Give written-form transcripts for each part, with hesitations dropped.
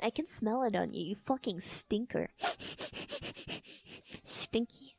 I can smell it on you, you fucking stinker. Stinky.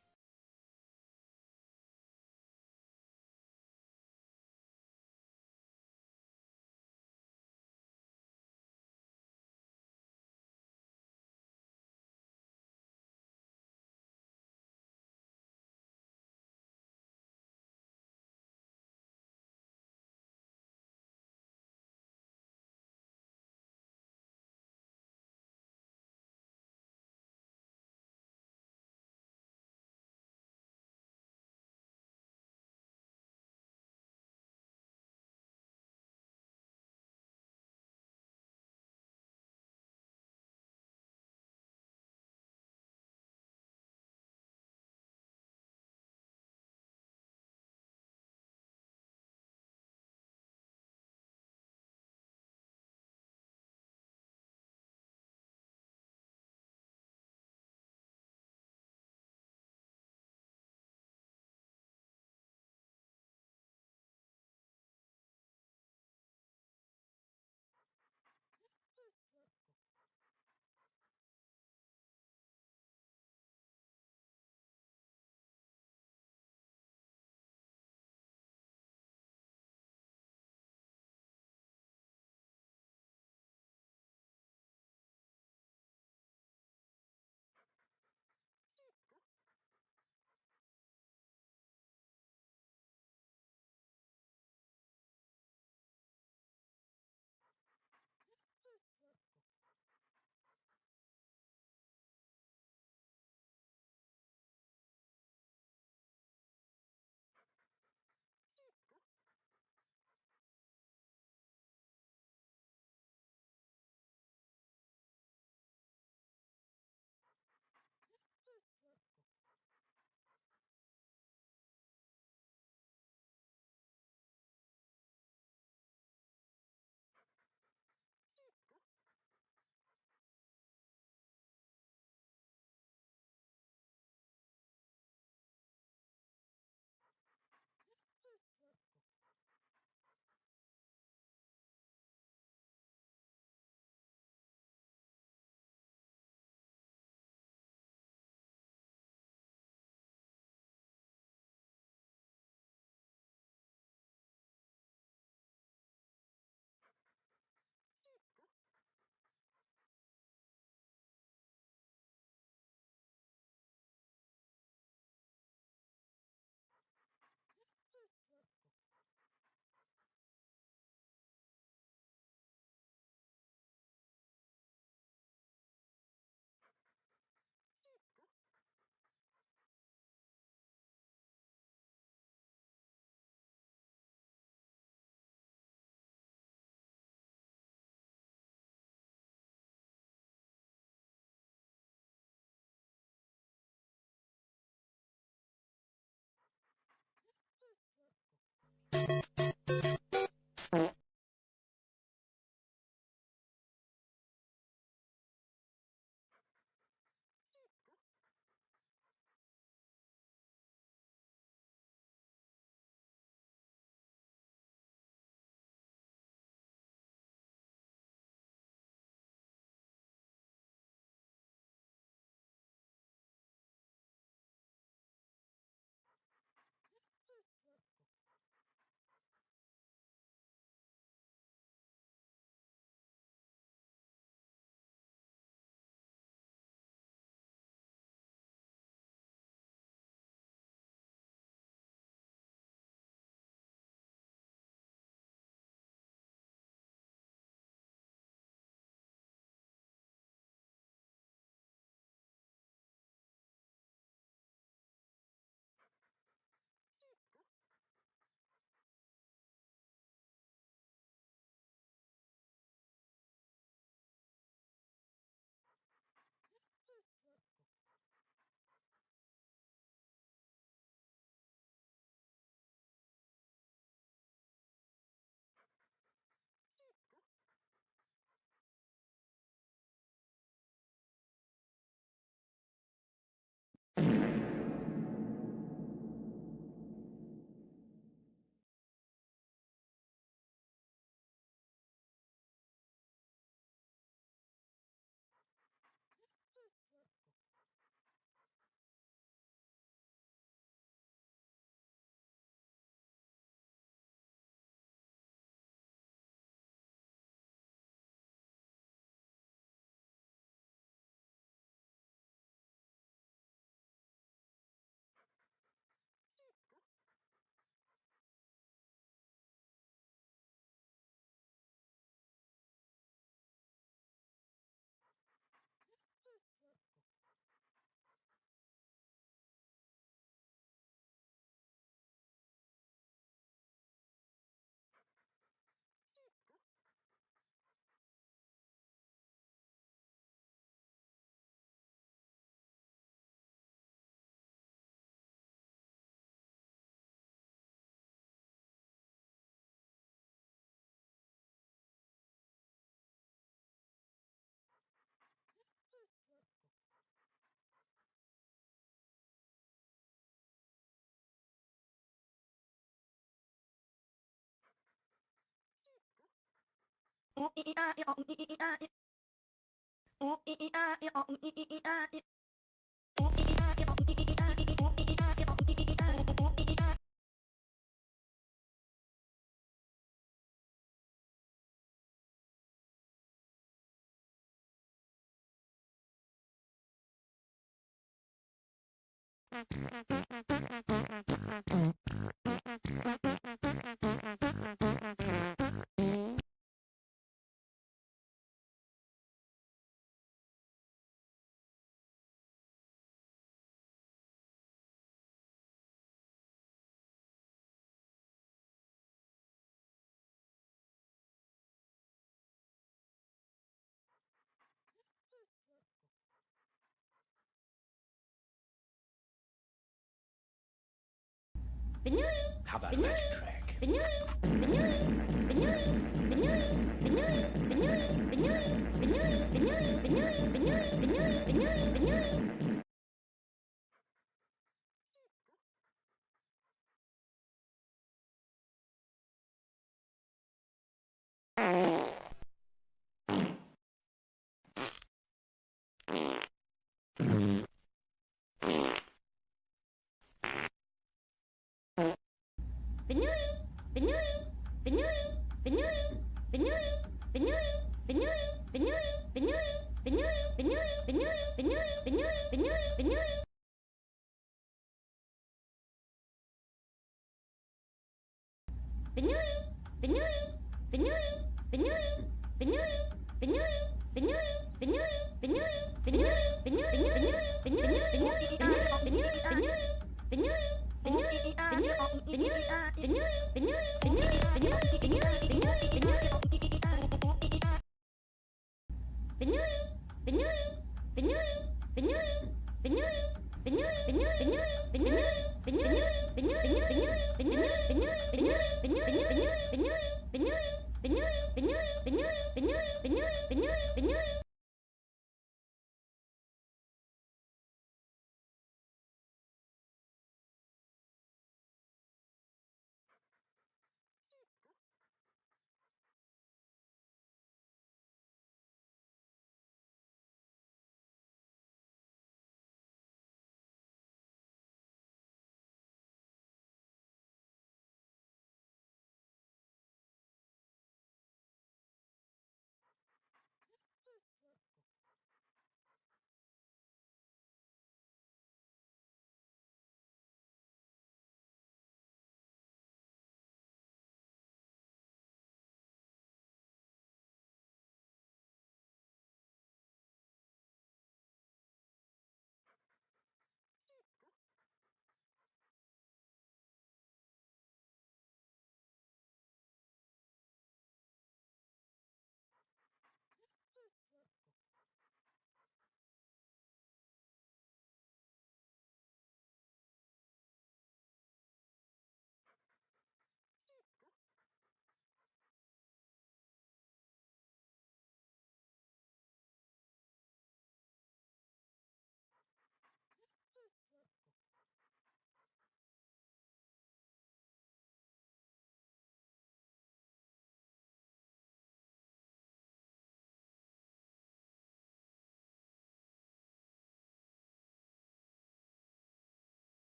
How about a magic track?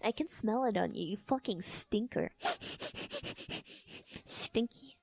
I can smell it on you, you fucking stinker. Stinky.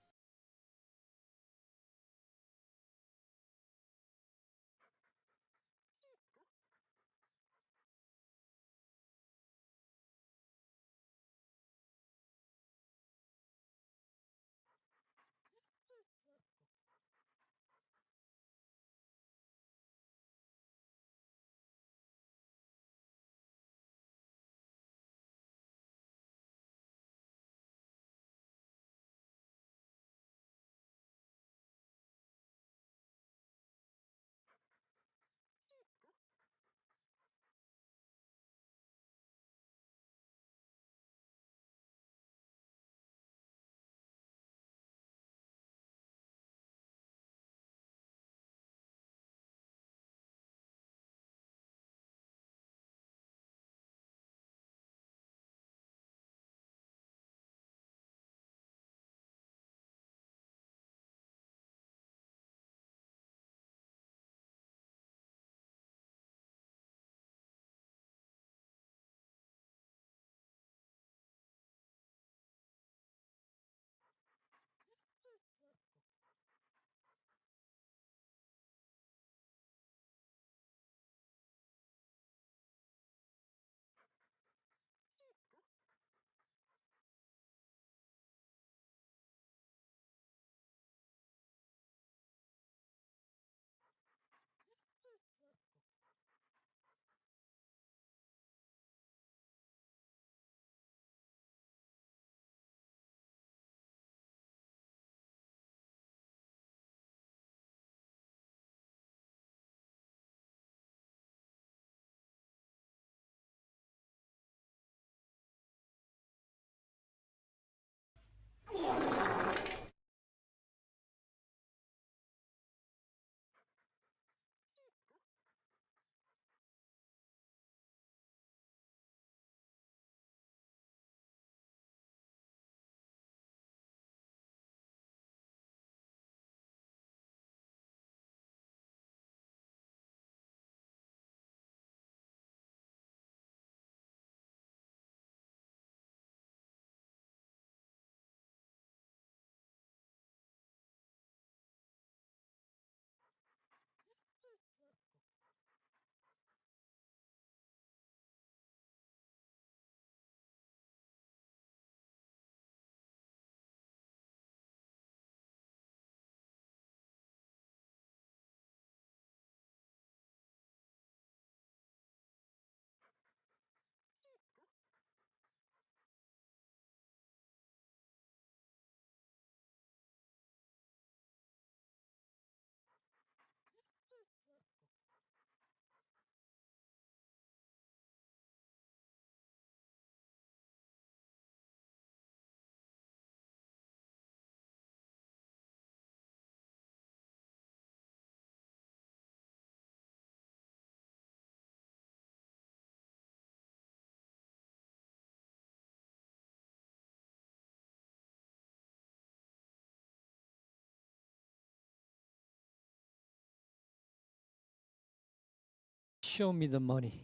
Show me the money.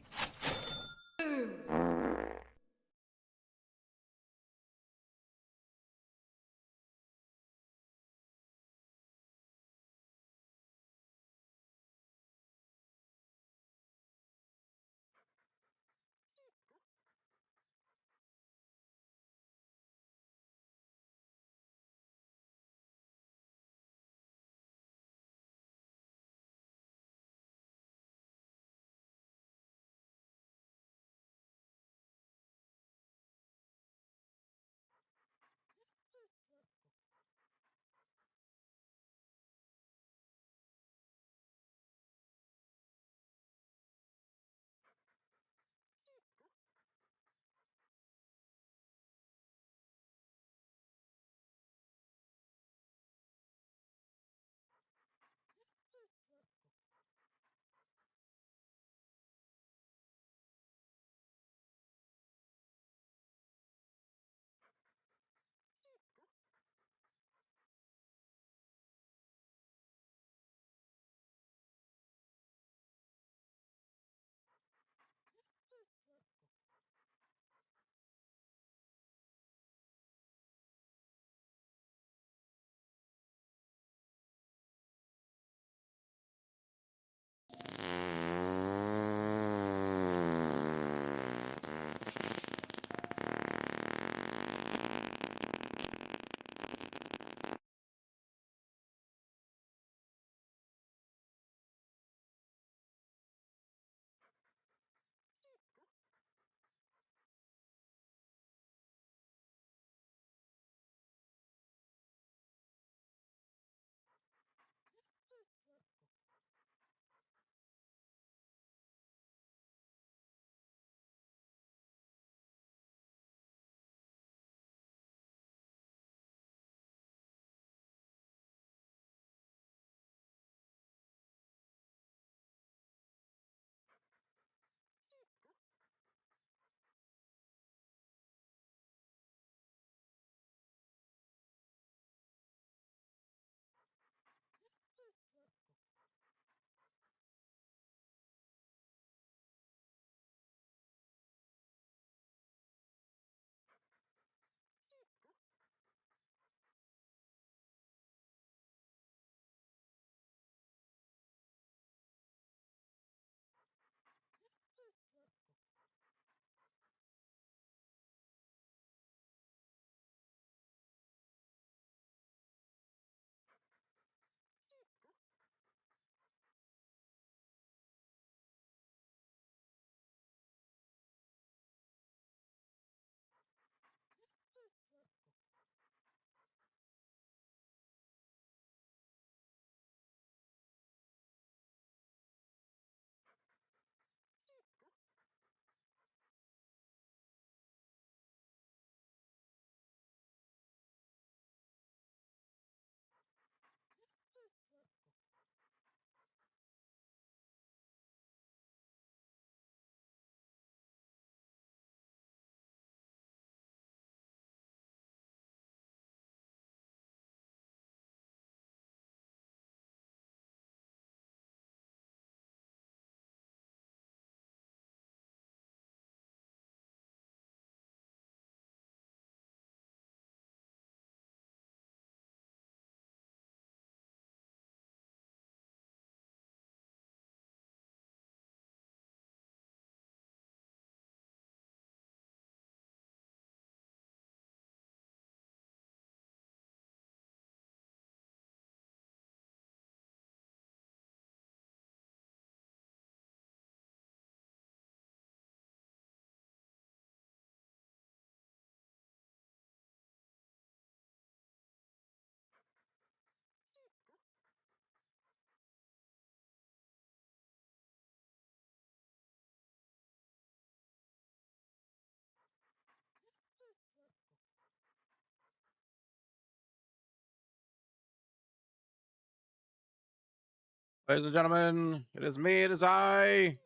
Ladies and gentlemen, it is me, it is I, it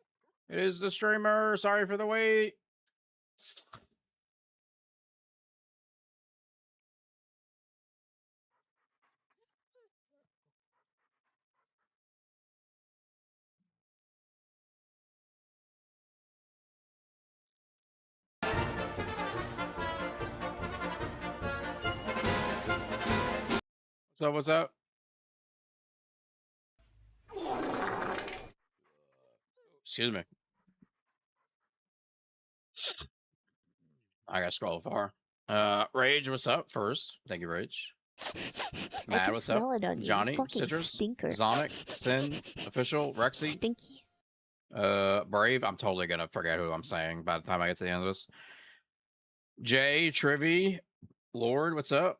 is the streamer. Sorry for the wait. What's up? What's up? Excuse me. I gotta scroll far. Rage, what's up first? Thank you, Rage. I Mad, can what's smell up? it on you, Johnny, you fucking Citrus, stinker. Zonic, Sin, Official, Rexy, Stinky. Brave. I'm totally gonna forget who I'm saying by the time I get to the end of this. Jay, Trivy, Lord, what's up?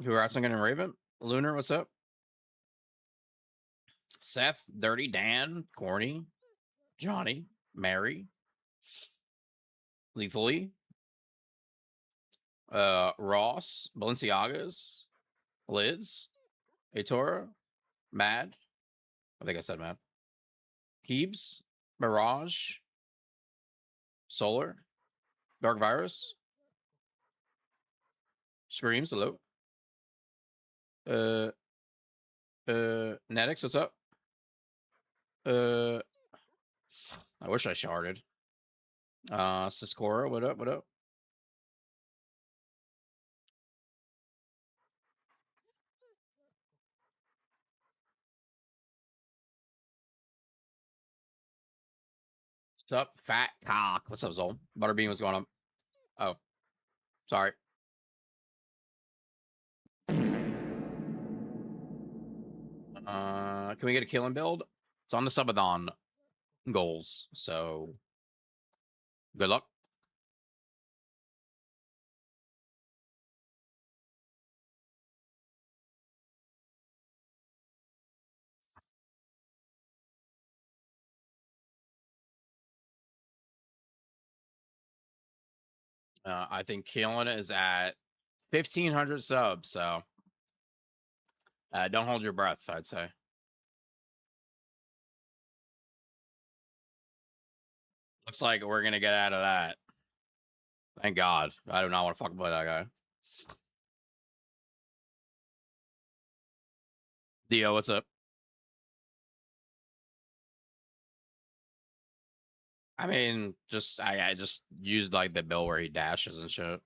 Harassing and Raven, Lunar, what's up? Seth, Dirty Dan, Corny, Johnny, Mary, Lethally, Ross, Balenciagas, Lids, Atora, Mad. I think I said Mad. Keebs, Mirage, Solar, Dark Virus, Screams, hello. Netix, what's up? I wish I sharded. Siskora, what up? What up? What's up, Fat Cock? What's up, Zol? Butterbean, what's going on? Oh, sorry. Can we get a killing build? It's on the subathon goals, so good luck. I think killing is at 1,500 subs, so don't hold your breath, I'd say. Looks like we're gonna get out of that. Thank God. I do not want to fucking play that guy. Dio, what's up? I mean, just I just used like the bill where he dashes and shit.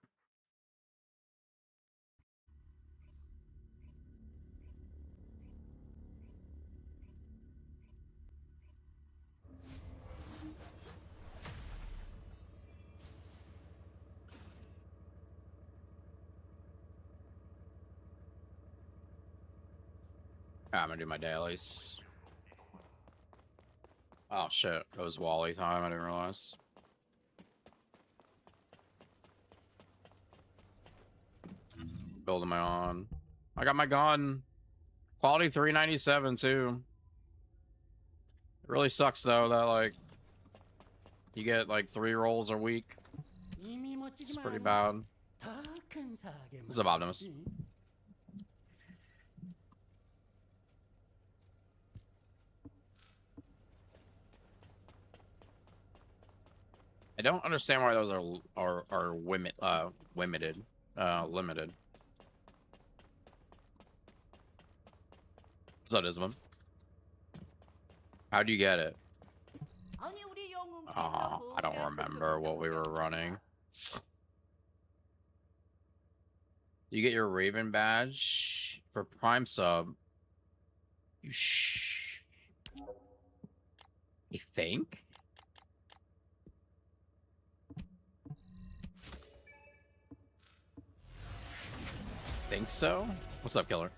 I'm gonna do my dailies. Oh shit, it was Wally time. I didn't realize. Building my on. I got my gun. Quality 397 too. It really sucks though that like you get like 3 rolls a week. It's pretty bad. What's up, Optimus? I don't understand why those are limited. Limited. What's up, Isman? How do you get it? I don't remember what we were running. You get your Raven badge for Prime sub. You You think? Think so? What's up, Killer?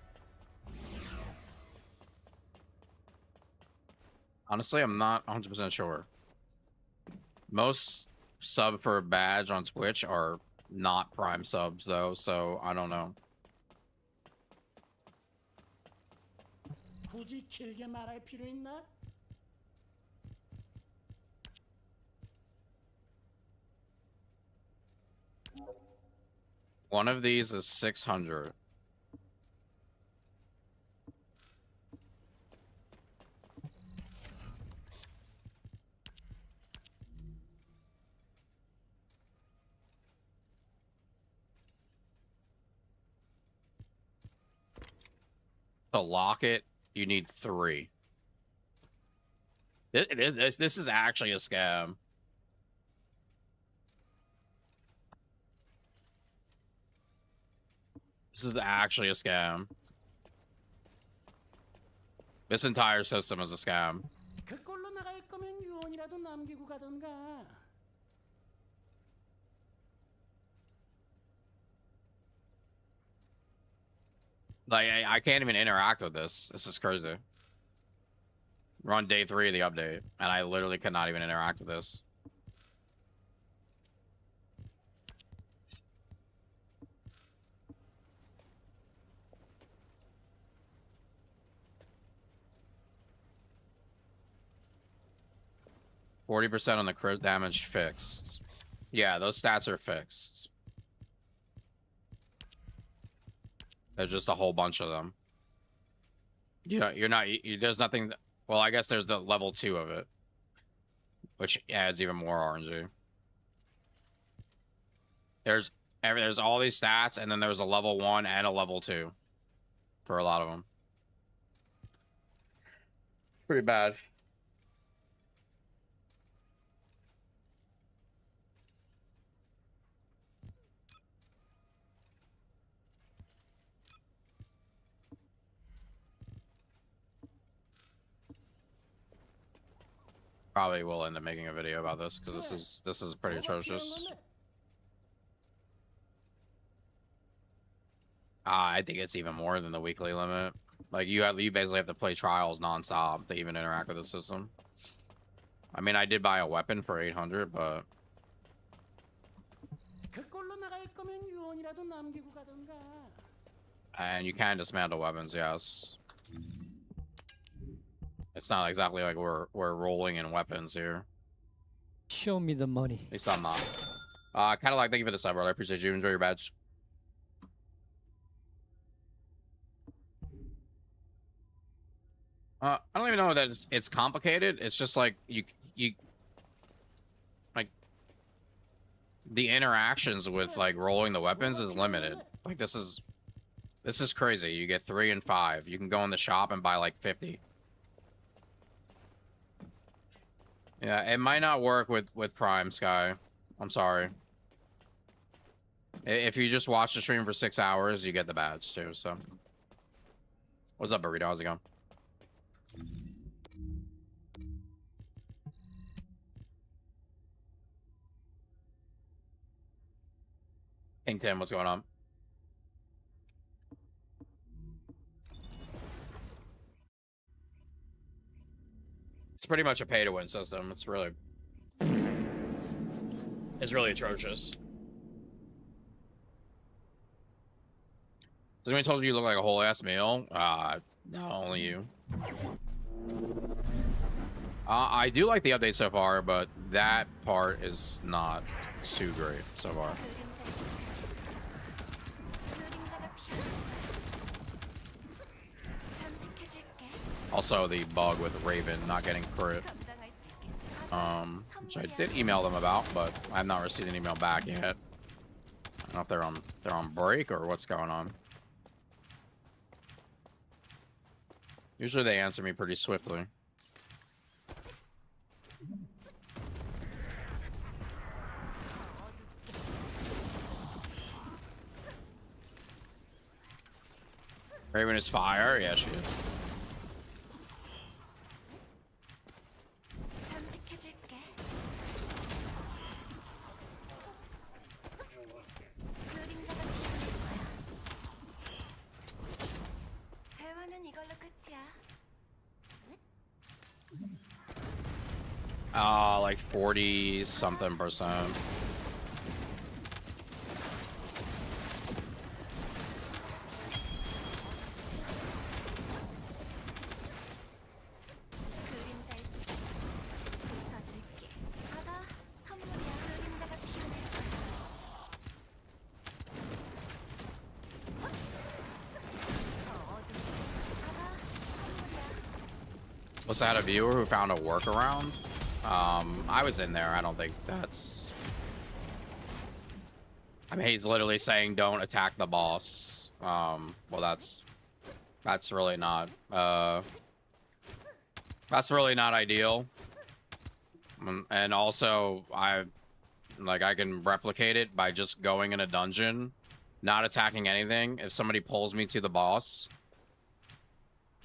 Honestly, I'm not 100% sure. Most sub for a badge on Twitch are not Prime subs, though, so I don't know. One of these is 600. To lock it, you need 3. This is actually a scam. This is actually a scam. This entire system is a scam. Like, I can't even interact with this. This is crazy. We're on day 3 of the update, and I literally cannot even interact with this. %40 on the crit damage fixed. Yeah, those stats are fixed. There's just a whole bunch of them. You know, there's nothing. Well, I guess there's the level 2 of it, which adds even more RNG. There's all these stats, and then there's a level 1 and a level 2 for a lot of them. Pretty bad. Probably will end up making a video about this because this is pretty atrocious. I think it's even more than the weekly limit. Like you basically have to play trials nonstop to even interact with the system. I mean, I did buy a weapon for 800, but and you can dismantle weapons, yes. It's not exactly like we're rolling in weapons here. Show me the money. At least I'm not. Kind of like, thank you for the sub, brother. I appreciate you. Enjoy your badge. I don't even know that it's complicated. It's just like you like the interactions with like rolling the weapons is limited. Like this is crazy. You get 3 and 5. You can go in the shop and buy like 50. Yeah, it might not work with Prime, Sky. I'm sorry. If you just watch the stream for 6 hours, you get the badge too. So, what's up, Burrito? How's it going? King Tim, what's going on? It's pretty much a pay-to-win system. It's really atrocious. Somebody told you you look like a whole ass meal? No, only you. I do like the update so far, but that part is not too great so far. Also, the bug with Raven not getting crit. Which I did email them about, but I have not received an email back yet. I don't know if they're on break or what's going on. Usually they answer me pretty swiftly. Raven is fire? Yeah, she is. Like 40-something%. Also had a viewer who found a workaround. I was in there. I don't think that's... I mean, he's literally saying don't attack the boss. Well, that's That's really not ideal. And also I can replicate it by just going in a dungeon, not attacking anything. If somebody pulls me to the boss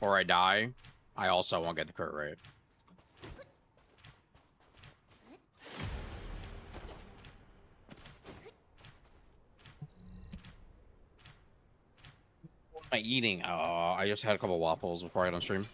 or I die, I also won't get the crit rate. What am I eating? Oh, I just had a couple waffles before I got on stream.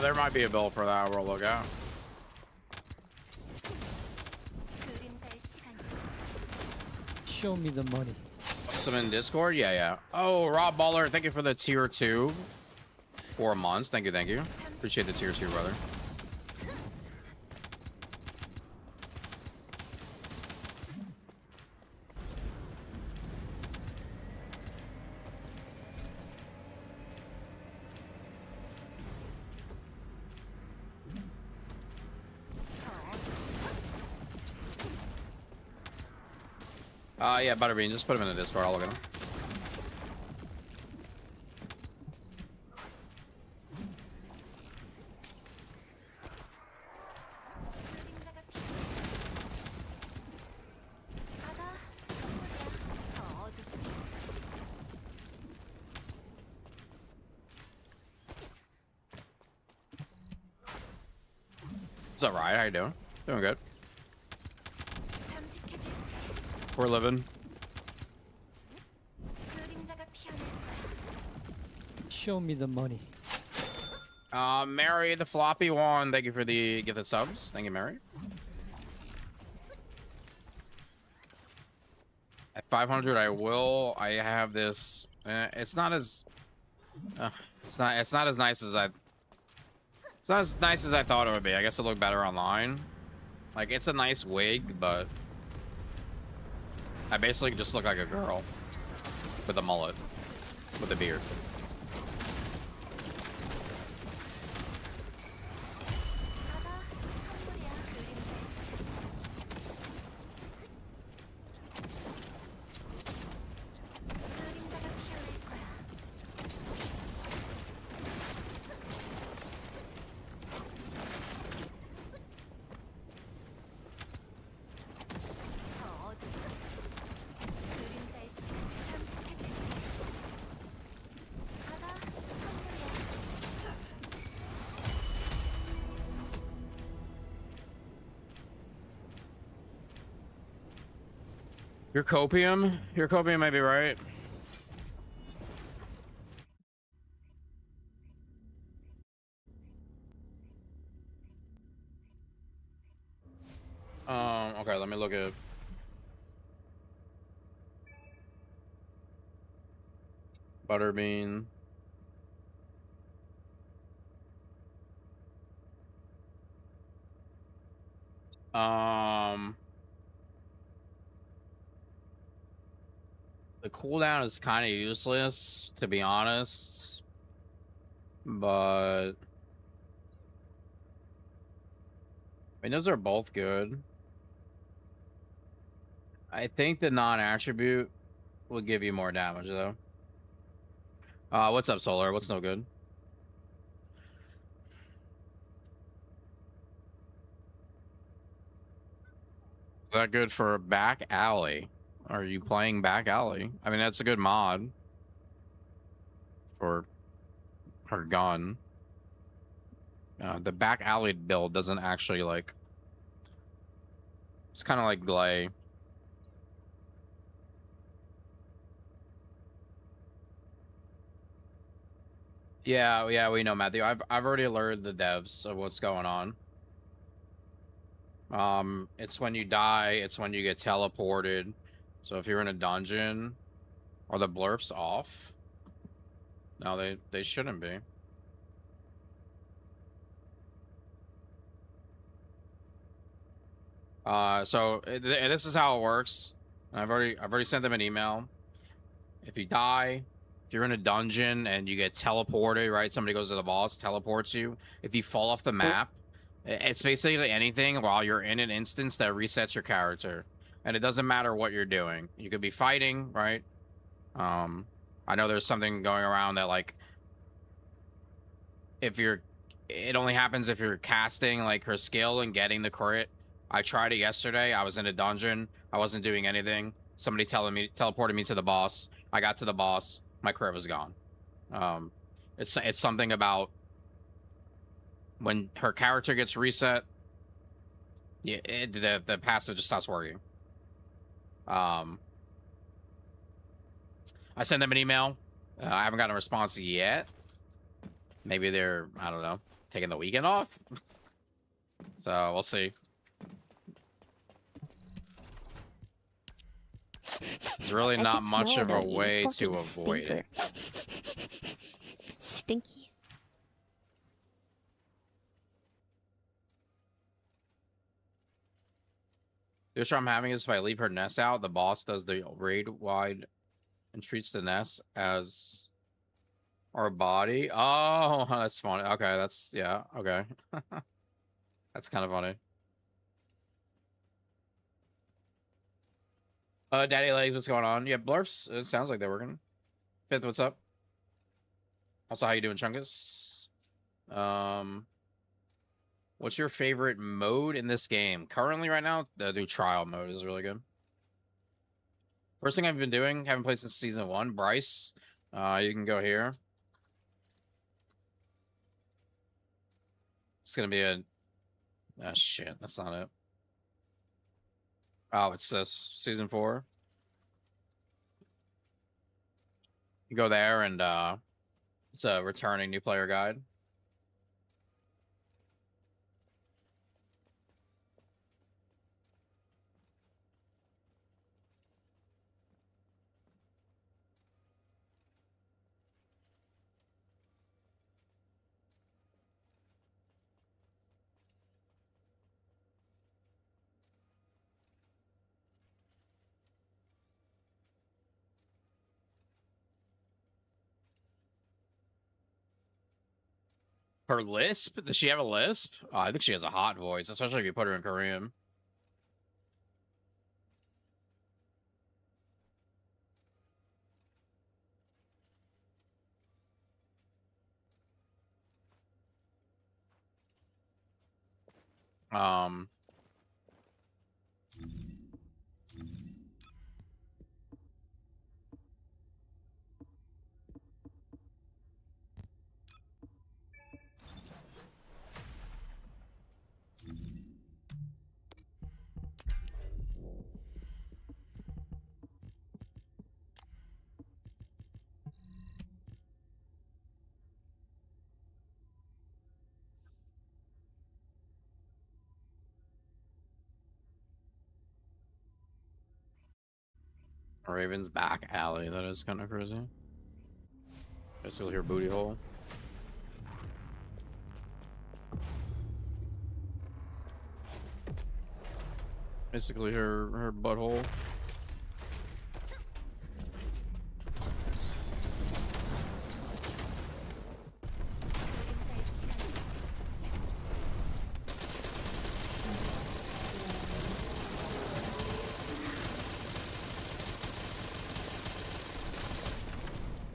There might be a bill for that. We'll look out. Show me the money. Some in Discord? Yeah. Oh, Rob Baller, thank you for the tier 2. 4 months. Thank you. Appreciate the tier 2, brother. Yeah, Butterbean, just put him in the Discord. I'll look at him. What's up, Riot? How you doing? Doing good. We're living. Show me the money. Mary the floppy one. Thank you for the gifted subs. Thank you, Mary. At 500, I have this. It's not as nice as It's not as nice as I thought it would be. I guess it looked better online. Like, it's a nice wig, but I basically just look like a girl with a mullet, with a beard. Your copium? Your copium may be right. Okay, let me look at Butterbean. The cooldown is kind of useless, to be honest. But I mean, those are both good. I think the non-attribute will give you more damage, though. What's up, Solar? What's no good? Is that good for back alley? Are you playing back alley? I mean, that's a good mod for her gun. The back alley build doesn't actually like. It's kind of like Glay. Yeah, we know, Matthew. I've already alerted the devs of what's going on. It's when you die, it's when you get teleported. So if you're in a dungeon, are the blurps off? No, they shouldn't be. So this is how it works. I've already sent them an email. If you die, if you're in a dungeon and you get teleported, right? Somebody goes to the boss, teleports you. If you fall off the map, it's basically anything while you're in an instance that resets your character. And it doesn't matter what you're doing. You could be fighting, right? I know there's something going around that, like, if you're, it only happens if you're casting like her skill and getting the crit. I tried it yesterday. I was in a dungeon. I wasn't doing anything. Somebody teleported me to the boss. I got to the boss. My crit was gone. It's something about when her character gets reset. Yeah, the passive just stops working. I sent them an email. I haven't gotten a response yet. Maybe they're, I don't know, taking the weekend off. So we'll see. There's really I not can much smell of it a on you, way to fucking avoid it. Stinky. The issue I'm having is if I leave her nest out, the boss does the raid wide and treats the nest as our body. Oh, that's funny. Okay, that's, yeah, okay. That's kind of funny. Daddy Legs, what's going on? Yeah, Blurps, it sounds like they're working. Fifth, what's up? Also, how you doing, Chungus? What's your favorite mode in this game? Currently, right now, the new trial mode is really good. First thing I've been doing, haven't played since season 1. Bryce, you can go here. It's gonna be a... Oh, shit, that's not it. Oh, it's this. Season 4. You go there and, it's a returning new player guide. Her lisp? Does she have a lisp? Oh, I think she has a hot voice, especially if you put her in Korean. Um, Raven's back alley. That is kind of crazy. I still hear booty hole. Basically her butthole.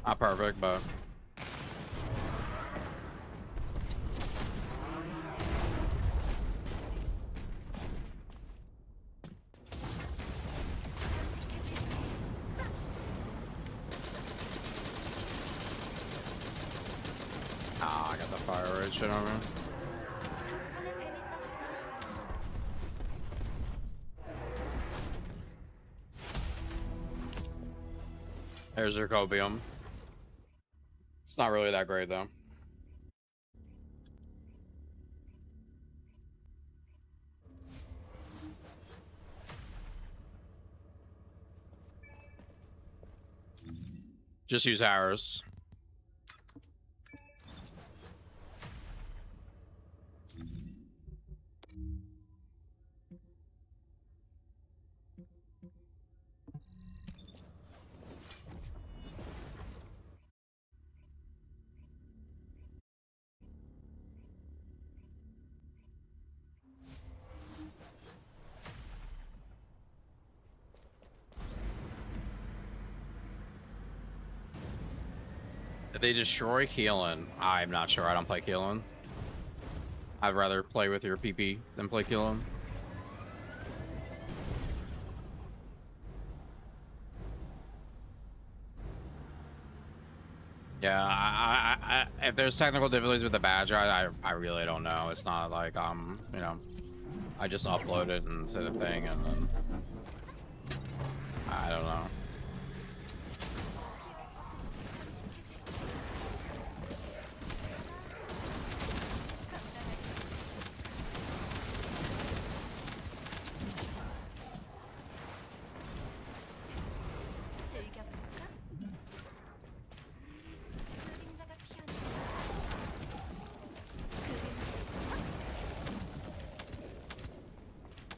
Not perfect, but I got the fire rate shit on me. There's her copium. It's not really that great though. Just use arrows. Did they destroy Keelan? I'm not sure. I don't play Keelan. I'd rather play with your PP than play Keelan. Yeah, if there's technical difficulties with the badger, I really don't know. It's not like you know, I just upload it and set a thing, and then I don't know.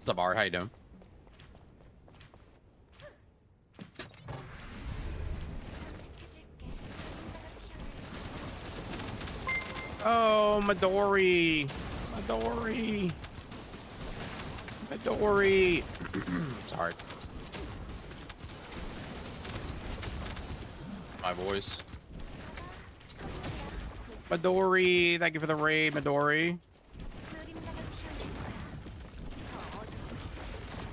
What's up, Art? How you doing? Oh, Midori! Midori! Midori! Sorry. My voice. Midori! Thank you for the raid, Midori.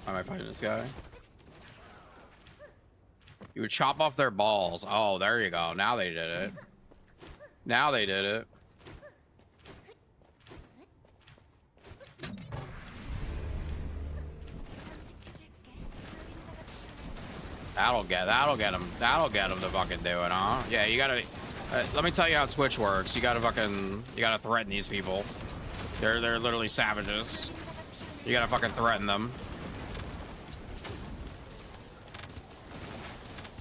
Why am I fighting this guy? You would chop off their balls. Oh, there you go. Now they did it. Now they did it. That'll get him. That'll get him to fucking do it, huh? Yeah, you gotta. Let me tell you how Twitch works. You gotta threaten these people. They're literally savages. You gotta fucking threaten them.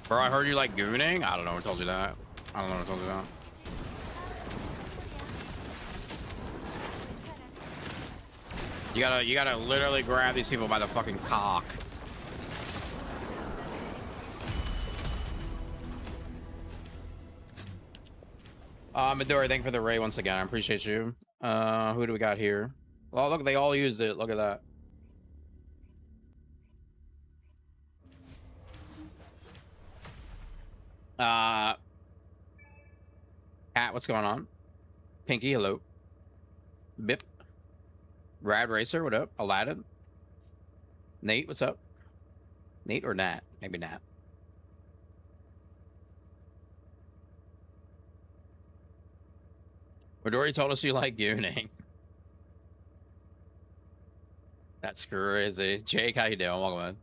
Bro, I heard you like gooning. I don't know who told you that. I don't know who told you that. You gotta literally grab these people by the fucking cock. Midori, thank you for the raid once again. I appreciate you. Who do we got here? Oh, look, they all used it. Look at that. Cat, what's going on? Pinky, hello. Bip. Rad Racer, what up? Aladdin. Nate, what's up? Nate or Nat? Maybe Nat. Midori told us you like gooning. That's crazy. Jake, how you doing? Welcome in.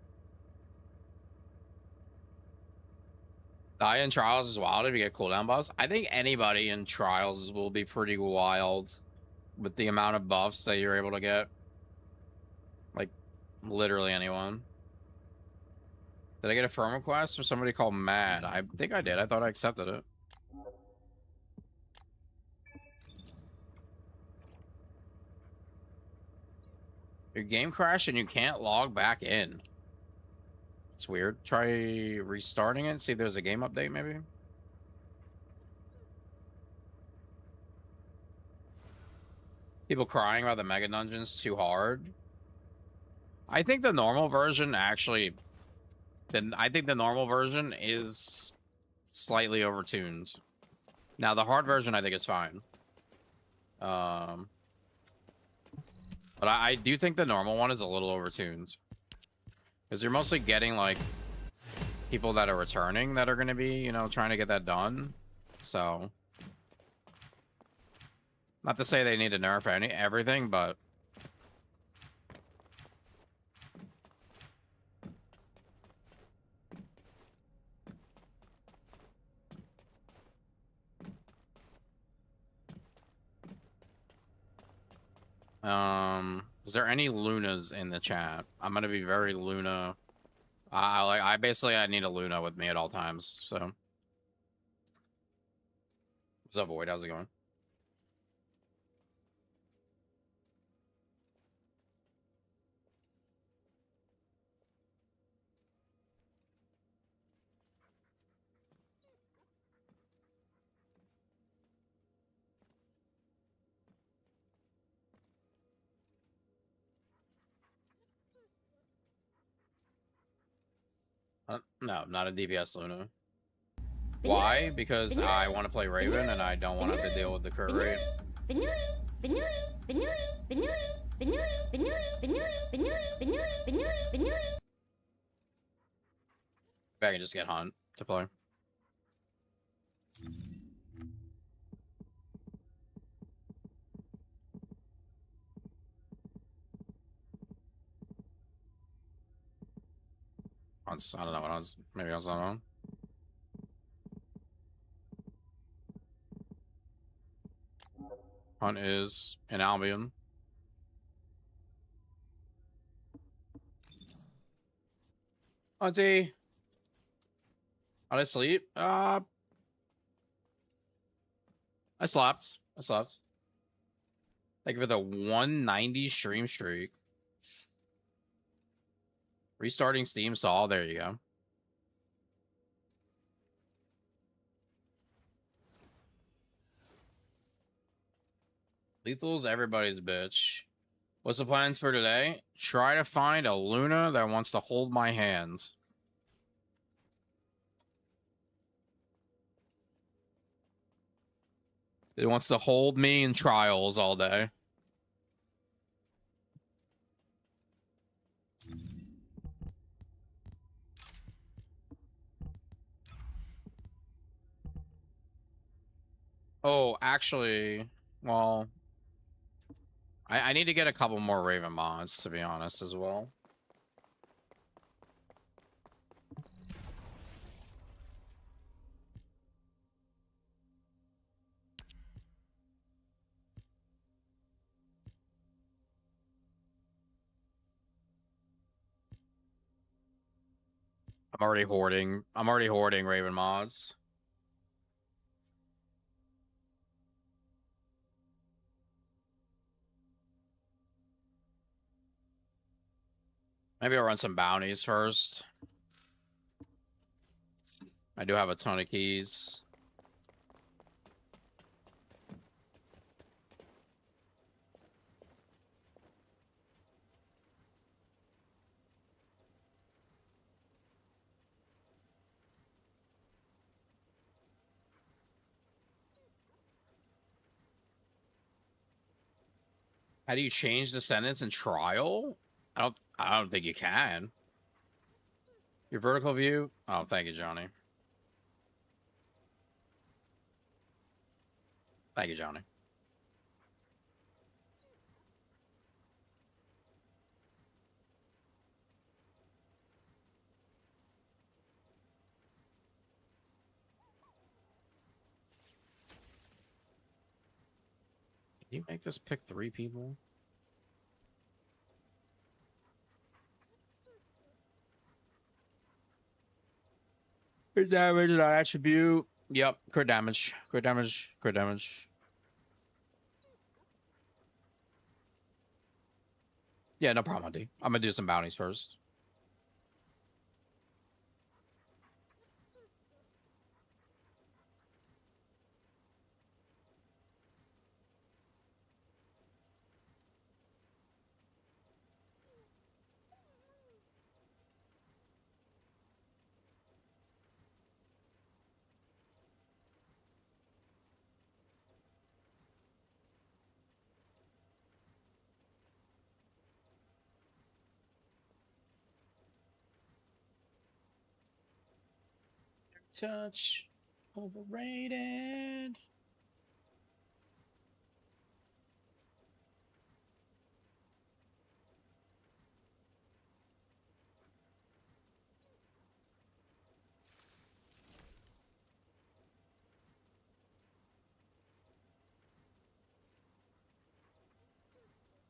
Die in Trials is wild if you get cooldown buffs. I think anybody in Trials will be pretty wild with the amount of buffs that you're able to get. Like, literally anyone. Did I get a firm request from somebody called Mad? I think I did. I thought I accepted it. Your game crashed and you can't log back in. It's weird. Try restarting it, see if there's a game update maybe. People crying about the mega dungeons too hard. I think the normal version actually... I think the normal version is slightly overtuned. Now, the hard version I think is fine. But I do think the normal one is a little overtuned. Because you're mostly getting, like, people that are returning that are going to be, you know, trying to get that done. So... Not to say they need to nerf everything, but... Is there any Lunas in the chat? I'm gonna be very Luna. I basically need a Luna with me at all times, so. What's up, Void? How's it going? No, not a DPS Luna. Why? Because I want to play Raven and I don't want to have to deal with the crit rate. I can just get Hunt to play. I don't know what I was. Maybe I was not on. Hunt is in Albion. Hunty. How'd I sleep? I slept. I slept. Thank you for the 190 stream streak. Restarting Steam Saw. There you go. Lethal's everybody's bitch. What's the plans for today? Try to find a Luna that wants to hold my hand. It wants to hold me in trials all day. Oh, actually, well, I need to get a couple more Raven mods, to be honest, as well. I'm already hoarding Raven mods. Maybe I'll run some bounties first. I do have a ton of keys. How do you change Descendants in trial? I don't think you can. Your vertical view? Oh, thank you, Johnny. Thank you, Johnny. Can you make this pick 3 people? Crit damage and attribute. Yep, crit damage. Crit damage. Crit damage. Yeah, no problem, D. I'm gonna do some bounties first. Touch. Overrated.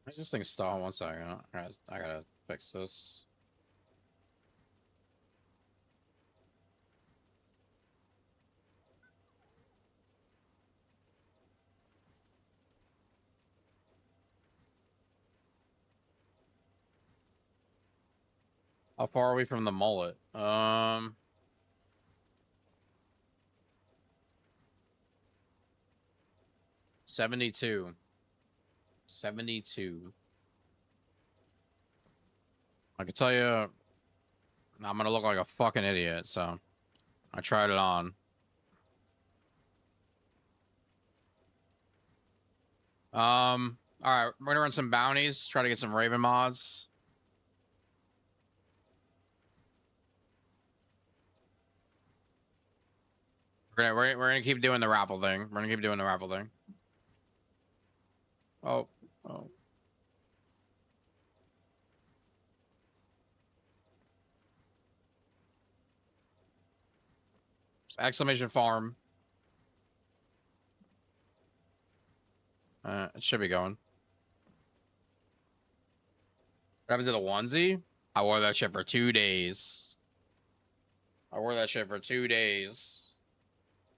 Where's this thing stall? 1 second. I gotta fix this. How far are we from the mullet? 72. 72. I can tell you, I'm gonna look like a fucking idiot, so I tried it on. All right, we're gonna run some bounties, try to get some Raven mods. We're gonna keep doing the raffle thing. We're gonna keep doing the raffle thing. Oh. Exclamation farm. It should be going. What happened to the onesie? I wore that shit for 2 days.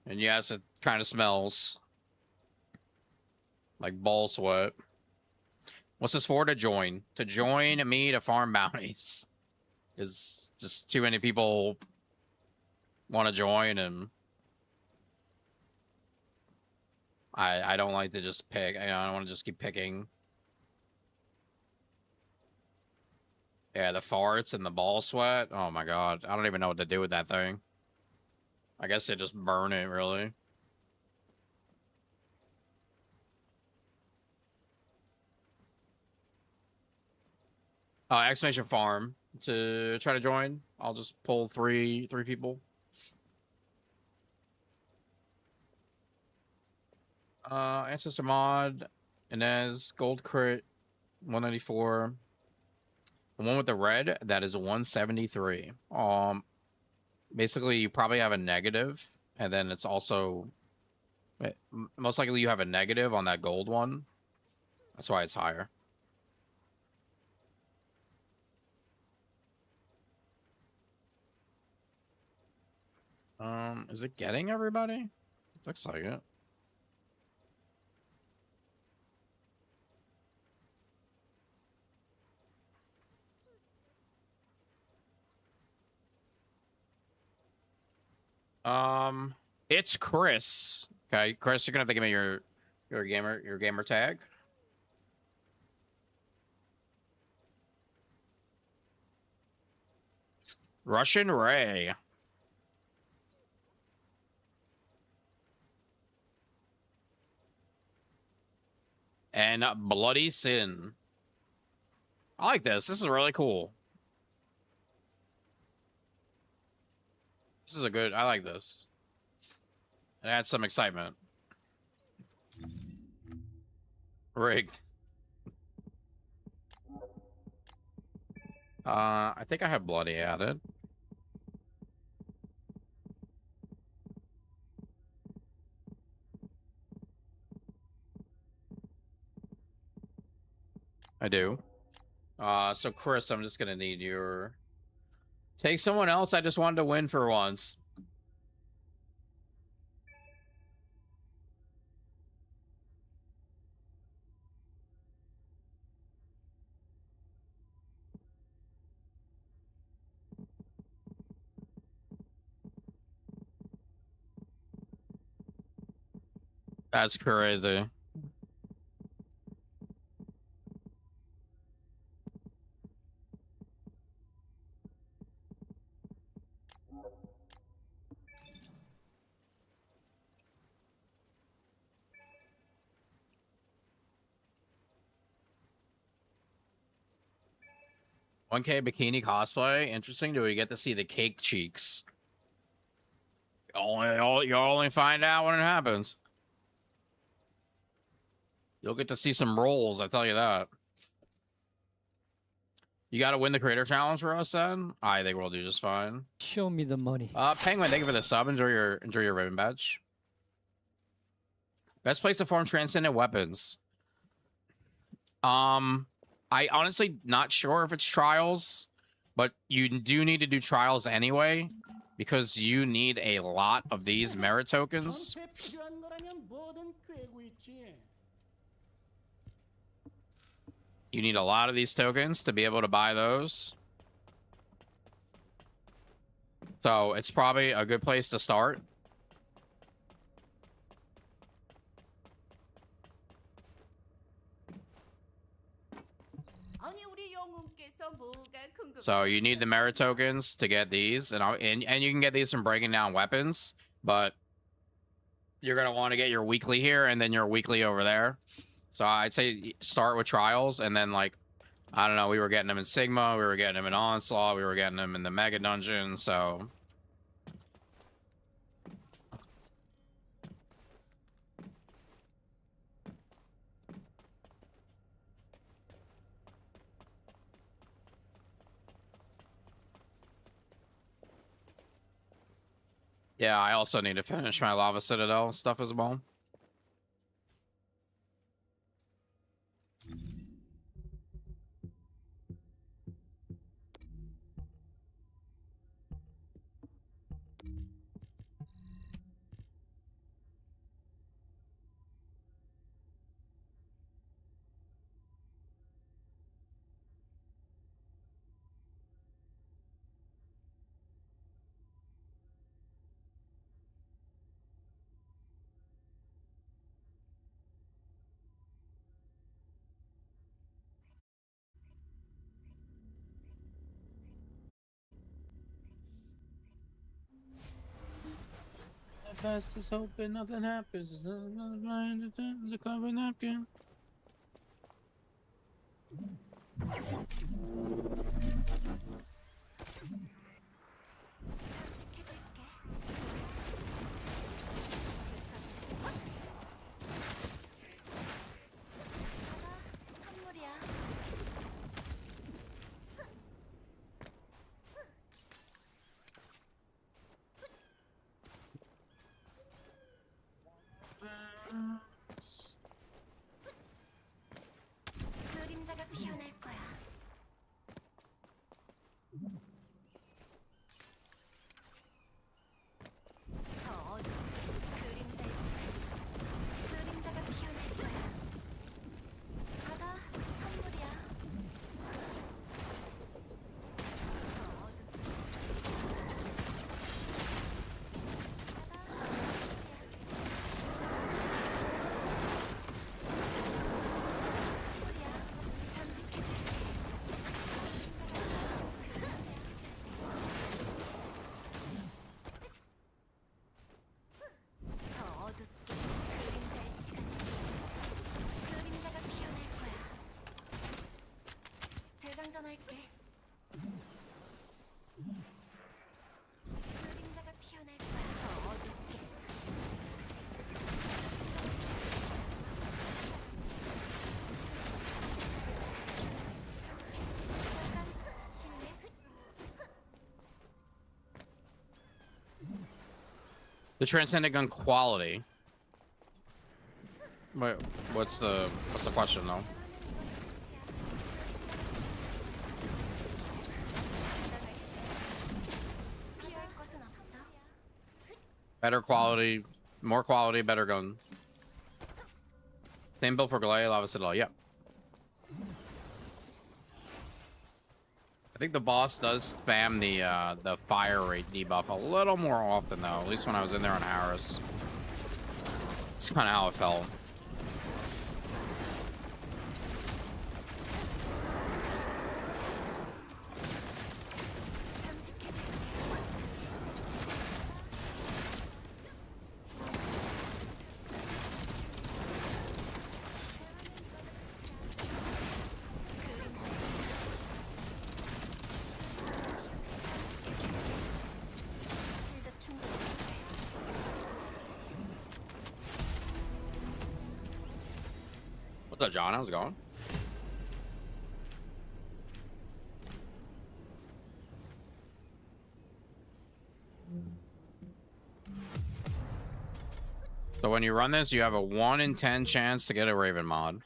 And yes, it kind of smells like ball sweat. What's this for? To join me to farm bounties. Is just too many people want to join, and I don't like to just pick. I don't want to just keep picking. Yeah, the farts and the ball sweat. Oh my god, I don't even know what to do with that thing. I guess they just burn it, really. Exclamation farm to try to join. I'll just pull three people. Ancestor mod, Inez, gold crit, 194. The one with the red, that is 173. Basically, you probably have a negative, and then it's also most likely you have a negative on that gold one. That's why it's higher. Is it getting everybody? Looks like it. It's Chris. Okay, Chris, you're gonna have to give me your gamer tag. Russian Ray. And Bloody Sin. I like this. This is really cool. This is a good... I like this. It adds some excitement. Rigged. I think I have Bloody added. I do. So Chris, I'm just gonna need your... Take someone else. I just wanted to win for once. That's crazy. $1K bikini cosplay. Interesting. Do we get to see the cake cheeks? You'll only find out when it happens. You'll get to see some rolls, I tell you that. You got to win the creator challenge for us, then. I think we'll do just fine. Show me the money. Penguin, thank you for the sub. Enjoy your ribbon badge. Best place to farm transcendent weapons. I honestly not sure if it's trials, but you do need to do trials anyway because you need a lot of these merit tokens. You need a lot of these tokens to be able to buy those. So it's probably a good place to start. So you need the merit tokens to get these, and you can get these from breaking down weapons, but you're gonna want to get your weekly here and then your weekly over there. So I'd say start with trials, and then like, I don't know, we were getting them in Sigma, we were getting them in Onslaught, we were getting them in the Mega Dungeon, so. Yeah, I also need to finish my Lava Citadel stuff as well. Best is hoping nothing happens. The cover napkin. 그림자가 피어날 거야. 더 어두운 그림자의 시간. 그림자가 피어날 거야. 바다 선물이야. 더 어두운 더 어둡게 그림자의 시간. 그림자가 피어날 거야. 재장전할게. 그림자가 피어날 거야. 더 어둡게. 실례. The Transcendent gun quality. Wait, what's the question though? 피할 것은 없어. Better quality, more quality, better gun. Same build for Galay, Lava Citadel. Yep. I think the boss does spam the fire rate debuff a little more often though. At least when I was in there on Harris. It's kind of how it felt. 실드 충전. What's up, John? How's it going? So when you run this, you have a 1 in 10 chance to get a Raven mod.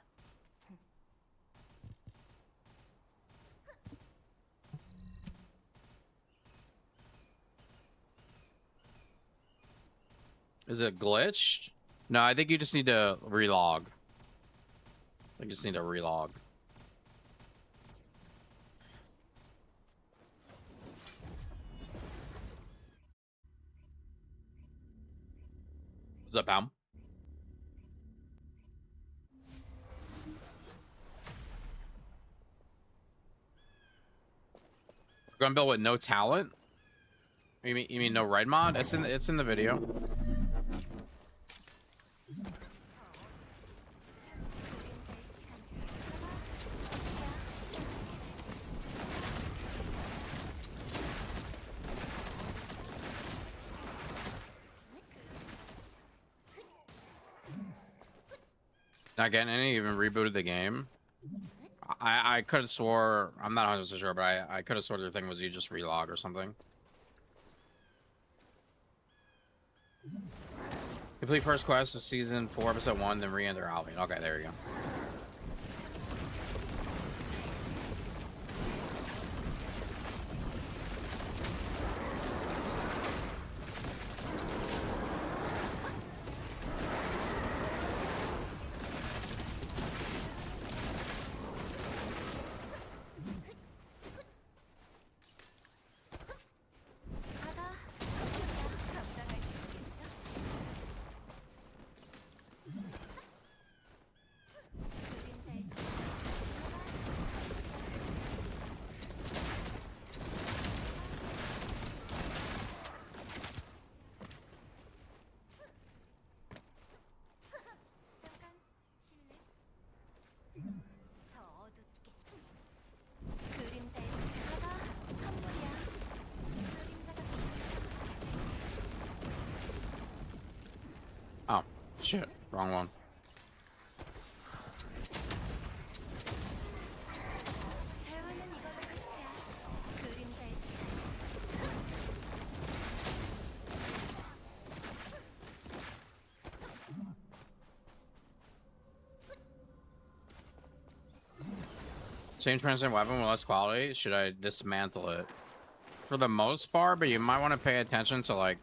Is it glitched? No, I think you just need to relog. I just need to relog. What's up, Pam? We're gonna build with no talent? You mean no red mod? It's in the video. Not getting any, even rebooted the game. I could have swore, I'm not 100% sure, but I could have swore the thing was you just relog or something. Complete first quest of season 4, episode 1, then re-enter Albion. Okay, there you go. 바다 감당할 수 있겠어? 그림자의 시간 잠깐 실례 더 어둡게 그림자의 시간가 선물이야 그림자가 Oh, shit. Wrong one. 대화는 이걸로 끝이야 그림자의 시간 Same transcendent weapon with less quality. Should I dismantle it? For the most part, but you might want to pay attention to like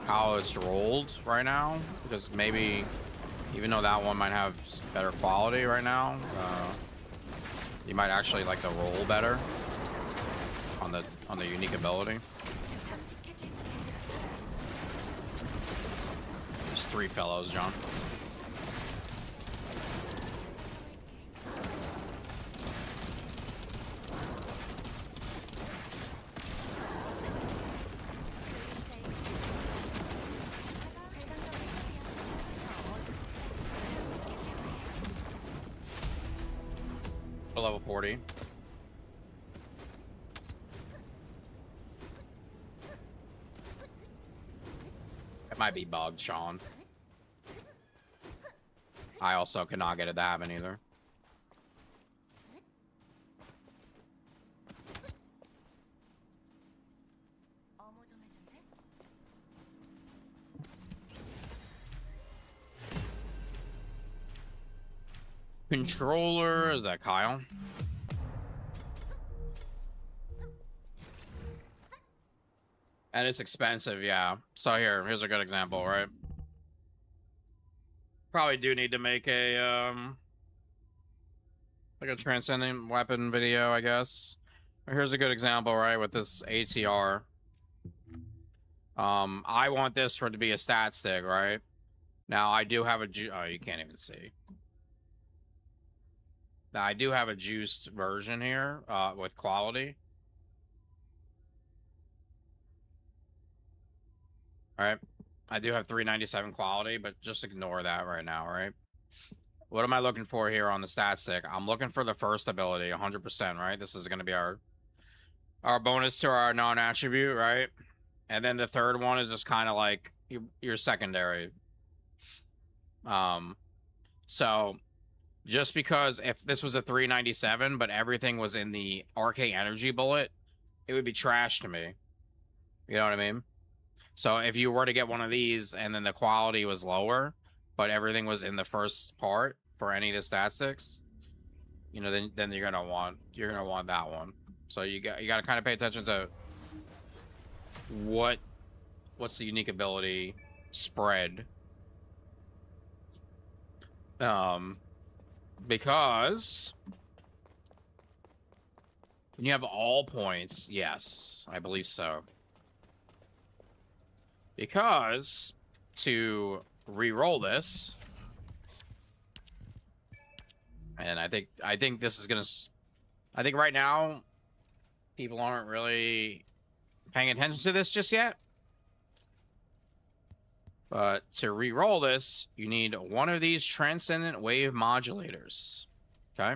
how it's rolled right now, because maybe even though that one might have better quality right now, you might actually like the roll better on the unique ability. 잠식해줄지 There's 3 fellows, John. For level 40. It might be bugged, Sean. I also cannot get it to happen either. 어머 좀 해줄래? Controller, is that Kyle? And it's expensive, yeah. So here's a good example, right? Probably do need to make a like a transcendent weapon video, I guess. Here's a good example, right, with this ATR. I want this for it to be a stat stick, right? Now I do have a oh, you can't even see. Now I do have a juiced version here, with quality. All right, I do have 397 quality, but just ignore that right now, right? What am I looking for here on the stat stick? I'm looking for the first ability, 100%, right? This is going to be our bonus to our non-attribute, right? And then the third one is just kind of like your secondary. So just because if this was a 397, but everything was in the arcane energy bullet, it would be trash to me. You know what I mean? So if you were to get one of these and then the quality was lower, but everything was in the first part for any of the statistics, you know, then you're gonna want that one. So you got to kind of pay attention to what's the unique ability spread. Because when you have all points, yes, I believe so. Because to re-roll this. And I think this is gonna. I think right now, people aren't really paying attention to this just yet. But to re-roll this, you need one of these Transcendent Wave modulators. Okay?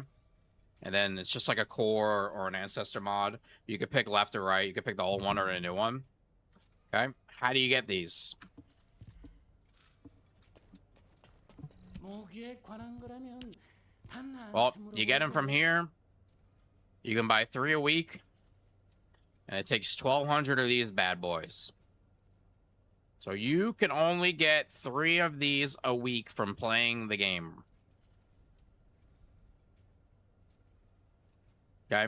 And then it's just like a core or an ancestor mod. You could pick left or right. You could pick the old one or the new one. Okay? How do you get these? Well, you get them from here. You can buy 3 a week. And it takes 1,200 of these bad boys. So you can only get 3 of these a week from playing the game. Okay?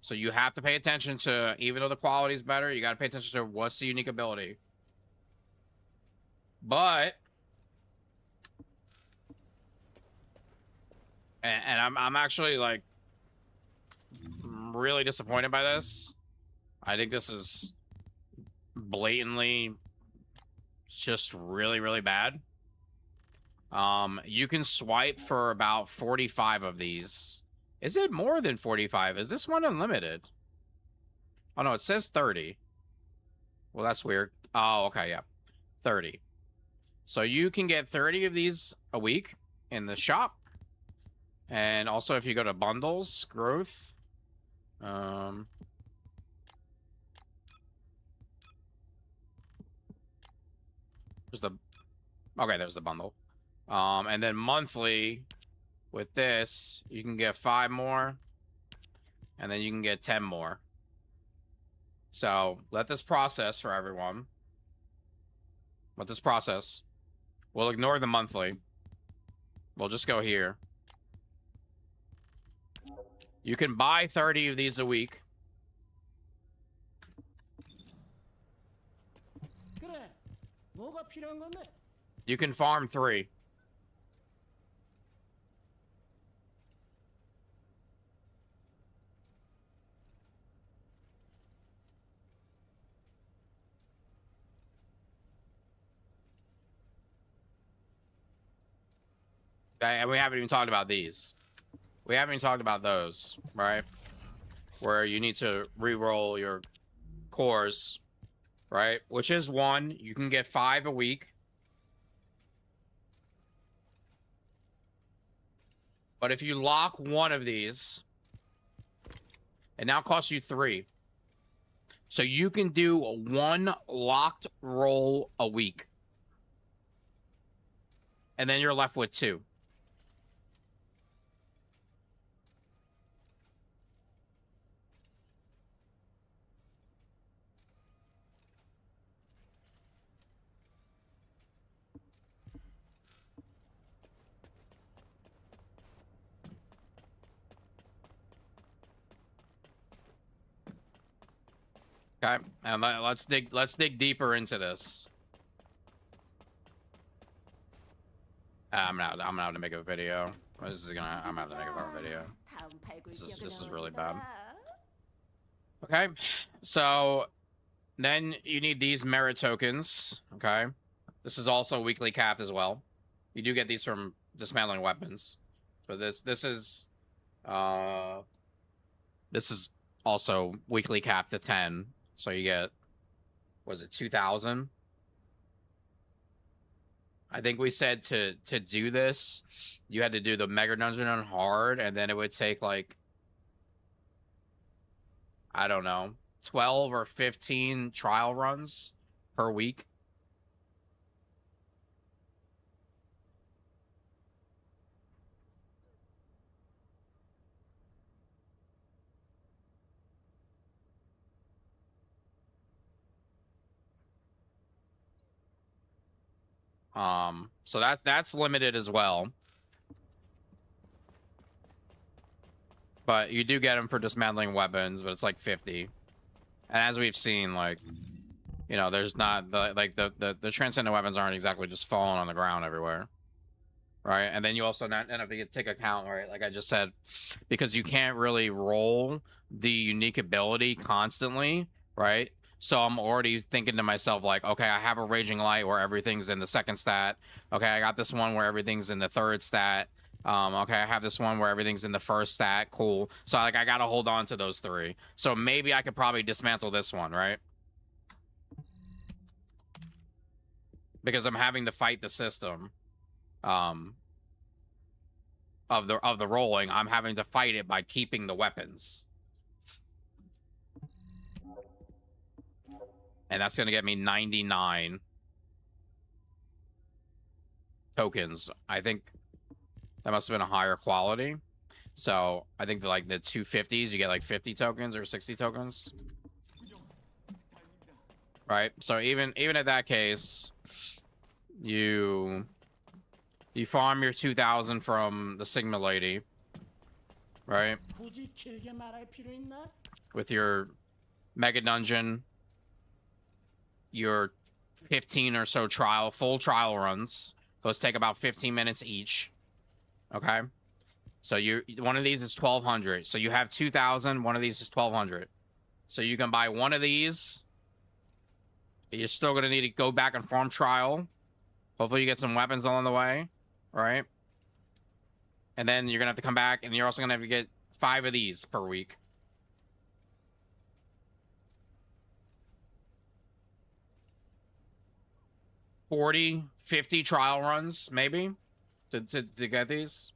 So you have to pay attention to, even though the quality is better, you got to pay attention to what's the unique ability. But... And I'm actually, like, really disappointed by this. I think this is blatantly just really, really bad. You can swipe for about 45 of these. Is it more than 45? Is this one unlimited? Oh, no, it says 30. Well, that's weird. Oh, okay, yeah. 30. So you can get 30 of these a week in the shop. And also, if you go to bundles, growth, there's the, okay, there's the bundle. And then monthly, with this, you can get 5 more, and then you can get 10 more. So, let this process for everyone. Let this process. We'll ignore the monthly. We'll just go here. You can buy 30 of these a week. You can farm 3. And we haven't even talked about these. We haven't even talked about those, right? Where you need to re-roll your cores, right? Which is 1. You can get 5 a week. But if you lock one of these, it now costs you 3. So you can do 1 locked roll a week. And then you're left with 2. Okay, and let's dig deeper into this. I'm out to make a video. I'm out to make a video. This is really bad. Okay, so then you need these merit tokens. Okay, this is also weekly capped as well. You do get these from dismantling weapons, but this is also weekly capped to 10. So you get, was it 2,000? I think we said to do this, you had to do the Mega Dungeon on hard, and then it would take, like, I don't know, 12 or 15 trial runs per week. So that's limited as well. But you do get them for dismantling weapons, but it's like 50. And as we've seen, like, you know, there's not the transcendent weapons aren't exactly just falling on the ground everywhere. Right? And then you also not have to take account, right? Like I just said, because you can't really roll the unique ability constantly, right? So I'm already thinking to myself, like, okay, I have a Raging Light where everything's in the second stat. Okay, I got this one where everything's in the third stat. Okay, I have this one where everything's in the first stat. Cool. So, like, I gotta hold on to those 3. So maybe I could probably dismantle this one, right? Because I'm having to fight the system. Of the rolling. I'm having to fight it by keeping the weapons. And that's going to get me 99 tokens. I think that must have been a higher quality. So I think like the 250s, you get like 50 tokens or 60 tokens. Right? So even at that case, you farm your 2,000 from the Sigma lady. Right? With your mega dungeon. Your 15 or so full trial runs. Those take about 15 minutes each. Okay. So one of these is 1,200. So you have 2,000. One of these is 1,200. So you can buy one of these. You're still going to need to go back and farm trial. Hopefully you get some weapons along the way. Right. And then you're going to have to come back and you're also going to have to get 5 of these per week. 40, 50 trial runs, maybe, to get these.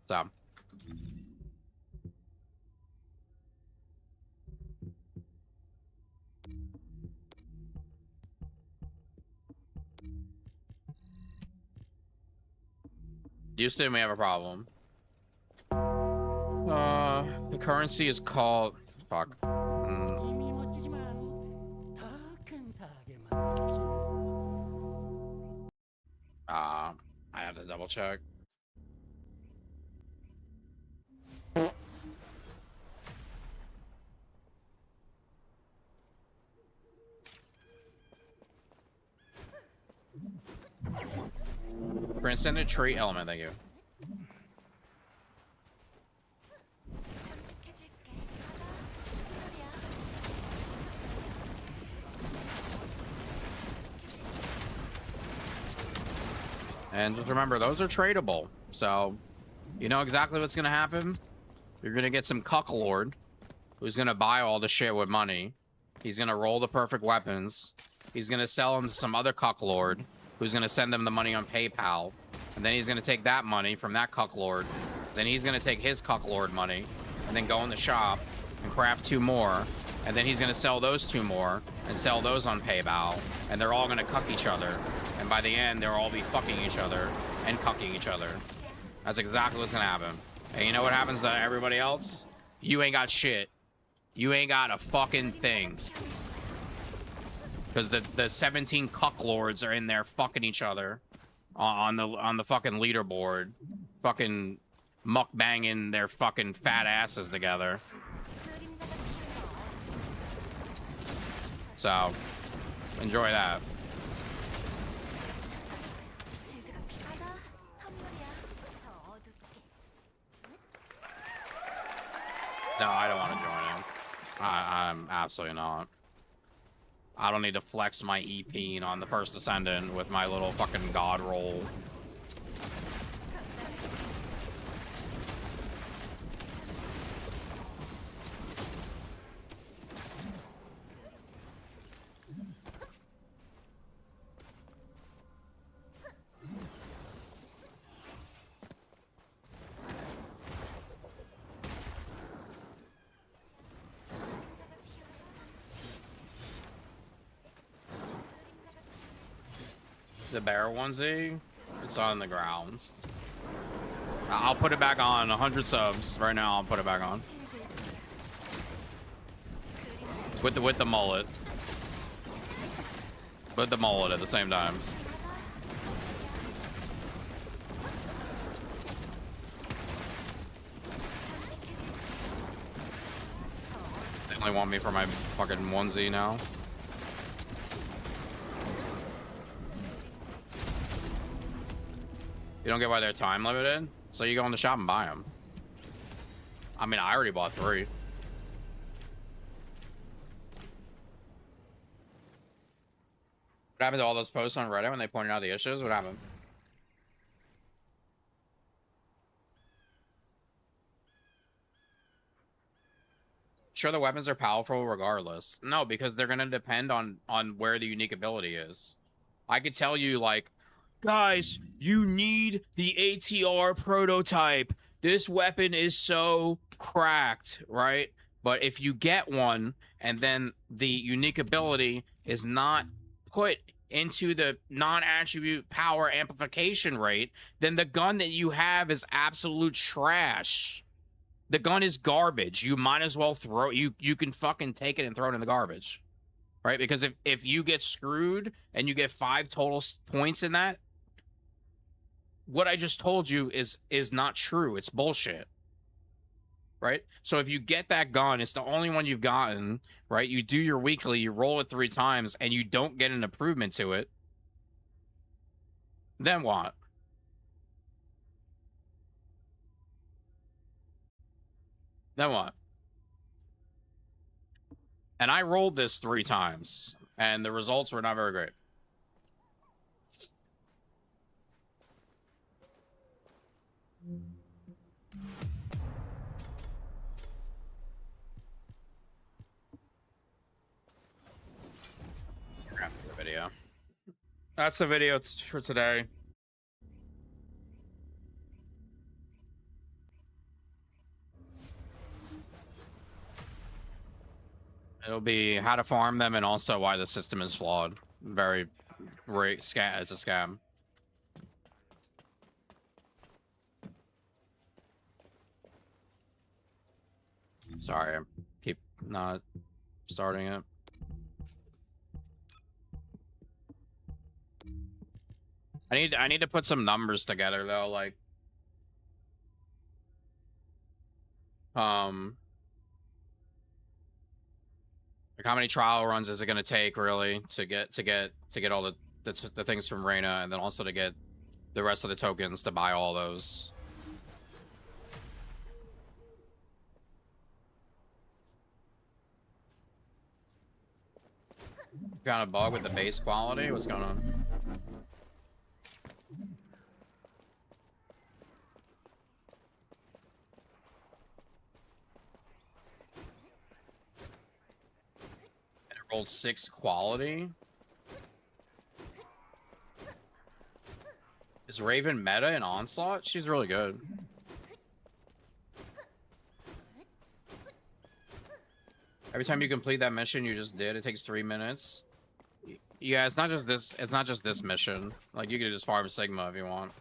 So. Houston, we have a problem. The currency is called... Fuck. I have to double check. Transcendent trait element, thank you. And just remember, those are tradable. So, you know exactly what's going to happen? You're going to get some cucklord who's going to buy all the shit with money. He's going to roll the perfect weapons. He's going to sell them to some other cucklord who's going to send them the money on PayPal. And then he's going to take that money from that cucklord. Then he's going to take his cucklord money and then go in the shop and craft 2 more. And then he's going to sell those 2 more and sell those on PayPal. And they're all going to cuck each other. And by the end, they'll all be fucking each other and cucking each other. That's exactly what's going to happen. And you know what happens to everybody else? You ain't got shit. You ain't got a fucking thing. Because the 17 cucklords are in there fucking each other on the fucking leaderboard. Fucking mukbanging their fucking fat asses together. So, enjoy that. No, I don't want to join him. I'm absolutely not. I don't need to flex my EP on the first Descendant with my little fucking god roll. The bear onesie, it's on the ground. I'll put it back on. 100 subs right now. I'll put it back on with the mullet. With the mullet at the same time. They only want me for my fucking onesie now. You don't get why they're time limited? So you go in the shop and buy them. I mean, I already bought 3. What happened to all those posts on Reddit when they pointed out the issues? What happened? Sure, the weapons are powerful regardless. No, because they're gonna depend on where the unique ability is. I could tell you, like, guys, you need the ATR prototype. This weapon is so cracked, right? But if you get one and then the unique ability is not put into the non-attribute power amplification rate, then the gun that you have is absolute trash. The gun is garbage. You might as well throw you can fucking take it and throw it in the garbage. Right? Because if you get screwed and you get 5 total points in that, what I just told you is not true. It's bullshit. Right? So if you get that gun, it's the only one you've gotten, right? You do your weekly, you roll it 3 times, and you don't get an improvement to it. Then what? Then what? And I rolled this 3 times, and the results were not very great. The video. That's the video for today. It'll be how to farm them and also why the system is flawed. Very it's a scam. Sorry, I keep not starting it. I need to put some numbers together though, like like how many trial runs is it going to take really to get all the things from Reyna, and then also to get the rest of the tokens to buy all those. Got a bug with the base quality? What's going on? And it rolled 6 quality? Is Raven meta in Onslaught? She's really good. Every time you complete that mission you just did, it takes 3 minutes. Yeah, it's not just this. It's not just this mission. Like, you could just farm Sigma if you want.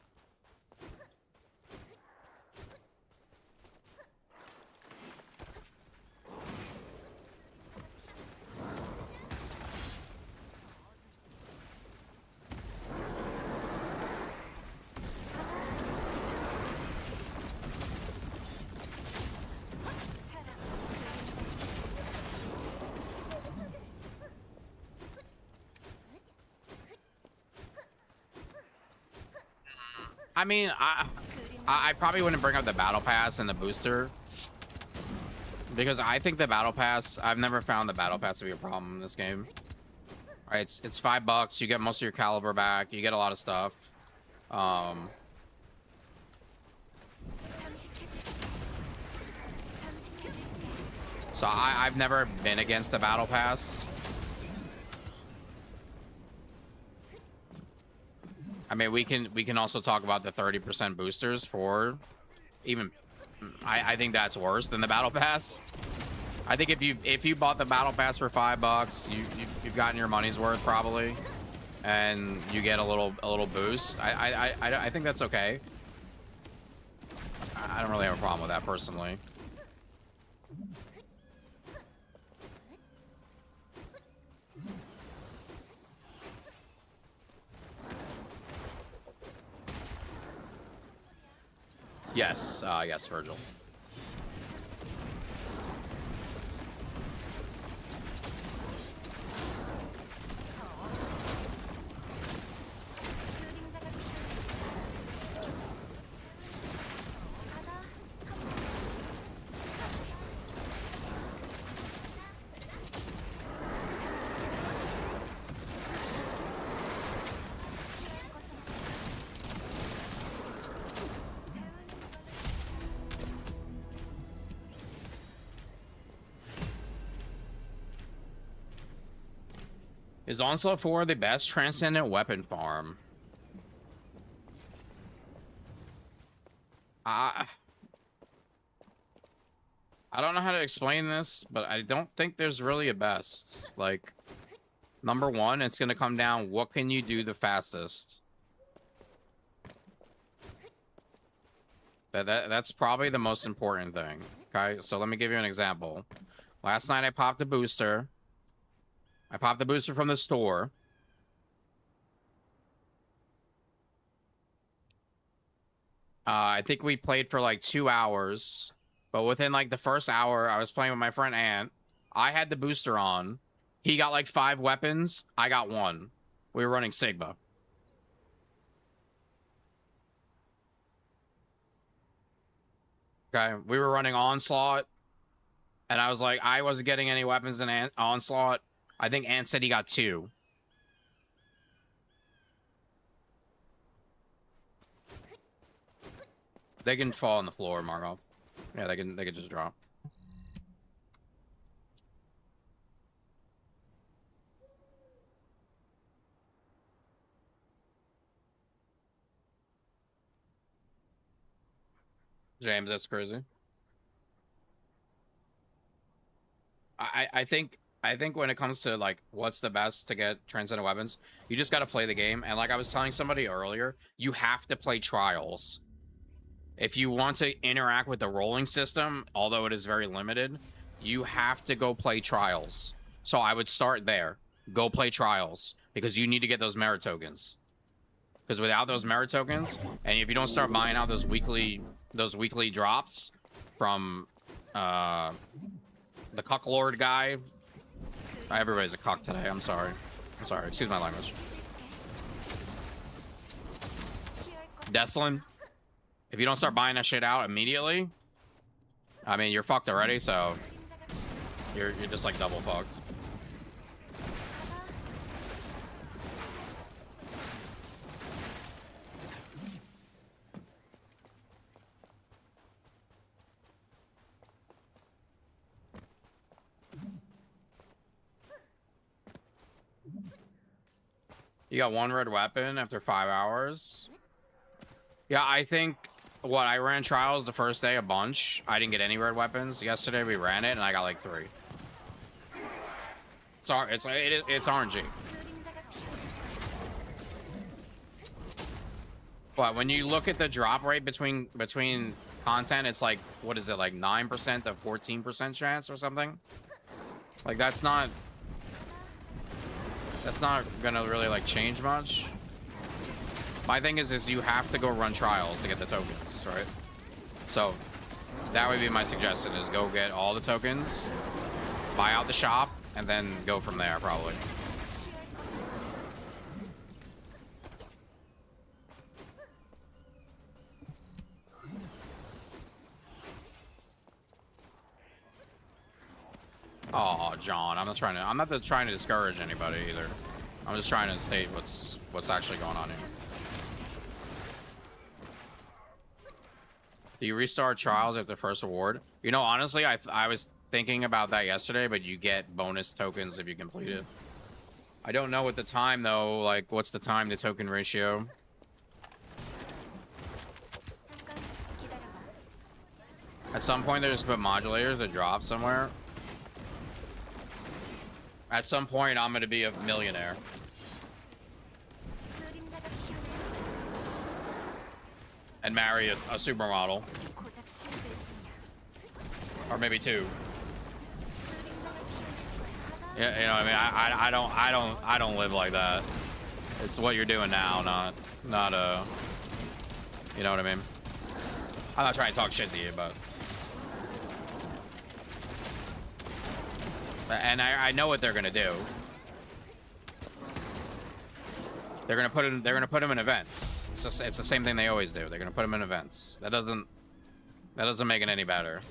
I mean, I probably wouldn't bring up the battle pass and the booster, because I think the battle pass, I've never found the battle pass to be a problem in this game. All right, it's $5. You get most of your caliber back. You get a lot of stuff. So I've never been against the battle pass. I mean, we can also talk about the 30% boosters for even. I think that's worse than the battle pass. I think if you bought the battle pass for $5, you've gotten your money's worth probably, and you get a little boost. I think that's okay. I don't really have a problem with that personally. Yes, yes, Virgil. Is Onslaught 4 the best Transcendent weapon farm? I don't know how to explain this, but I don't think there's really a best. Like, number one, it's going to come down, what can you do the fastest? That's probably the most important thing. Okay, so let me give you an example. Last night I popped a booster. I popped the booster from the store. I think we played for like 2 hours. But within like the first hour, I was playing with my friend Ant. I had the booster on. He got like 5 weapons. I got 1. We were running Sigma. Okay, we were running Onslaught. And I was like, I wasn't getting any weapons in Onslaught. I think Ant said he got 2. They can fall on the floor, Margot. Yeah, they can just drop. James, that's crazy. I think when it comes to like what's the best to get transcendent weapons, you just got to play the game. And like I was telling somebody earlier, you have to play trials. If you want to interact with the rolling system, although it is very limited, you have to go play trials. So I would start there. Go play trials because you need to get those merit tokens. Because without those merit tokens, and if you don't start buying out those weekly drops from the cuck lord guy, everybody's a cuck today. I'm sorry. Excuse my language. Descendant. If you don't start buying that shit out immediately, I mean, you're fucked already, so you're just like double fucked. You got 1 red weapon after 5 hours. Yeah, I think what I ran trials the first day a bunch. I didn't get any red weapons. Yesterday we ran it and I got like 3. It's RNG. But when you look at the drop rate between content, it's like, what is it, like 9% to 14% chance or something? Like that's not gonna really like change much. My thing is you have to go run trials to get the tokens, right? So that would be my suggestion, is go get all the tokens, buy out the shop, and then go from there probably. Oh, John, I'm not trying to discourage anybody either. I'm just trying to state what's actually going on here. Do you restart trials at the first award? You know, honestly, I was thinking about that yesterday, but you get bonus tokens if you complete it. I don't know what the time though, like what's the time to token ratio? At some point they just put modulators that drop somewhere. At some point I'm gonna be a millionaire. And marry a supermodel. Or maybe 2. Yeah, you know what I mean? I don't live like that. It's what you're doing now, not you know what I mean? I'm not trying to talk shit to you, but and I know what they're gonna do. They're gonna put them in events. It's the same thing they always do. They're gonna put them in events. That doesn't make it any better.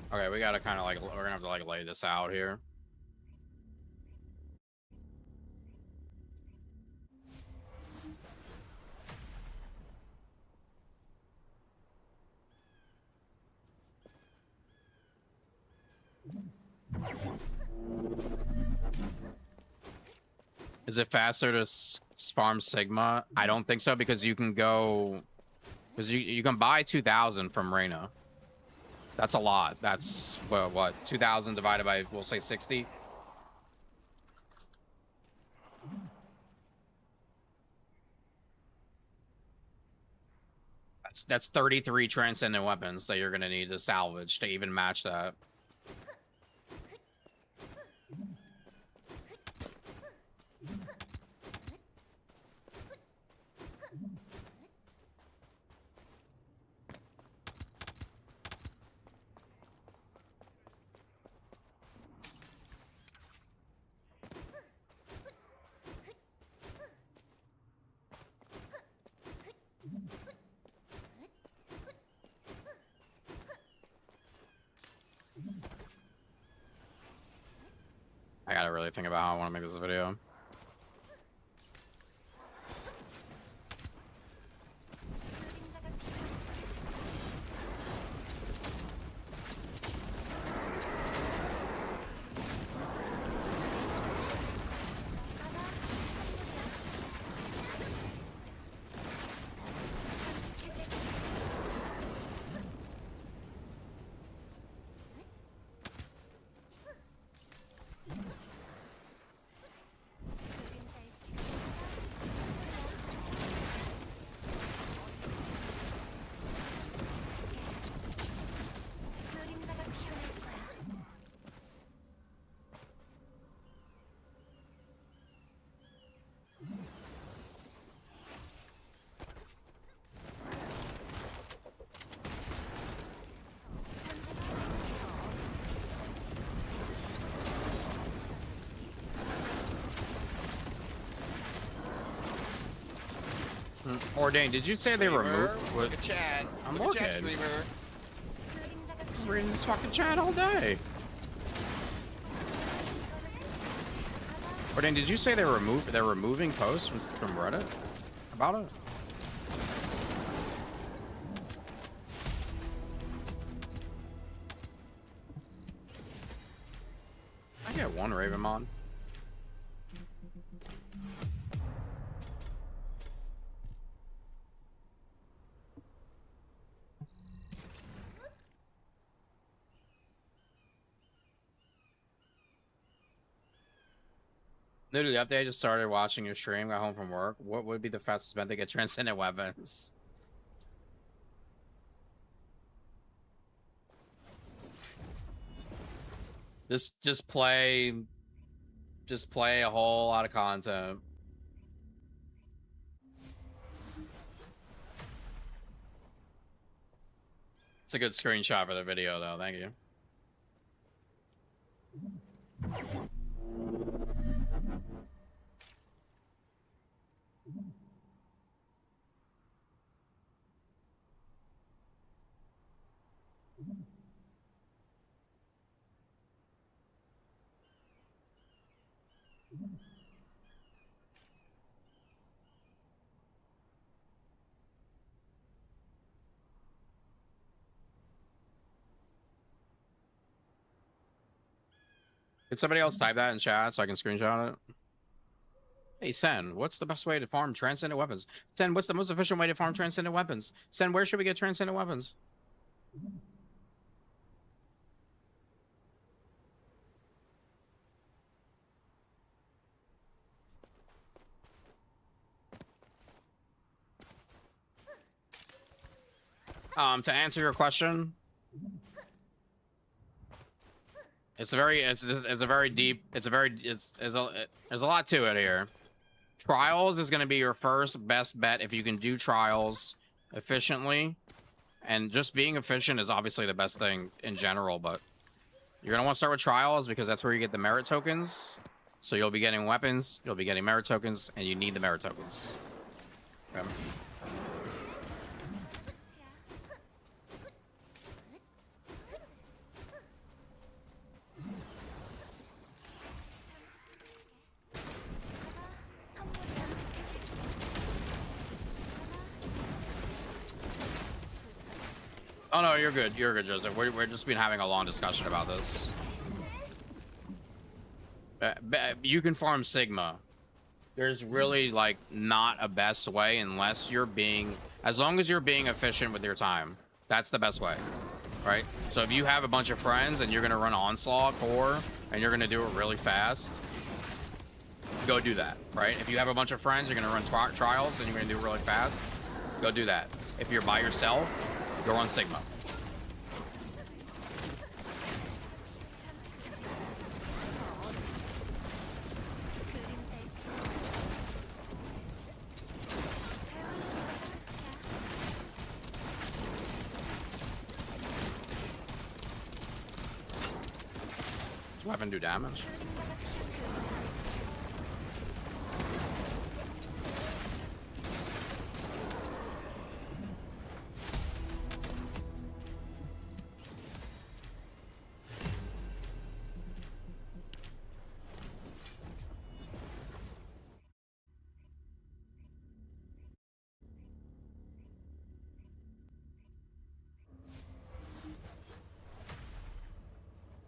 Okay, we gotta kind of like, we're gonna have to like lay this out here. Is it faster to farm Sigma? I don't think so, because you can go, because you can buy 2,000 from Reyna. That's a lot. That's what 2,000 divided by, we'll say 60. That's 33 transcendent weapons that you're gonna need to salvage to even match that. I gotta really think about how I want to make this video. Ordained, did you say they removed? Look at chat. I'm Look at chat, looking. streamer. I'm reading this fucking chat all day. Ordained, did you say they're removing posts from Reddit about it? I get one Ravenmon. Literally, after I just started watching your stream, got home from work, what would be the fastest bet to get transcendent weapons? Just play a whole lot of content. It's a good screenshot for the video, though. Thank you. Could somebody else type that in chat so I can screenshot it? Hey, Sen, what's the best way to farm transcendent weapons? Sen, what's the most efficient way to farm transcendent weapons? Sen, where should we get transcendent weapons? To answer your question, there's a lot to it here. Trials is going to be your first best bet if you can do trials efficiently, and just being efficient is obviously the best thing in general, but you're going to want to start with trials because that's where you get the merit tokens. So you'll be getting weapons, you'll be getting merit tokens, and you need the merit tokens. Okay. Oh no, you're good. You're good, Joseph. We're just been having a long discussion about this. You can farm Sigma. there's really like not a best way unless you're being, as long as you're being efficient with your time. That's the best way, right? So if you have a bunch of friends and you're gonna run Onslaught 4 and you're gonna do it really fast, go do that, right? If you have a bunch of friends, you're gonna run trials and you're gonna do it really fast, go do that. If you're by yourself, go run Sigma. Does weapon do damage?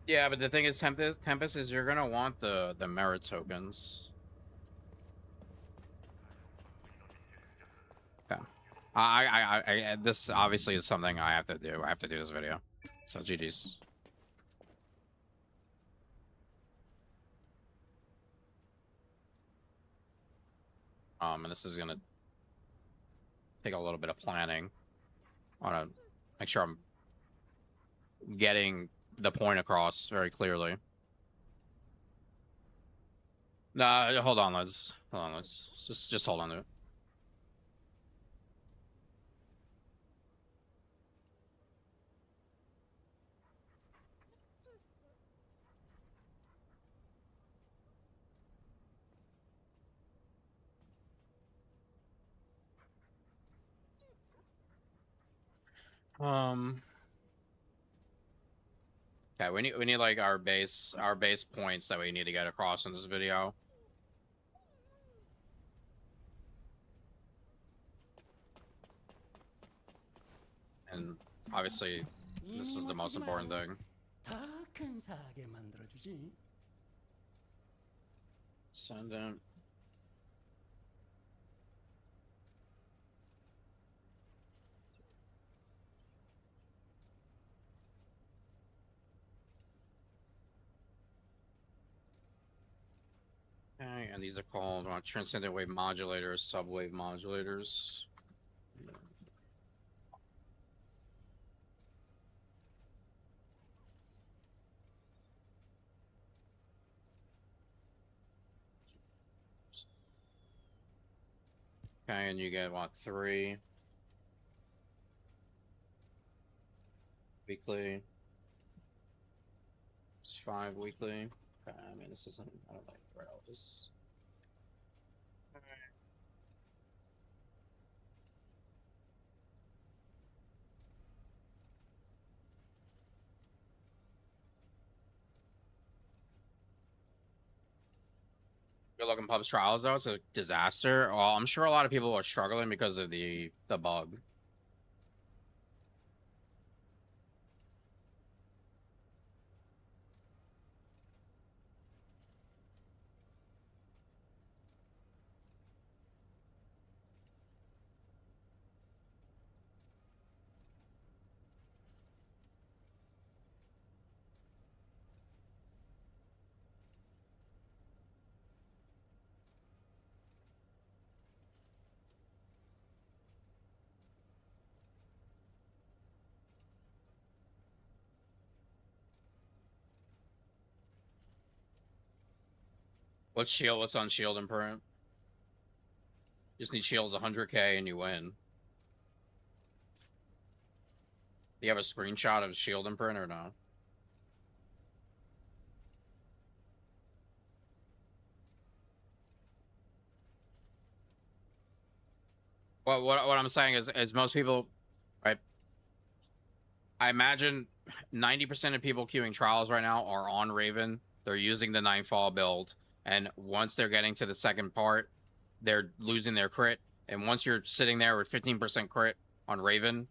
Yeah, but the thing is, Tempest is you're gonna want the merit tokens. Okay. This obviously is something I have to do. I have to do this video. So GG's. And this is gonna take a little bit of planning. I wanna make sure I'm getting the point across very clearly. Nah, hold on, let's just hold on to it. Okay, we need like our base points that we need to get across in this video. And obviously, this is the most important thing. Descendant. Okay, and these are called transcendent wave modulators, subwave modulators. Okay, and you get what, 3 weekly. It's 5 weekly. Okay, I mean this isn't, I don't like where all this. Good looking pubs trials though, it's a disaster. Well, I'm sure a lot of people are struggling because of the bug. What's shield? What's on shield imprint? Just need shields 100k and you win. Do you have a screenshot of shield imprint or no? Well, what I'm saying is most people, right? I imagine 90% of people queuing trials right now are on Raven. They're using the Nightfall build, and once they're getting to the second part, they're losing their crit. And once you're sitting there with 15% crit on Raven,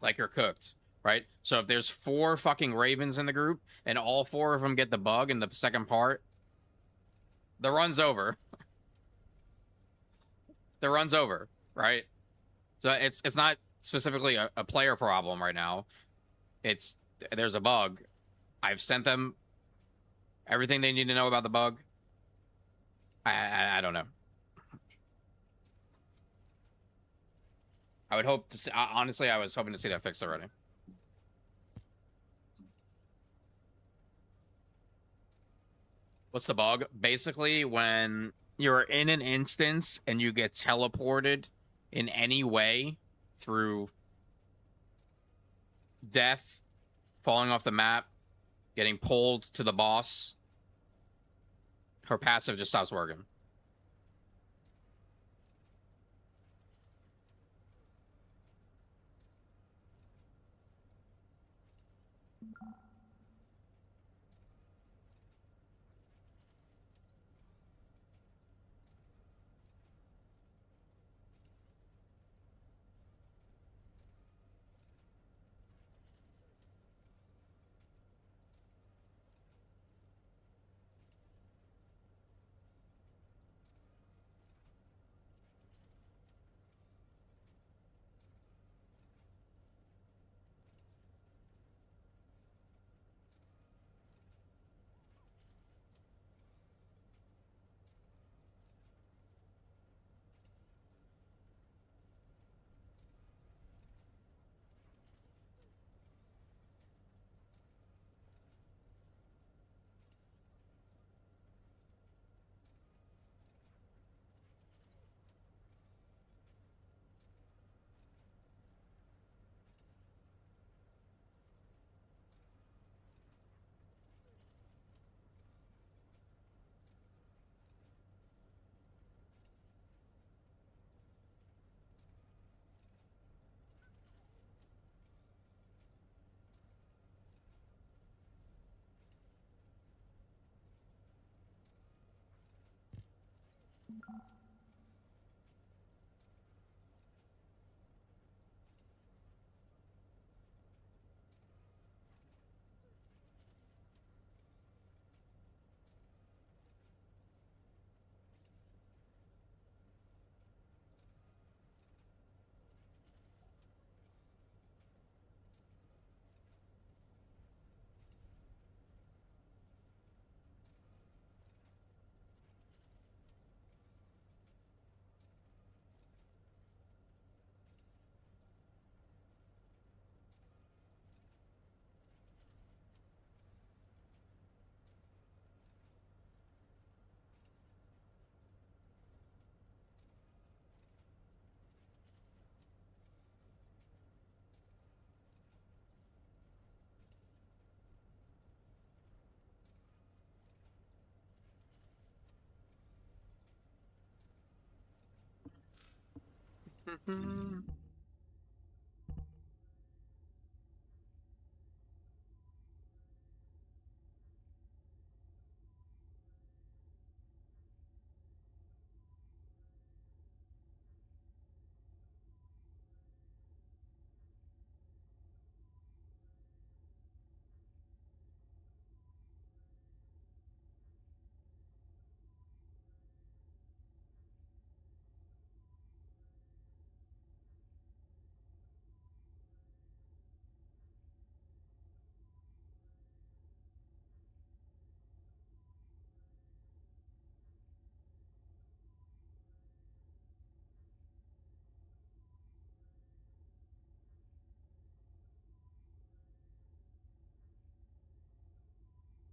like you're cooked, right? So if there's 4 fucking Ravens in the group and all 4 of them get the bug in the second part, the run's over. that runs over, right? So it's not specifically a player problem right now. It's there's a bug. I've sent them everything they need to know about the bug. I don't know. I would hope to see, honestly, I was hoping to see that fixed already. What's the bug? Basically, when you're in an instance and you get teleported in any way through death, falling off the map, getting pulled to the boss, her passive just stops working.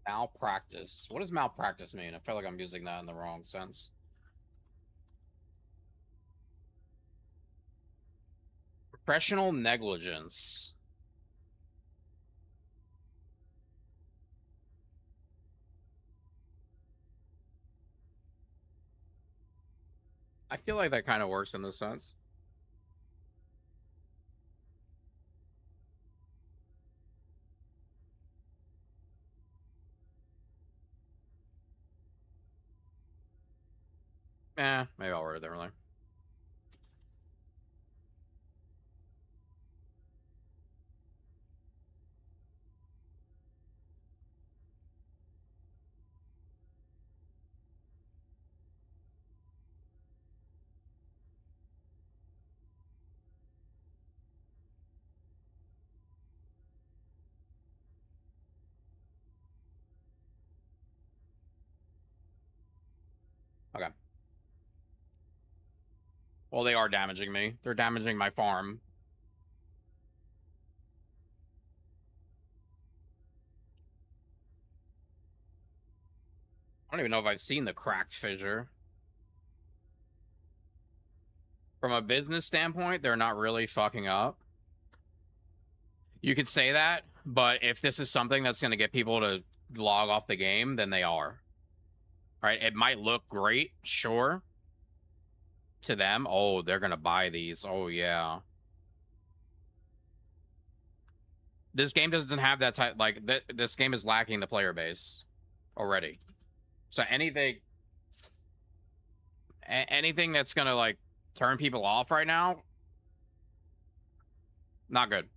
Malpractice. What does malpractice mean? I feel like I'm using that in the wrong sense. Professional negligence. I feel like that kind of works in this sense. Maybe I'll word it differently. Well, they are damaging me. They're damaging my farm. I don't even know if I've seen the cracked fissure. From a business standpoint, they're not really fucking up. You could say that, but if this is something that's going to get people to log off the game, then they are. Right? It might look great, sure. To them, oh, they're going to buy these. Oh, yeah. This game doesn't have that type, like, this game is lacking the player base already. So anything that's going to, like, turn people off right now, not good.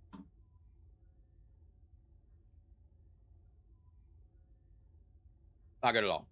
Not good at all.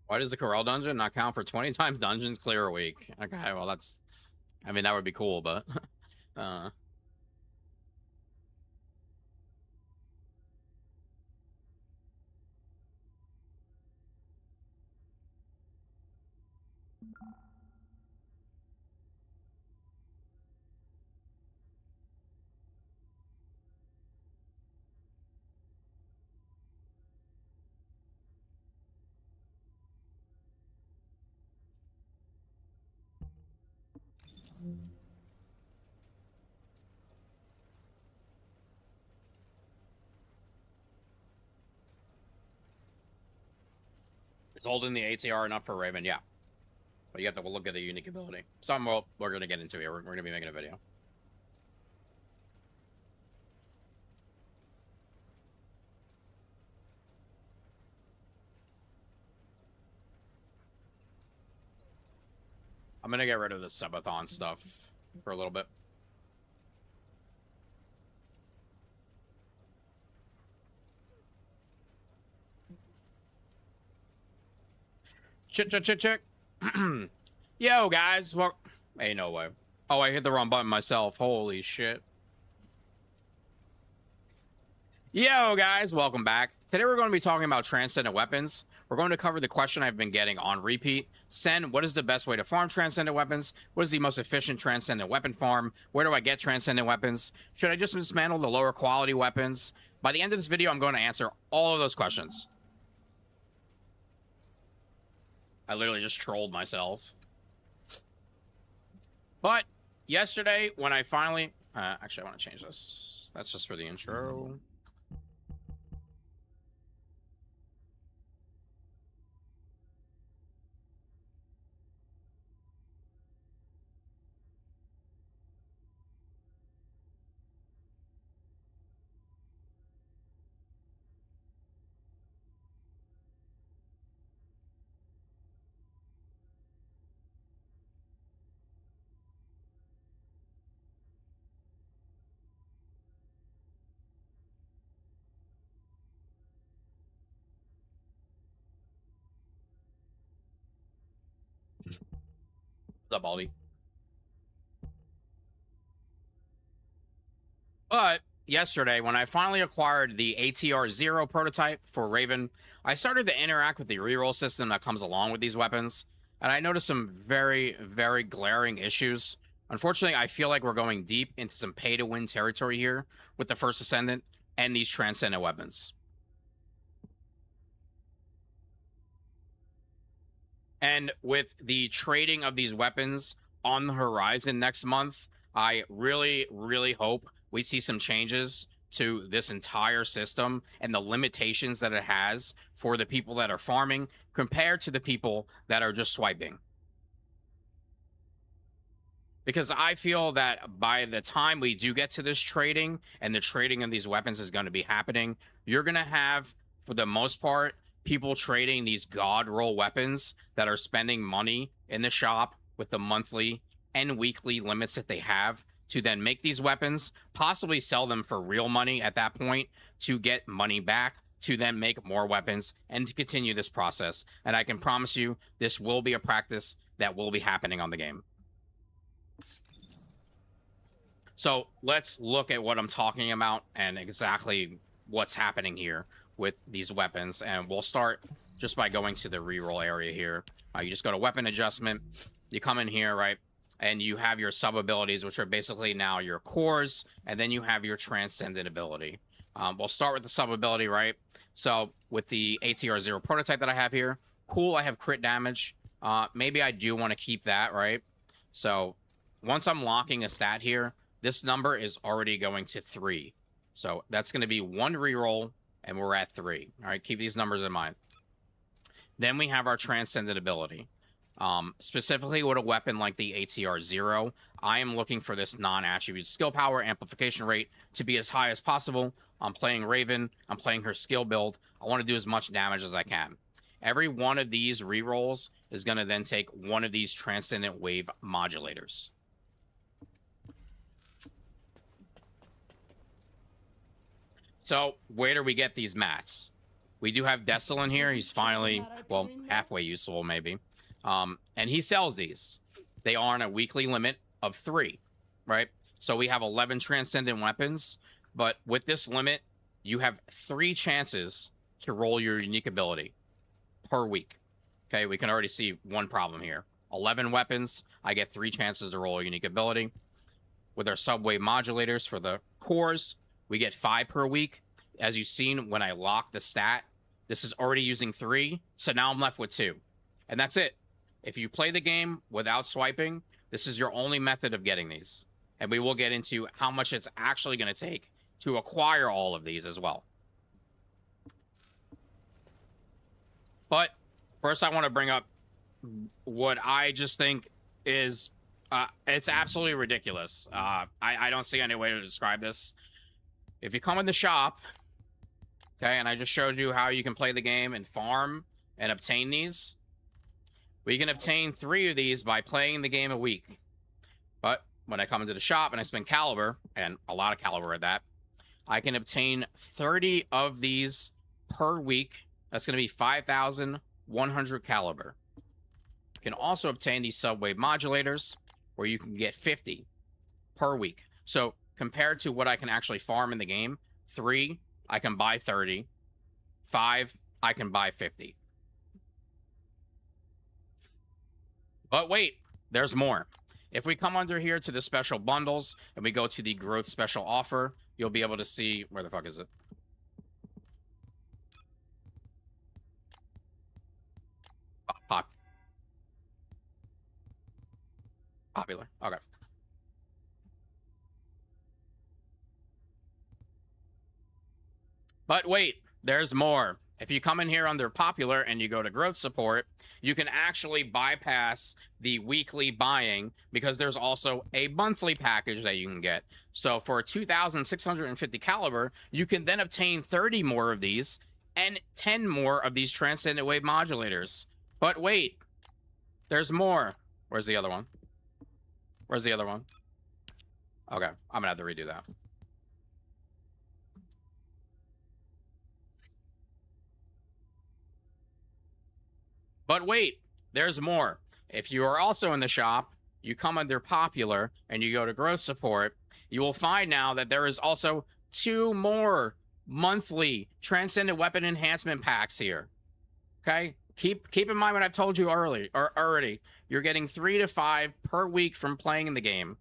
Why does the Corral dungeon not count for 20 times dungeons clear a week? Okay, well, that's, I mean, that would be cool, but uh is holding the ATR enough for Raven? Yeah. But you have to look at the unique ability. Some we're going to get into here. We're going to be making a video. I'm going to get rid of the subathon stuff for a little bit. Check. Yo, guys. Well, hey, no way. Oh, I hit the wrong button myself. Holy shit. Yo, guys. Welcome back. Today we're going to be talking about transcendent weapons. We're going to cover the question I've been getting on repeat. Sen, what is the best way to farm transcendent weapons? What is the most efficient transcendent weapon farm? Where do I get transcendent weapons? Should I just dismantle the lower quality weapons? By the end of this video, I'm going to answer all of those questions. I literally just trolled myself. But yesterday, when I finally... actually, I want to change this. That's just for the intro. What's up, Baldy? But yesterday, when I finally acquired the ATR-0 prototype for Raven, I started to interact with the reroll system that comes along with these weapons, and I noticed some very, very glaring issues. Unfortunately, I feel like we're going deep into some pay-to-win territory here with the first Descendant and these transcendent weapons. And with the trading of these weapons on the horizon next month, I really, really hope we see some changes to this entire system and the limitations that it has for the people that are farming compared to the people that are just swiping. because I feel that by the time we do get to this trading and the trading of these weapons is going to be happening, you're going to have, for the most part, people trading these god roll weapons that are spending money in the shop with the monthly and weekly limits that they have to then make these weapons, possibly sell them for real money at that point to get money back, to then make more weapons and to continue this process. And I can promise you this will be a practice that will be happening on the game. So let's look at what I'm talking about and exactly what's happening here with these weapons. And we'll start just by going to the reroll area here. You just go to weapon adjustment. You come in here, right? And you have your sub abilities, which are basically now your cores. And then you have your transcendent ability. We'll start with the sub ability, right? So with the ATR0 prototype that I have here, cool, I have crit damage. Maybe I do want to keep that, right? So once I'm locking a stat here, this number is already going to 3. So that's going to be 1 reroll, and we're at 3. All right, keep these numbers in mind. Then we have our transcendent ability. Specifically with a weapon like the ATR0, I am looking for this non-attribute skill power amplification rate to be as high as possible. I'm playing Raven. I'm playing her skill build. I want to do as much damage as I can. Every one of these rerolls is going to then take one of these transcendent wave modulators. So where do we get these mats? We do have Descendant here. He's finally, well, halfway useful maybe. And he sells these. They are on a weekly limit of 3, right? So we have 11 transcendent weapons, but with this limit, you have 3 chances to roll your unique ability per week. Okay, we can already see one problem here. 11 weapons, I get 3 chances to roll a unique ability. With our subwave modulators for the cores, we get 5 per week. As you've seen, when I lock the stat, this is already using 3, so now I'm left with 2. And that's it. If you play the game without swiping, this is your only method of getting these. And we will get into how much it's actually going to take to acquire all of these as well. But first, I want to bring up what I just think is, it's absolutely ridiculous. I don't see any way to describe this. If you come in the shop, okay, and I just showed you how you can play the game and farm and obtain these, we can obtain 3 of these by playing the game a week. But when I come into the shop and I spend caliber, and a lot of caliber at that, I can obtain 30 of these per week. That's going to be 5,100 caliber. You can also obtain these subwave modulators, where you can get 50 per week. So compared to what I can actually farm in the game, 3, I can buy 30. 5, I can buy 50. But wait, there's more. If we come under here to the special bundles and we go to the growth special offer, you'll be able to see, where the fuck is it? Popular. Okay. But wait, there's more. If you come in here under popular and you go to growth support, you can actually bypass the weekly buying because there's also a monthly package that you can get. So for 2,650 caliber, you can then obtain 30 more of these and 10 more of these transcendent wave modulators. But wait, there's more. Where's the other one? Where's the other one? Okay, I'm gonna have to redo that. But wait, there's more. If you are also in the shop, you come under popular and you go to growth support, you will find now that there is also 2 more monthly transcendent weapon enhancement packs here. Okay? Keep in mind what I've told you already. You're getting 3 to 5 per week from playing in the game.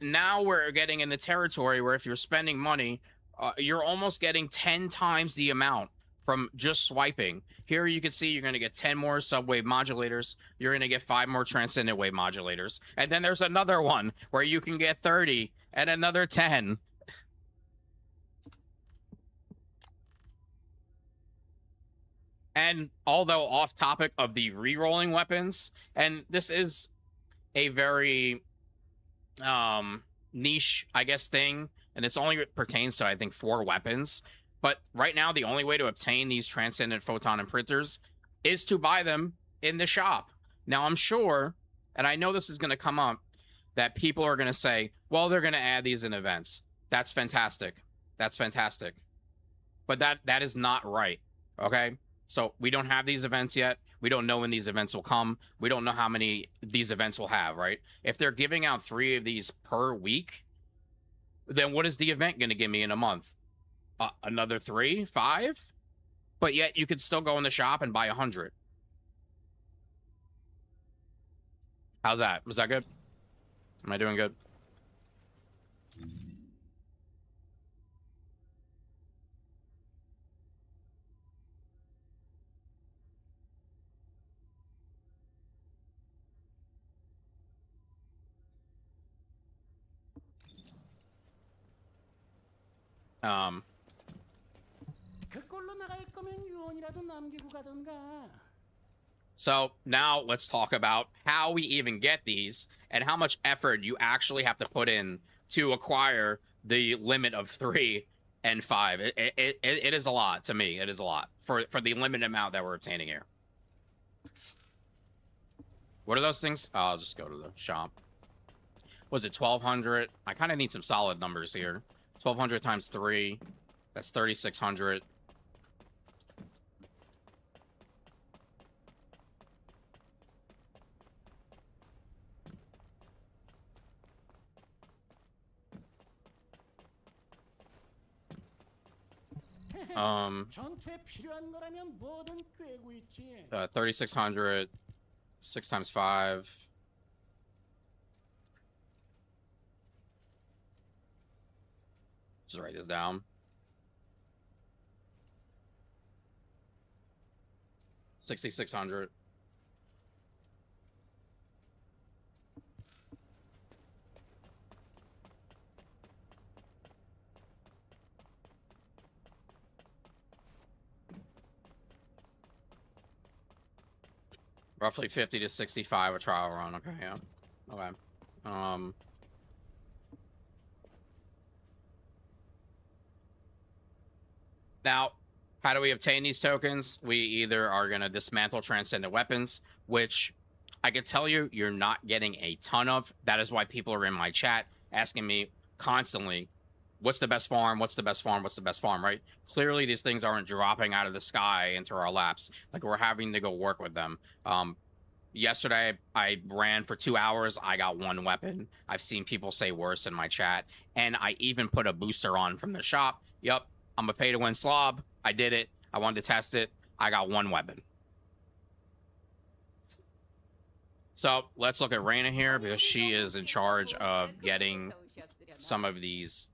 Now we're getting in the territory where if you're spending money, you're almost getting 10 times the amount from just swiping. Here you can see you're going to get 10 more subwave modulators. You're going to get 5 more transcendent wave modulators. And then there's another one where you can get 30 and another 10. And although off topic of the re-rolling weapons, and this is a very niche, I guess, thing, and it's only pertains to, I think, 4 weapons. But right now, the only way to obtain these Transcendent Photon Imprinters is to buy them in the shop. Now, I'm sure, and I know this is going to come up, that people are going to say, well, they're going to add these in events. That's fantastic. That's fantastic. But that is not right, okay? So we don't have these events yet. We don't know when these events will come. We don't know how many these events will have, right? If they're giving out 3 of these per week, then what is the event going to give me in a month? Another 3, 5? But yet you could still go in the shop and buy 100. How's that? Was that good? Am I doing good? So now let's talk about how we even get these and how much effort you actually have to put in to acquire the limit of 3 and 5. It is a lot to me. It is a lot for the limited amount that we're obtaining here. What are those things? Oh, I'll just go to the shop. Was it 1,200? I kind of need some solid numbers here. 1,200 times 3. That's 3,600. 전투에 필요한 거라면 뭐든 꿰고 있지. 3,600. 6 times 5. Just write this down. 6,600. Roughly 50 to 65 a trial run. Okay, yeah. Okay. Now, how do we obtain these tokens? We either are going to dismantle transcendent weapons, which I can tell you, you're not getting a ton of. That is why people are in my chat asking me constantly, what's the best farm? What's the best farm? What's the best farm, right? Clearly, these things aren't dropping out of the sky into our laps. Like, we're having to go work with them. Yesterday, I ran for 2 hours. I got 1 weapon. I've seen people say worse in my chat. And I even put a booster on from the shop. Yep, I'm a pay-to-win slob. I did it. I wanted to test it. I got 1 weapon. So let's look at Reyna here, because she is in charge of getting some of these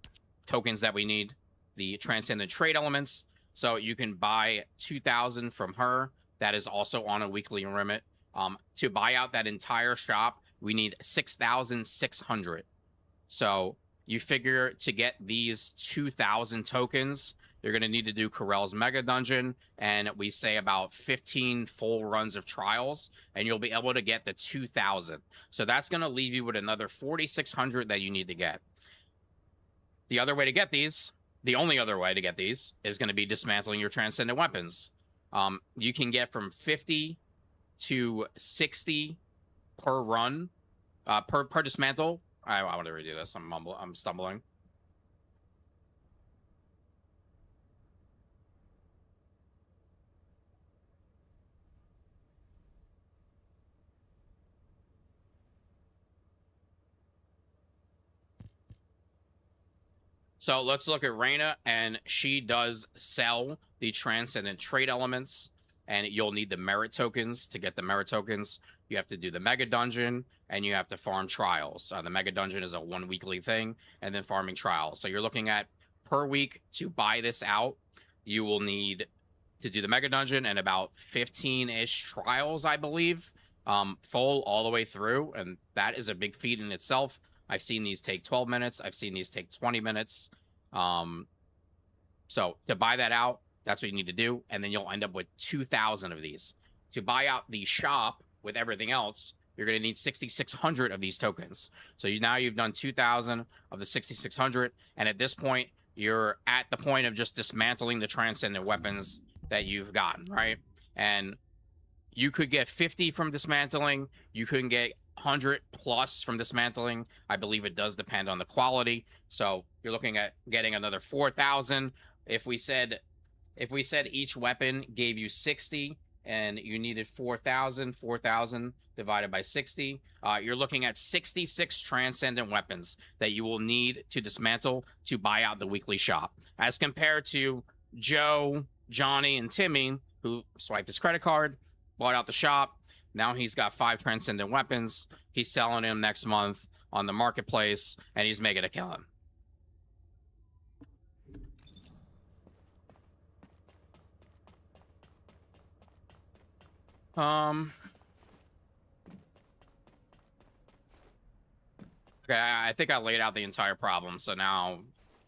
tokens that we need, the Transcendent trade elements. So you can buy 2,000 from her. That is also on a weekly limit. To buy out that entire shop, we need 6,600. So you figure to get these 2,000 tokens, you're going to need to do Corell's Mega Dungeon, and we say about 15 full runs of trials, and you'll be able to get the 2,000. So that's going to leave you with another 4,600 that you need to get. The other way to get these, the only other way to get these, is going to be dismantling your Transcendent weapons. You can get from 50 to 60 per run, per dismantle. I want to redo this. I'm stumbling. So let's look at Reyna, and she does sell the Transcendent trade elements, and you'll need the merit tokens. To get the merit tokens, you have to do the Mega Dungeon, and you have to farm trials. The Mega Dungeon is a 1 weekly thing, and then farming trials. So you're looking at per week to buy this out, you will need to do the Mega Dungeon and about 15-ish trials, I believe, full all the way through, and that is a big feat in itself. I've seen these take 12 minutes. I've seen these take 20 minutes. So to buy that out, that's what you need to do. And then you'll end up with 2,000 of these. To buy out the shop with everything else, you're going to need 6,600 of these tokens. So now you've done 2,000 of the 6,600, and at this point, you're at the point of just dismantling the transcendent weapons that you've gotten, right? And you could get 50 from dismantling. You couldn't get 100 plus from dismantling. I believe it does depend on the quality. So you're looking at getting another 4,000. If we said each weapon gave you 60 and you needed 4,000 divided by 60, you're looking at 66 transcendent weapons that you will need to dismantle to buy out the weekly shop, as compared to Joe, Johnny, and Timmy, who swiped his credit card, bought out the shop. Now he's got 5 transcendent weapons. He's selling them next month on the marketplace, and he's making a killing. Okay, I think I laid out the entire problem, so now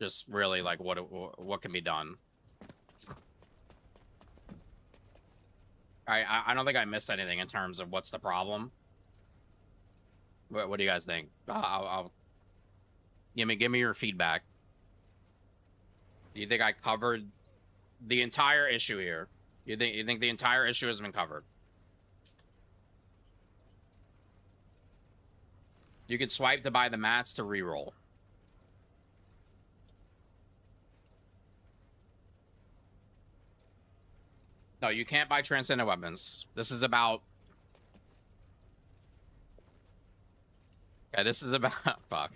just really like what can be done. I don't think I missed anything in terms of what's the problem. What do you guys think? I'll give me your feedback. Do you think I covered the entire issue here? You think the entire issue has been covered? You can swipe to buy the mats to reroll. No, you can't buy transcendent weapons. This is about... Yeah, this is about... Fuck.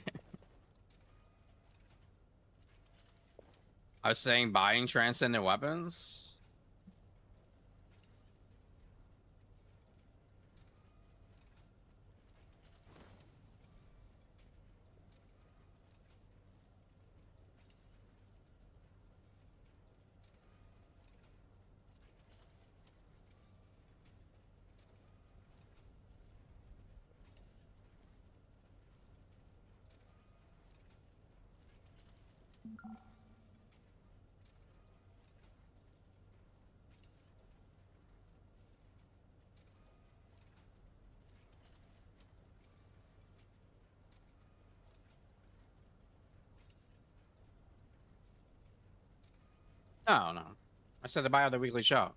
I was saying buying transcendent weapons? No. I said to buy out the weekly shop.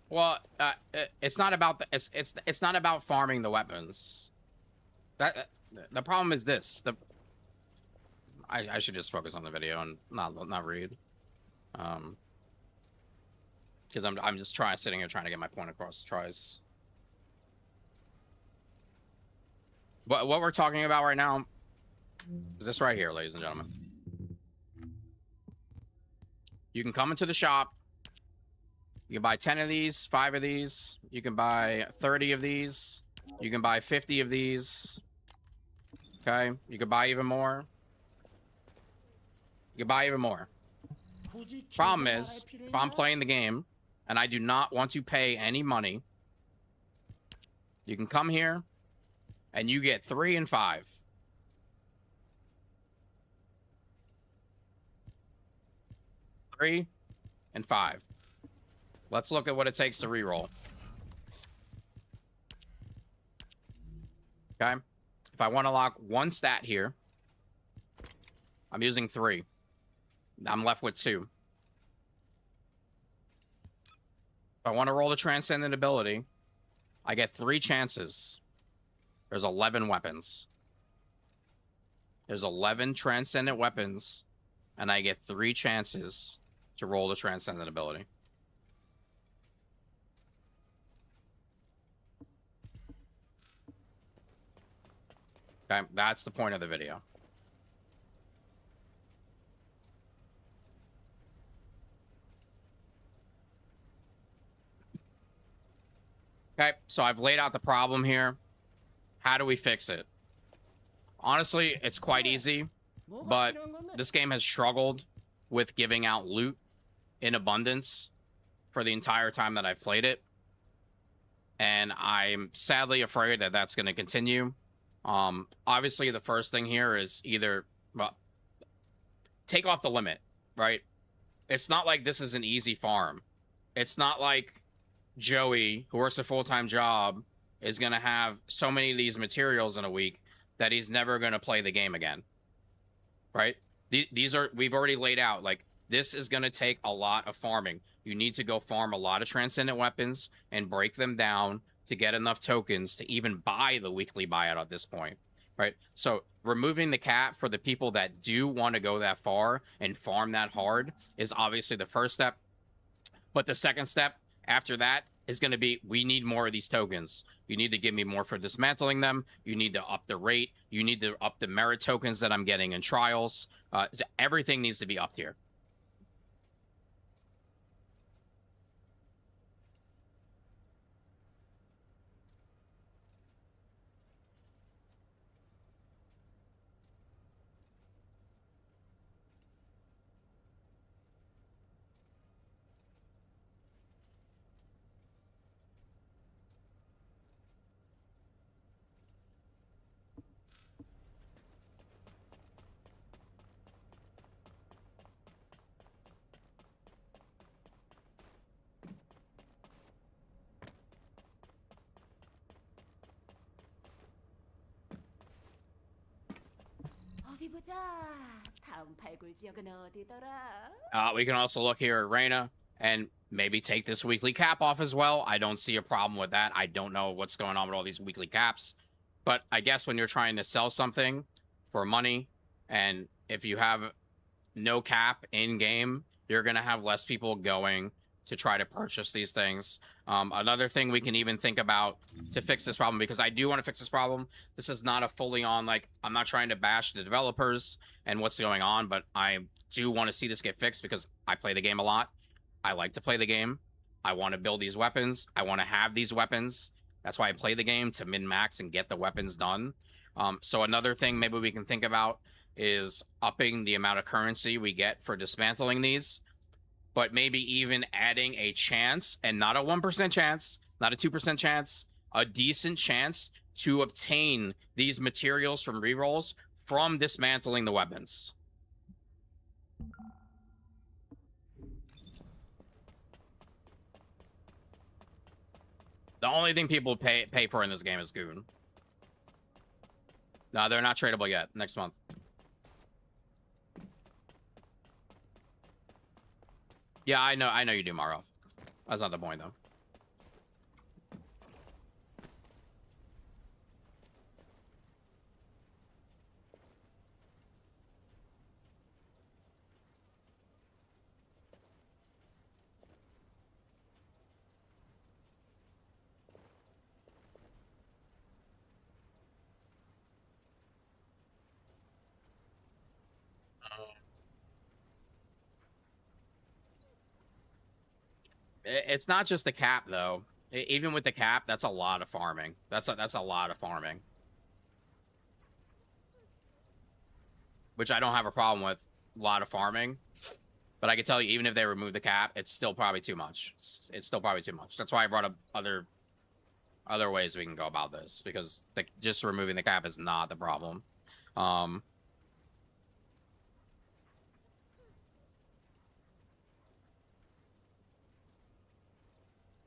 Well, it's not about it's not about farming the weapons. The problem is this. I should just focus on the video and not read. Because I'm just sitting here trying to get my point across. Tries. What we're talking about right now is this right here, ladies and gentlemen. You can come into the shop. You can buy 10 of these, 5 of these. You can buy 30 of these. You can buy 50 of these. Okay? You can buy even more. You can buy even more. Problem is, if I'm playing the game and I do not want to pay any money, you can come here and you get 3 and 5. Three and 5. Let's look at what it takes to reroll. Okay. If I want to lock 1 stat here, I'm using 3. I'm left with 2. If I want to roll the transcendent ability, I get 3 chances. There's 11 weapons. There's 11 transcendent weapons, and I get 3 chances to roll the transcendent ability. Okay, that's the point of the video. Okay, so I've laid out the problem here. How do we fix it? Honestly, it's quite easy, but this game has struggled with giving out loot in abundance for the entire time that I've played it. and I'm sadly afraid that that's going to continue. Obviously, the first thing here is either well, take off the limit, right? It's not like this is an easy farm. It's not like Joey, who works a full-time job, is going to have so many of these materials in a week that he's never going to play the game again, right? These are, we've already laid out, like, this is going to take a lot of farming. You need to go farm a lot of transcendent weapons and break them down to get enough tokens to even buy the weekly buyout at this point, right? So removing the cap for the people that do want to go that far and farm that hard is obviously the first step. But the second step after that is going to be, we need more of these tokens. You need to give me more for dismantling them. You need to up the rate. You need to up the merit tokens that I'm getting in trials. Everything needs to be upped here. 어디 보자. 다음 발굴 지역은 어디더라? We can also look here at Reyna and maybe take this weekly cap off as well. I don't see a problem with that. I don't know what's going on with all these weekly caps. But I guess when you're trying to sell something for money, and if you have no cap in-game, you're going to have less people going to try to purchase these things. Another thing we can even think about to fix this problem, because I do want to fix this problem. This is not a fully on, like, I'm not trying to bash the developers and what's going on, but I do want to see this get fixed because I play the game a lot. I like to play the game. I want to build these weapons. I want to have these weapons. That's why I play the game, to min-max and get the weapons done. So another thing maybe we can think about is upping the amount of currency we get for dismantling these, but maybe even adding a chance, and not a 1% chance, not a 2% chance, a decent chance to obtain these materials from rerolls from dismantling the weapons. The only thing people pay for in this game is Goon. No, they're not tradable yet. Next month. Yeah, I know you do, Maro. That's not the point, though. It's not just the cap, though. Even with the cap, that's a lot of farming. That's a lot of farming. Which I don't have a problem with, a lot of farming. But I can tell you, even if they remove the cap, it's still probably too much. It's still probably too much. That's why I brought up other ways we can go about this, because just removing the cap is not the problem.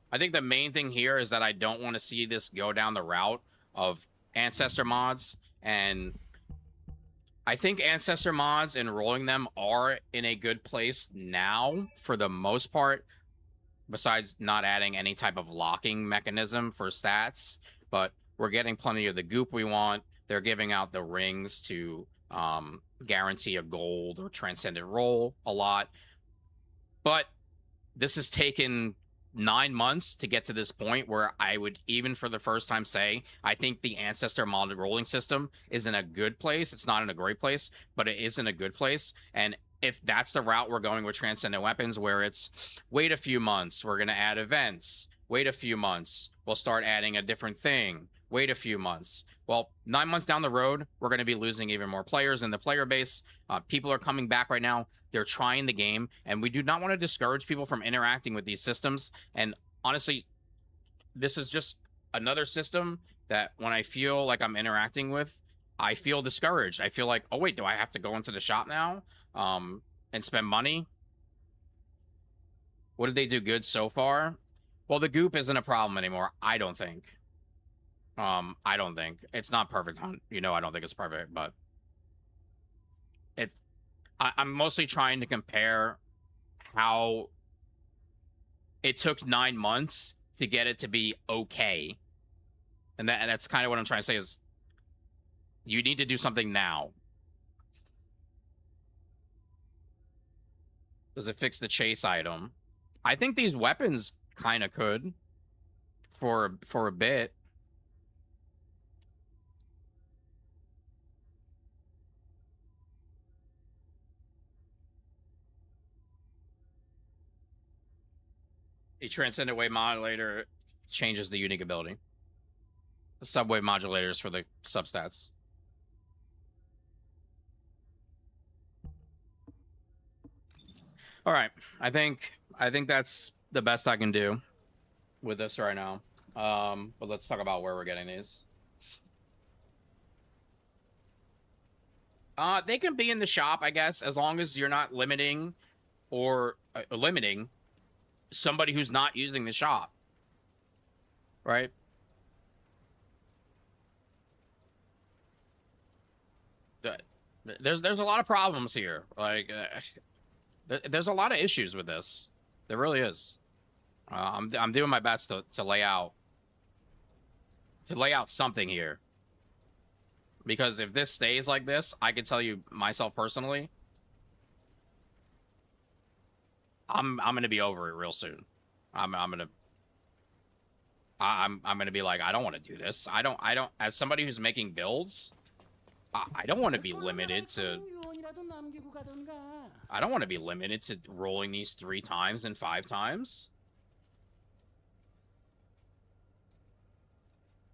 I think the main thing here is that I don't want to see this go down the route of ancestor mods, and I think ancestor mods, enrolling them, are in a good place now for the most part, besides not adding any type of locking mechanism for stats. But we're getting plenty of the goop we want. They're giving out the rings to guarantee a gold or transcendent roll a lot. But this has taken 9 months to get to this point where I would, even for the first time, say I think the ancestor modded rolling system is in a good place. It's not in a great place, but it is in a good place. And if that's the route we're going with transcendent weapons, where it's wait a few months, we're going to add events, wait a few months, we'll start adding a different thing, wait a few months. Well, 9 months down the road, we're going to be losing even more players in the player base. People are coming back right now. They're trying the game, and we do not want to discourage people from interacting with these systems. And honestly, this is just another system that when I feel like I'm interacting with, I feel discouraged. I feel like, oh wait, do I have to go into the shop now and spend money? What did they do good so far? Well, the goop isn't a problem anymore. I don't think. I don't think it's not perfect. You know, I don't think it's perfect, but it's. I'm mostly trying to compare how it took 9 months to get it to be okay, and that's kind of what I'm trying to say is you need to do something now. Does it fix the chase item? I think these weapons kind of could for a bit. A Transcendent Wave Modulator changes the unique ability. The subwave modulators for the substats. All right, I think that's the best I can do with this right now. But let's talk about where we're getting these. They can be in the shop, I guess, as long as you're not limiting or limiting somebody who's not using the shop, right? There's a lot of problems here. Like, there's a lot of issues with this. There really is. I'm doing my best to lay out something here. Because if this stays like this, I can tell you myself personally, I'm gonna be over it real soon. I'm gonna be like, I don't want to do this. I don't as somebody who's making builds, I don't want to be limited to rolling these 3 times and 5 times.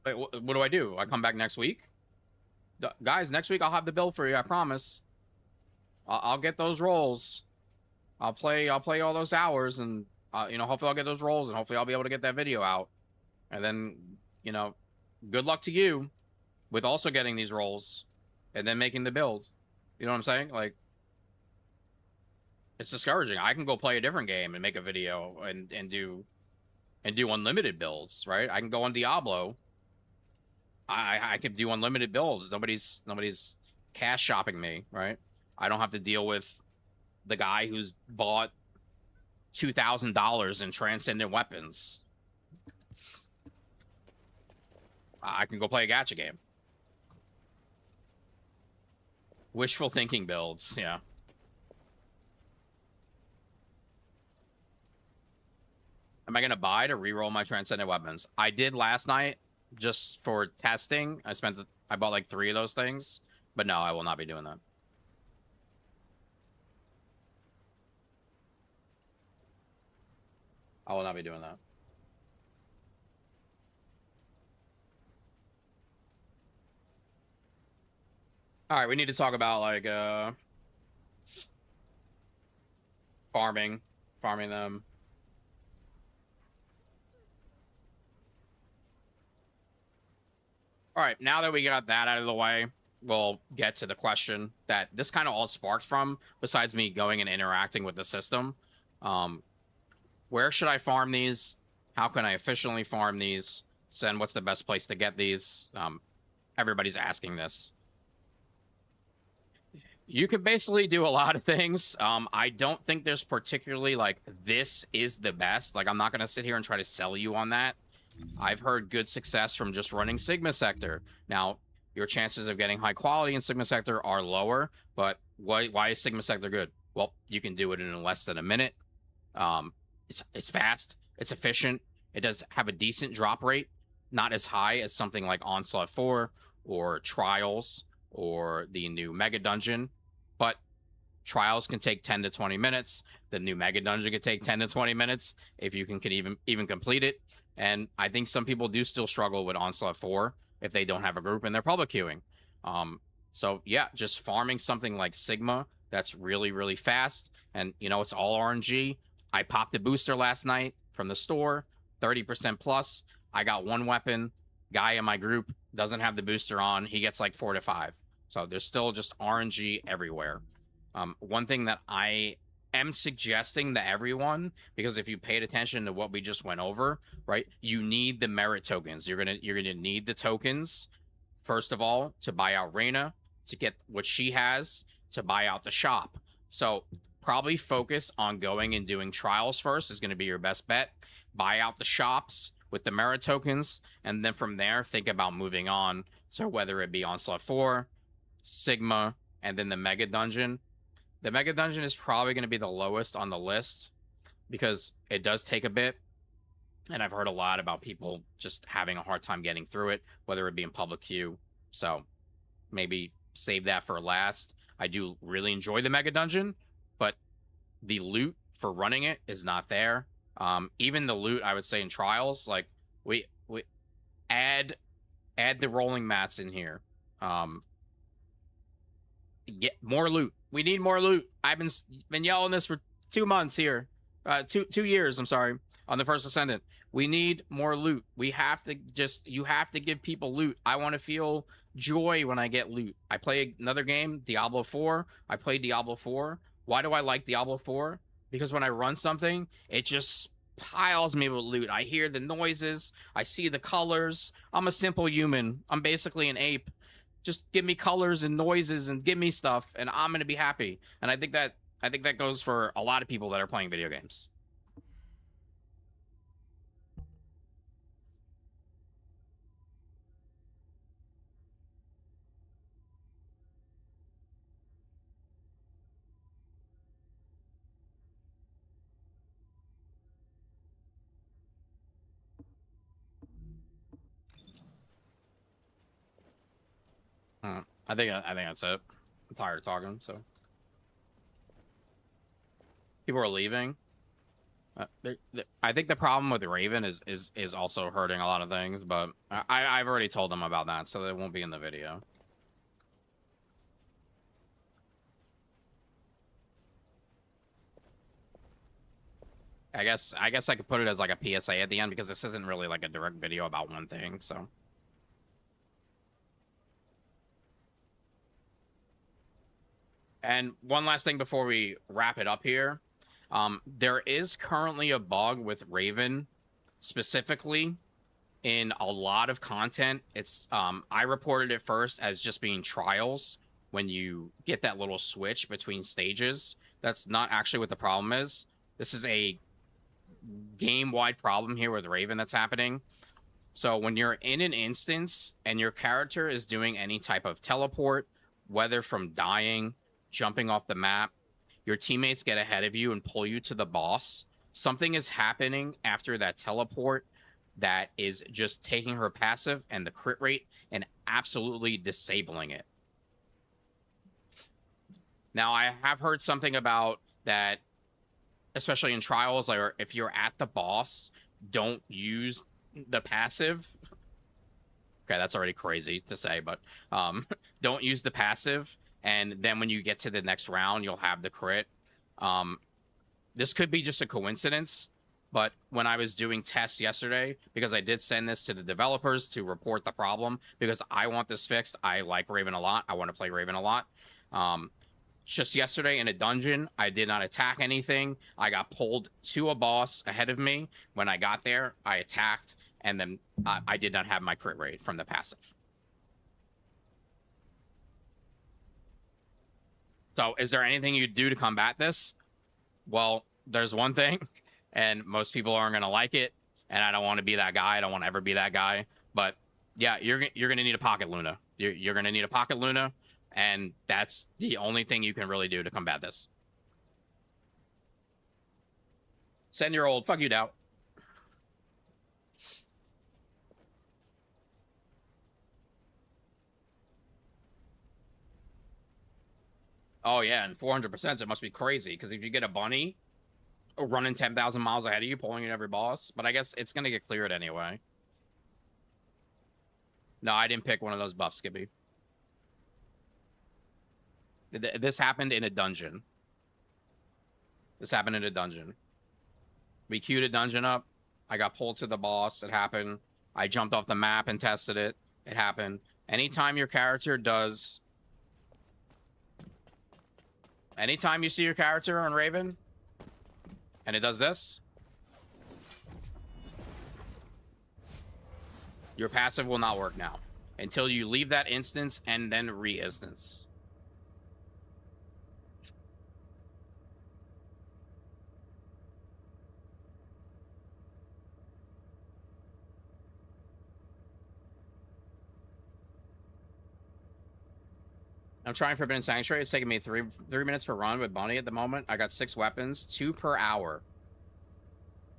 Wait, what do I do? I come back next week? Guys, next week I'll have the build for you, I promise. I'll get those rolls. I'll play all those hours, and you know, hopefully I'll get those rolls, and hopefully I'll be able to get that video out. And then, you know, good luck to you with also getting these rolls and then making the build. You know what I'm saying? Like, it's discouraging. I can go play a different game and make a video and do unlimited builds, right? I can go on Diablo. I can do unlimited builds. Nobody's cash shopping me, right? I don't have to deal with the guy who's bought $2,000 in transcendent weapons. I can go play a gacha game. Wishful thinking builds, yeah. Am I gonna buy to reroll my transcendent weapons? I did last night just for testing. I bought like 3 of those things, but no, I will not be doing that. I will not be doing that. All right, we need to talk about like farming them. All right, now that we got that out of the way, we'll get to the question that this kind of all sparked from, besides me going and interacting with the system. Where should I farm these? How can I efficiently farm these? And what's the best place to get these? Everybody's asking this. You can basically do a lot of things. I don't think there's particularly like, this is the best. Like, I'm not going to sit here and try to sell you on that. I've heard good success from just running Sigma Sector. Now, your chances of getting high quality in Sigma Sector are lower, but why is Sigma Sector good? Well, you can do it in less than a minute. It's fast, it's efficient, it does have a decent drop rate, not as high as something like Onslaught 4 or Trials or the new Mega Dungeon, but Trials can take 10 to 20 minutes. The new Mega Dungeon can take 10 to 20 minutes if you can even complete it. And I think some people do still struggle with Onslaught 4 if they don't have a group and they're public queuing. So yeah, just farming something like Sigma that's really, really fast. And, you know, it's all RNG. I popped a booster last night from the store, 30% plus. I got one weapon. Guy in my group doesn't have the booster on. He gets like 4 to 5. So there's still just RNG everywhere. One thing that I am suggesting to everyone, because if you paid attention to what we just went over, right, you need the merit tokens. You're gonna need the tokens first of all to buy out Reyna, to get what she has, to buy out the shop. So probably focus on going and doing trials first is going to be your best bet. Buy out the shops with the merit tokens, and then from there think about moving on. So whether it be Onslaught 4, Sigma, and then the Mega Dungeon. The Mega Dungeon is probably going to be the lowest on the list because it does take a bit. And I've heard a lot about people just having a hard time getting through it, whether it be in public queue. So maybe save that for last. I do really enjoy the Mega Dungeon, but the loot for running it is not there. Even the loot, I would say in trials, like we add the rolling mats in here. Get more loot. We need more loot. I've been yelling this for 2 months here. 2 years, I'm sorry, on the first Descendant. We need more loot. We have to you have to give people loot. I want to feel joy when I get loot. I play another game, Diablo 4. I played Diablo 4. Why do I like Diablo 4? Because when I run something, it just piles me with loot. I hear the noises. I see the colors. I'm a simple human. I'm basically an ape. Just give me colors and noises and give me stuff, and I'm gonna be happy. And I think that goes for a lot of people that are playing video games. I think that's it. I'm tired of talking, so people are leaving. I think the problem with Raven is also hurting a lot of things, but I've already told them about that, so they won't be in the video. I guess I could put it as like a PSA at the end because this isn't really like a direct video about one thing, so. And one last thing before we wrap it up here. There is currently a bug with Raven, specifically in a lot of content. It's I reported it first as just being trials when you get that little switch between stages. That's not actually what the problem is. This is a game-wide problem here with Raven that's happening. So when you're in an instance and your character is doing any type of teleport, whether from dying, jumping off the map, your teammates get ahead of you and pull you to the boss. Something is happening after that teleport that is just taking her passive and the crit rate and absolutely disabling it. Now, I have heard something about that, especially in trials, like if you're at the boss, don't use the passive. Okay, that's already crazy to say, but don't use the passive. And then when you get to the next round, you'll have the crit. This could be just a coincidence, but when I was doing tests yesterday, because I did send this to the developers to report the problem, because I want this fixed. I like Raven a lot. I want to play Raven a lot. Just yesterday in a dungeon, I did not attack anything. I got pulled to a boss ahead of me. When I got there, I attacked, and then I did not have my crit rate from the passive. So is there anything you'd do to combat this? Well, there's one thing, and most people aren't going to like it, and I don't want to be that guy. I don't want to ever be that guy. But yeah, you're going to need a Pocket Luna. You're going to need a Pocket Luna, and that's the only thing you can really do to combat this. Send your old. Fuck you, Doubt. Oh, yeah, and 400%, it must be crazy, because if you get a bunny running 10,000 miles ahead of you, pulling in every boss, but I guess it's going to get cleared anyway. No, I didn't pick one of those buffs, Skippy. This happened in a dungeon. This happened in a dungeon. We queued a dungeon up. I got pulled to the boss. It happened. I jumped off the map and tested it. It happened. Anytime your character does... Anytime you see your character on Raven, and it does this, your passive will not work now until you leave that instance and then re-instance. I'm trying Forbidden Sanctuary. It's taking me three minutes per run with Bunny at the moment. I got 6 weapons, 2 per hour.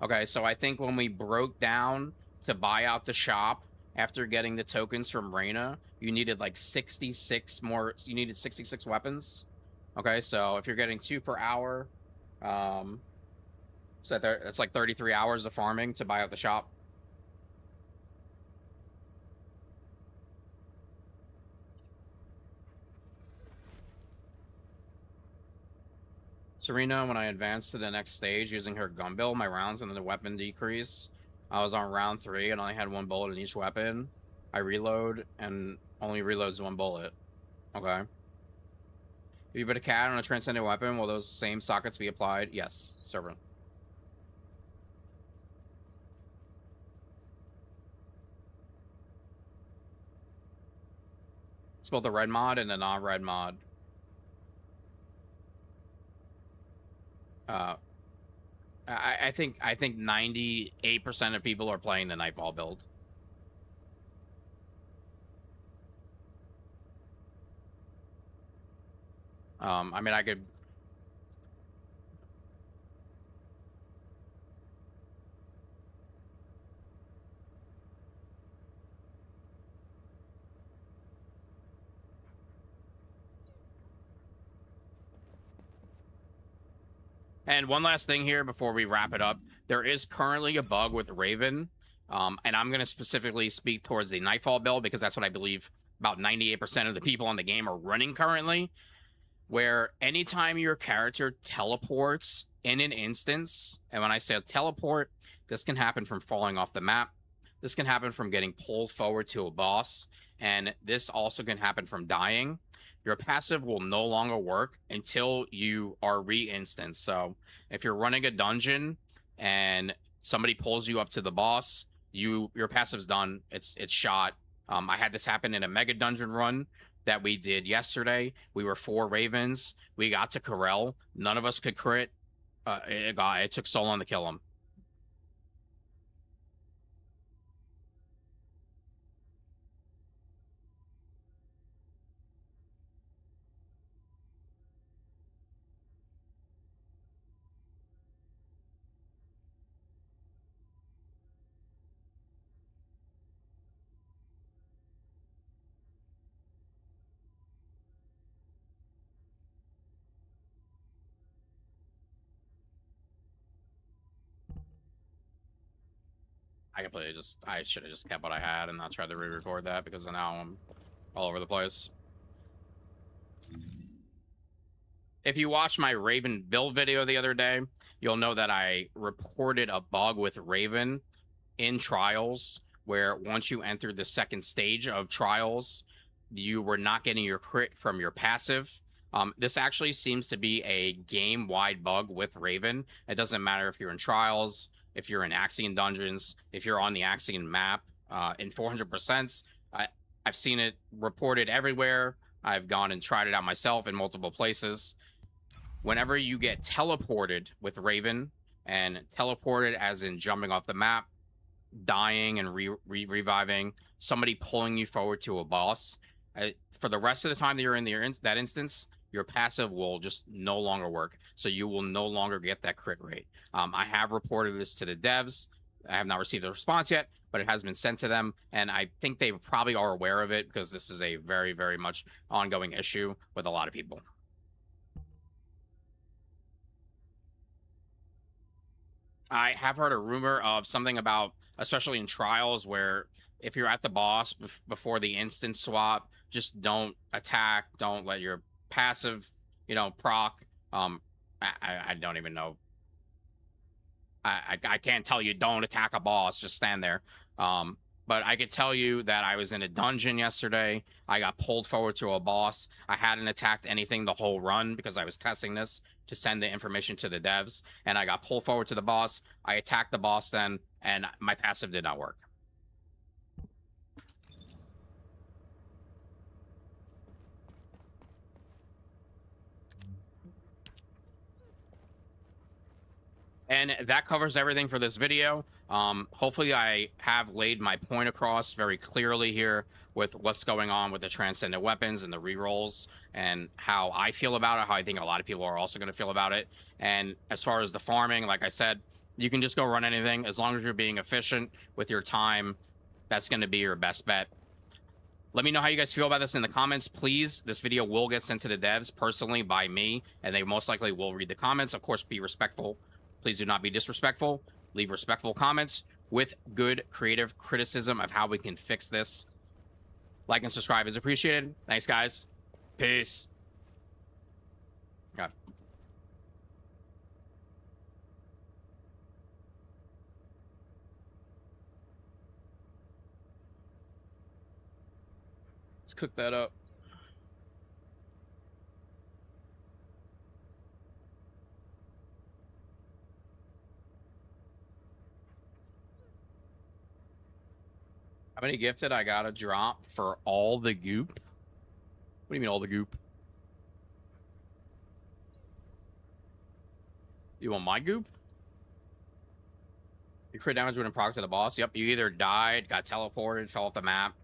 Okay, so I think when we broke down to buy out the shop after getting the tokens from Reyna, you needed like 66 more. You needed 66 weapons. Okay, so if you're getting 2 per hour, so that's like 33 hours of farming to buy out the shop. Serena, when I advanced to the next stage using her gun build, my rounds and the weapon decrease. I was on round 3 and only had 1 bullet in each weapon. I reload and only reloads 1 bullet. Okay. If you put a cat on a transcendent weapon, will those same sockets be applied? Yes, servant. It's both the red mod and the non-red mod. I think 98% of people are playing the Nightfall build. I mean, I could. And one last thing here before we wrap it up. There is currently a bug with Raven. And I'm going to specifically speak towards the Nightfall build because that's what I believe about 98% of the people on the game are running currently. Where anytime your character teleports in an instance, and when I say teleport, this can happen from falling off the map. This can happen from getting pulled forward to a boss. And this also can happen from dying. Your passive will no longer work until you are re-instanced. So if you're running a dungeon and somebody pulls you up to the boss, your passive's done. It's shot. I had this happen in a mega dungeon run that we did yesterday. We were 4 Ravens. We got to Corel. None of us could crit. It took so long to kill him. I should have just kept what I had and not tried to re-record that because now I'm all over the place. If you watched my Raven build video the other day, you'll know that I reported a bug with Raven in Trials where once you entered the second stage of Trials, you were not getting your crit from your passive. This actually seems to be a game-wide bug with Raven. It doesn't matter if you're in Trials, if you're in Axion Dungeons, if you're on the Axion map, in 400%. I've seen it reported everywhere. I've gone and tried it out myself in multiple places. Whenever you get teleported with Raven, and teleported as in jumping off the map, dying and reviving, somebody pulling you forward to a boss, for the rest of the time that you're in that instance, your passive will just no longer work. So you will no longer get that crit rate. I have reported this to the devs. I have not received a response yet, but it has been sent to them. And I think they probably are aware of it because this is a very, very much ongoing issue with a lot of people. I have heard a rumor of something about, especially in Trials, where if you're at the boss before the instant swap, just don't attack, don't let your passive, proc. I don't even know. I can't tell you don't attack a boss, just stand there. but I could tell you that I was in a dungeon yesterday. I got pulled forward to a boss. I hadn't attacked anything the whole run because I was testing this to send the information to the devs, and I got pulled forward to the boss. I attacked the boss then, and my passive did not work. And that covers everything for this video. Hopefully I have laid my point across very clearly here with what's going on with the transcendent weapons and the rerolls and how I feel about it, how I think a lot of people are also going to feel about it. And as far as the farming, like I said, you can just go run anything as long as you're being efficient with your time. That's going to be your best bet. Let me know how you guys feel about this in the comments, please. This video will get sent to the devs personally by me, and they most likely will read the comments. Of course, be respectful. Please do not be disrespectful. Leave respectful comments with good creative criticism of how we can fix this. Like and subscribe is appreciated. Thanks, guys. Peace. Okay. Let's cook that up. How many gifted I gotta drop for all the goop? What do you mean all the goop? You want my goop? You crit damage when proc to the boss. Yep, you either died, got teleported, fell off the map.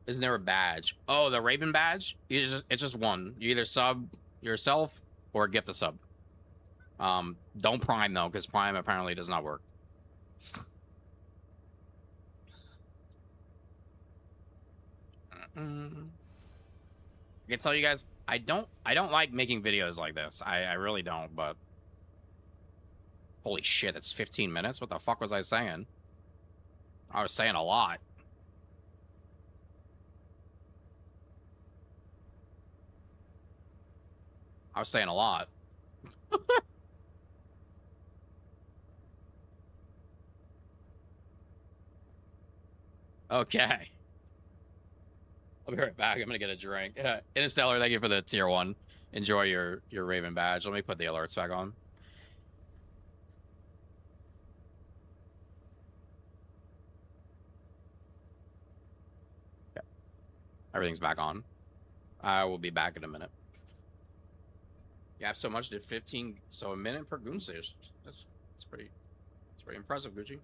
Isn't there a badge? Oh, the Raven badge? It's just one. You either sub yourself or gift a sub. Don't Prime, though, because Prime apparently does not work. I can tell you guys, I don't like making videos like this. I really don't, but holy shit, that's 15 minutes. What the fuck was I saying? I was saying a lot. I was saying a lot. Okay. I'll be right back. I'm gonna get a drink. Interstellar, thank you for the tier 1. Enjoy your Raven badge. Let me put the alerts back on. Okay. Everything's back on. I will be back in a minute. You have so much, did 15, so a minute per goon stage. That's pretty impressive, Gucci.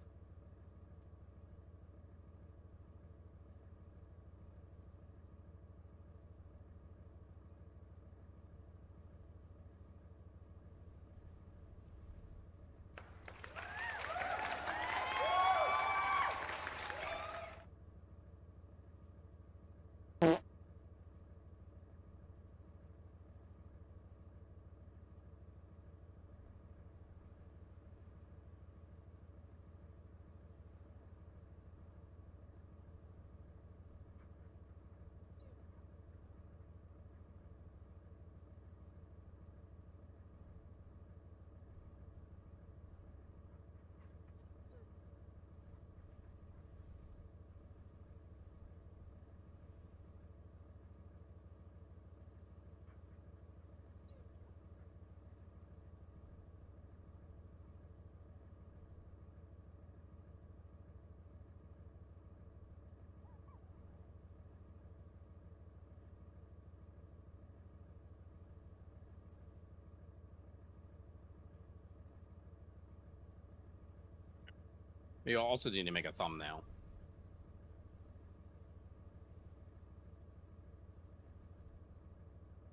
You also need to make a thumbnail.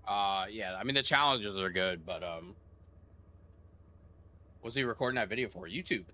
Yeah, I mean the challenges are good, but what's he recording that video for? YouTube.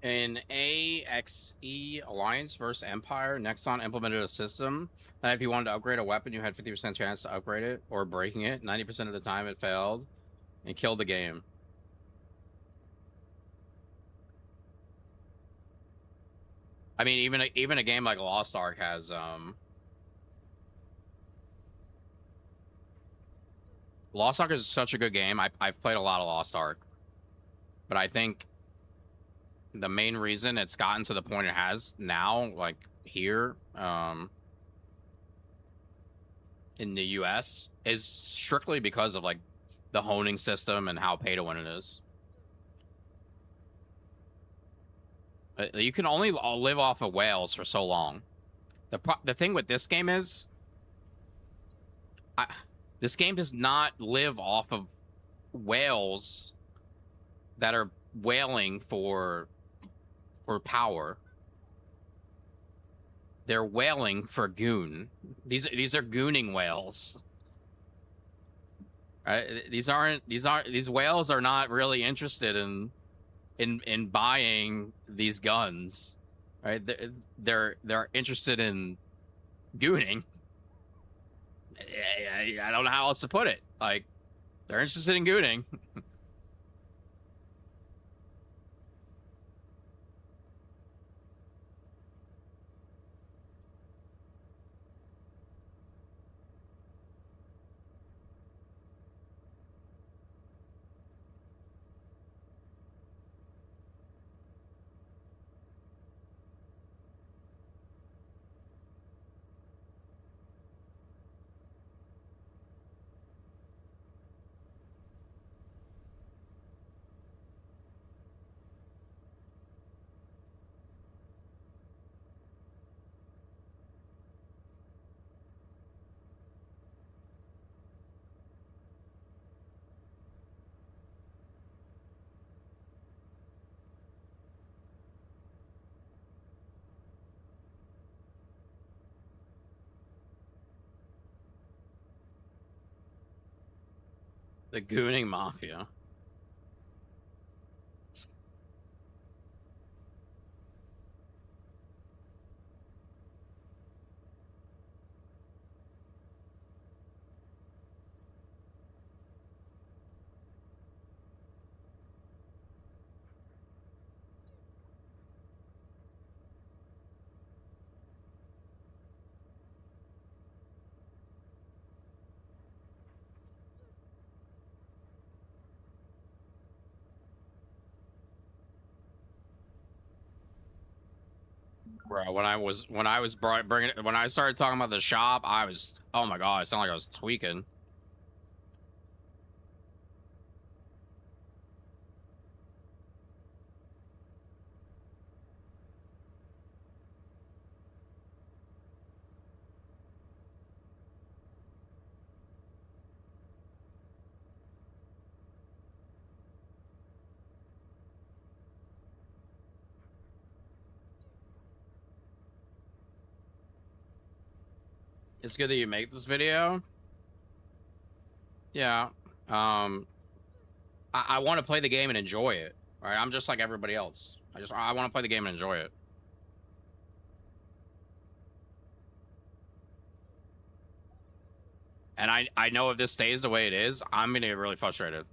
In AXE Alliance versus Empire, Nexon implemented a system that if you wanted to upgrade a weapon, you had 50% chance to upgrade it or breaking it. 90% of the time it failed and killed the game. I mean, even a game like Lost Ark has Lost Ark is such a good game. I've played a lot of Lost Ark, but I think the main reason it's gotten to the point it has now, like here, in the US, is strictly because of like the honing system and how pay to win it is. You can only live off of whales for so long. The thing with this game is, this game does not live off of whales that are whaling for power. They're whaling for goon. These are gooning whales. Right? These whales are not really interested in buying these guns. Right? They're interested in gooning. I don't know how else to put it. Like, they're interested in gooning. The gooning mafia. Bro, when I started talking about the shop, I was, oh my god, I sound like I was tweaking. It's good that you make this video. Yeah. I want to play the game and enjoy it. Right? I'm just like everybody else. I want to play the game and enjoy it. And I know if this stays the way it is, I'm gonna get really frustrated.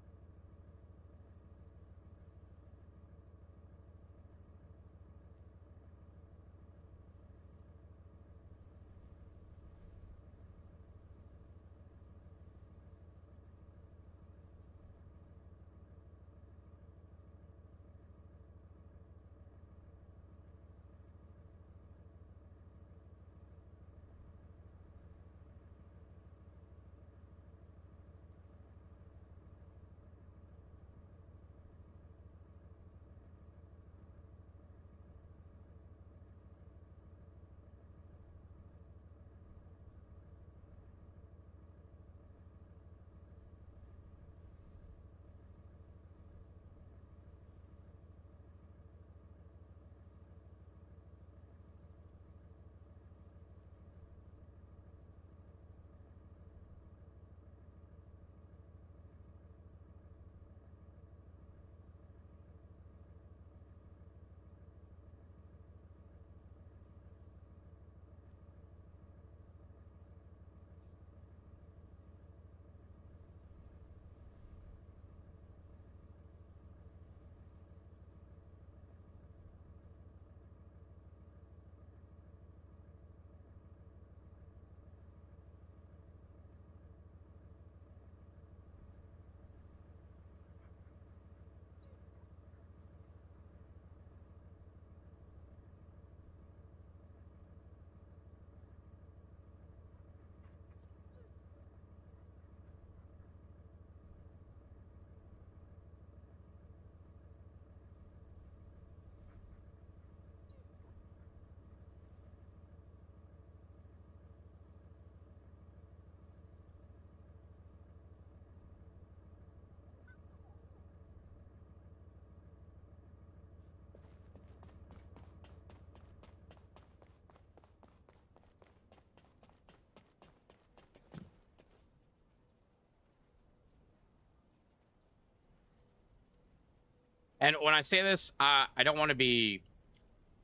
And when I say this, I don't want to be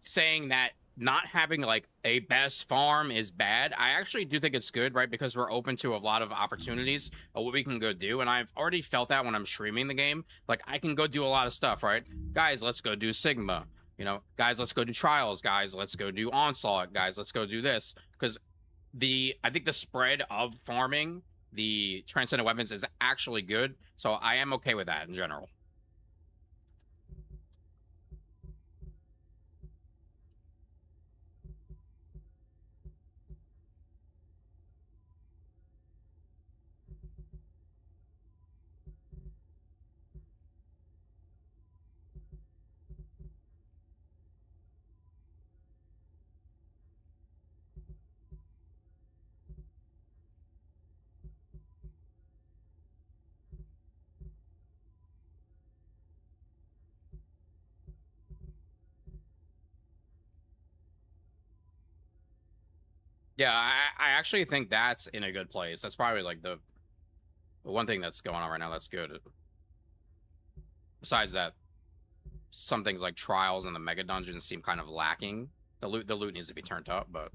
saying that not having like a best farm is bad. I actually do think it's good, right? Because we're open to a lot of opportunities of what we can go do. And I've already felt that when I'm streaming the game. Like I can go do a lot of stuff, right? Guys, let's go do Sigma. You know, guys, let's go do Trials. Guys, let's go do Onslaught. Guys, let's go do this. Because I think the spread of farming the Transcendent weapons is actually good. So I am okay with that in general. Yeah, I actually think that's in a good place. That's probably like the one thing that's going on right now that's good. Besides that, some things like Trials and the Mega Dungeons seem kind of lacking. The loot needs to be turned up, but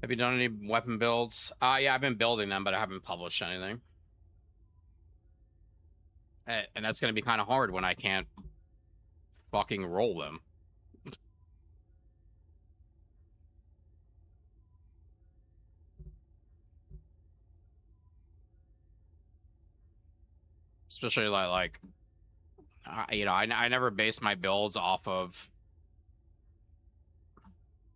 have you done any weapon builds? Yeah, I've been building them, but I haven't published anything. And that's going to be kind of hard when I can't fucking roll them. Especially like you know, I never base my builds off of,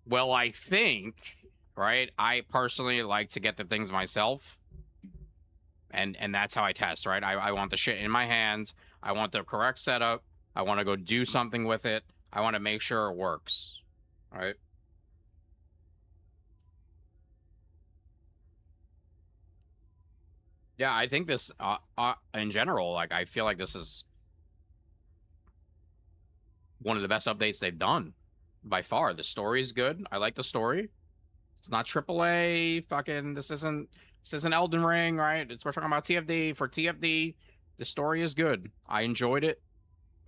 well, I think, right? I personally like to get the things myself. And that's how I test, right? I want the shit in my hands. I want the correct setup. I want to go do something with it. I want to make sure it works, right? Yeah, I think this, in general, like, I feel like this is one of the best updates they've done by far. The story is good. I like the story. It's not AAA. Fucking, this isn't Elden Ring, right? We're talking about TFD. For TFD, the story is good. I enjoyed it.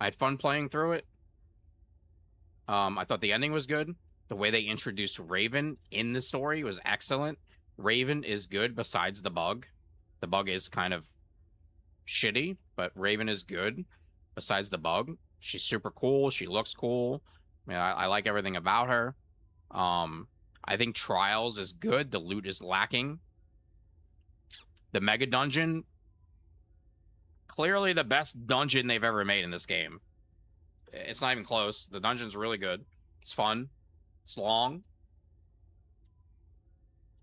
I had fun playing through it. I thought the ending was good. The way they introduced Raven in the story was excellent. Raven is good besides the bug. The bug is kind of shitty, but Raven is good besides the bug. She's super cool. She looks cool. I mean, I like everything about her. I think Trials is good. The loot is lacking. The Mega Dungeon, clearly the best dungeon they've ever made in this game. It's not even close. The dungeon's really good. It's fun. It's long.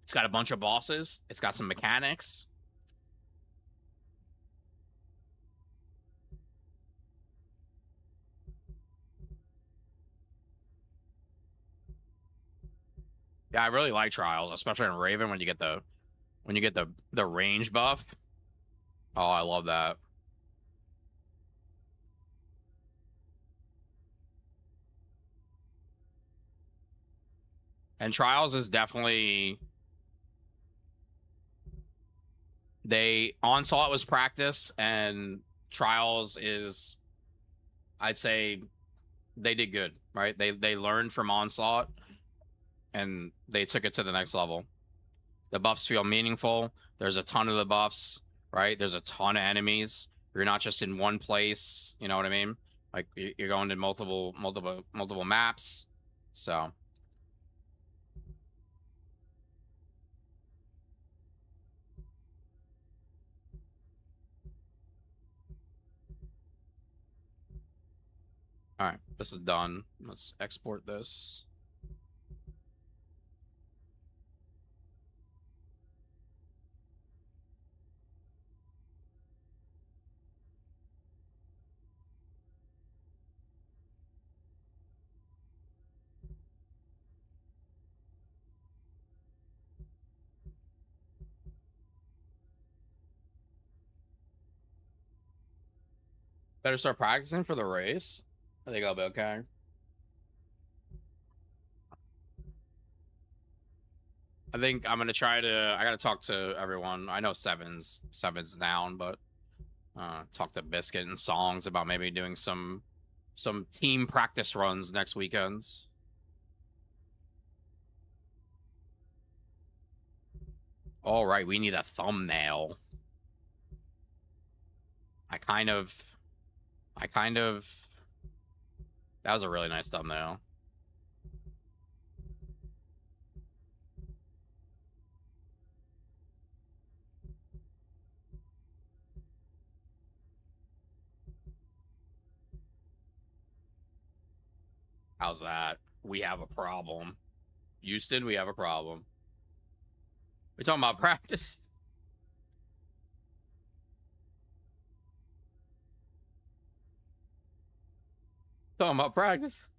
It's got a bunch of bosses. It's got some mechanics. Yeah, I really like Trials, especially in Raven when you get the range buff. Oh, I love that. And Trials is definitely Onslaught was practice, and Trials is, I'd say, they did good, right? They learned from Onslaught, and they took it to the next level. The buffs feel meaningful. There's a ton of the buffs, right? There's a ton of enemies. You're not just in one place. You know what I mean? Like you're going to multiple maps. So. All right, this is done. Let's export this. Better start practicing for the race. I think I'll be okay. I think I'm gonna try to. I gotta talk to everyone. I know Seven's down, but talk to Biscuit and Songs about maybe doing some team practice runs next weekends. All right, we need a thumbnail. I kind of. That was a really nice thumbnail. How's that? We have a problem. Houston, we have a problem. We talking about practice? Talking about practice?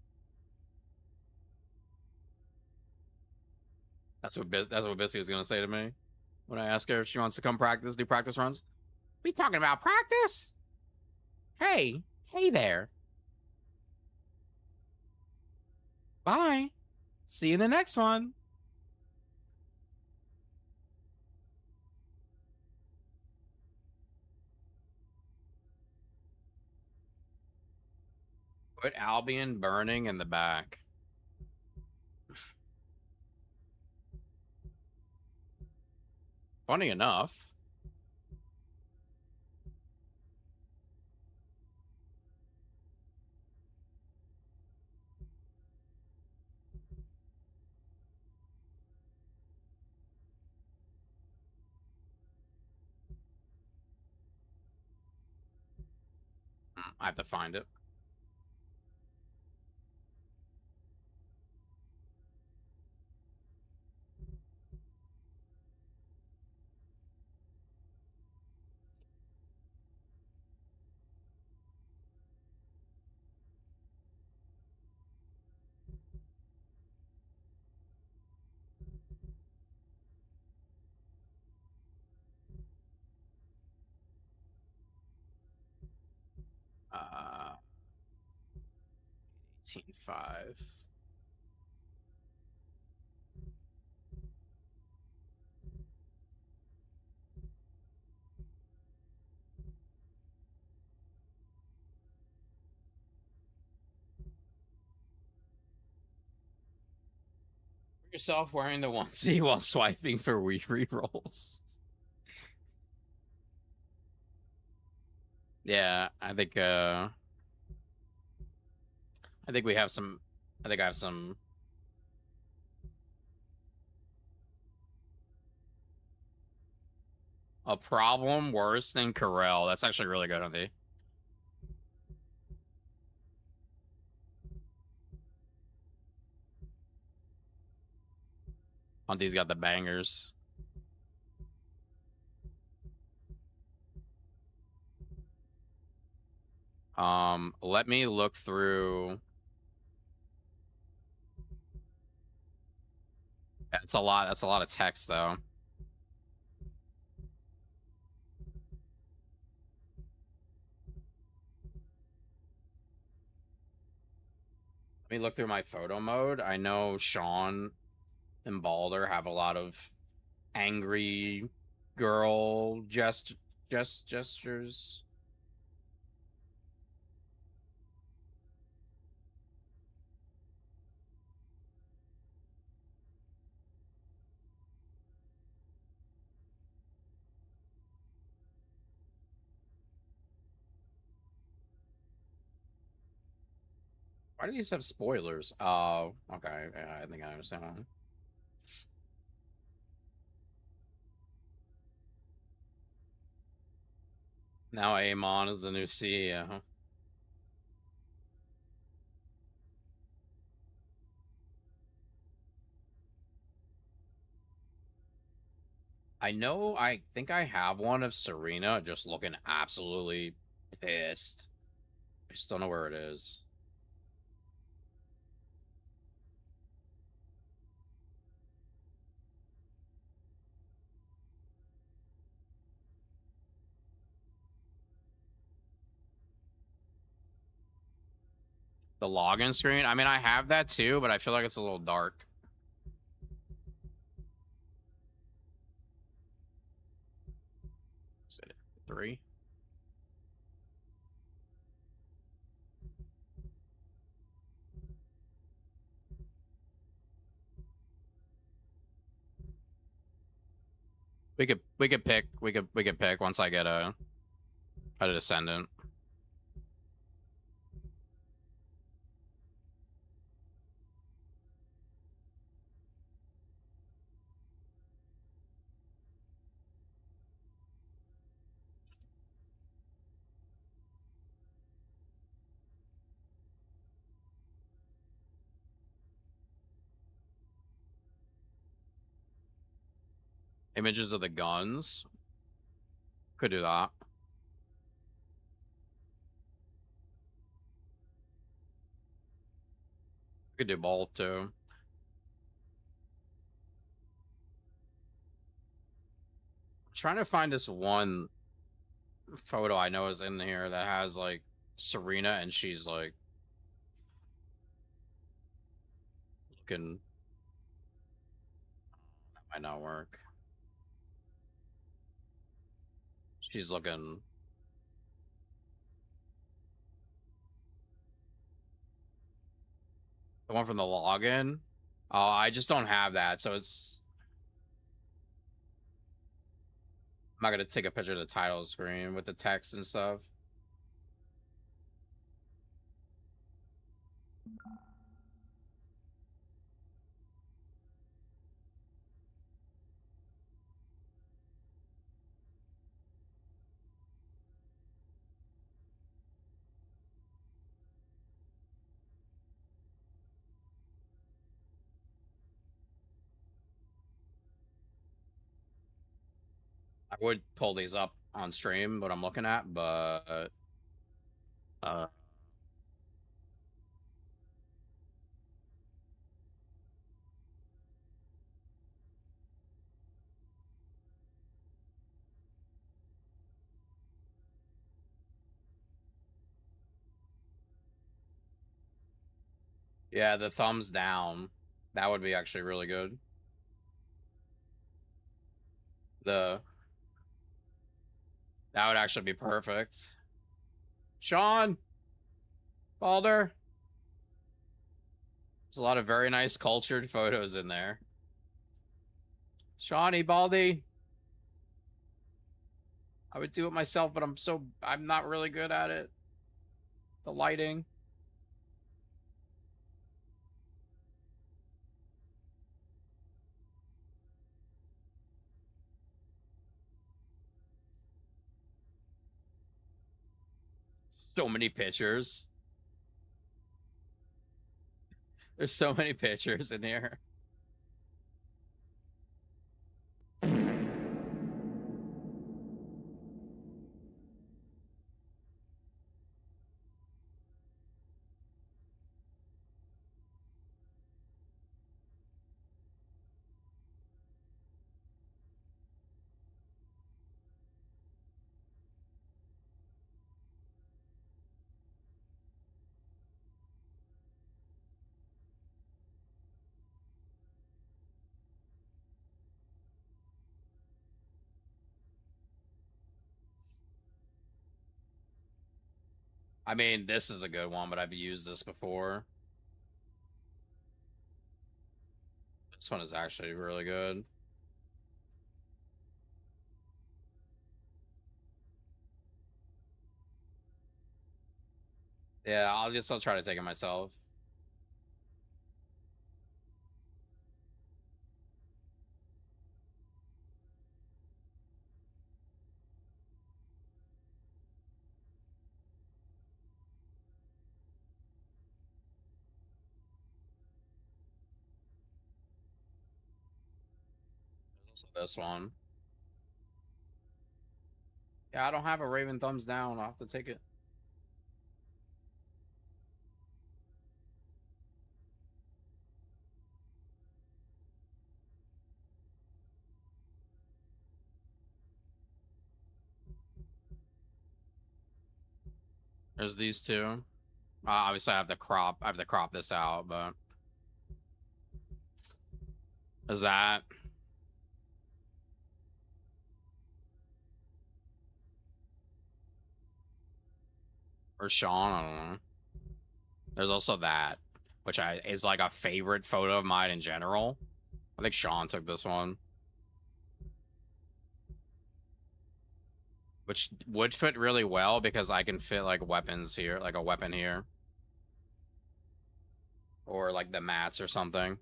That's what Bissy is gonna say to me when I ask her if she wants to come practice, do practice runs. We talking about practice? Hey there. Bye. See you in the next one. Put Albion burning in the back. Funny enough. I have to find it. Uh, 18.5. Yourself wearing the onesie while swiping for rerolls. Yeah, I think we have some. I think I have some. A problem worse than Corel. That's actually really good, Hunty. Hunty's got the bangers. Let me look through. That's a lot. That's a lot of text, though. Let me look through my photo mode. I know Sean and Balder have a lot of angry girl gestures. Why do these have spoilers? Oh, okay. Yeah, I think I understand one. Now Amon is the new CEO. I think I have one of Serena just looking absolutely pissed. I just don't know where it is. The login screen? I mean, I have that too, but I feel like it's a little dark. Is it 3? We could pick once I get a Descendant. Images of the guns. Could do that. Could do both too. Trying to find this one photo I know is in here that has like Serena and she's like looking. That might not work. She's looking. The one from the login. Oh, I just don't have that, so it's. I'm not gonna take a picture of the title screen with the text and stuff. I would pull these up on stream, what I'm looking at, but uh yeah, the thumbs down. That would be actually really good. The That would actually be perfect. Sean, Balder. There's a lot of very nice cultured photos in there. Shawnee, Baldy. I would do it myself, but I'm not really good at it. The lighting. So many pictures. There's so many pictures in here. I mean, this is a good one, but I've used this before. This one is actually really good. Yeah, I'll try to take it myself. There's also this one. Yeah, I don't have a Raven thumbs down. I'll have to take it. There's these two. Obviously, I have to crop this out, but is that or Sean? I don't know. There's also that, which is like a favorite photo of mine in general. I think Sean took this one, which would fit really well because I can fit like weapons here, like a weapon here, or like the mats or something.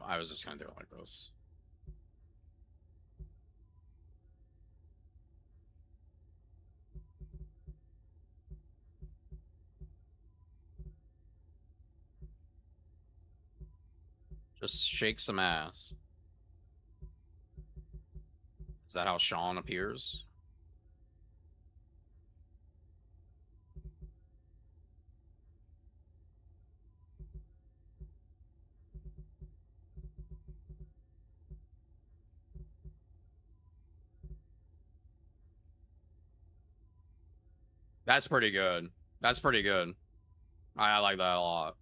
I was just gonna do it like this. Just shake some ass. Is that how Sean appears? That's pretty good. That's pretty good. I like that a lot.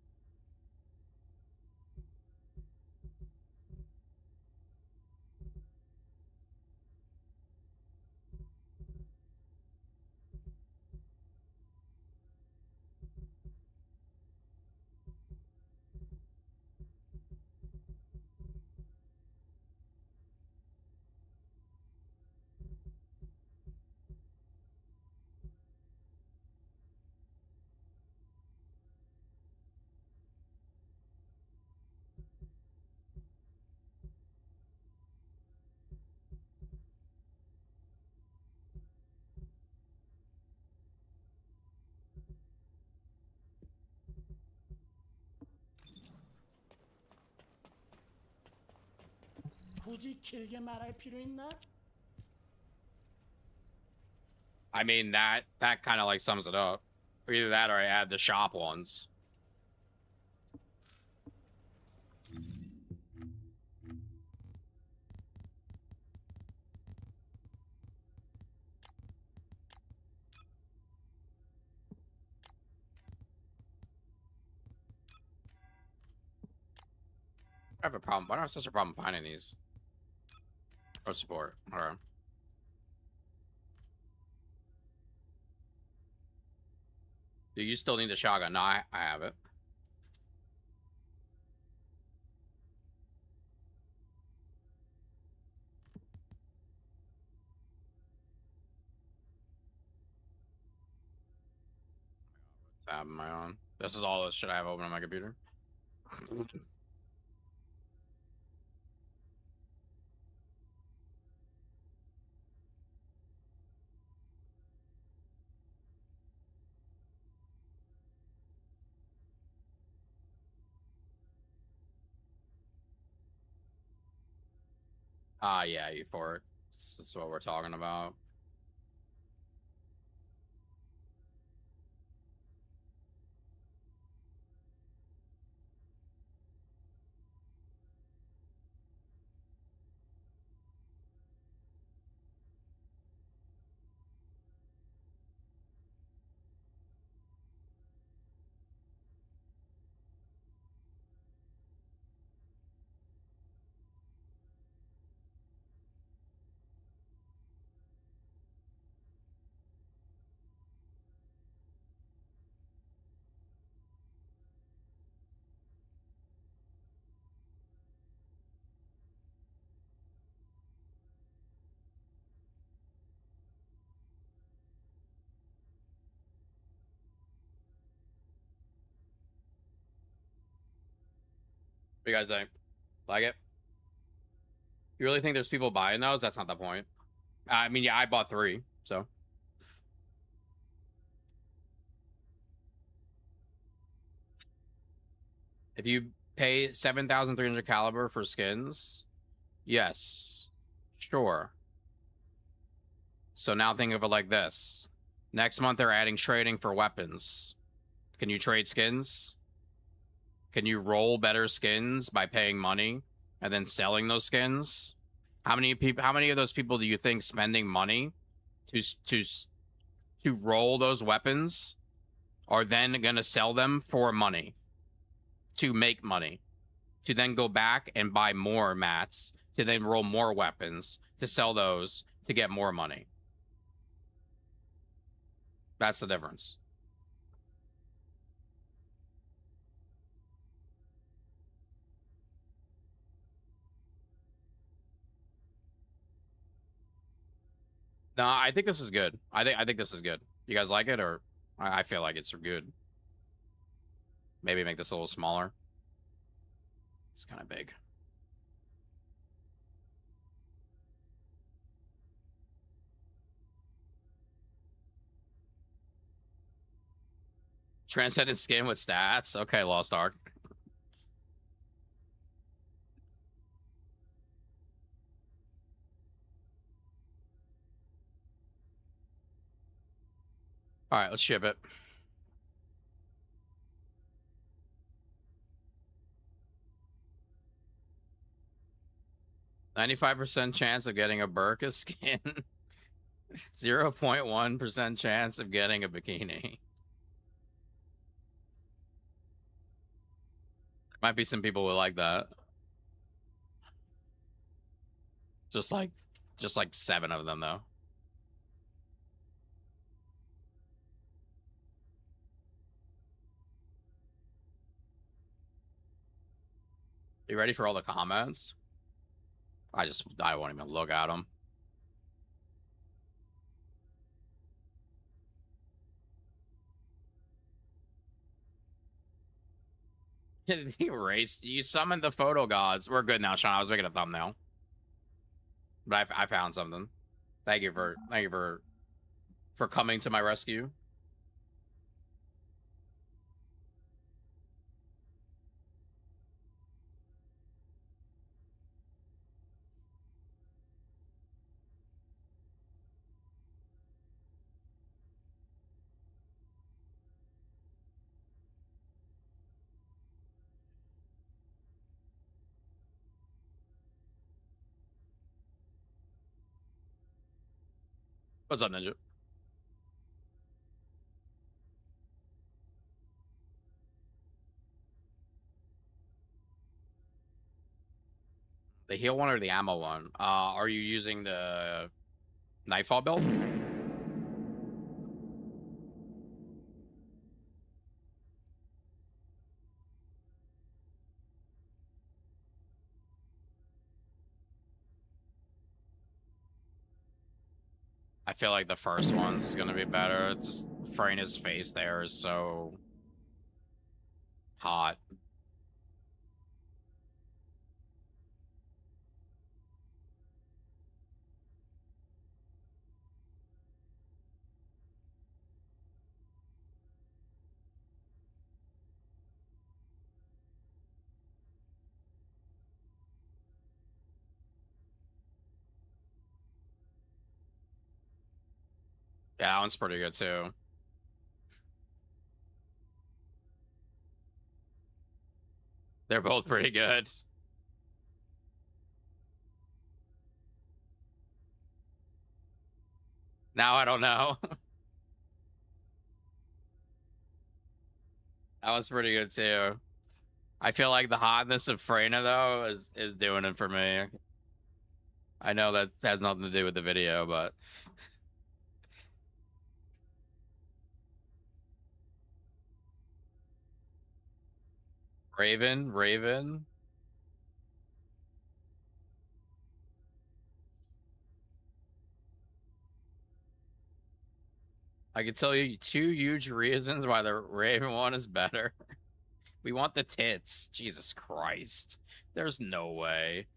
굳이 길게 말할 필요 있나? I mean that kind of like sums it up. Or either that or I add the shop ones. I have a problem. Why do I have such a problem finding these? Oh, support. All right. Do you still need the shotgun? No, I have it. Tab my own. This is all this shit I have open on my computer. Yeah, you for it. This is what we're talking about. do you guys think? Like it? You really think there's people buying those? That's not the point. I mean, yeah, I bought 3, so. If you pay 7,300 caliber for skins, yes, sure. So now think of it like this. Next month they're adding trading for weapons. Can you trade skins? Can you roll better skins by paying money and then selling those skins? How many of those people do you think spending money to roll those weapons are then going to sell them for money, to make money, to then go back and buy more mats, to then roll more weapons, to sell those to get more money? That's the difference. No, I think this is good. I think this is good. You guys like it, or I feel like it's good. Maybe make this a little smaller. It's kind of big. Transcendent skin with stats. Okay, Lost Ark. All right, let's ship it. %95 chance of getting a burqa skin. 0.1% chance of getting a bikini. Might be some people who like that. Just like 7 of them though. You ready for all the comments? I won't even look at them. Erased. You summoned the photo gods. We're good now, Sean. I was making a thumbnail, but I found something. Thank you for coming to my rescue. What's up, Ninja? The heal one or the ammo one? Are you using the Nightfall build? I feel like the first one's gonna be better. Just Freyna's face there is so hot. Yeah, that one's pretty good too. They're both pretty good. Now I don't know. That one's pretty good too. I feel like the hotness of Freyna though is doing it for me. I know that has nothing to do with the video, but Raven. I can tell you 2 huge reasons why the Raven one is better. We want the tits. Jesus Christ. There's no way.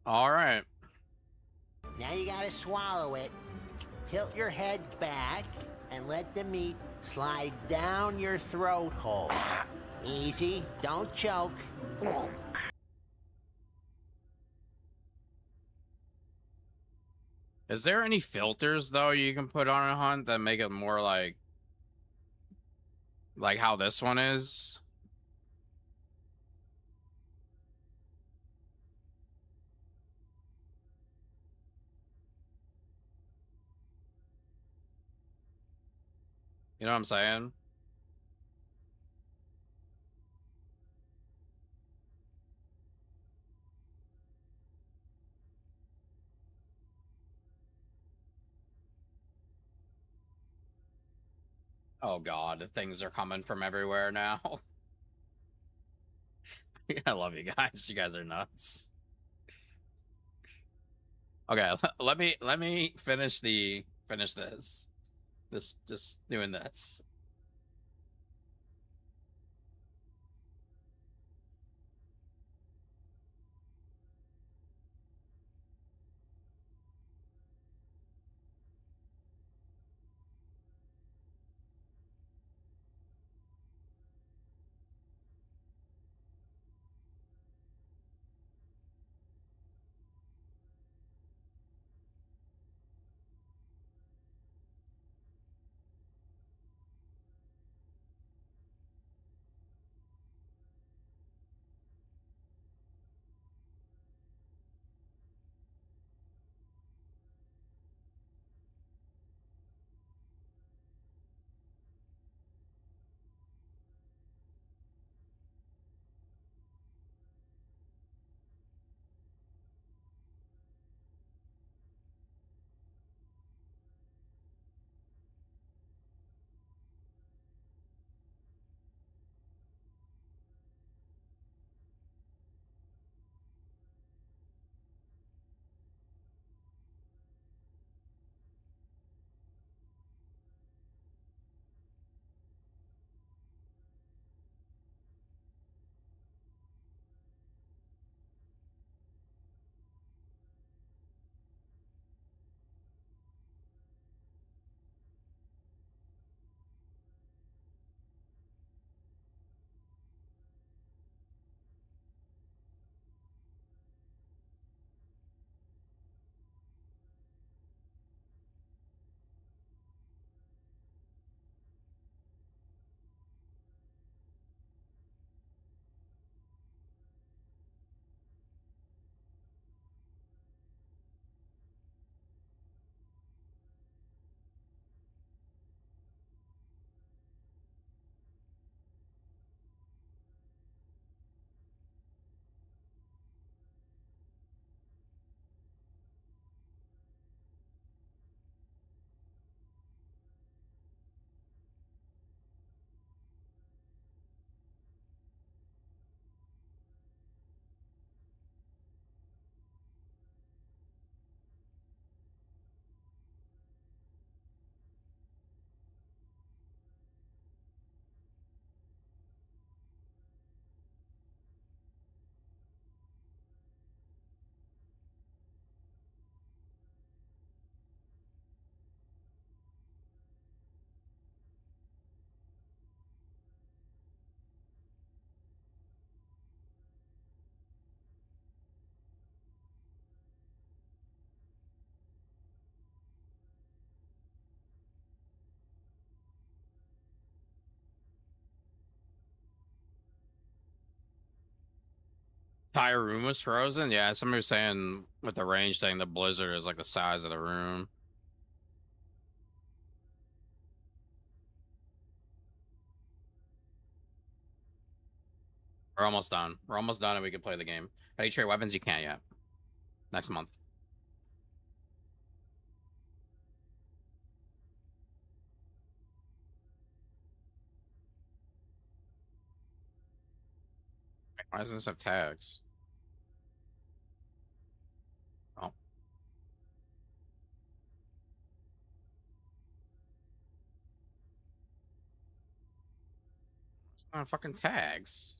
All right. Now you gotta swallow it. Tilt your head back and let the meat slide down your throat hole. Easy, don't choke. Is there any filters though you can put on a hunt that make it more like how this one is? You know what I'm saying? Oh god, things are coming from everywhere now. I love you guys. You guys are nuts. Okay, let me finish this. Just doing this. Entire room was frozen? Yeah, somebody was saying with the range thing, the blizzard is like the size of the room. We're almost done. We're almost done and we can play the game. How do you trade weapons? You can't yet. Next month. Why doesn't this have tags? Oh. It's not fucking tags.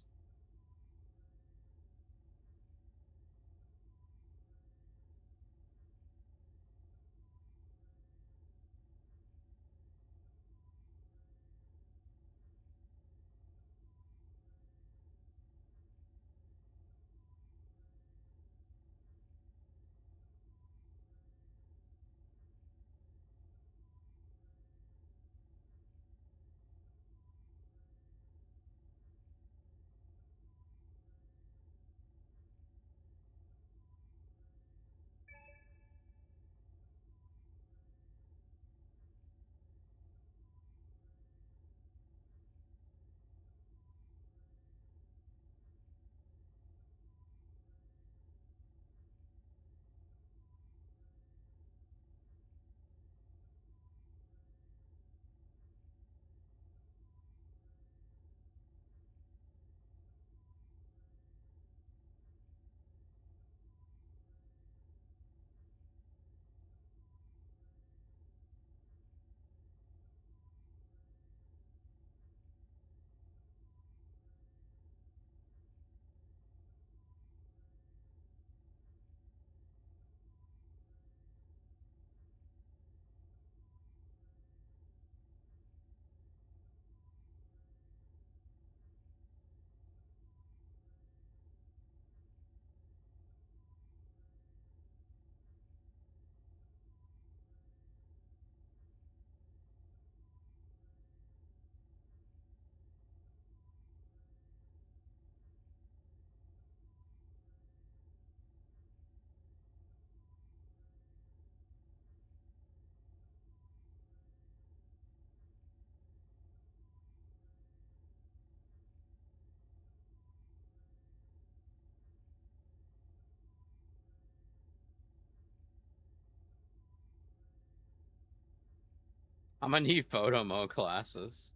I'm gonna need photo mode classes.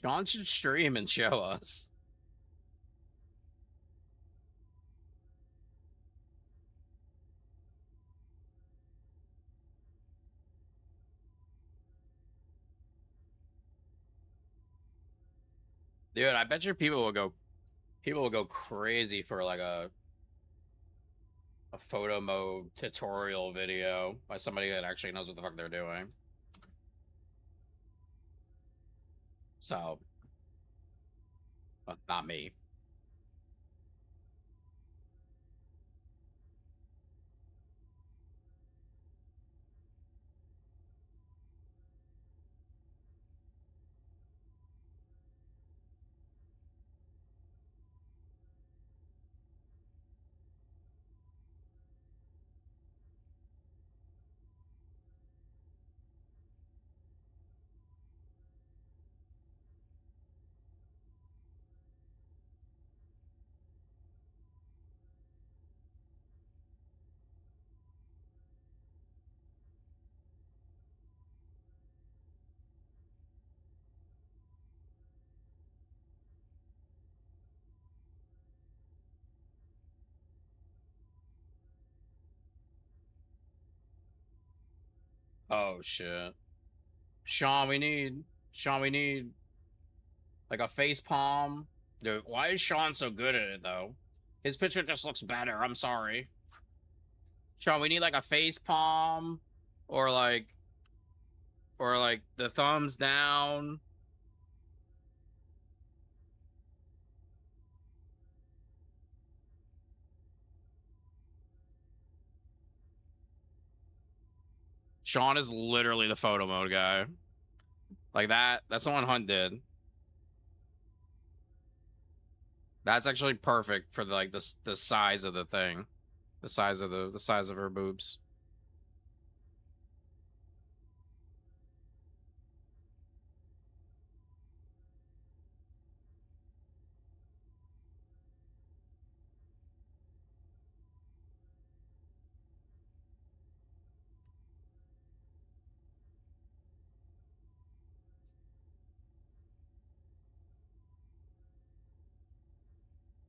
Sean should stream and show us. Dude, I bet you people will go crazy for like a photo mode tutorial video by somebody that actually knows what the fuck they're doing. So, but not me. Oh shit. Sean, we need like a face palm. Dude, why is Sean so good at it though? His picture just looks better. I'm sorry. Sean, we need like a face palm or like the thumbs down. Sean is literally the photo mode guy. Like that's the one Hunt did. That's actually perfect for like the size of the thing. The size of her boobs.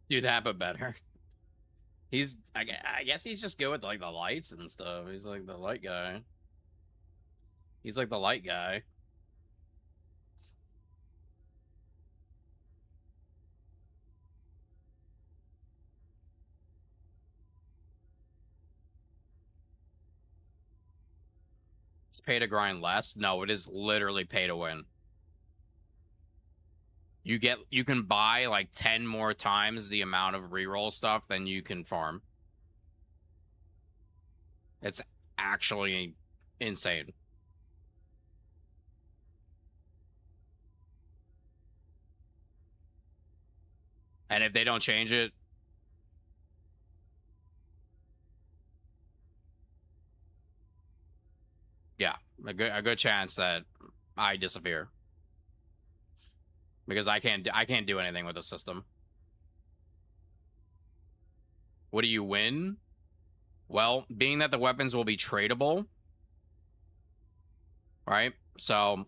Do that, but better. He's, I guess he's just good with like the lights and stuff. He's like the light guy. He's like the light guy. It's pay to grind less. No, it is literally pay to win. You can buy like 10 more times the amount of reroll stuff than you can farm. It's actually insane. And if they don't change it, yeah, a good chance that I disappear. Because I can't do anything with the system. What do you win? Well, being that the weapons will be tradable, right? So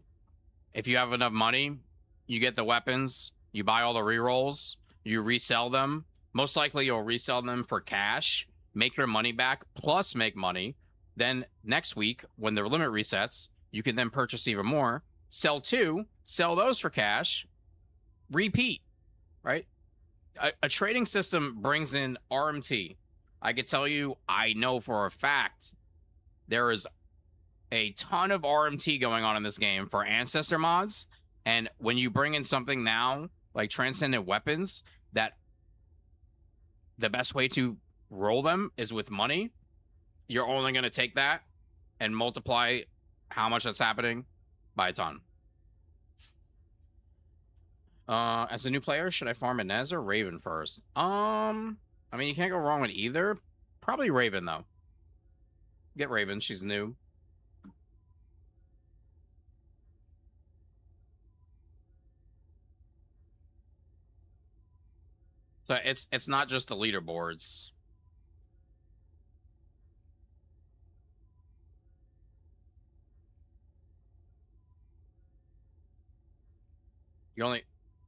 if you have enough money, you get the weapons, you buy all the rerolls, you resell them. Most likely you'll resell them for cash, make your money back, plus make money. Then next week, when the limit resets, you can then purchase even more, sell two, sell those for cash, repeat, right? A trading system brings in RMT. I could tell you, I know for a fact, there is a ton of RMT going on in this game for ancestor mods. And when you bring in something now, like transcendent weapons, that the best way to roll them is with money. You're only going to take that and multiply how much that's happening by a ton. As a new player, should I farm Inez or Raven first? I mean, you can't go wrong with either. Probably Raven, though. Get Raven, she's new. So it's not just the leaderboards.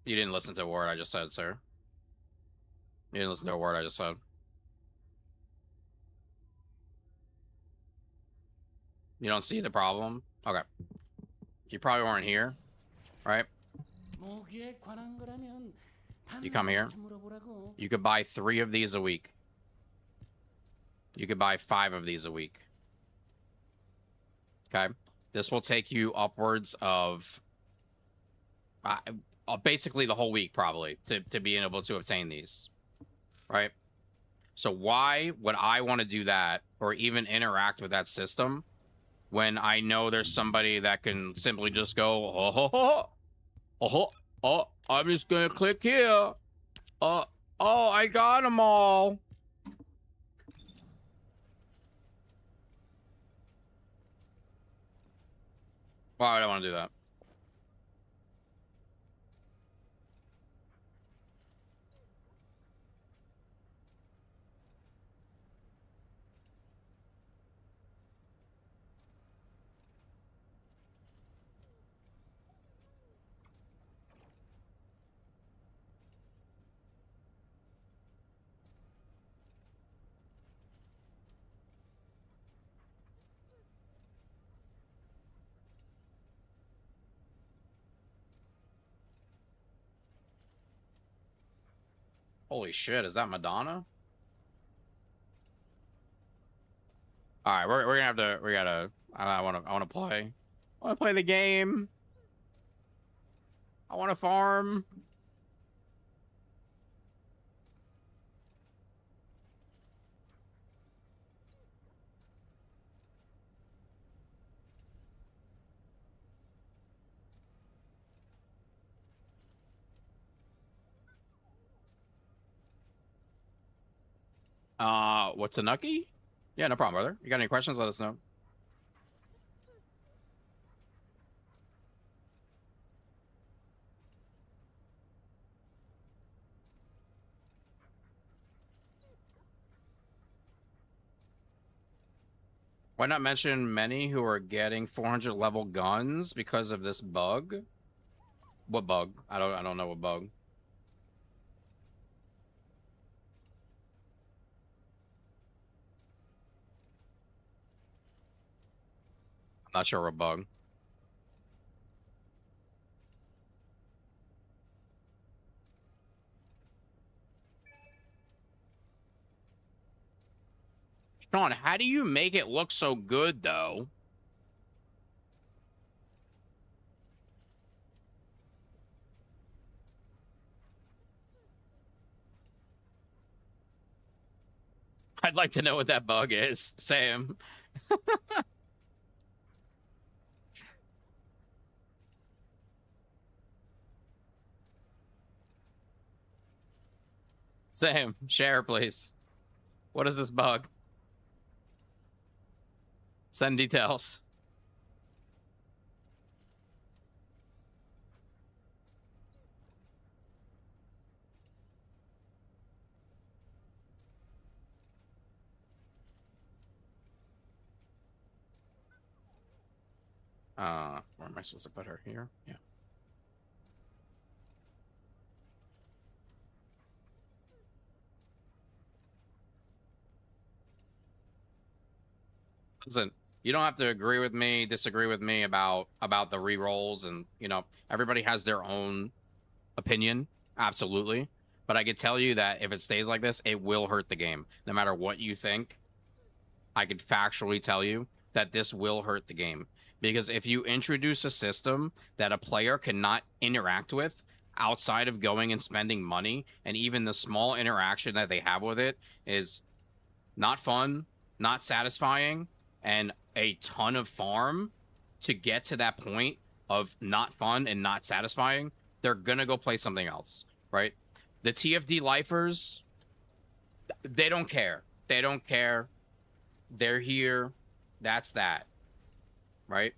You didn't listen to a word I just said, sir. You didn't listen to a word I just said. You don't see the problem? Okay. You probably weren't here, right? You come here. You could buy 3 of these a week. You could buy 5 of these a week. Okay? This will take you upwards of basically the whole week, probably, to be able to obtain these. Right? So why would I want to do that or even interact with that system when I know there's somebody that can simply just go, I'm just gonna click here. Oh, I got them all. Why would I want to do that? Holy shit, is that Madonna? All right, we're gonna have to. We gotta. I wanna play. I wanna play the game. I wanna farm. What's a Nucky? Yeah, no problem, brother. You got any questions? Let us know. Why not mention many who are getting 400 level guns because of this bug? What bug? I don't know what bug. Not sure what bug. Sean, how do you make it look so good, though? I'd like to know what that bug is, Sam. Sam, share, please. What is this bug? Send details. Where am I supposed to put her? Here? Yeah. Listen, you don't have to agree with me, disagree with me about the re-rolls, and you know, everybody has their own opinion, absolutely. But I could tell you that if it stays like this, it will hurt the game. No matter what you think, I could factually tell you that this will hurt the game. Because if you introduce a system that a player cannot interact with outside of going and spending money, and even the small interaction that they have with it is not fun, not satisfying, and a ton of farm to get to that point of not fun and not satisfying, they're gonna go play something else, right? The TFD lifers, they don't care. They don't care. They're here. That's that, right?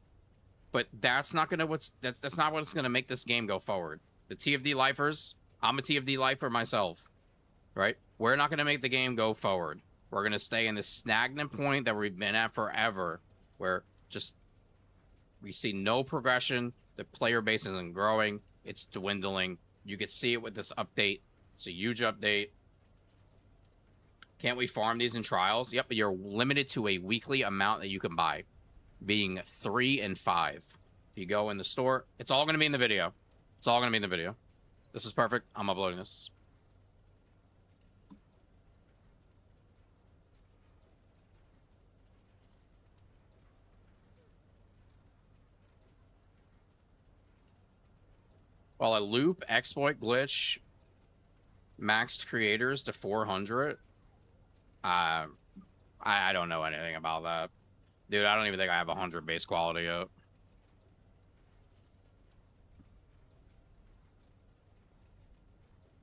But that's not gonna that's not what's gonna make this game go forward. The TFD lifers, I'm a TFD lifer myself, right? We're not gonna make the game go forward. We're gonna stay in this stagnant point that we've been at forever, where just we see no progression. The player base isn't growing. It's dwindling. You can see it with this update. It's a huge update. Can't we farm these in trials? Yep, but you're limited to a weekly amount that you can buy, being 3 and 5. If you go in the store, it's all going to be in the video. It's all going to be in the video. This is perfect. I'm uploading this. While a loop, exploit, glitch, maxed creators to 400. I don't know anything about that. Dude, I don't even think I have 100 base quality yet.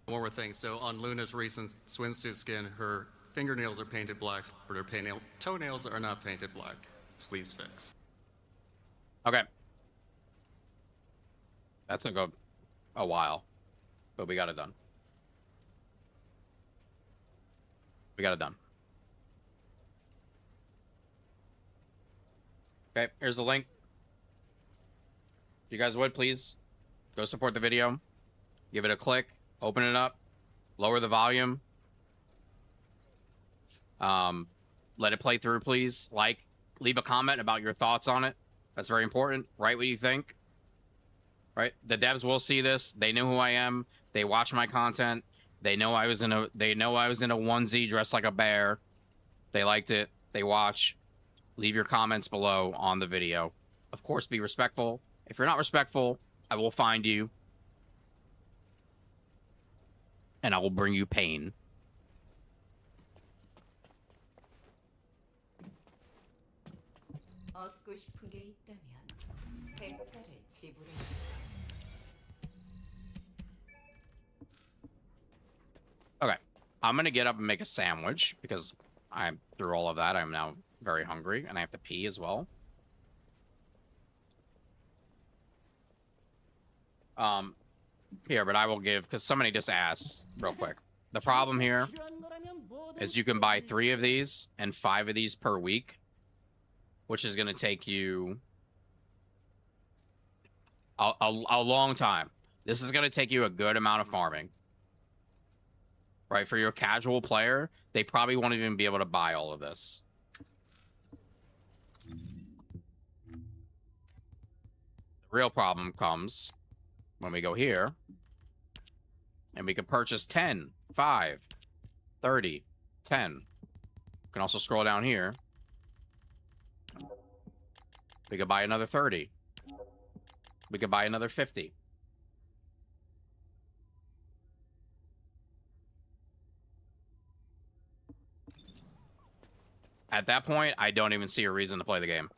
One more thing. So on Luna's recent swimsuit skin, her fingernails are painted black, but her toenails are not painted black. Please fix. Okay. That took a while, but we got it done. We got it done. Okay, here's the link. If you guys would, please go support the video. Give it a click. Open it up. Lower the volume. Let it play through, please. Like, leave a comment about your thoughts on it. That's very important. Write what you think. Right? The devs will see this. They know who I am. They watch my content. They know I was in a onesie dressed like a bear. They liked it. They watch. Leave your comments below on the video. Of course, be respectful. If you're not respectful, I will find you. And I will bring you pain. 얻고 싶은 게 있다면 대가를 지불해. Okay. I'm going to get up and make a sandwich because I'm through all of that. I'm now very hungry and I have to pee as well. Here, but I will give, because somebody just asked real quick. The problem here is you can buy 3 of these and 5 of these per week, which is going to take you a long time. This is going to take you a good amount of farming. Right? For your casual player, they probably won't even be able to buy all of this. Real problem comes when we go here and we can purchase 10, 5, 30, 10. We can also scroll down here. We could buy another 30. We could buy another 50. At that point, I don't even see a reason to play the game.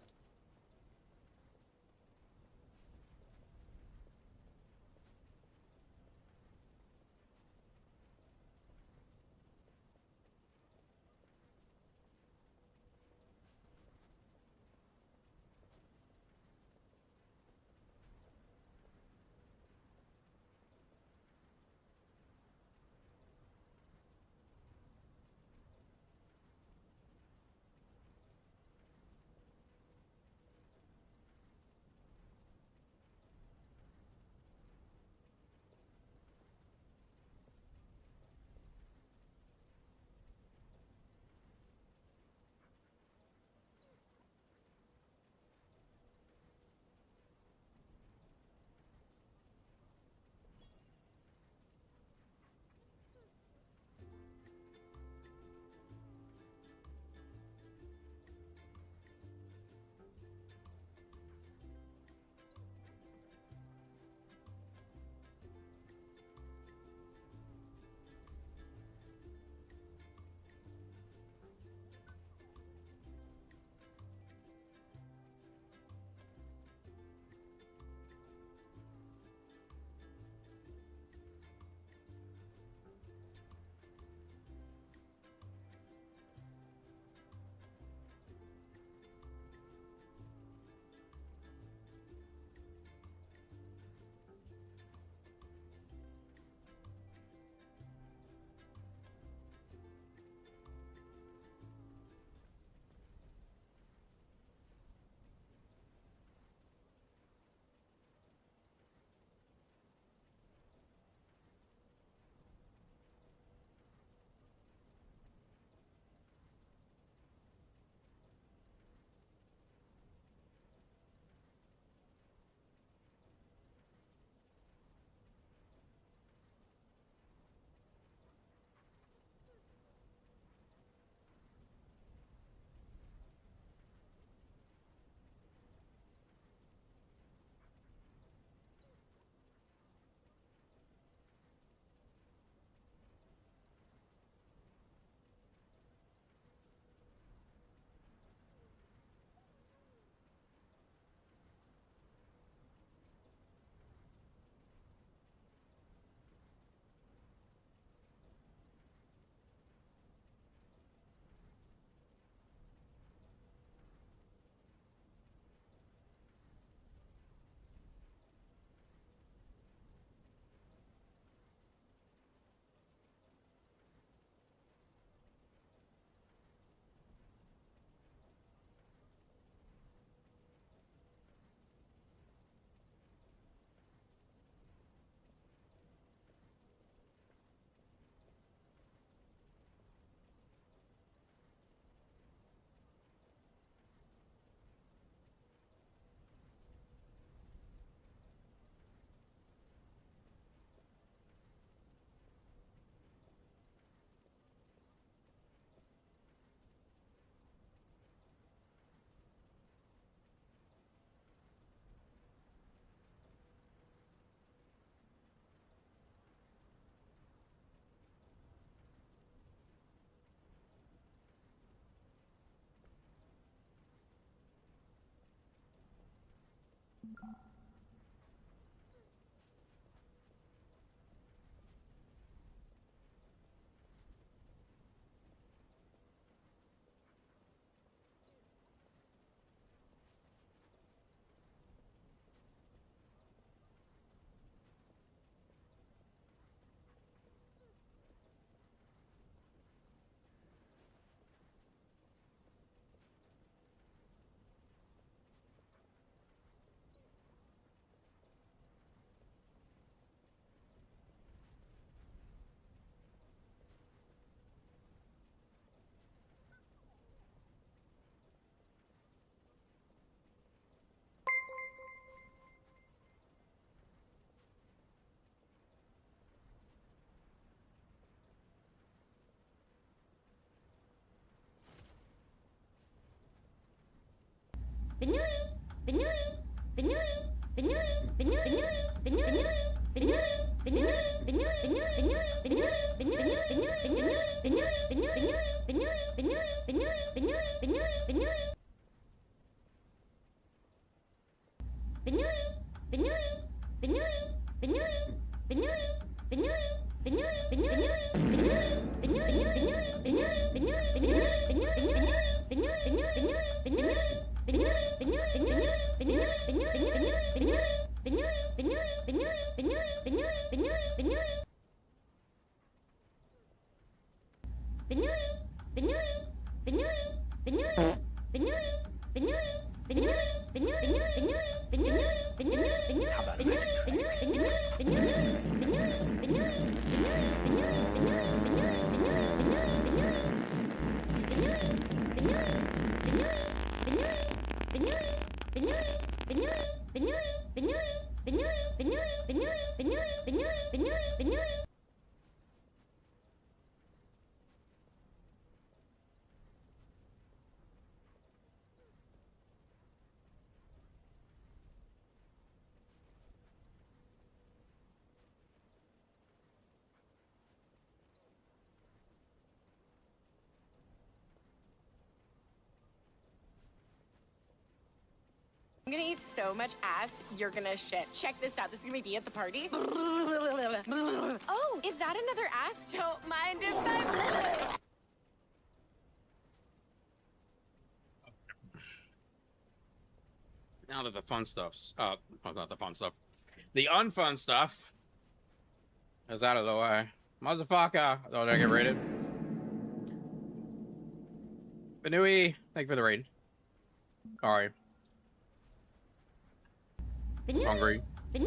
I'm gonna eat so much ass, you're gonna shit. Check this out. This is gonna be me at the party. Oh, is that another ass? Don't mind if I... Now that the fun stuff's well, not the fun stuff, the unfun stuff is out of the way. Motherfucker. Oh, did I get raided? Benui, thank you for the raid. Alright. Hungry. There's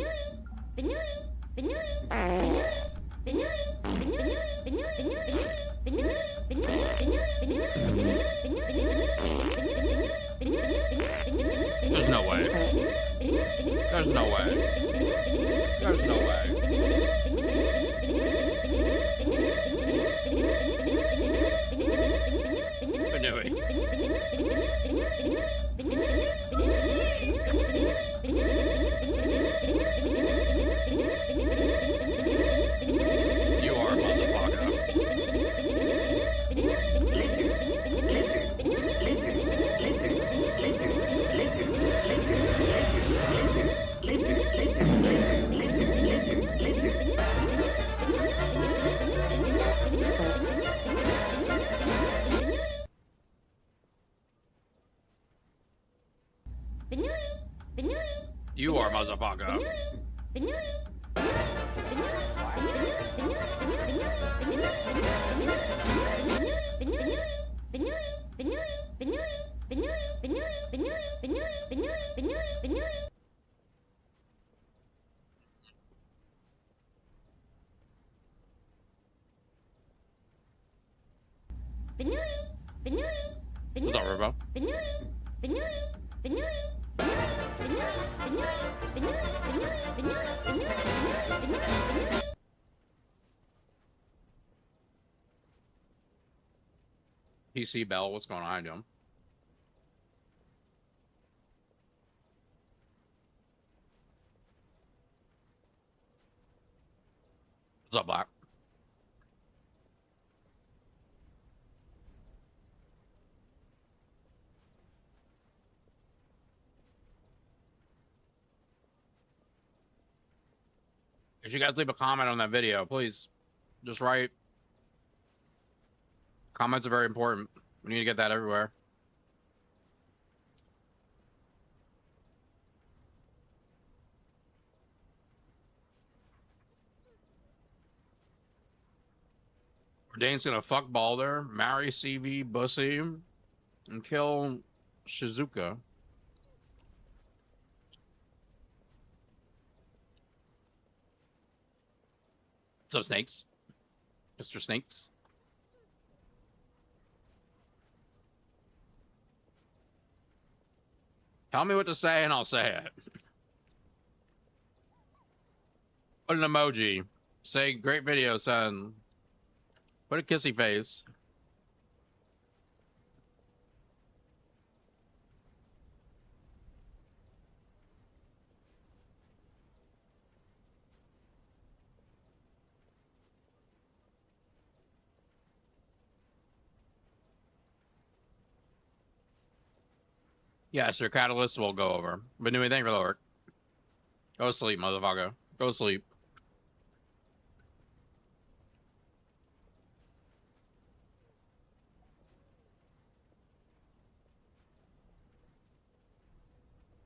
no way. There's no way. There's no way. Benui. You are a motherfucker. You are a motherfucker. What's up, Rivo? PC Bell, what's going on, Jim? What's up, Black? If you guys leave a comment on that video, please just write. Comments are very important. We need to get that everywhere. Dane's gonna fuck Balder, marry CV Bussy, and kill Shizuka. What's up, Snakes? Mr. Snakes? Tell me what to say and I'll say it. Put an emoji. Say, great video, son. Put a kissy face. Yes, your catalyst will go over. Been doing anything for the work. Go to sleep, motherfucker. Go to sleep.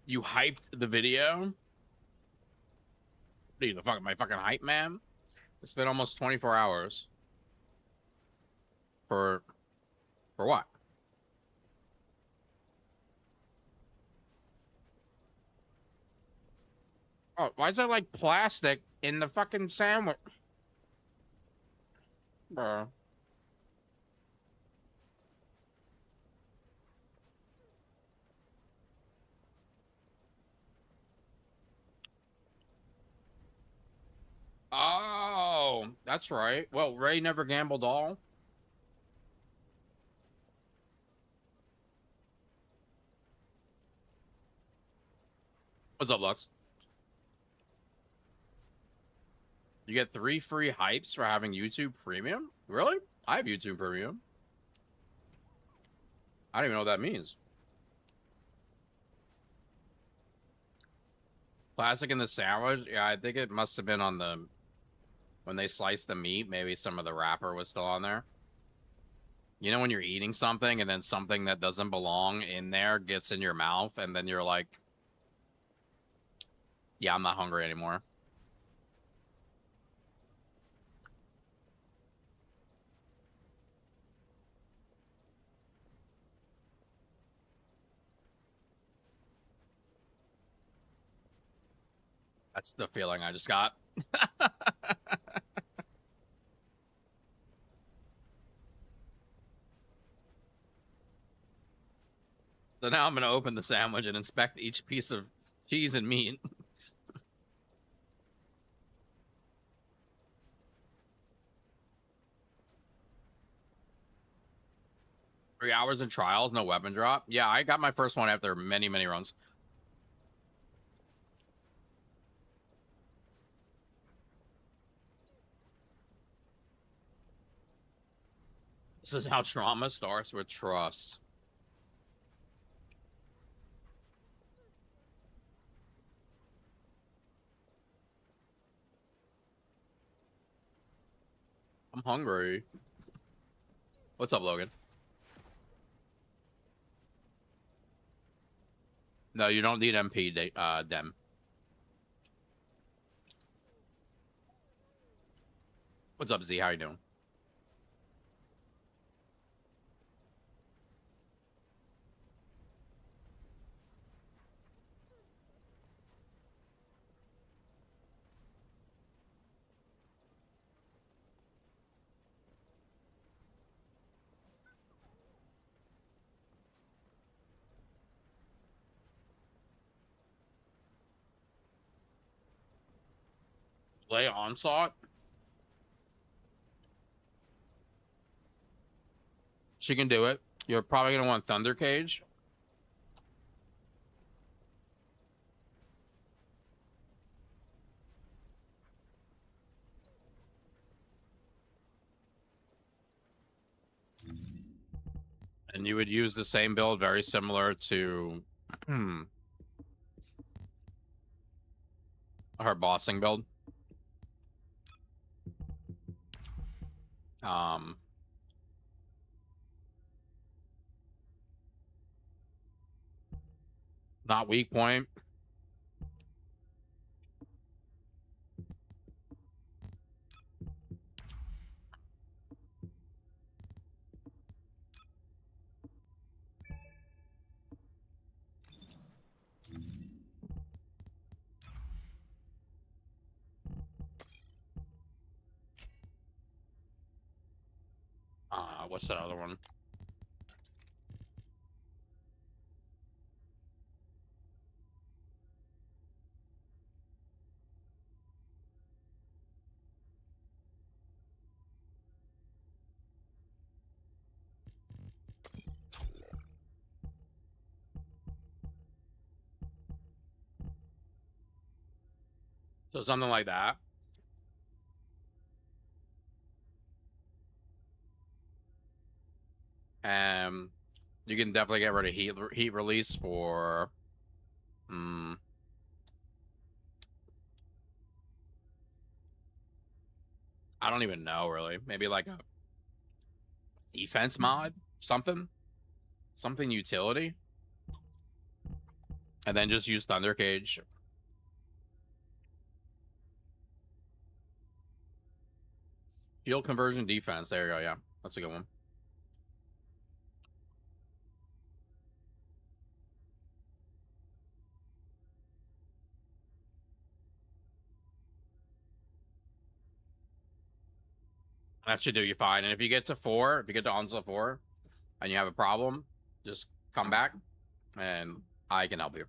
You hyped the video? Dude, the fuck, my fucking hype man? It's been almost 24 hours. For what? Oh, why is there like plastic in the fucking sandwich? Bro. Oh, that's right. Well, Ray never gambled all. What's up, Lux? You get 3 free hypes for having YouTube Premium? Really? I have YouTube Premium. I don't even know what that means. Plastic in the sandwich? Yeah, I think it must have been on the... When they sliced the meat, maybe some of the wrapper was still on there. You know when you're eating something and then something that doesn't belong in there gets in your mouth and then you're like, yeah, I'm not hungry anymore. That's the feeling I just got. So now I'm going to open the sandwich and inspect each piece of cheese and meat. 3 hours in trials, no weapon drop. Yeah, I got my first one after many, many runs. This is how trauma starts, with trust. I'm hungry. What's up, Logan? No, you don't need MP, Dem. What's up, Z? How you doing? Play Onslaught? She can do it. You're probably going to want Thunder Cage. And you would use the same build, very similar to her bossing build. Not weak point. What's that other one? So something like that. You can definitely get rid of heat release for... I don't even know, really. Maybe like a defense mod? Something utility? And then just use Thunder Cage. Shield conversion defense. There you go, yeah. That's a good one. That should do you fine. And if you get to 4, if you get to onslaught 4, and you have a problem, just come back, and I can help you.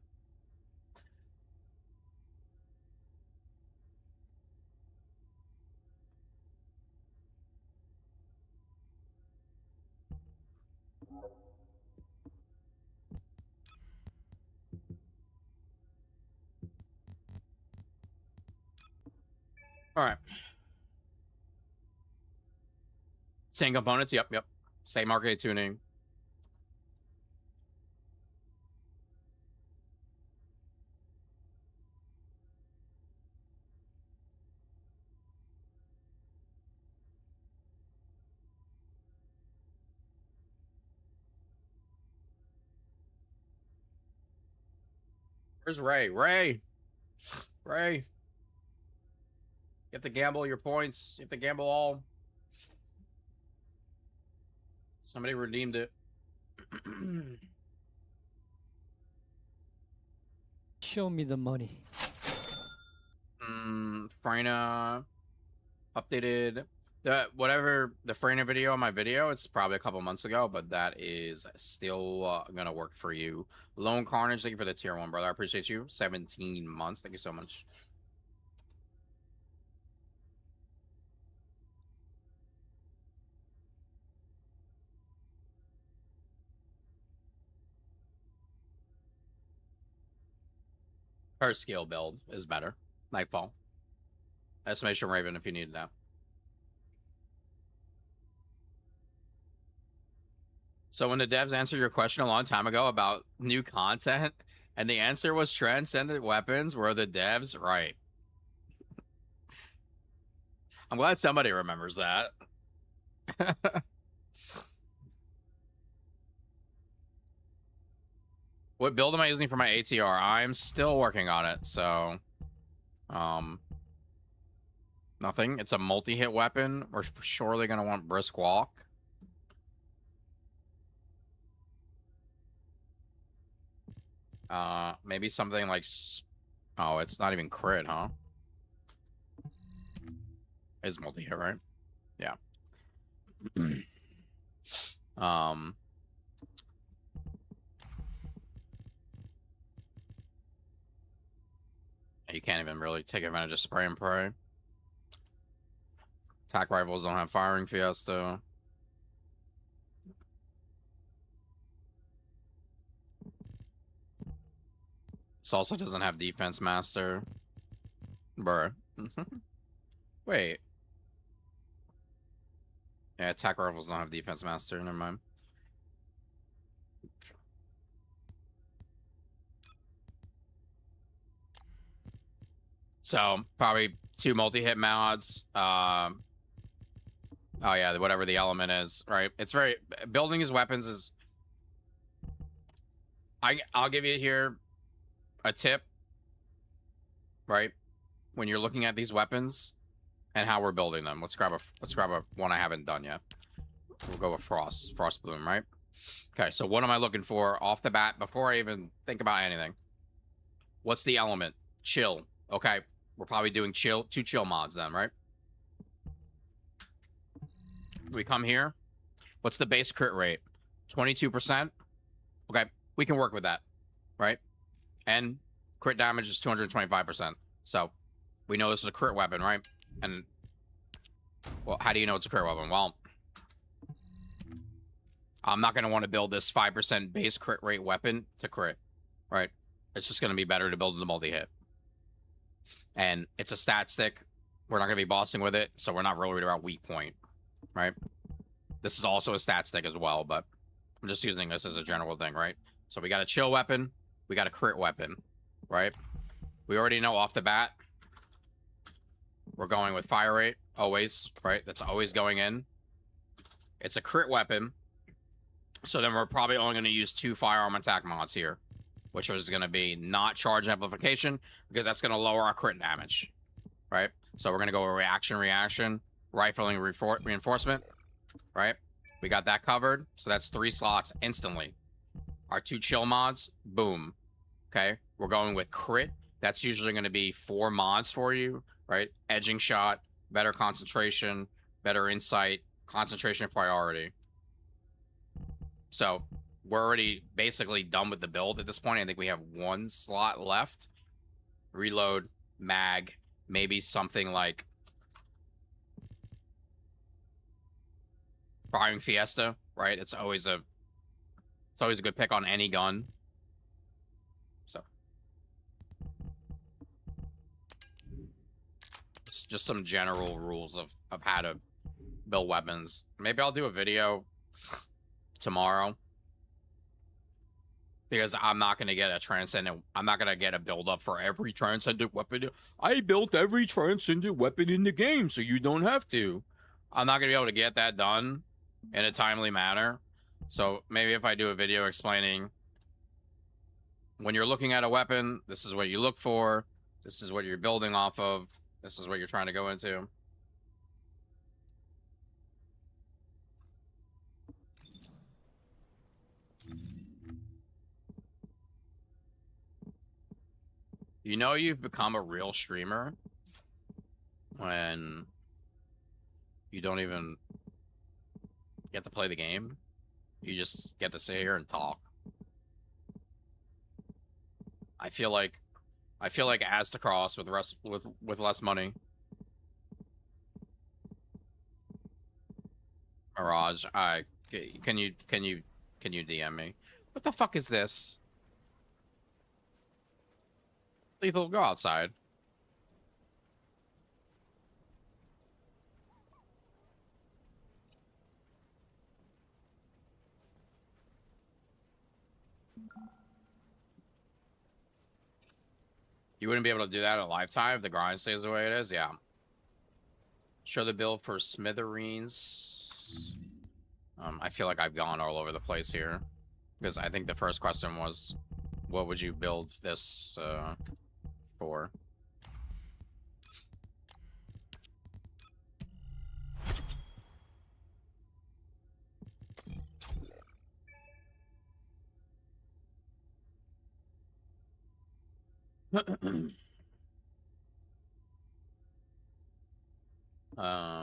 All right. Same components. Yep. Same arcade tuning. Where's Ray? Ray! You have to gamble your points. You have to gamble all. Somebody redeemed it. Show me the money. Freyna updated whatever the Freyna video on my video. It's probably a couple months ago, but that is still gonna work for you. Lone Carnage, thank you for the tier 1, brother. I appreciate you. 17 months. Thank you so much. Her skill build is better. Nightfall. Estimation Raven if you need that. So when the devs answered your question a long time ago about new content, and the answer was Transcendent weapons, were the devs right? I'm glad somebody remembers that. What build am I using for my ATR? I'm still working on it, so... Nothing. It's a multi-hit weapon. We're surely going to want Brisk Walk. Maybe something like... Oh, it's not even crit, huh? It's multi-hit, right? Yeah. You can't even really take advantage of spray and pray. Attack rifles don't have firing fiesta. This also doesn't have defense master. Bruh. Wait. Yeah, attack rifles don't have defense master. Never mind. So probably 2 multi-hit mods. Oh yeah, whatever the element is, right? It's very building his weapons is. I'll give you here a tip, right? When you're looking at these weapons and how we're building them. Let's grab a one I haven't done yet. We'll go with Frost Bloom, right? Okay, so what am I looking for off the bat before I even think about anything? What's the element? Chill. Okay, we're probably doing 2 chill mods then, right? We come here. What's the base crit rate? 22%. Okay, we can work with that, right? And crit damage is 225%. So we know this is a crit weapon, right? And well, how do you know it's a crit weapon? Well, I'm not going to want to build this 5% base crit rate weapon to crit, right? It's just going to be better to build the multi-hit. And it's a stat stick. We're not going to be bossing with it, so we're not really worried about weak point, right? This is also a stat stick as well, but I'm just using this as a general thing, right? So we got a chill weapon, we got a crit weapon, right? We already know off the bat we're going with fire rate, always, right? That's always going in. It's a crit weapon, so then we're probably only going to use 2 firearm attack mods here, which is going to be not charge amplification, because that's going to lower our crit damage, right? So we're going to go with reaction, rifling reinforcement, right? We got that covered, so that's 3 slots instantly. Our 2 chill mods, boom. Okay, we're going with crit. That's usually going to be 4 mods for you, right? Edging shot, better concentration, better insight, concentration priority. So we're already basically done with the build at this point. I think we have 1 slot left. Reload, mag, maybe something like Firing Fiesta, right? It's always a good pick on any gun. So it's just some general rules of how to build weapons. Maybe I'll do a video tomorrow, because I'm not going to get a Transcendent. I'm not going to get a build up for every Transcendent weapon. I built every Transcendent weapon in the game, so you don't have to. I'm not going to be able to get that done in a timely manner. So maybe if I do a video explaining, when you're looking at a weapon, this is what you look for. This is what you're building off of. This is what you're trying to go into. You know you've become a real streamer when you don't even get to play the game. You just get to sit here and talk. I feel like as to cross with less money. Mirage, can you DM me? What the fuck is this? Lethal, go outside. You wouldn't be able to do that at lifetime if the grind stays the way it is? Yeah. Show the build for Smithereens. I feel like I've gone all over the place here, because I think the first question was, what would you build this for?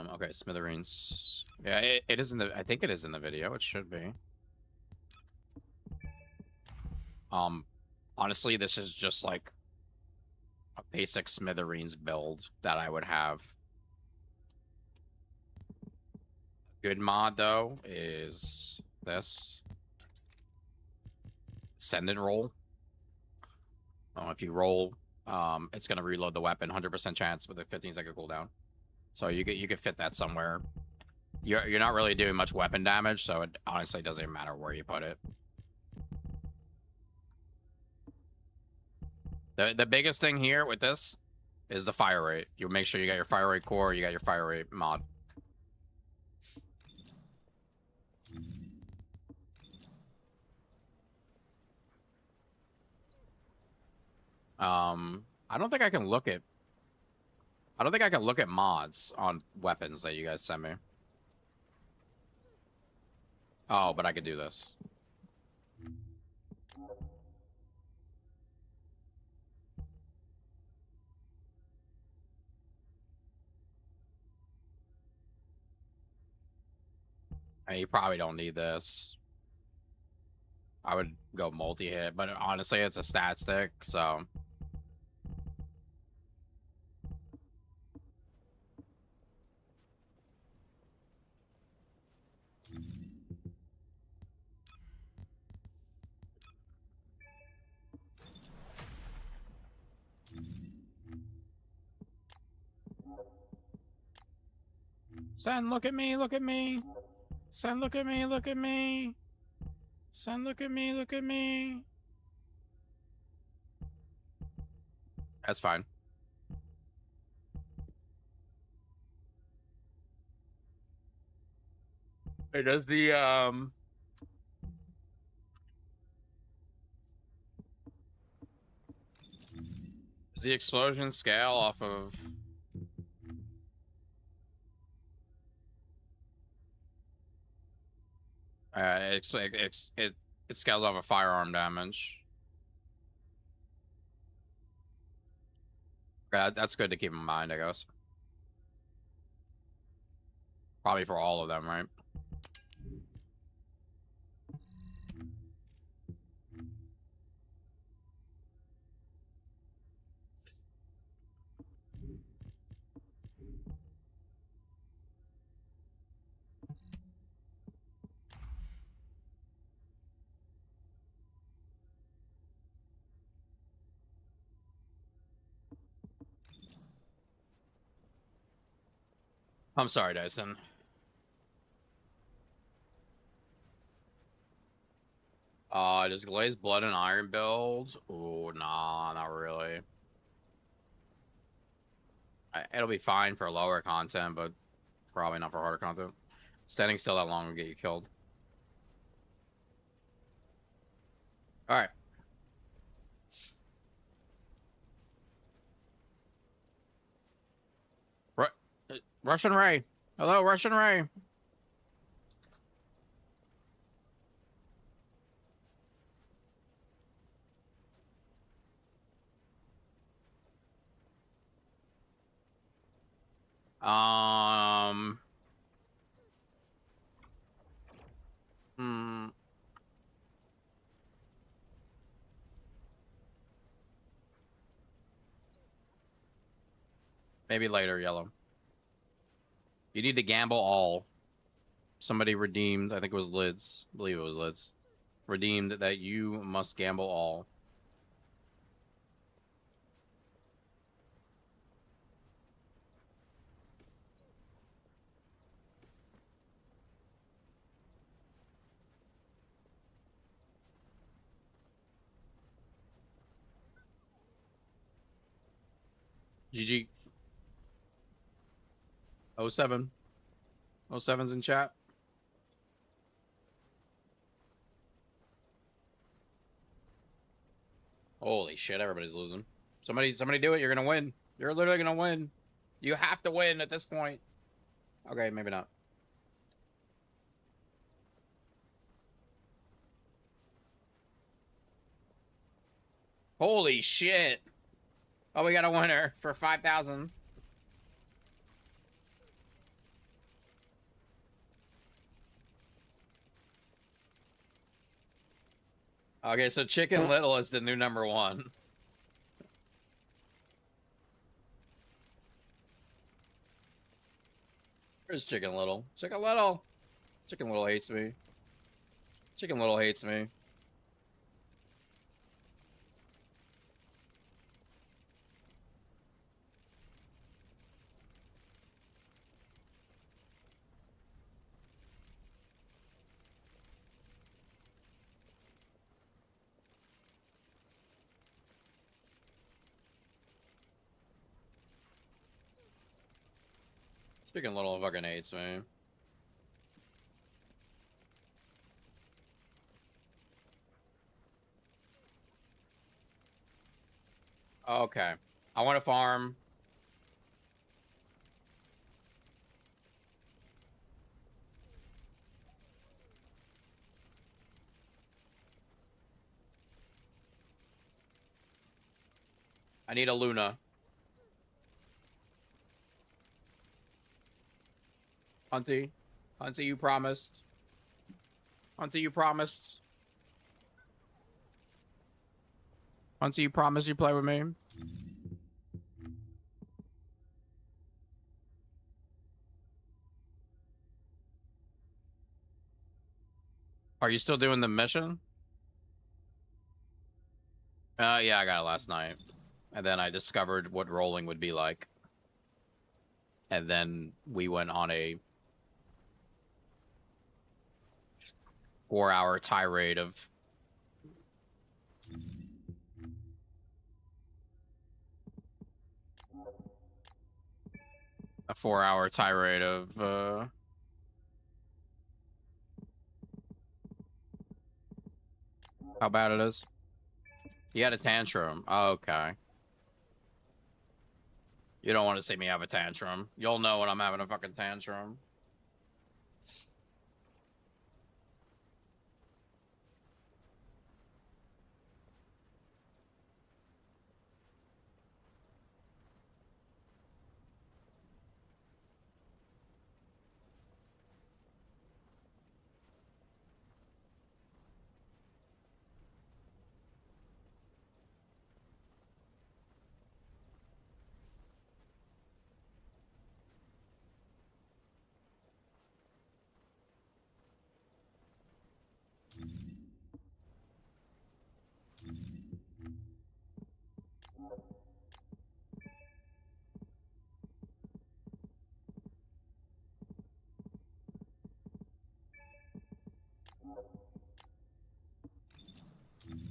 Okay, Smithereens. Yeah, it is in the, I think it is in the video. It should be. Honestly, this is just like a basic Smithereens build that I would have. Good mod though is this Descendant roll. If you roll, it's gonna reload the weapon, 100% chance with a 15-second cooldown. So you could fit that somewhere. You're not really doing much weapon damage, so it honestly doesn't even matter where you put it. The biggest thing here with this is the fire rate. You make sure you got your fire rate core, you got your fire rate mod. I don't think I can look at mods on weapons that you guys send me. Oh, but I could do this. You probably don't need this. I would go multi-hit, but honestly, it's a stat stick, so... Son, look at me, look at me. Son, look at me, look at me. Son, look at me, look at me. That's fine. It does the does the explosion scale off of it scales off of firearm damage. Yeah, that's good to keep in mind, I guess. Probably for all of them, right? I'm sorry, Dyson. Does Glazed Blood and Iron build? Ooh, nah, not really. It'll be fine for lower content, but probably not for harder content. Standing still that long will get you killed. All right. Russian Ray. Hello, Russian Ray. Hmm. Maybe later, Yellow. You need to gamble all. Somebody redeemed, I think it was Lids. I believe it was Lids. Redeemed that you must gamble all. GG. 07. 07's in chat. Holy shit, everybody's losing. Somebody do it. You're gonna win. You're literally gonna win. You have to win at this point. Okay, maybe not. Holy shit. Oh, we got a winner for 5,000. Okay, so Chicken Little is the new #1. Where's Chicken Little? Chicken Little! Chicken Little hates me. Chicken Little hates me. Chicken Little fucking hates me. Okay. I want to farm. I need a Luna. Hunty. Hunty, you promised. Hunty, you promised. Hunty, you promised you play with me. Are you still doing the mission? Yeah, I got it last night. And then I discovered what rolling would be like. And then we went on a 4-hour tirade of a 4-hour tirade of how bad it is. He had a tantrum. Oh, okay. You don't want to see me have a tantrum. You'll know when I'm having a fucking tantrum.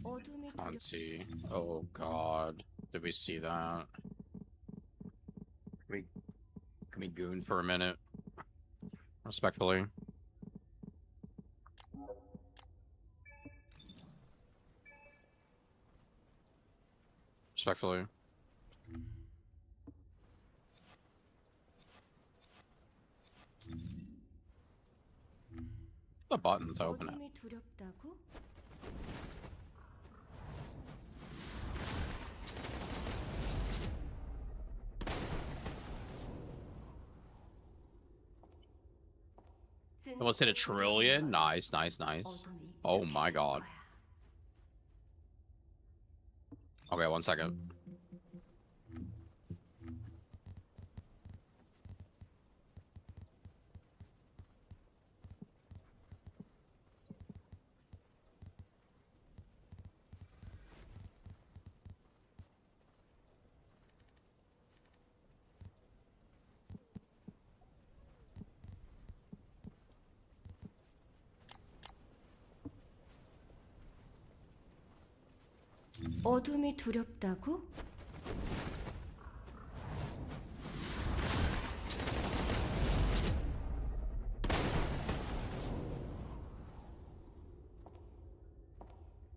어둠이 두렵. Auntie. Oh god. Did we see that? Can we goon for a minute? Respectfully. Respectfully. The button to open it. 어둠이 두렵다고? Almost hit 1 trillion. Nice, nice, nice. Oh my god. Okay, 1 second. 어둠이 두렵다고?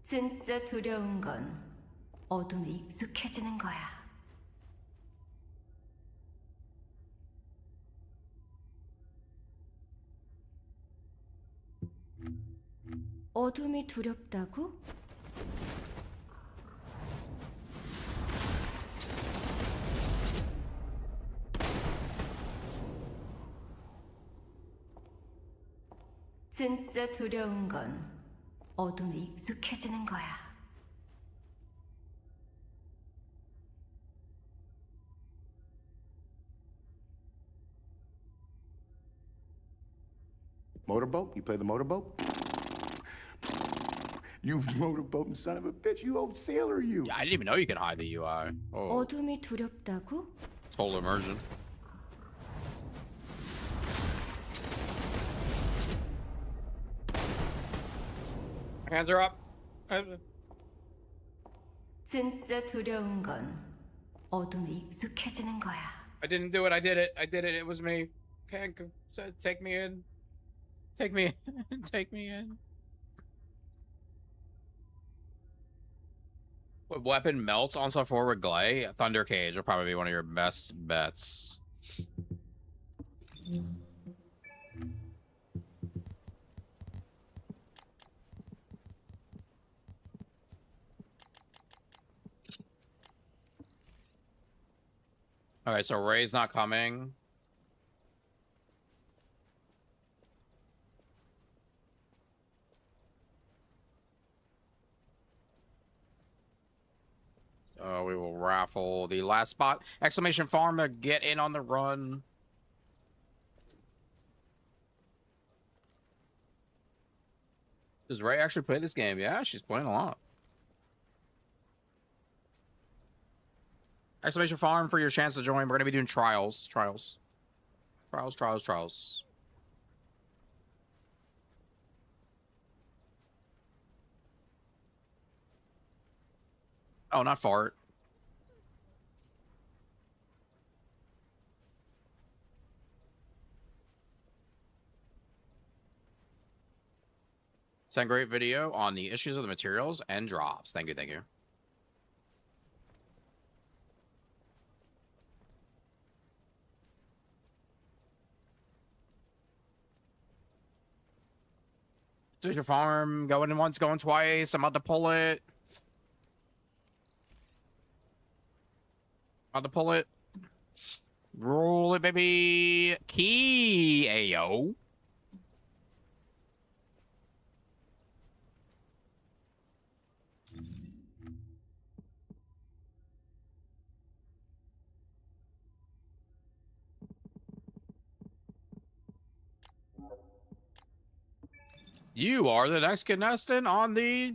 진짜 두려운 건 어둠에 익숙해지는 거야. 어둠이 두렵다고? 진짜 두려운 건 어둠에 익숙해지는 거야. Motorboat? You play the motorboat? You motorboating son of a bitch, you old sailor, you. Yeah, I didn't even know you could hide the UI. Oh, 어둠이 두렵다고? total immersion. Hands are up. 진짜 두려운 건 어둠에 익숙해지는 거야. I didn't do it. I did it. I did it. It was me. Can't take me in. Take me in. Take me in. What weapon melts on some forward glay? Thunder Cage will probably be one of your best bets. Okay, so Ray's not coming. We will raffle the last spot. Exclamation farm to get in on the run. Does Ray actually play this game? Yeah, she's playing a lot. Exclamation farm for your chance to join. We're going to be doing trials. Trials. Trials. Oh, not fart. Send great video on the issues of the materials and drops. Thank you, thank you. There's your farm. Going once, going twice. I'm about to pull it. About to pull it. Roll it, baby. Key, ayo. You are the next contestant on the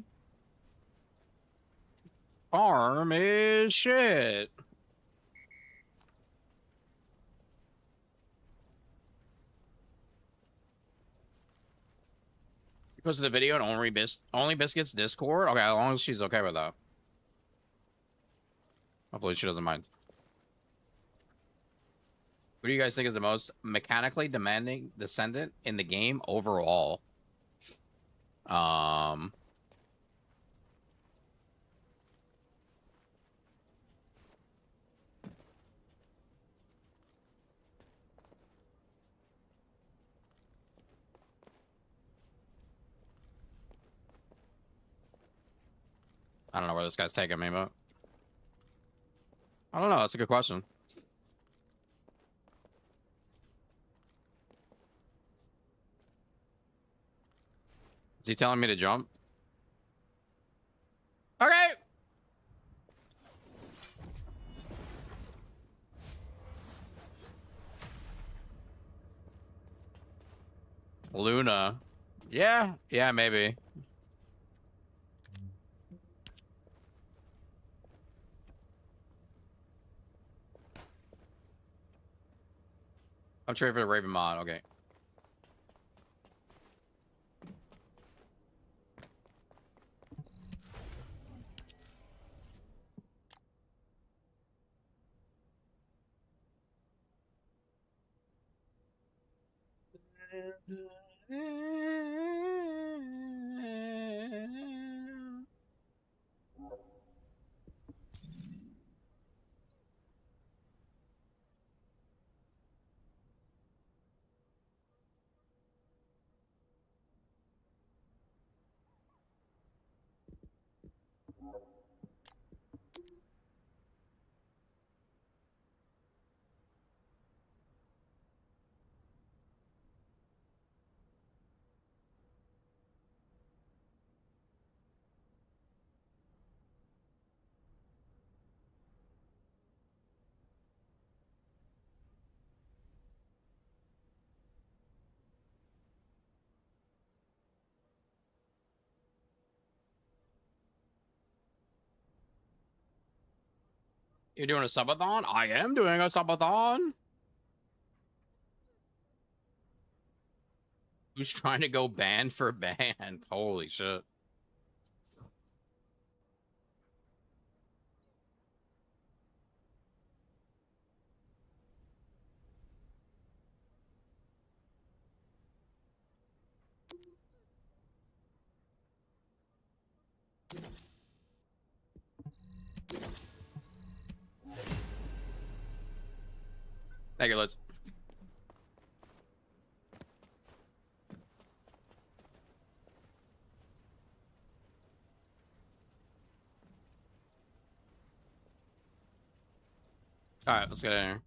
farm is shit. Because of the video and only biscuits Discord. Okay, as long as she's okay with that. Hopefully she doesn't mind. What do you guys think is the most mechanically demanding descendant in the game overall? I don't know where this guy's taking me, but I don't know. That's a good question. Is he telling me to jump? Okay. Luna. Yeah. Yeah, maybe. I'm trading for the Raven mod. Okay. You're doing a subathon? I am doing a subathon. Who's trying to go band for band? Holy shit. Thank you, Liz. All right, let's get in here.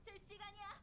춤출 시간이야.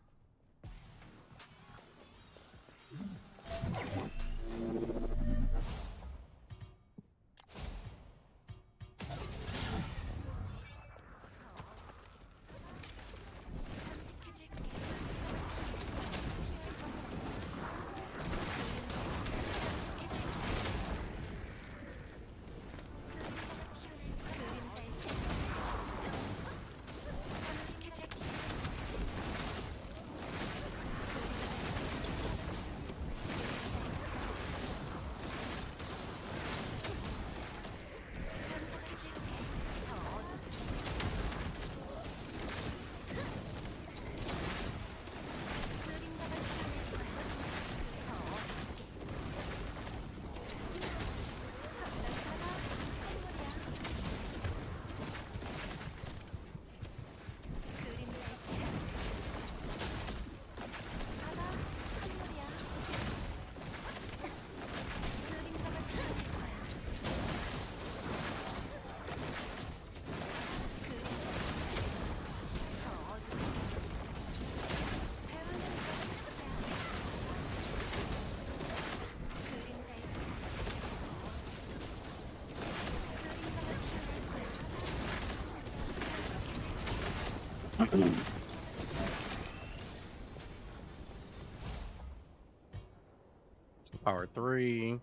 Power 3.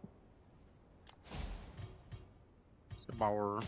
Power.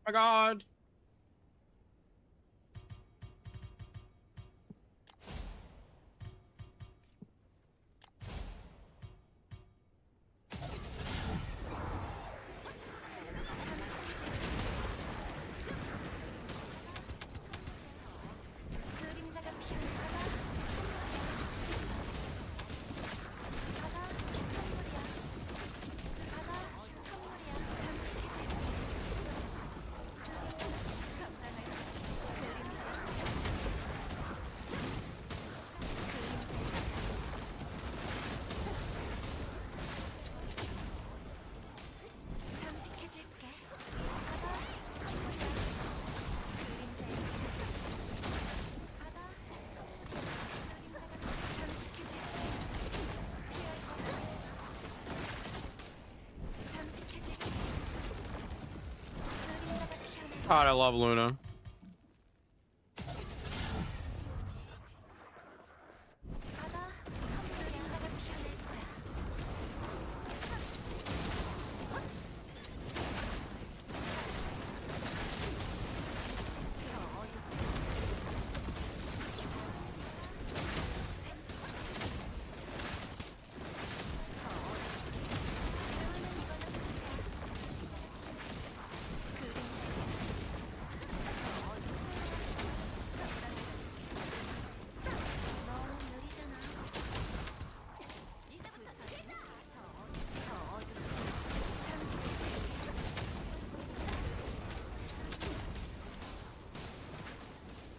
My God. God, I love Luna.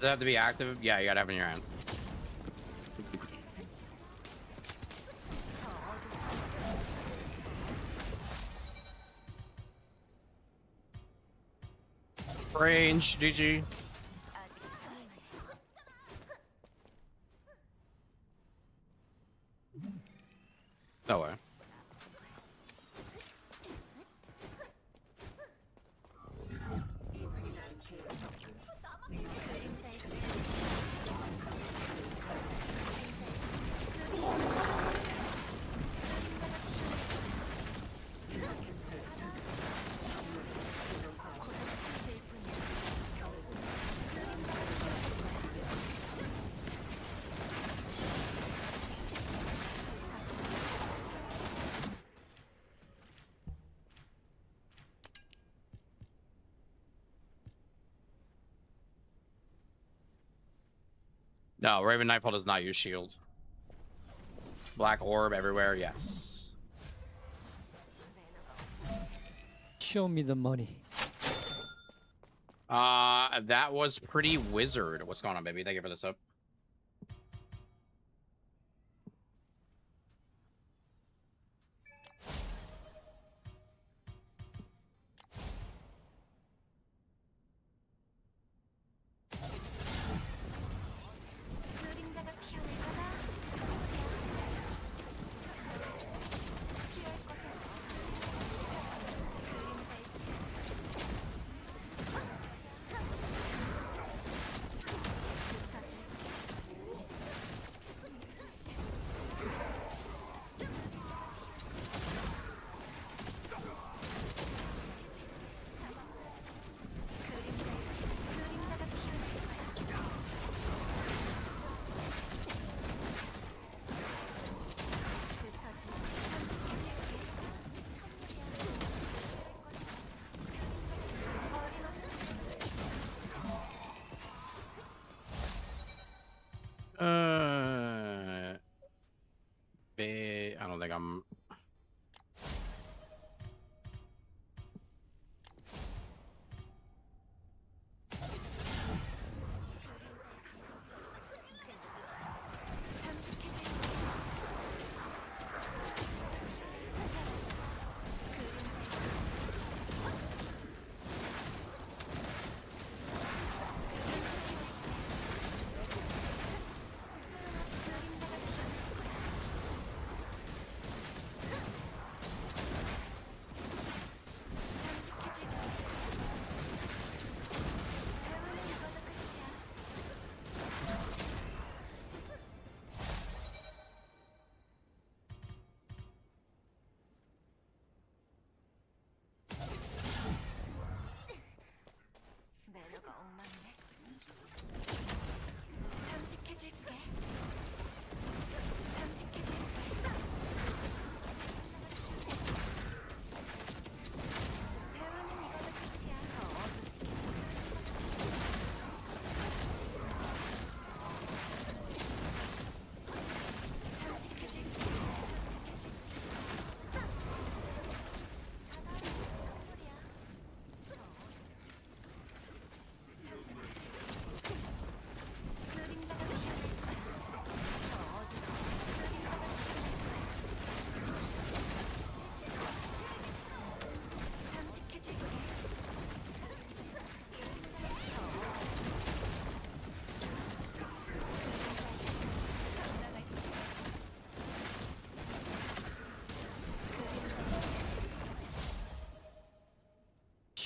Does it have to be active? Yeah, you gotta have it in your hand. Range, GG. No way. No, Raven Nightfall does not use shield. Black orb everywhere, yes. Show me the money. That was pretty wizard. What's going on, baby? Thank you for the sub.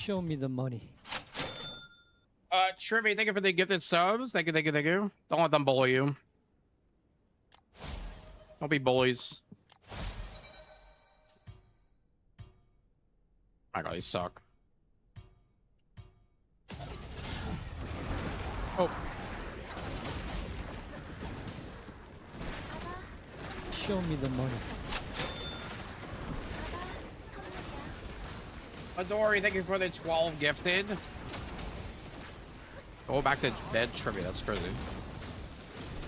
Show me the money. Trivy, thank you for the gifted subs. Thank you, thank you, thank you. Don't let them bully you. Don't be bullies. My God, these suck. Oh. Show me the money. Adori, thank you for the 12 gifted. Go back to bed trivia. That's crazy.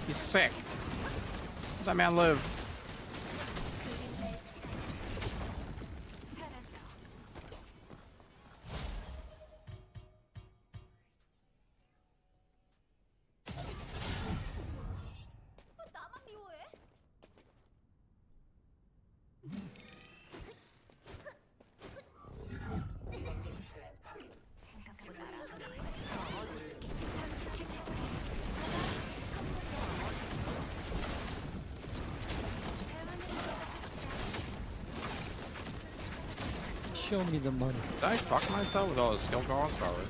He's sick. Let that man live. Show me the money. Did I fuck myself with all the skill costs? Probably.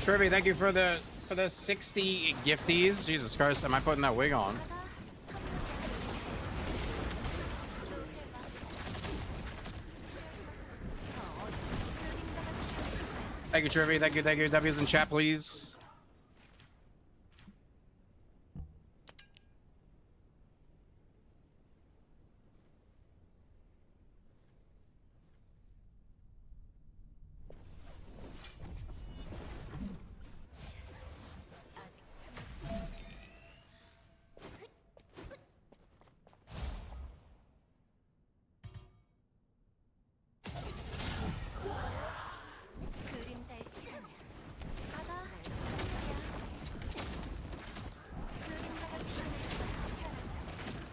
Trivy, thank you for the 60 gifties. Jesus Christ, am I putting that wig on? Thank you, Trivy. Thank you, thank you. W's in chat, please.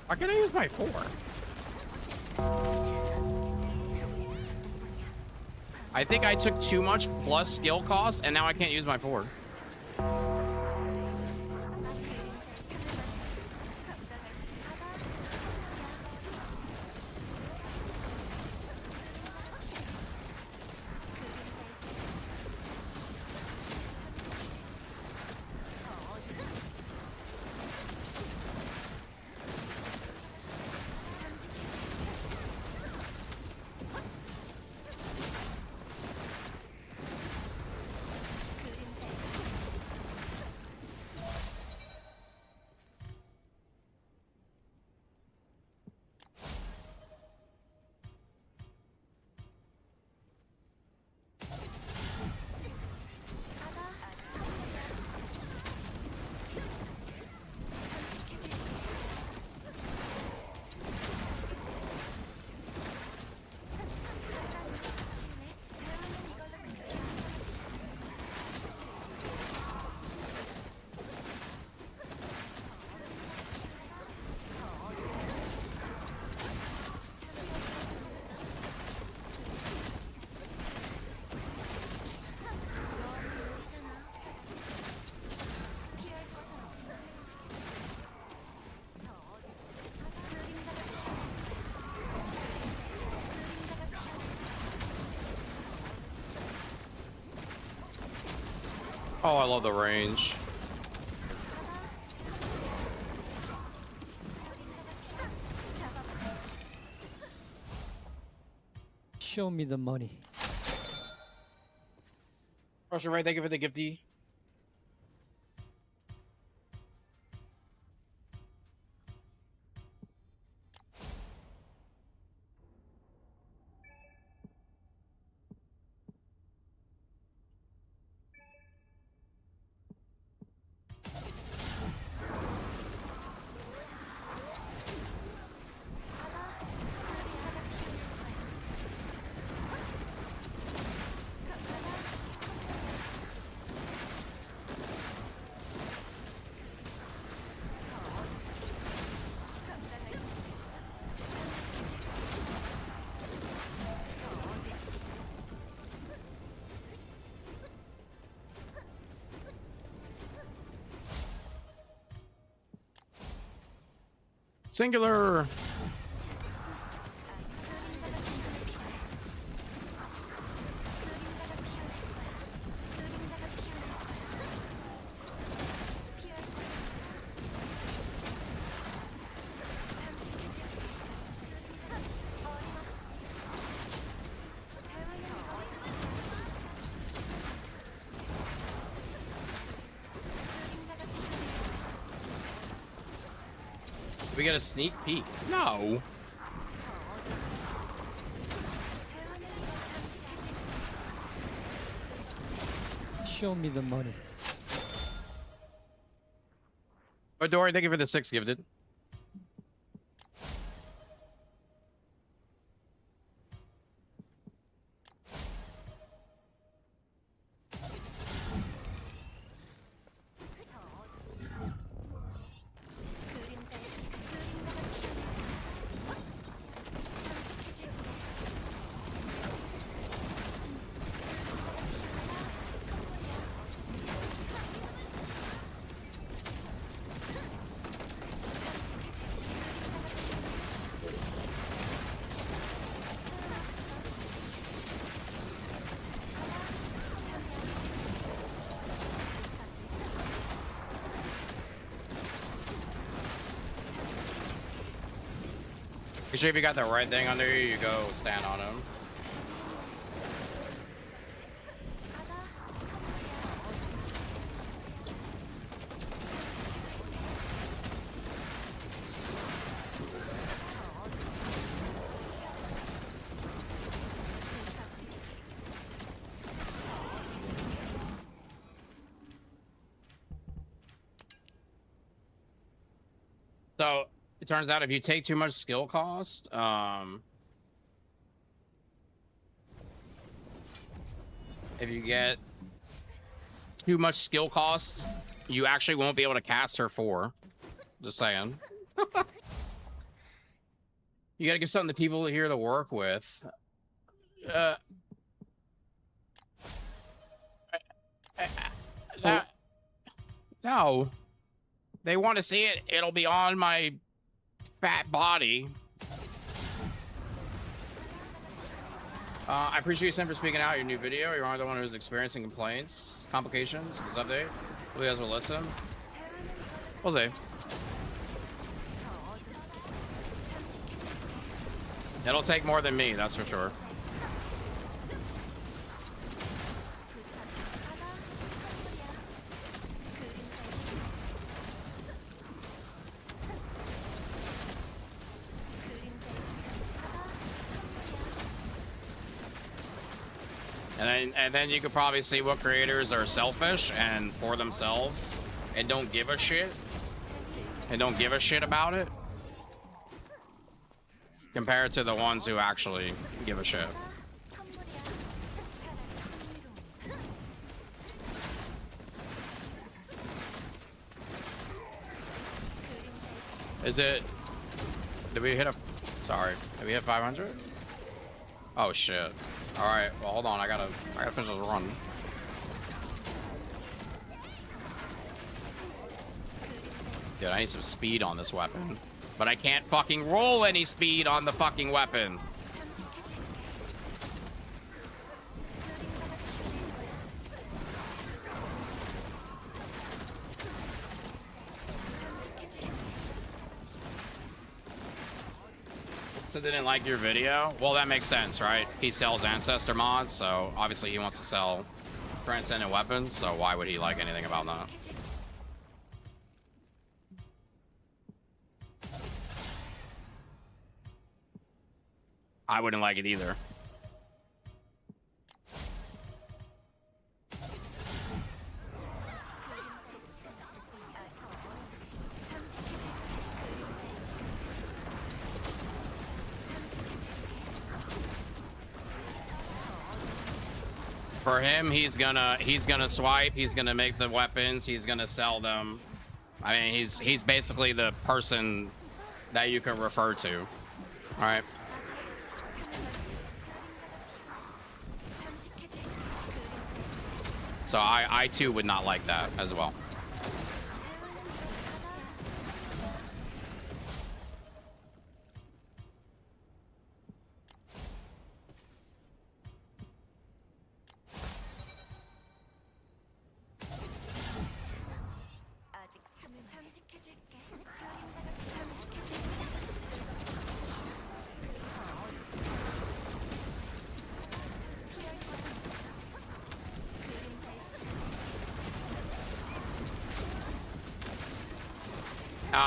Why can't I use my 4? I think I took too much plus skill costs, and now I can't use my 4. Oh, I love the range. Show me the money. Russia Ray, thank you for the gifty. Singular. We get a sneak peek. No. Show me the money. Oh, Dory, thank you for the 6 gifted. Make sure if you got the right thing under you, you go stand on him. So it turns out if you take too much skill cost, if you get too much skill cost, you actually won't be able to cast her 4. Just saying. You gotta give something to people here to work with. No. They want to see it. It'll be on my fat body. I appreciate you, Sam, for speaking out your new video. You're the one who's experiencing complaints, complications with this update. Hope you guys will listen. We'll see. It'll take more than me, that's for sure. And then you could probably see what creators are selfish and for themselves and don't give a shit. And don't give a shit about it. Compared to the ones who actually give a shit. Is it... Did we hit a... Sorry. Did we hit 500? Oh, shit. Alright, well, hold on. I gotta finish this run. Dude, I need some speed on this weapon. But I can't fucking roll any speed on the fucking weapon. So didn't like your video? Well, that makes sense, right? He sells Ancestor mods, so obviously he wants to sell Transcendent weapons, so why would he like anything about that? I wouldn't like it either. For him, he's gonna swipe, he's gonna make the weapons, he's gonna sell them. I mean, he's basically the person that you can refer to. All right. So I too would not like that as well.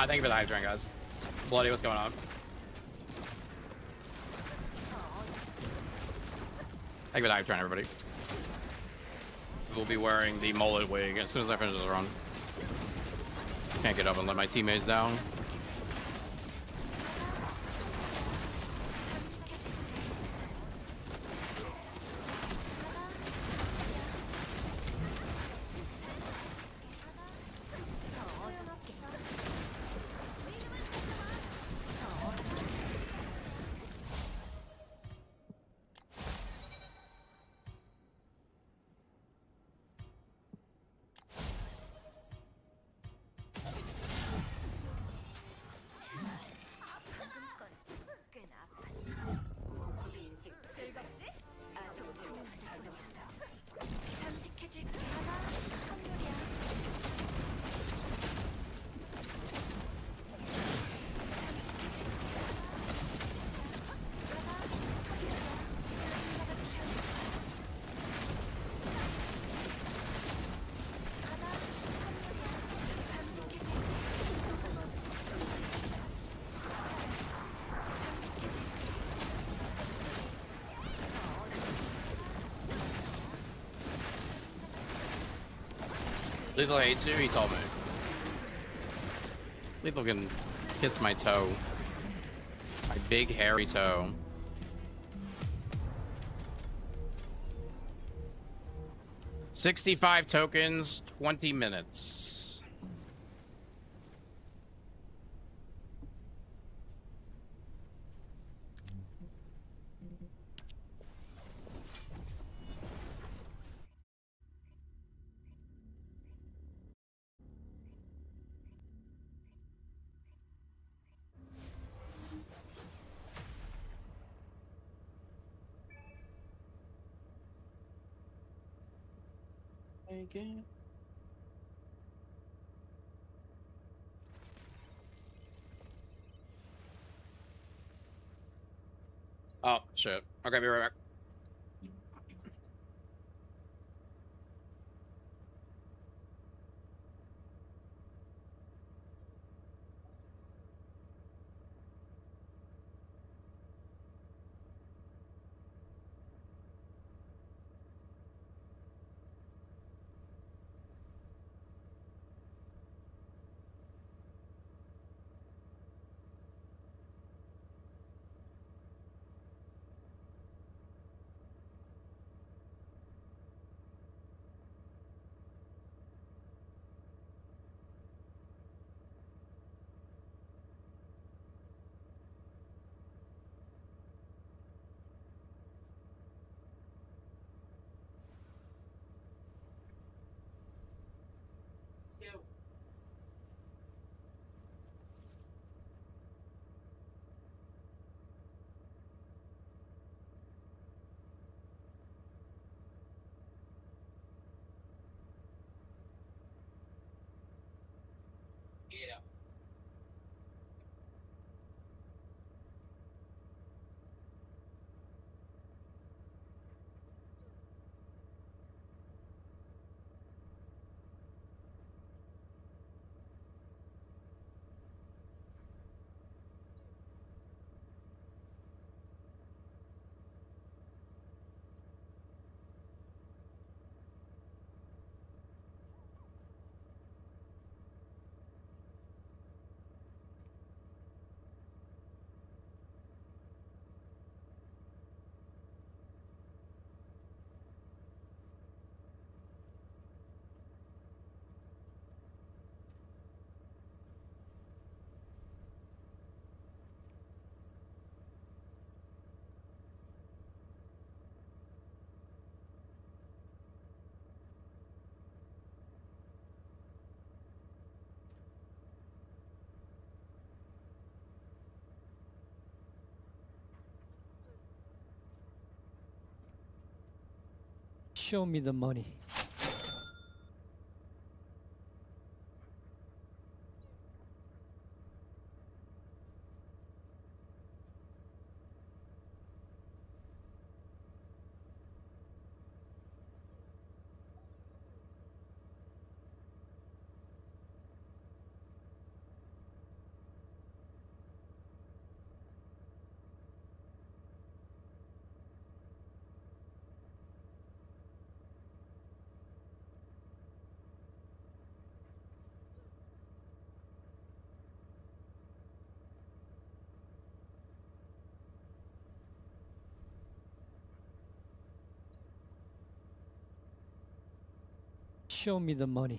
Thank you for the hype train, guys. Bloody, what's going on? Thank you for dive trying, everybody. We'll be wearing the mullet wig as soon as I finish this run. Can't get up and let my teammates down. Lethal hates you, he told me. Lethal can kiss my toe. My big hairy toe. $65 tokens, 20 minutes. Again. Oh, shit. Okay, be right back. Show me the money. Show me the money.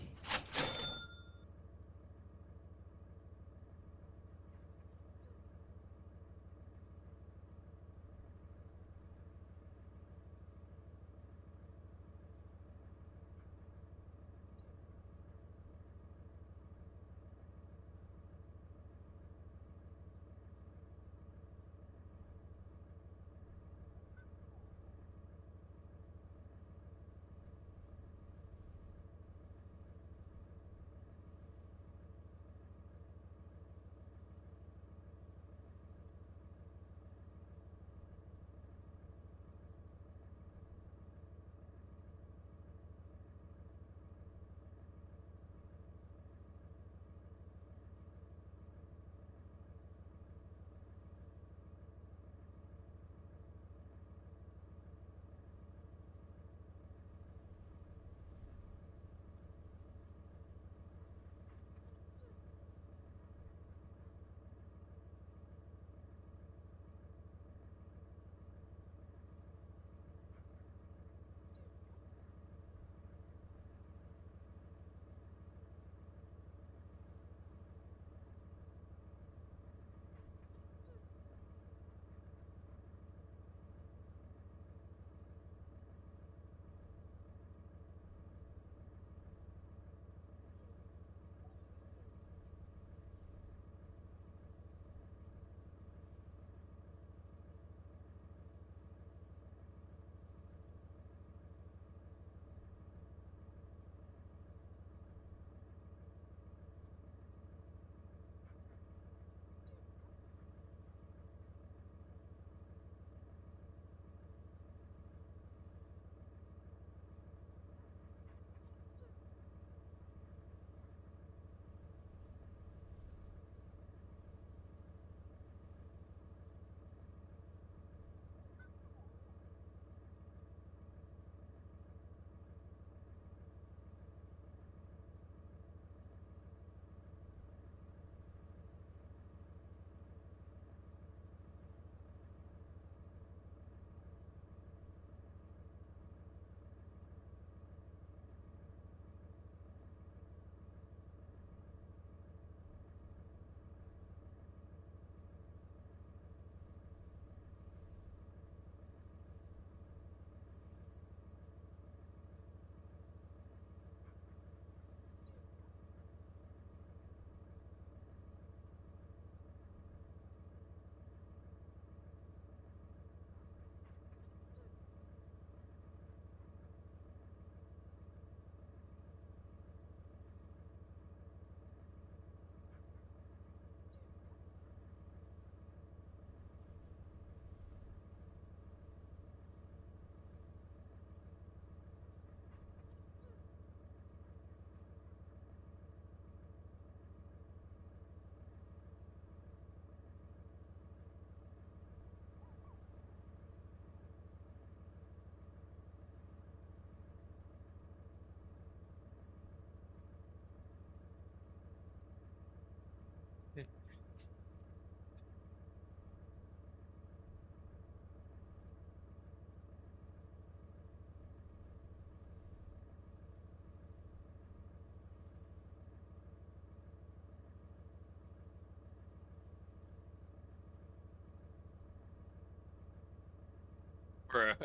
Bruh.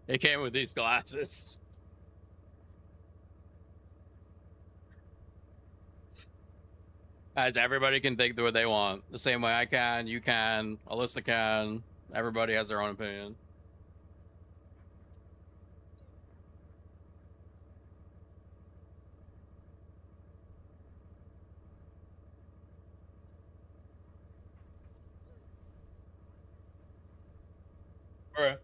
It came with these glasses. As everybody can think what they want. The same way I can, you can, Alyssa can. Everybody has their own opinion. Bruh.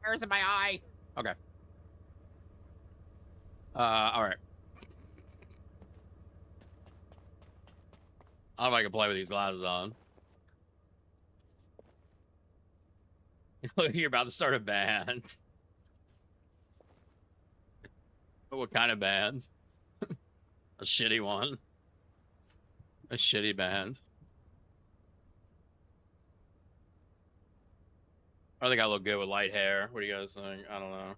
Where's in my eye? Okay. All right. I don't know if I can play with these glasses on. You're about to start a band. What kind of band? A shitty one. A shitty band. I think I look good with light hair. What do you guys think? I don't know.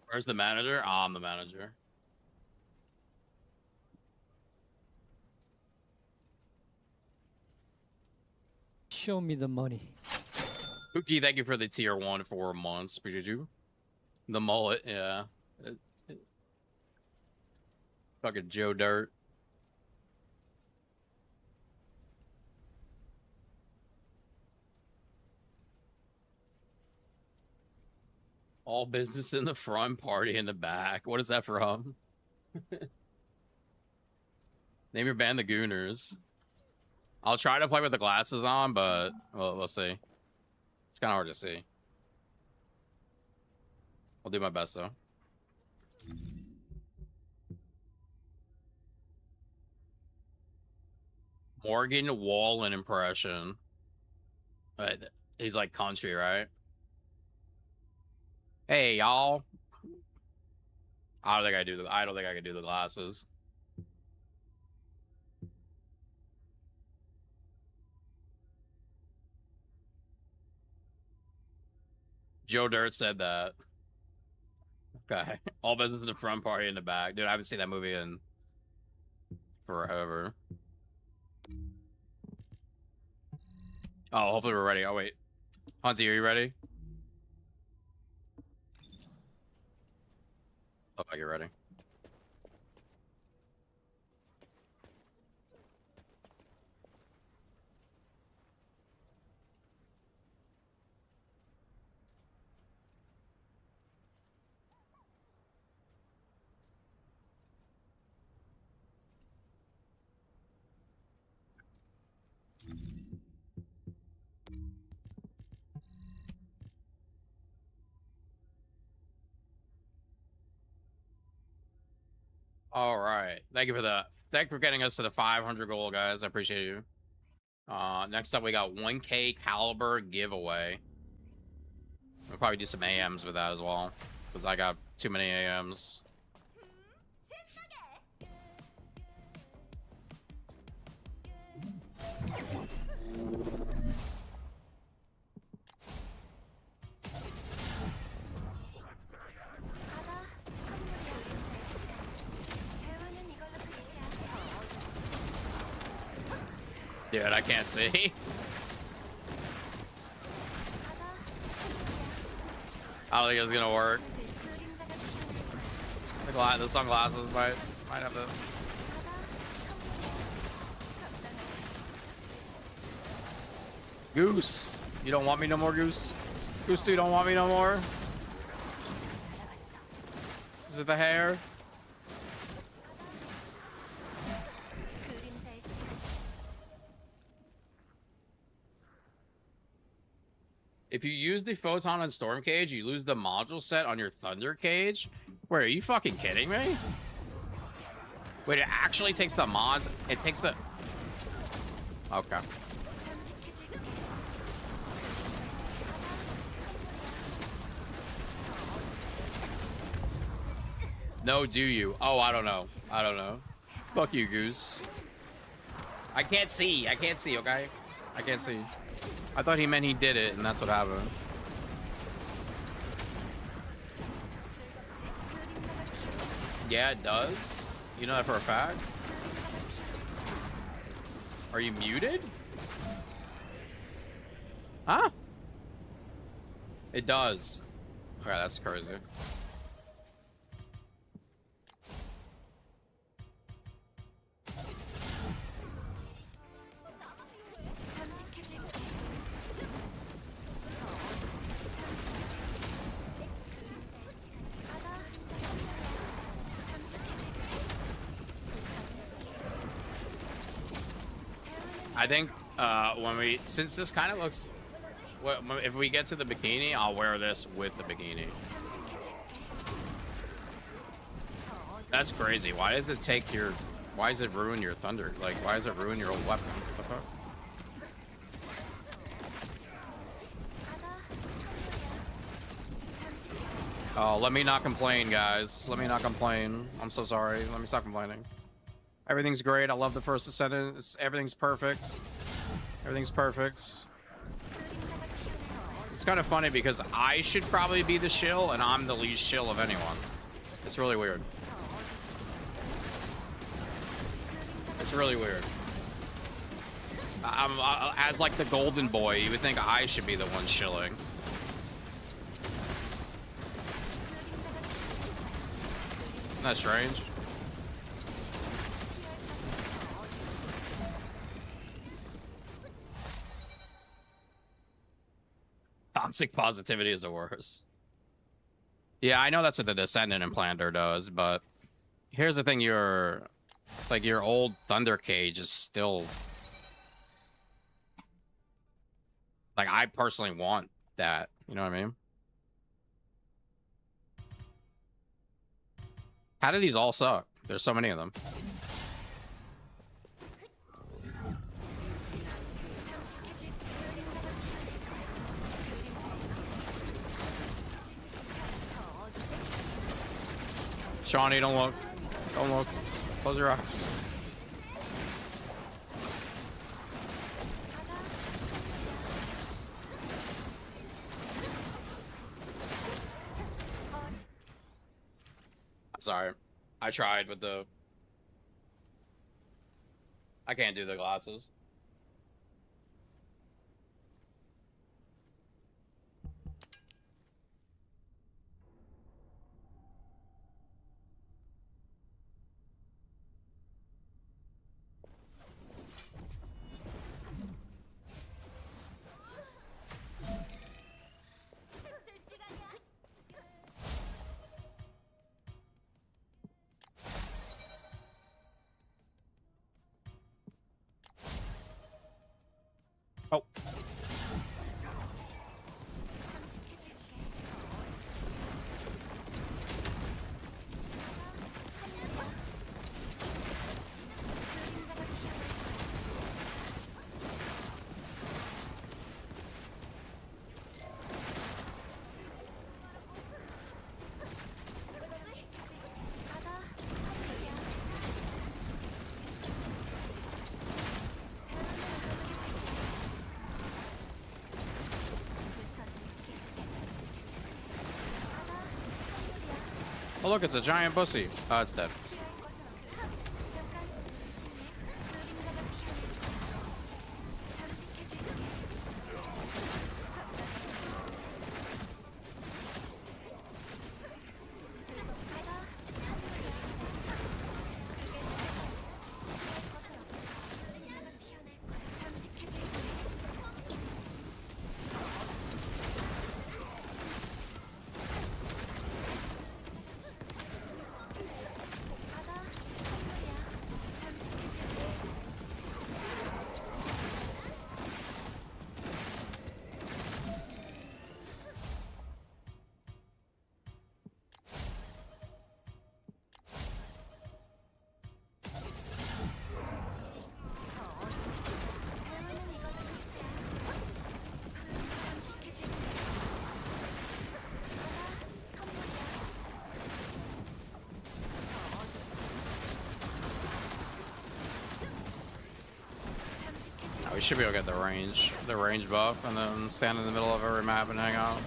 Where's the manager? Oh, I'm the manager. Show me the money. Pookie, thank you for the tier 1 for 4 months. Appreciate you. The mullet, yeah. Fucking Joe Dirt. All business in the front, party in the back. What is that from? Name your band the Gooners. I'll try to play with the glasses on, but we'll see. It's kind of hard to see. I'll do my best, though. Morgan Wallen impression. He's like country, right? Hey, y'all. I don't think I can do the glasses. Joe Dirt said that. Okay. All business in the front, party in the back. Dude, I haven't seen that movie in forever. Oh, hopefully we're ready. Oh, wait. Hunty, are you ready? Look like you're ready. All right. Thank you for getting us to the 500 goal, guys. I appreciate you. Next up, we got 1K caliber giveaway. We'll probably do some AMs with that as well, because I got too many AMs. Dude, I can't see. I don't think it's gonna work. The sunglasses might have to. Goose, you don't want me no more, Goose? Goose 2 don't want me no more? Is it the hair? If you use the Photon and Storm Cage, you lose the module set on your Thunder Cage? Wait, are you fucking kidding me? Wait, it actually takes the mods. It takes the... Okay. No, do you? Oh, I don't know. I don't know. Fuck you, Goose. I can't see. I can't see, okay? I can't see. I thought he meant he did it, and that's what happened. Yeah, it does. You know that for a fact? Are you muted? Huh? It does. Okay, that's crazy. I think since this kind of looks, if we get to the bikini, I'll wear this with the bikini. That's crazy. Why does it take your, why does it ruin your thunder? Like, why does it ruin your old weapon? What the fuck? Oh, let me not complain, guys. Let me not complain. I'm so sorry. Let me stop complaining. Everything's great. I love the first Descendant. Everything's perfect. Everything's perfect. It's kind of funny because I should probably be the shill, and I'm the least shill of anyone. It's really weird. It's really weird. As like the golden boy, you would think I should be the one shilling. Isn't that strange? Toxic positivity is the worst. Yeah, I know that's what the Descendant implanter does, but here's the thing: your old Thunder Cage is still, like, I personally want that. You know what I mean? How do these all suck? There's so many of them. Shawnee, don't look. Don't look. Close your eyes. I'm sorry. I tried with the... I can't do the glasses. Oh. Oh, look, it's a giant pussy. Oh, it's dead. We should be able to get the range buff, and then stand in the middle of every map and hang out.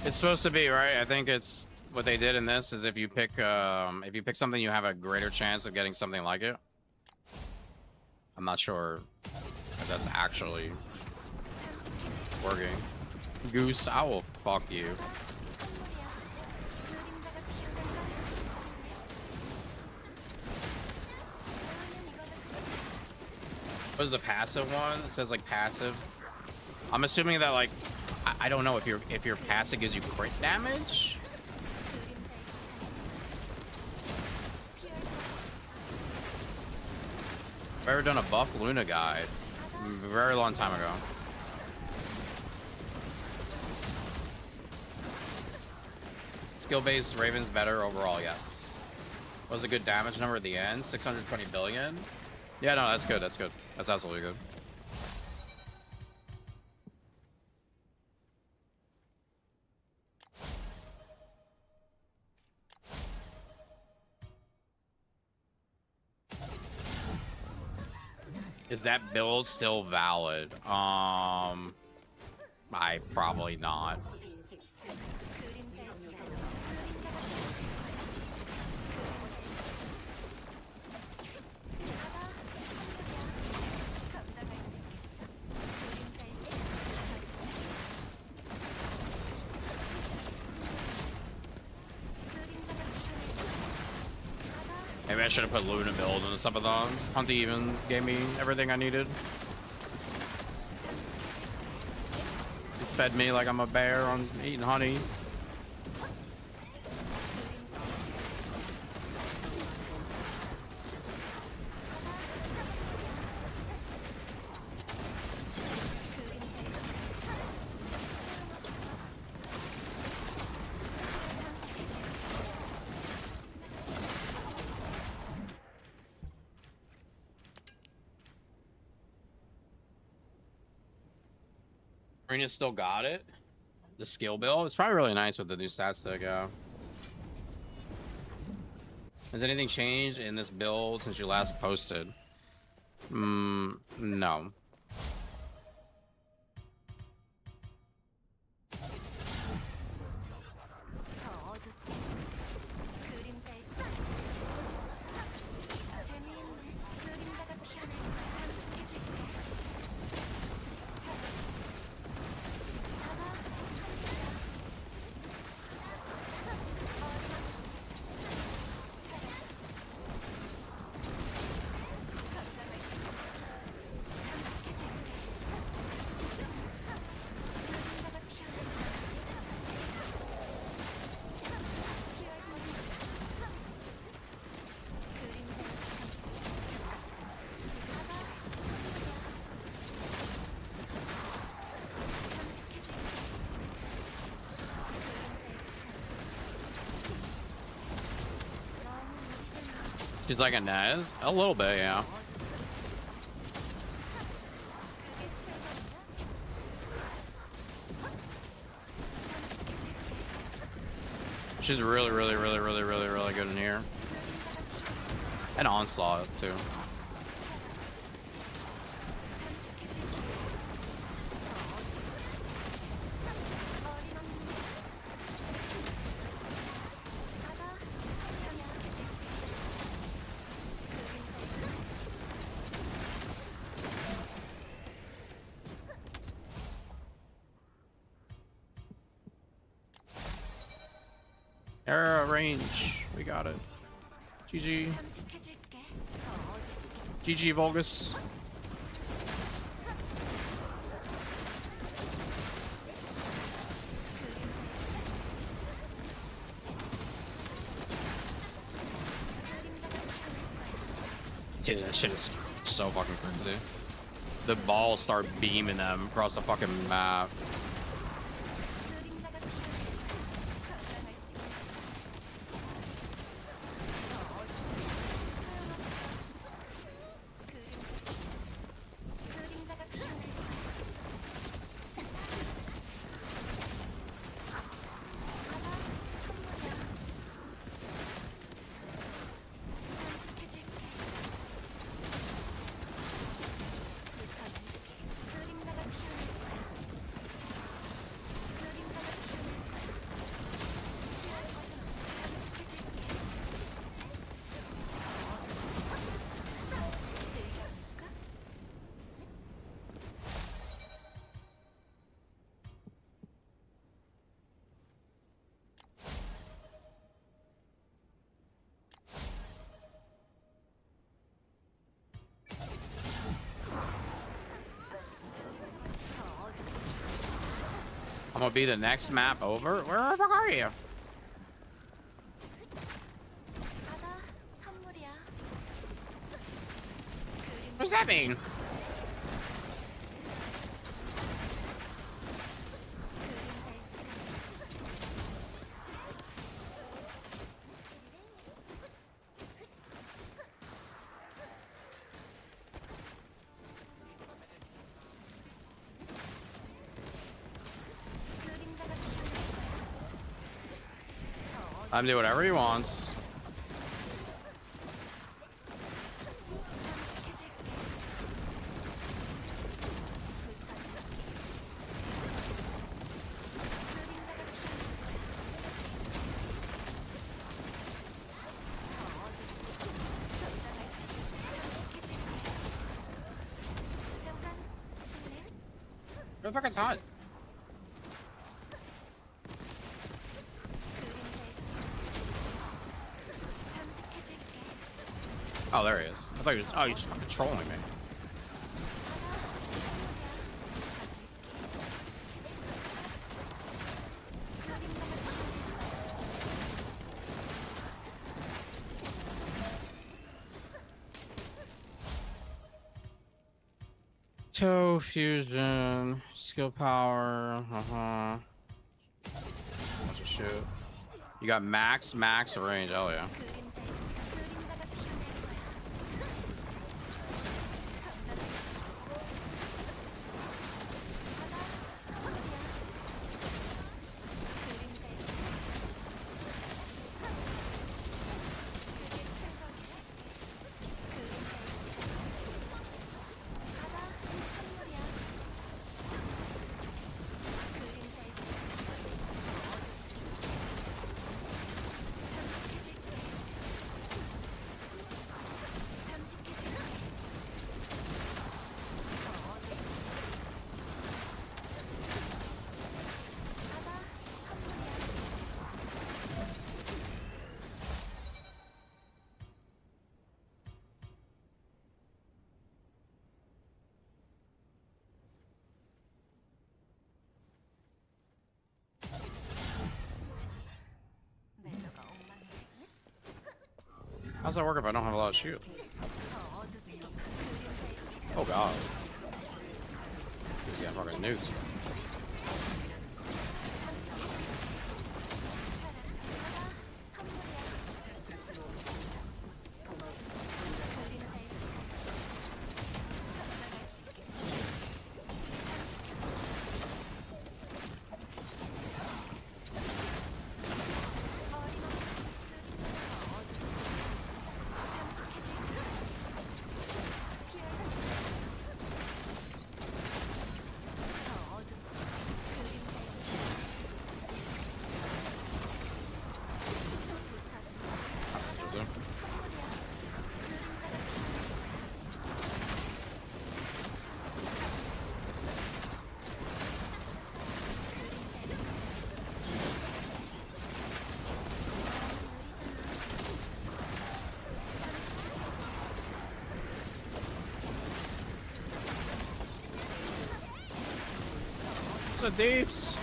It's supposed to be, right? I think it's what they did in this is if you pick something, you have a greater chance of getting something like it. I'm not sure if that's actually working. Goose, I will fuck you. What is the passive one? It says like passive. I'm assuming that like I don't know if your passive gives you crit damage. I've ever done a buff Luna guide a very long time ago. Skill-based Raven's better overall, yes. What was a good damage number at the end? 620 billion? Yeah, no, that's good, that's good. That's absolutely good. Is that build still valid? Probably not. Maybe I should have put Luna build in the subathon. Hunty even gave me everything I needed. He fed me like I'm a bear on eating honey. Marina still got it. The skill build. It's probably really nice with the new stats to go. Has anything changed in this build since you last posted? No. She's like a Nez? A little bit, yeah. She's really good in here. And Onslaught, too. Era range. We got it. GG. GG, Volgus. Dude, that shit is so fucking crazy. The balls start beaming them across the fucking map. I'm gonna be the next map over. Where are you? What does that mean? I'm doing whatever he wants. Where the fuck is hot? Oh, there he is. I thought he was. Oh, he's just fucking trolling me. Toe fusion, skill power. Bunch of shit. You got max range. Oh yeah. How's that work if I don't have a lot of shield? Oh god. He's got fucking nukes. The deeps.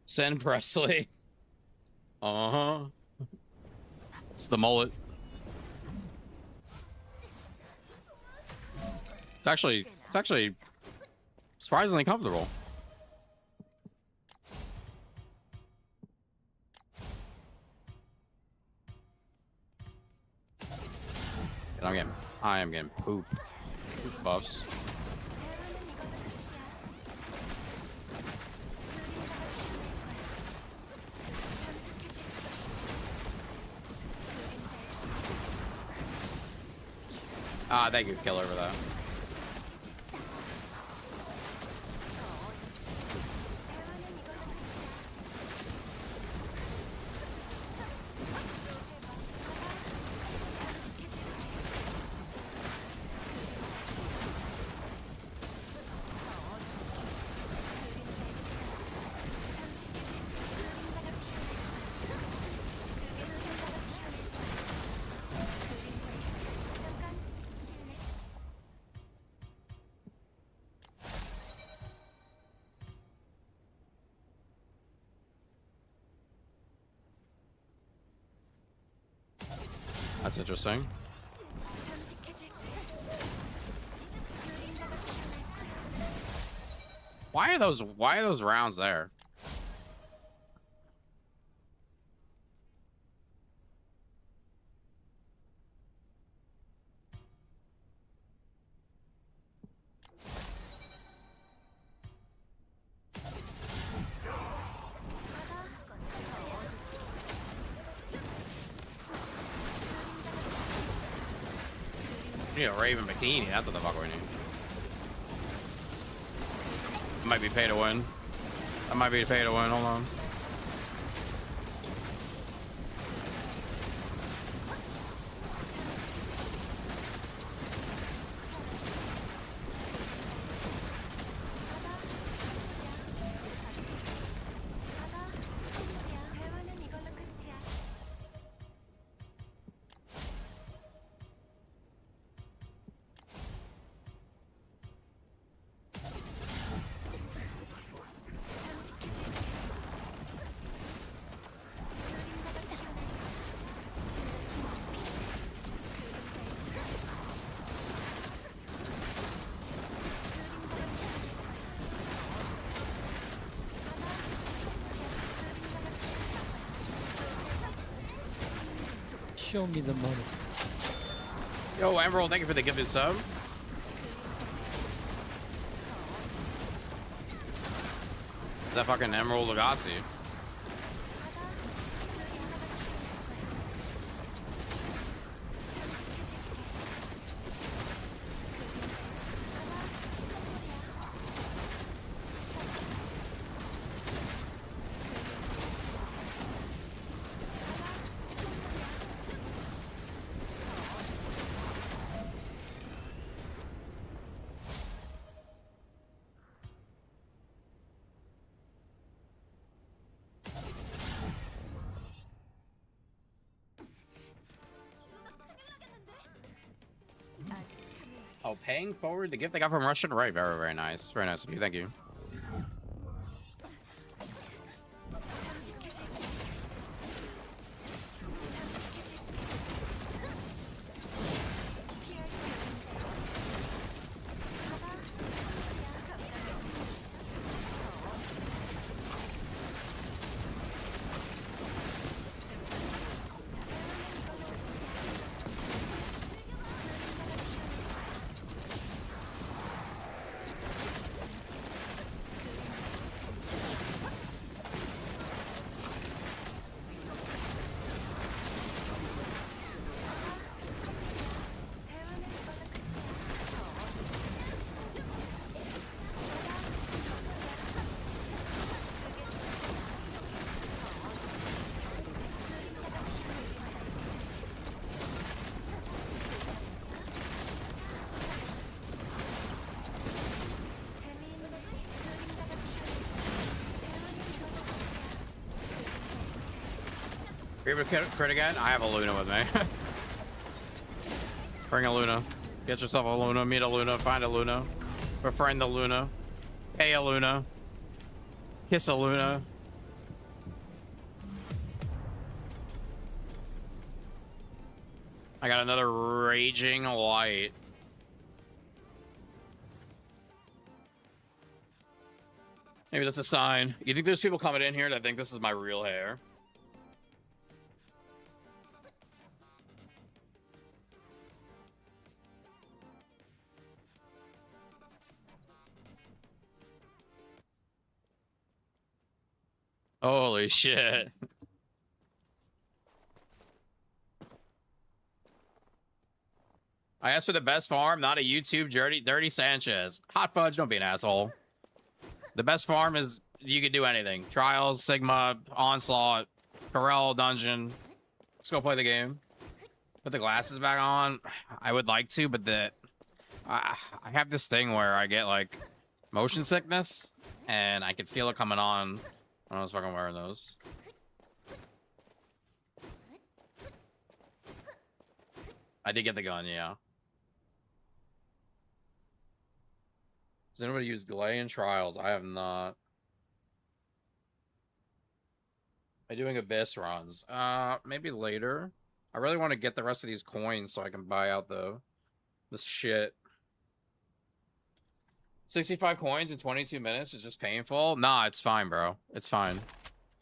Send Presley. Uh-huh. It's the mullet. It's actually surprisingly comfortable. And I am getting poop buffs. Ah, thank you, killer, for that. That's interesting. Why are those rounds there? We need a Raven bikini. That's what the fuck we need. Might be pay to win. That might be pay to win. Hold on. Show me the money. Yo, Emerald, thank you for the gifted sub. Is that fucking Emerald Legacy? Oh, paying forward the gift they got from Russian? Right, very, very nice. Very nice of you. Thank you. You're able to crit again? I have a Luna with me. Bring a Luna. Get yourself a Luna. Meet a Luna. Find a Luna. Befriend the Luna. Pay a Luna. Kiss a Luna. I got another raging light. Maybe that's a sign. You think there's people coming in here that think this is my real hair? Holy shit. I asked for the best farm, not a YouTube dirty Sanchez. Hot fudge, don't be an asshole. The best farm is you can do anything. Trials, Sigma, Onslaught, Corel, Dungeon. Let's go play the game. Put the glasses back on. I would like to, but I have this thing where I get like motion sickness, and I can feel it coming on when I was fucking wearing those. I did get the gun, yeah. Does anybody use Glay in Trials? I have not. Am I doing Abyss runs? Maybe later. I really want to get the rest of these coins so I can buy out this shit. 65 coins in 22 minutes is just painful? Nah, it's fine, bro. It's fine.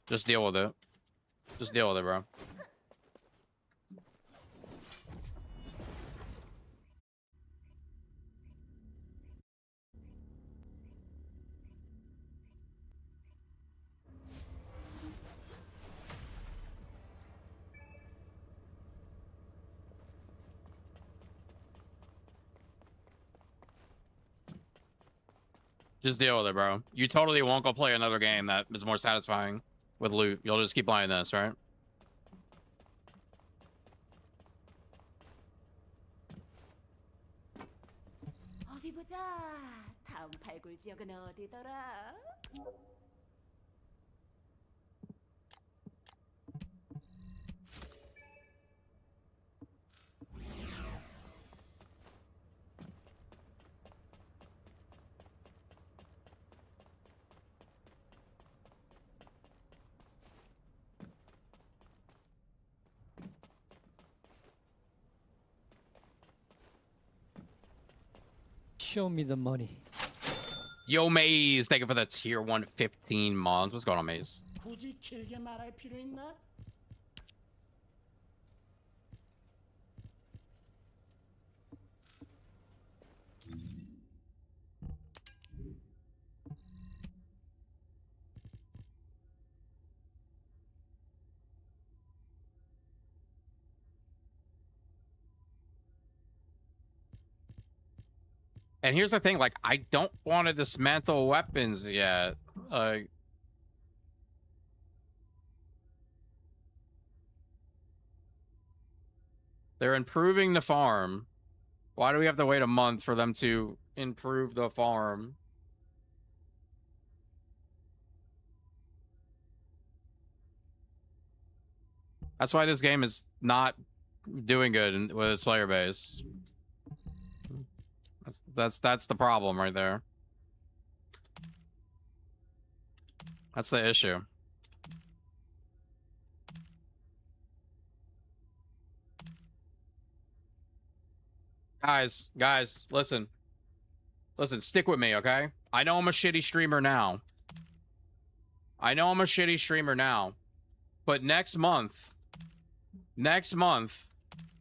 Just deal with it. Just deal with it, bro. Just deal with it, bro. You totally won't go play another game that is more satisfying with loot. You'll just keep playing this, right? 어디 보자. 다음 발굴 지역은 어디더라? Show me the money. Yo, Maze, thank you for the tier 1 15 months. What's going on, Maze? 굳이 길게 말할 필요 있나? And here's the thing, like, I don't want to dismantle weapons yet. They're improving the farm. Why do we have to wait a month for them to improve the farm? That's why this game is not doing good with its player base. That's the problem right there. That's the issue. Guys, listen. Listen, stick with me, okay? I know I'm a shitty streamer now. But next month,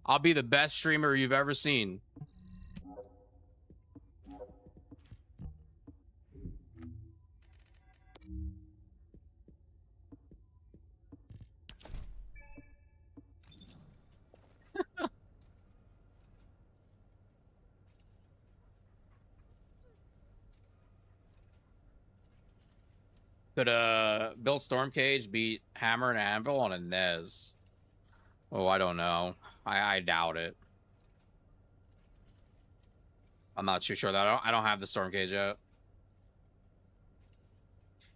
I'll be the best streamer you've ever seen. Could build Storm Cage beat Hammer and Anvil on a NES? Oh, I don't know. I doubt it. I'm not too sure that I don't have the Storm Cage yet.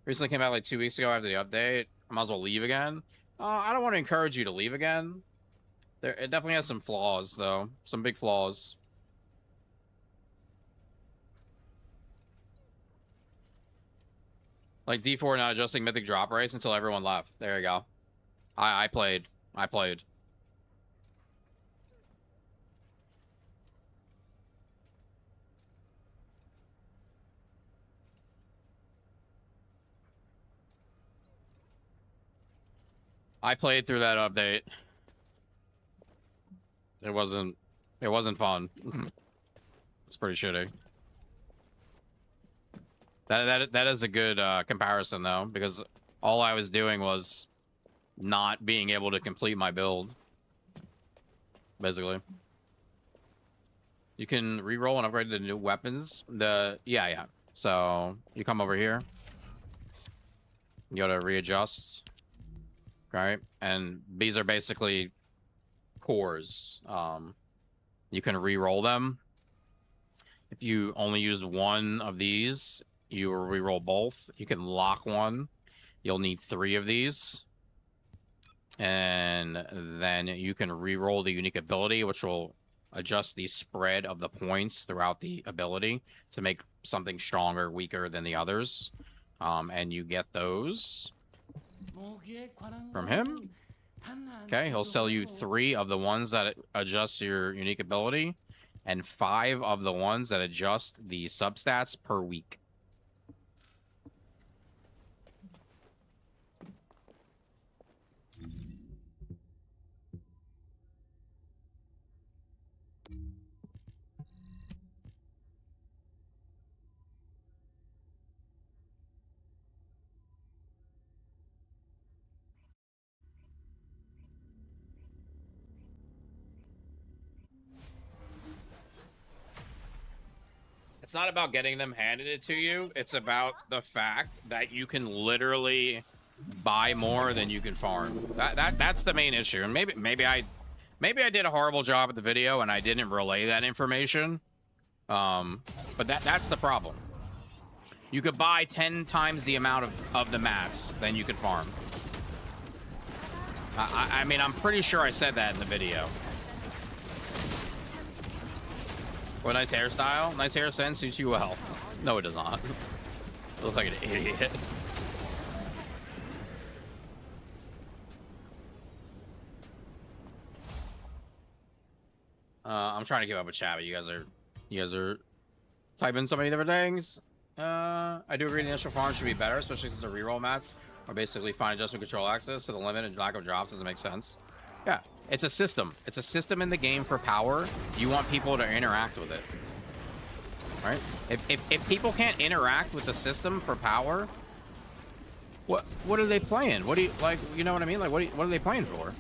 Recently came out like 2 weeks ago after the update. I might as well leave again. I don't want to encourage you to leave again. It definitely has some flaws though. Some big flaws. Like D4 not adjusting mythic drop rates until everyone left. There you go. I played. I played through that update. It wasn't fun. It's pretty shitty. That is a good comparison though, because all I was doing was not being able to complete my build, basically. You can reroll and upgrade the new weapons. Yeah. So you come over here. You go to readjust. Right? And these are basically cores. You can re-roll them. If you only use one of these, you re-roll both. You can lock one. You'll need 3 of these. And then you can re-roll the unique ability, which will adjust the spread of the points throughout the ability to make something stronger, weaker than the others. And you get those from him. Okay, he'll sell you 3 of the ones that adjust your unique ability and 5 of the ones that adjust the substats per week. It's not about getting them handed it to you. It's about the fact that you can literally buy more than you can farm. That's the main issue. And maybe I did a horrible job at the video and I didn't relay that information. But that's the problem. You could buy 10 times the amount of the mats than you could farm. I mean, I'm pretty sure I said that in the video. What nice hairstyle? Nice hair sense suits you well. No, it does not. You look like an idiot. I'm trying to keep up with chat, but you guys are typing so many different things. I do agree the initial farm should be better, especially since the reroll mats are basically fine adjustment control access to the limit and lack of drops doesn't make sense. Yeah. It's a system. It's a system in the game for power. You want people to interact with it. Right? If people can't interact with the system for power, what are they playing? What do you like, you know what I mean? Like what are they playing for?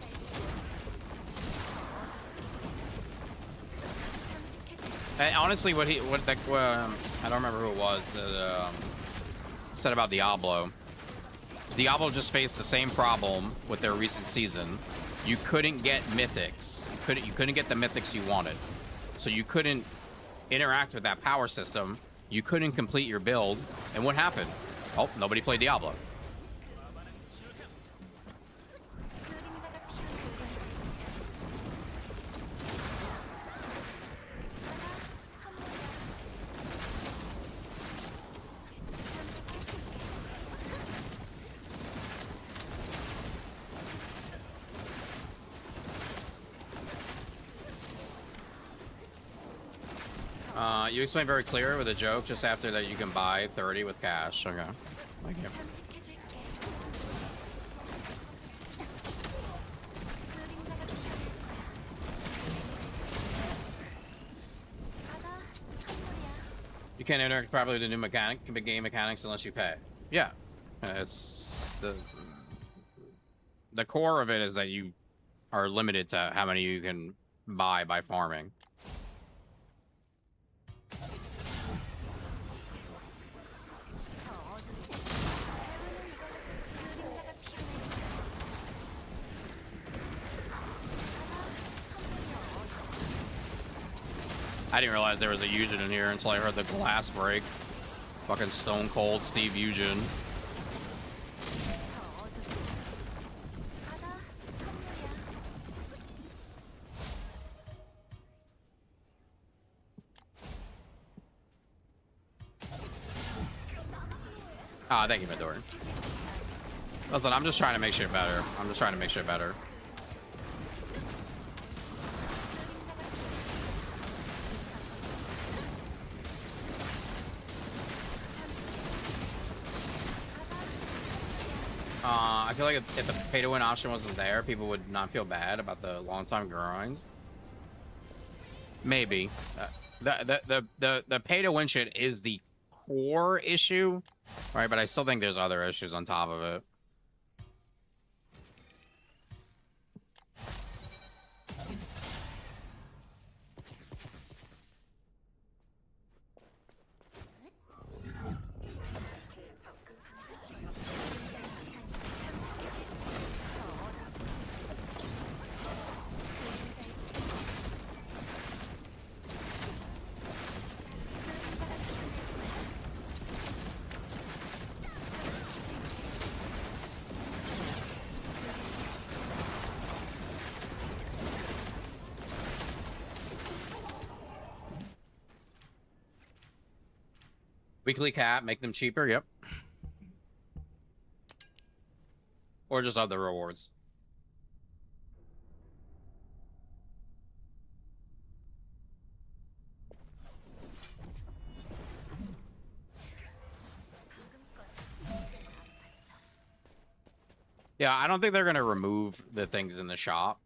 And honestly, I don't remember who it was that said about Diablo. Diablo just faced the same problem with their recent season. You couldn't get mythics. You couldn't get the mythics you wanted. So you couldn't interact with that power system. You couldn't complete your build. And what happened? Oh, nobody played Diablo. You explained very clear with a joke just after that you can buy 30 with cash. Okay. Thank you. You can't interact properly with the new game mechanics unless you pay. Yeah. It's the core of it is that you are limited to how many you can buy by farming. I didn't realize there was a Eugen in here until I heard the glass break. Fucking stone cold Steve Eugen. Ah, thank you, Midori. Listen, I'm just trying to make shit better. I'm just trying to make shit better. I feel like if the pay-to-win option wasn't there, people would not feel bad about the long-time grind. Maybe. The pay-to-win shit is the core issue, right? But I still think there's other issues on top of it. Weekly cap, make them cheaper. Yep. Or just other rewards. Yeah, I don't think they're gonna remove the things in the shop.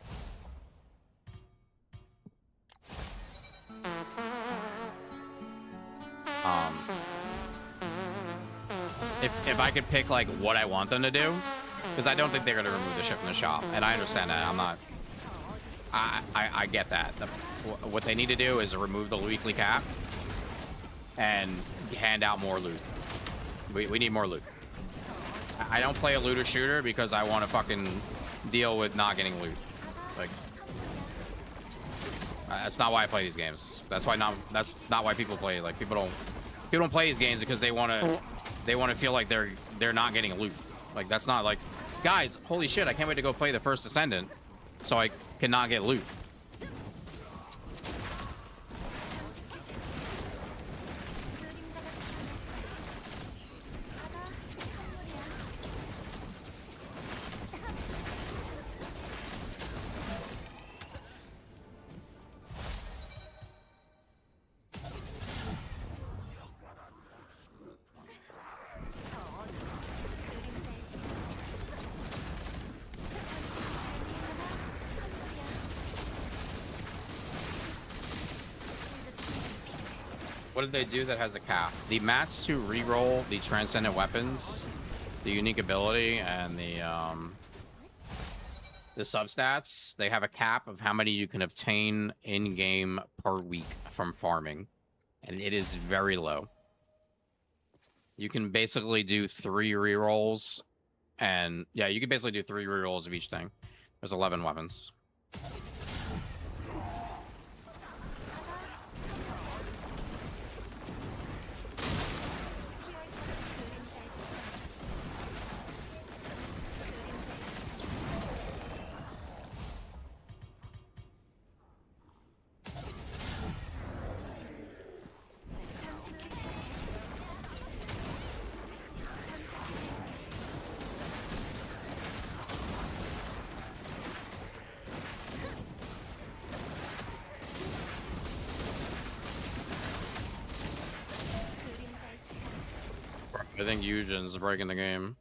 If I could pick like what I want them to do, because I don't think they're gonna remove the shit from the shop, and I understand that. I'm not. I get that. What they need to do is remove the weekly cap and hand out more loot. We need more loot. I don't play a looter shooter because I want to fucking deal with not getting loot. Like, that's not why I play these games. That's not why people play. Like, people don't play these games because they want to feel like they're not getting loot. Like, that's not like, guys, holy shit, I can't wait to go play the first Descendant so I cannot get loot. What did they do that has a cap? The mats to reroll the transcendent weapons, the unique ability, and the substats, they have a cap of how many you can obtain in-game per week from farming, and it is very low. You can basically do 3 rerolls, and yeah, you can basically do 3 rerolls of each thing. There's 11 weapons. I think Eugen's breaking the game.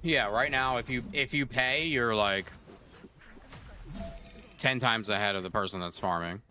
Yeah, right now if you pay, you're like 10 times ahead of the person that's farming.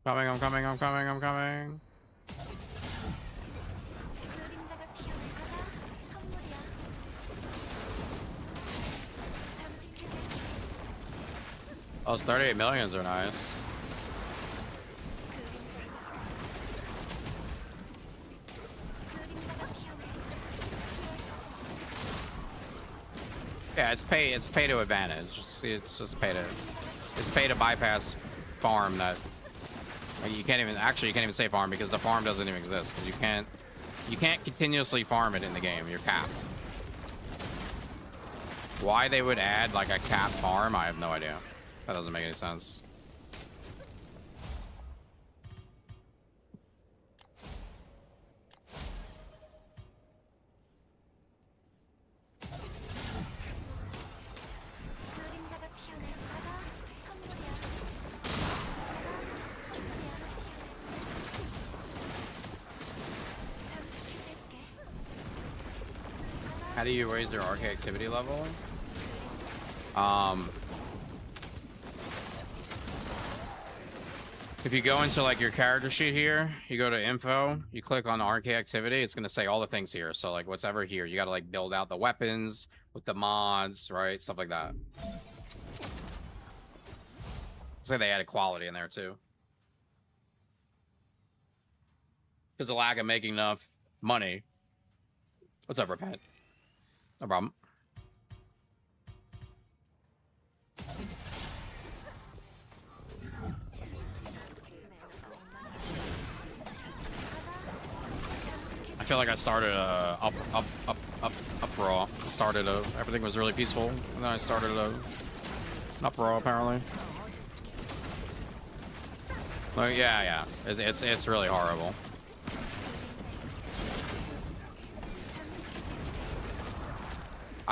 Coming, I'm coming, I'm coming, I'm coming. Those 38 millions are nice. Yeah, it's pay to advantage. It's just pay to bypass farm that you can't even say farm because the farm doesn't even exist because you can't continuously farm it in the game. You're capped. Why they would add like a capped farm, I have no idea. That doesn't make any sense. How do you raise your RK activity level? If you go into like your character sheet here, you go to info, you click on RK activity, it's gonna say all the things here. So like what's ever here, you gotta like build out the weapons with the mods, right? Stuff like that. Looks like they added quality in there too. Because the lack of making enough money. What's up, Repent? No problem. I feel like I started up raw. Everything was really peaceful, and then I started an up raw apparently. Like yeah, it's really horrible.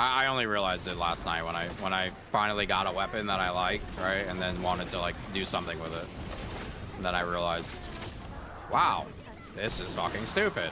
I only realized it last night when I finally got a weapon that I liked, right, and then wanted to like do something with it, and then I realized, wow, this is fucking stupid.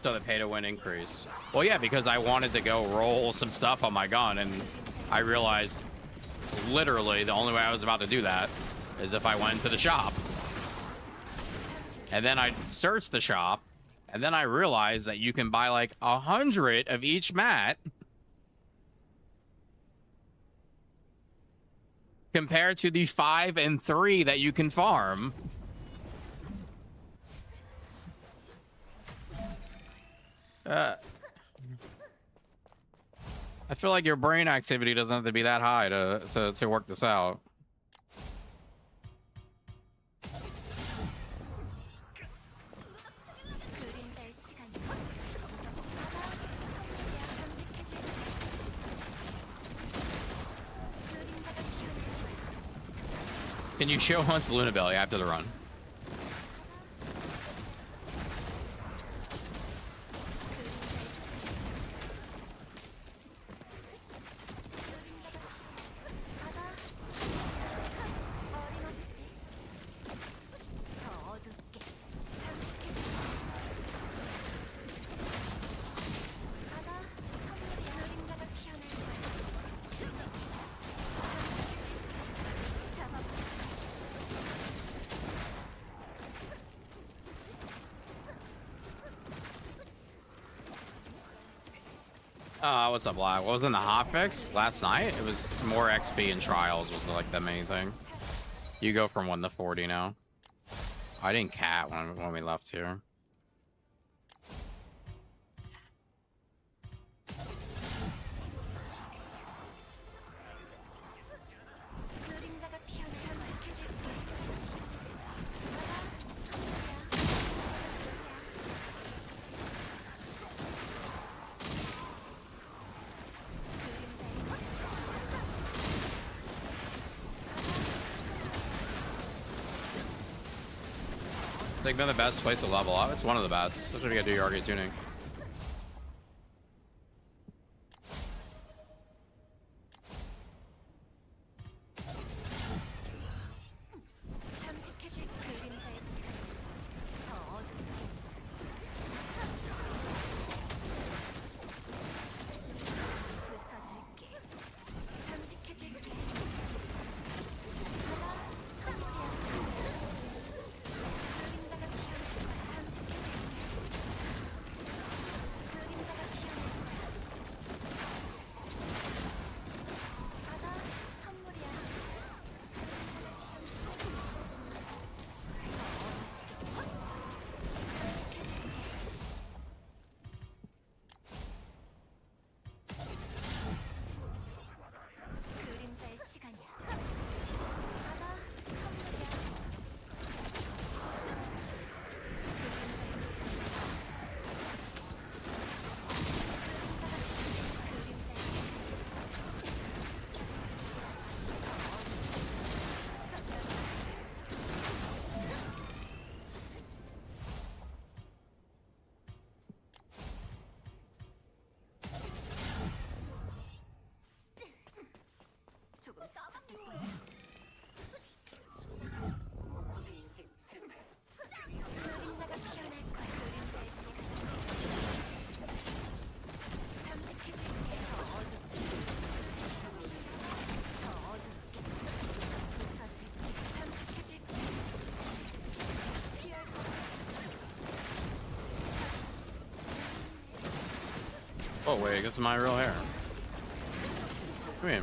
So the pay to win increase. Well, yeah, because I wanted to go roll some stuff on my gun, and I realized literally the only way I was about to do that is if I went into the shop. And then I searched the shop, and then I realized that you can buy like 100 of each mat compared to the 5 and 3 that you can farm. I feel like your brain activity doesn't have to be that high to work this out. Can you show once Luna Belly after the run? What's up, Black? What was in the hotfix last night? It was more XP and trials was like the main thing. You go from 1 to 40 now. I didn't cat when we left here. They've been the best place to level up. It's one of the best, especially if you gotta do your arcade tuning. Oh wait, this is my real hair. Come here.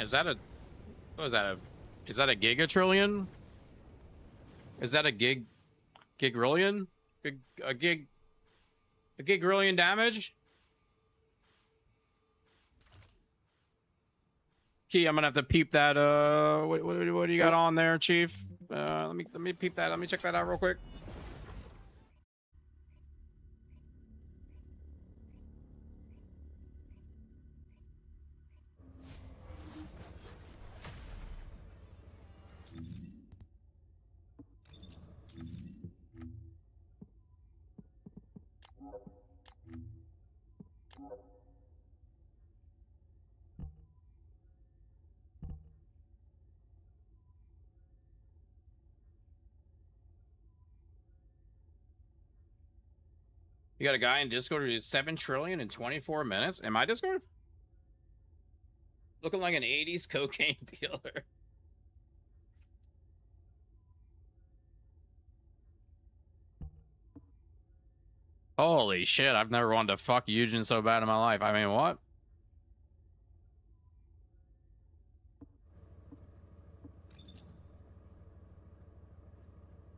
Is that a, what is that a, is that a gigatrillion? Is that a gigrillion? A gigrillion damage? Key, I'm gonna have to peep that, what do you got on there, Chief? Let me peep that, let me check that out real quick. You got a guy in Discord who did 7 trillion in 24 minutes? In my Discord? Looking like an 80s cocaine dealer. Holy shit, I've never wanted to fuck Eugen so bad in my life. I mean, what?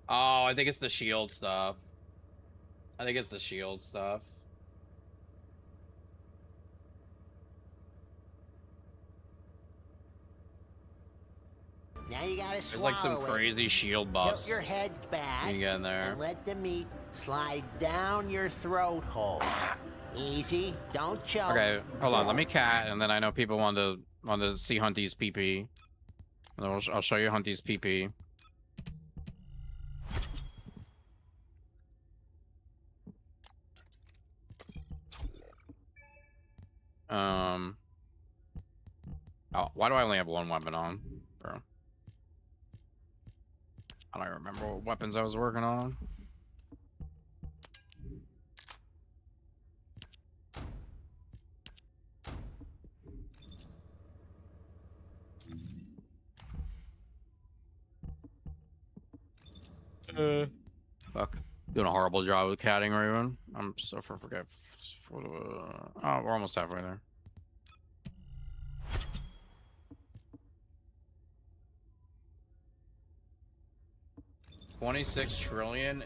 Oh, I think it's the shield stuff. I think it's the shield stuff. Now you gotta There's swallow like some crazy shield buffs. Tilt your head back You get in there. and let the meat slide down your throat hole. Easy, don't choke. Okay, hold on. Let me cat, and then I know people want to see Hunty's PP. And I'll show you Hunty's PP. Oh, why do I only have one weapon on, bro? I don't remember what weapons I was working on. Fuck. Doing a horrible job with catting, Raven. I'm so forget. Oh, we're almost halfway there. $26 trillion,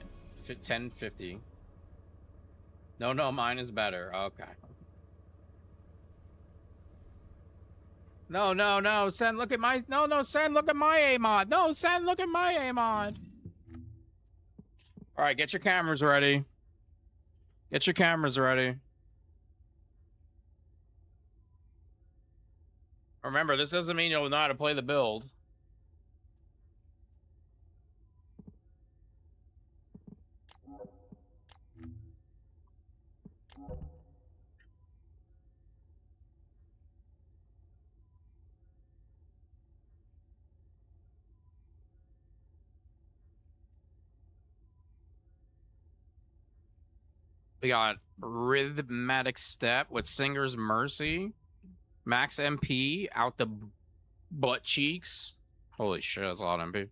1050. No, mine is better. Okay. No. Sen, look at my. No, Sen, look at my A mod. No, Sen, look at my A mod. All right, get your cameras ready. Get your cameras ready. Remember, this doesn't mean you'll know how to play the build. We got Rhythmatic Step with Singer's Mercy. Max MP out the butt cheeks. Holy shit, that's a lot of MP.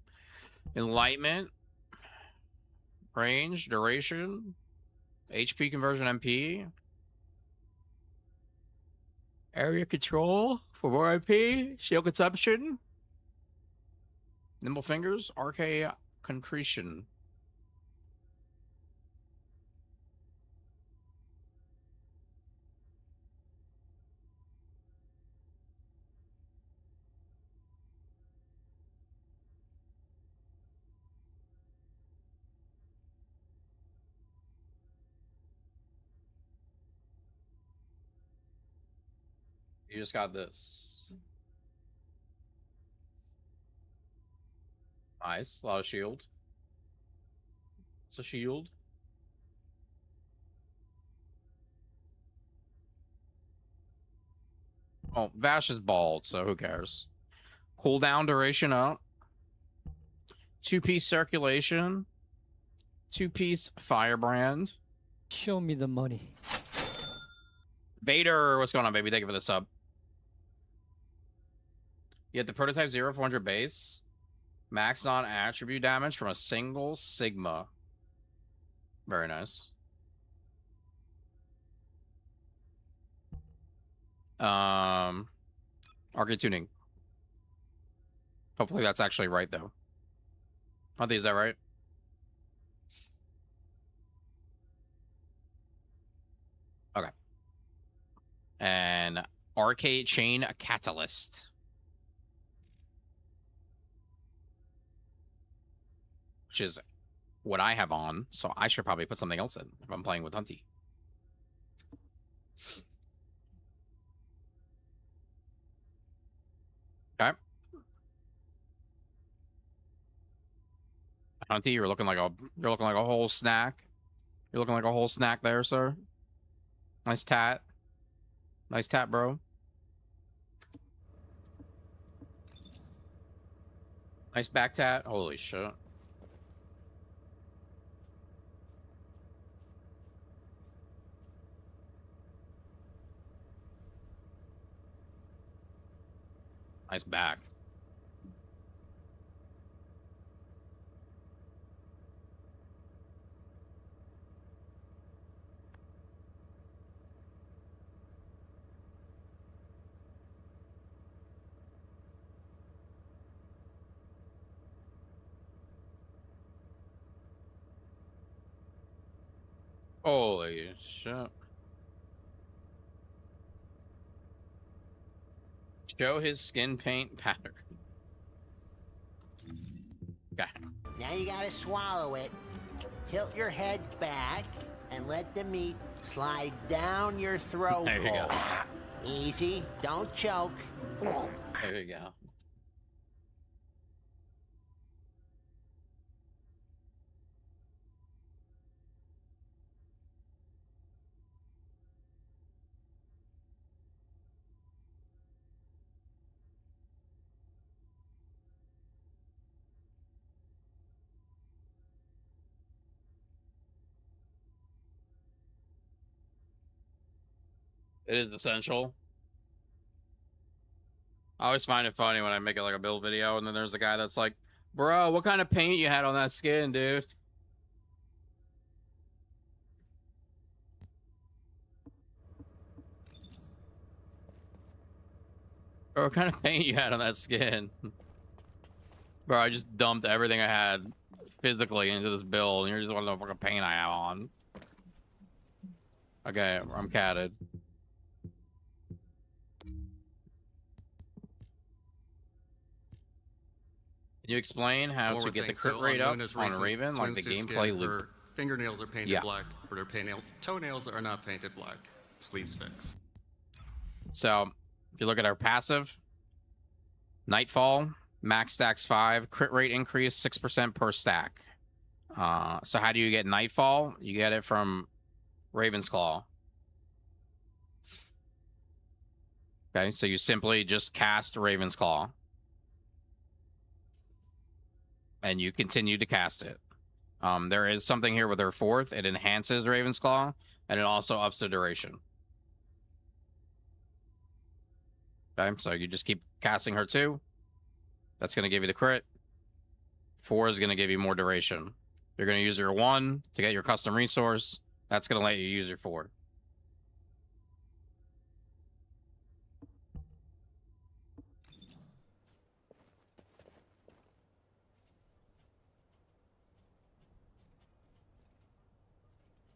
Enlightenment. Range, duration. HP conversion MP. Area control for more MP. Shield consumption. Nimble fingers. RK concretion. You just got this. Nice. A lot of shield. It's a shield. Oh, Vash is bald, so who cares? Cooldown duration up. 2-piece circulation. 2-piece firebrand. Show me the money. Vader, what's going on, baby? Thank you for the sub. You have the prototype 0-400 base. Max non-attribute damage from a single Sigma. Very nice. Arcade tuning. Hopefully that's actually right, though. Is that right? Okay. And arcade chain catalyst. Which is what I have on, so I should probably put something else in if I'm playing with Hunty. Okay. Hunty, you're looking like a whole snack. You're looking like a whole snack there, sir. Nice tat. Nice tat, bro. Nice back tat. Holy shit. Nice back. Holy shit. Show his skin paint pattern. Okay. Now you gotta swallow it. Tilt your head back and let the meat slide down your throat There you hole. go. Easy, don't choke. There you go. It is essential. I always find it funny when I make it like a build video and then there's a guy that's like, bro, what kind of paint you had on that skin, dude? Bro, what kind of paint you had on that skin? Bro, I just dumped everything I had physically into this build and you're just wondering what fucking paint I have on. Okay, I'm catted. Can you explain how to get the crit rate up on Raven, like the gameplay loop? Her fingernails are painted black, but her toenails are not painted black. Please fix. So, if you look at our passive, Nightfall, max stacks 5, crit rate increase 6% per stack. So how do you get Nightfall? You get it from Raven's Claw. Okay, so you simply just cast Raven's Claw. And you continue to cast it. There is something here with her fourth. It enhances Raven's Claw, and it also ups the duration. Okay, so you just keep casting her 2. That's going to give you the crit. 4 is going to give you more duration. You're going to use your 1 to get your custom resource. That's going to let you use your 4.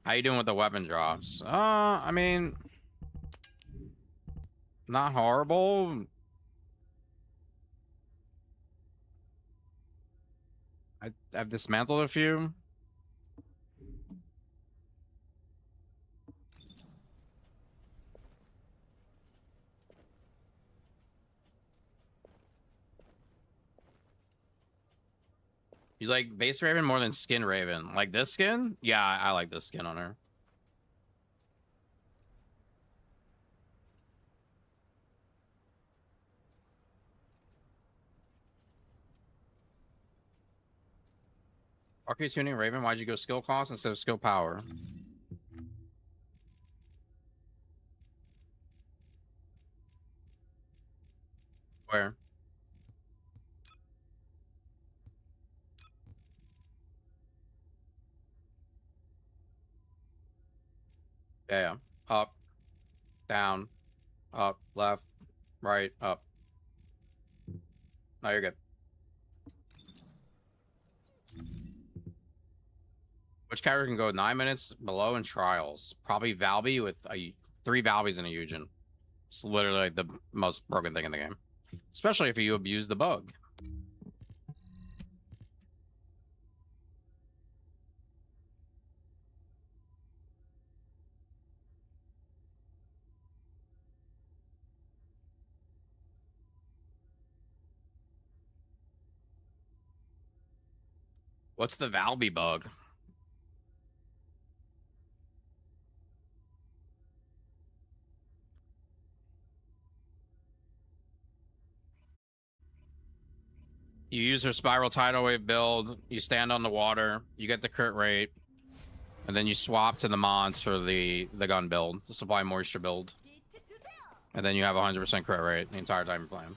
How you doing with the weapon drops? I mean, not horrible. I've dismantled a few. You like base Raven more than skin Raven? Like this skin? Yeah, I like this skin on her. RK tuning Raven, why'd you go skill cost instead of skill power? Where? Yeah. Up, down, up, left, right, up. No, you're good. Which character can go 9 minutes below in trials? Probably Valby with 3 Valbys and a Eugen. It's literally like the most broken thing in the game. Especially if you abuse the bug. What's the Valby bug? You use her spiral tidal wave build, you stand on the water, you get the crit rate, and then you swap to the mods for the gun build, the supply moisture build. And then you have 100% crit rate the entire time you're playing.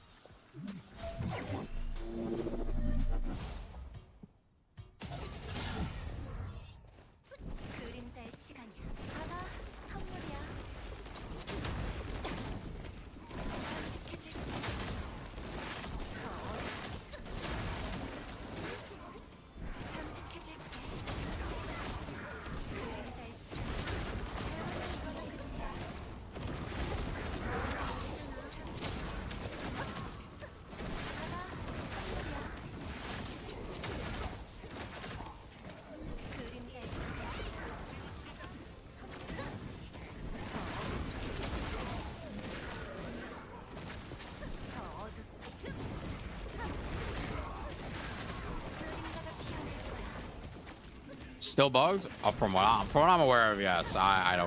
Still bugged? Oh, from what I'm aware of, yes. I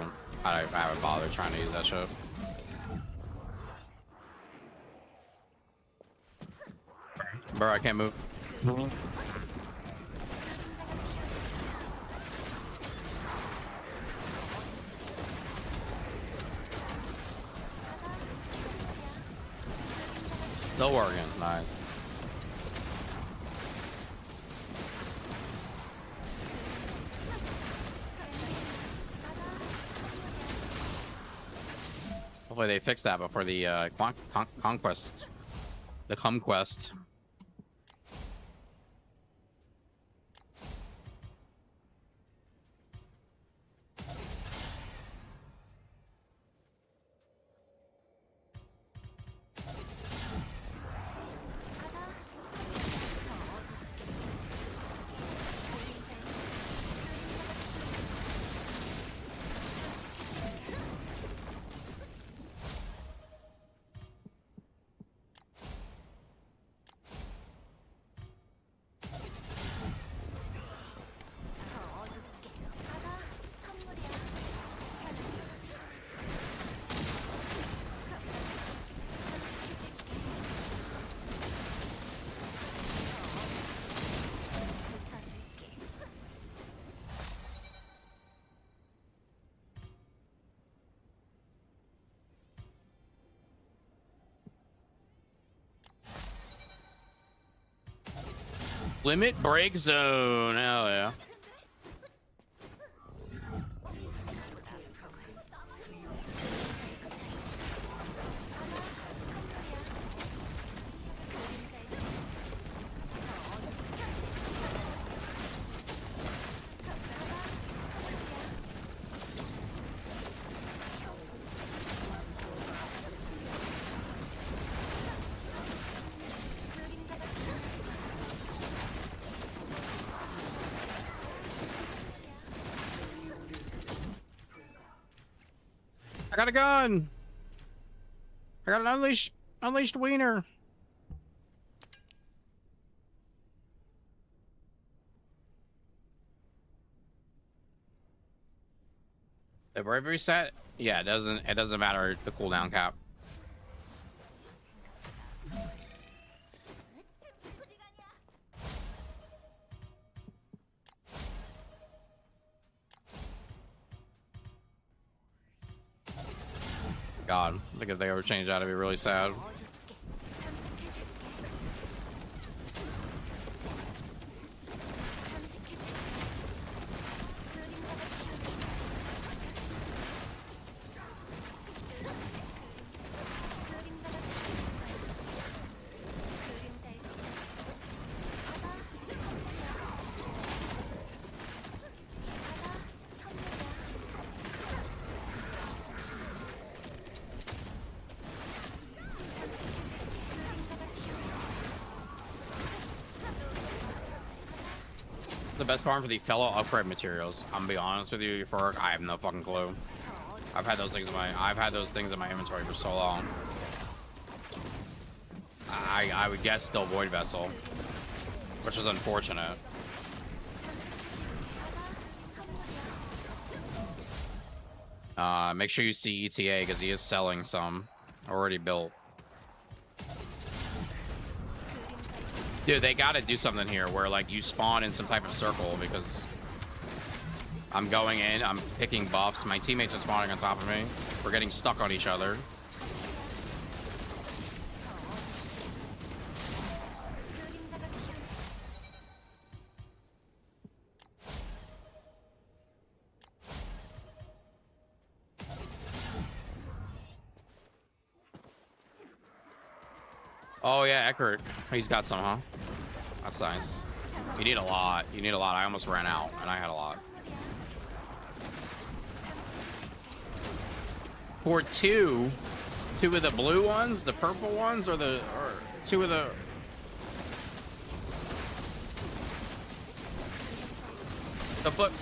haven't bothered trying to use that shit. Bro, I can't move. Still working. Nice. Hopefully they fix that before the conquest. The conquest. Limit break zone. Hell yeah. I got a gun. I got an unleashed wiener. The brave reset? Yeah, it doesn't matter the cooldown cap. God, I think if they ever change that, I'd be really sad. The best farm for the fellow upgrade materials. I'm gonna be honest with you, Ferg, I have no fucking clue. I've had those things in my inventory for so long. I would guess still Void Vessel, which is unfortunate. Make sure you see ETA because he is selling some already built. Dude, they gotta do something here where, like, you spawn in some type of circle because I'm going in, I'm picking buffs, my teammates are spawning on top of me. We're getting stuck on each other. Oh, yeah, Eckert. He's got some, huh? That's nice. You need a lot. You need a lot. I almost ran out, and I had a lot. For two of the blue ones, the purple ones, or two of the... The flip...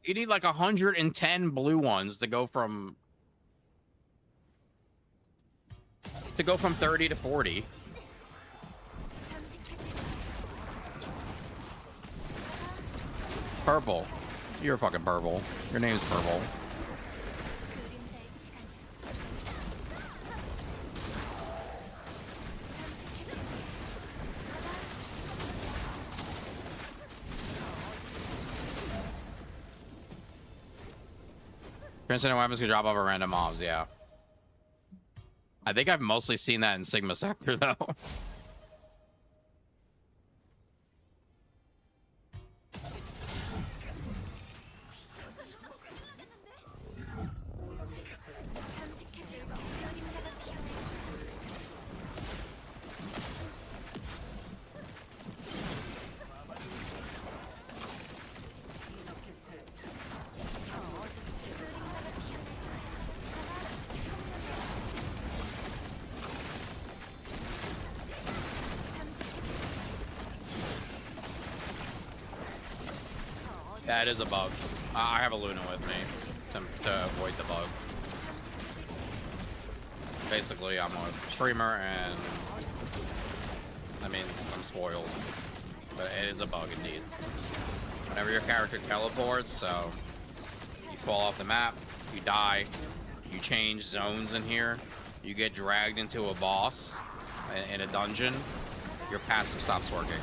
You need like 110 blue ones to go from 30 to 40. Purple. You're fucking purple. Your name's Purple. Transcendent weapons can drop over random mobs, yeah. I think I've mostly seen that in Sigma Sector, though. That is a bug. I have a Luna with me to avoid the bug. Basically, I'm a streamer, and that means I'm spoiled. But it is a bug indeed. Whenever your character teleports, so you fall off the map, you die, you change zones in here, you get dragged into a boss in a dungeon, your passive stops working.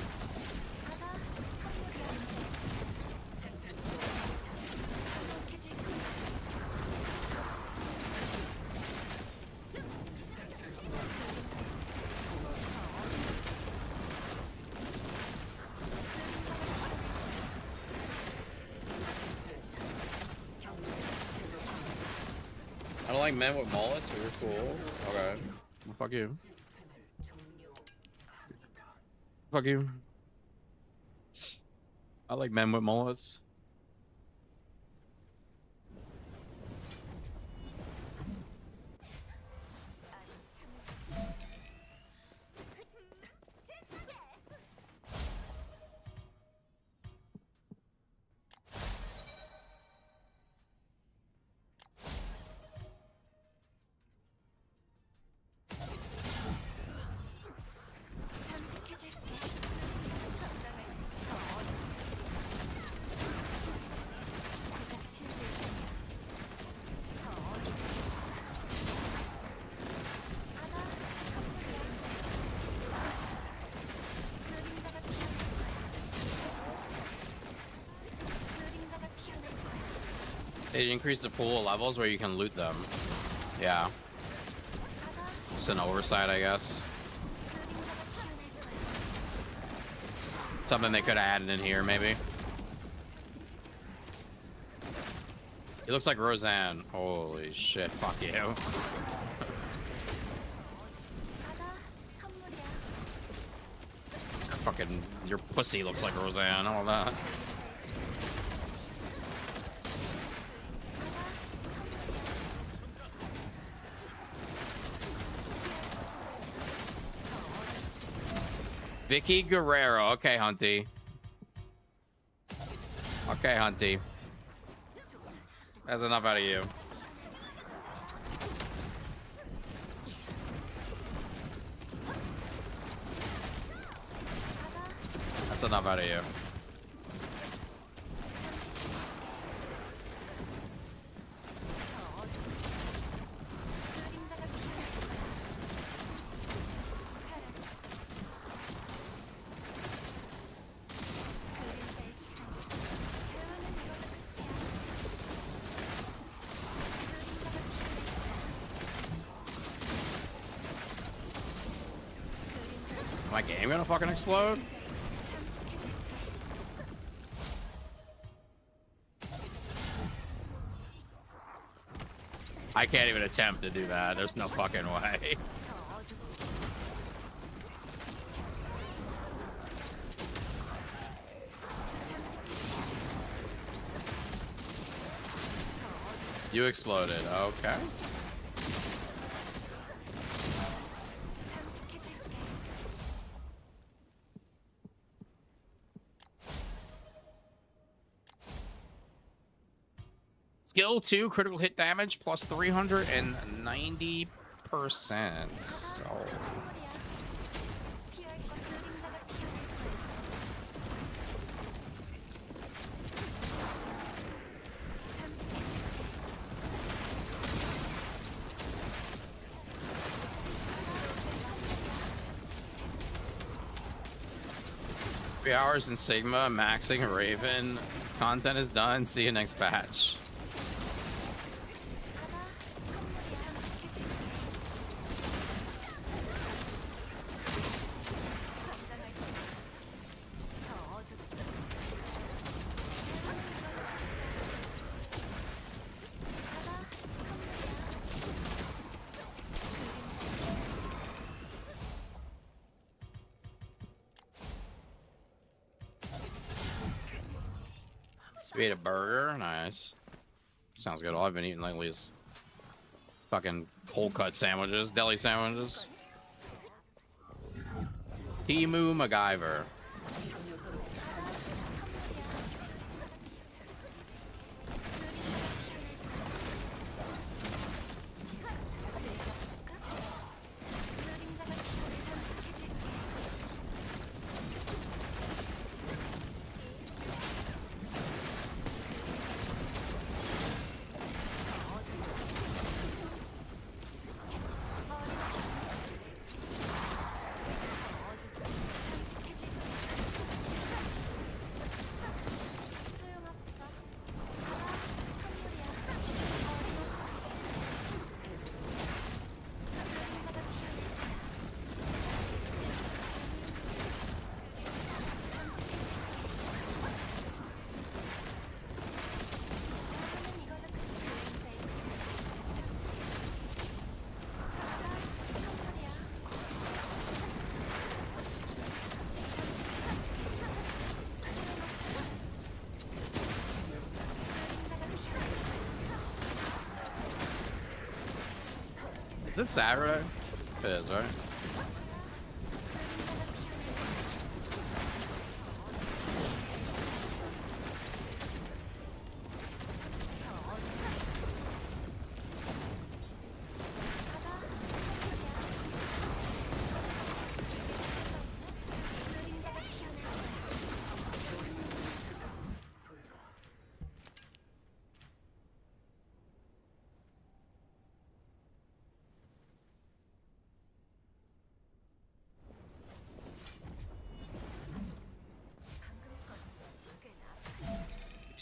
I don't like men with mullets. We were cool. Okay. Well, fuck you. Fuck you. I like men with mullets. They increased the pool of levels where you can loot them. Yeah. Just an oversight, I guess. Something they could have added in here, maybe. He looks like Roseanne. Holy shit, fuck you. Fucking, your pussy looks like Roseanne, all that. Vicky Guerrero. Okay, Hunty. Okay, Hunty. That's enough out of you. That's enough out of you. My game gonna fucking explode? I can't even attempt to do that. There's no fucking way. You exploded. Okay. Skill 2, critical hit damage plus 390%. So. Three hours in Sigma, maxing Raven. Content is done. See you next patch. We ate a burger. Nice. Sounds good. All I've been eating lately is fucking cold cut sandwiches, deli sandwiches. Timu MacGyver. Is this Saturday? It is, right?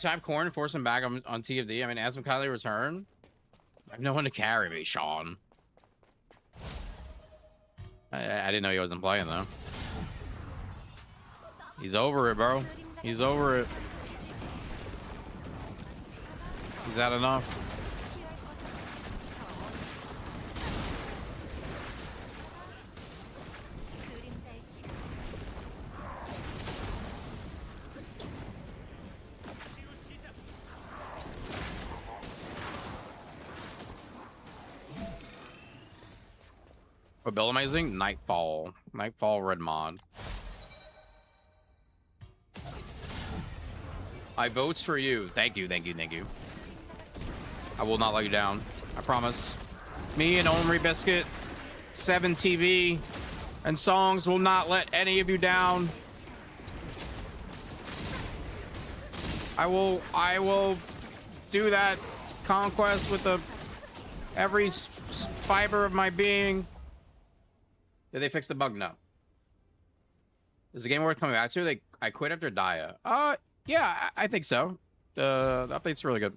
Time Corn and force him back on TFD. I mean, ask him Kylie return. I have no one to carry me, Sean. I didn't know he wasn't playing though. He's over it, bro. He's over it. He's had enough. What build am I using? Nightfall. Nightfall red mod. I votes for you. Thank you, thank you, thank you. I will not let you down. I promise. Me and Omri Biscuit, 7 TV, and songs will not let any of you down. I will do that conquest with every fiber of my being. Did they fix the bug? No. Is the game worth coming back to? I quit after Dia. Yeah, I think so. The update's really good.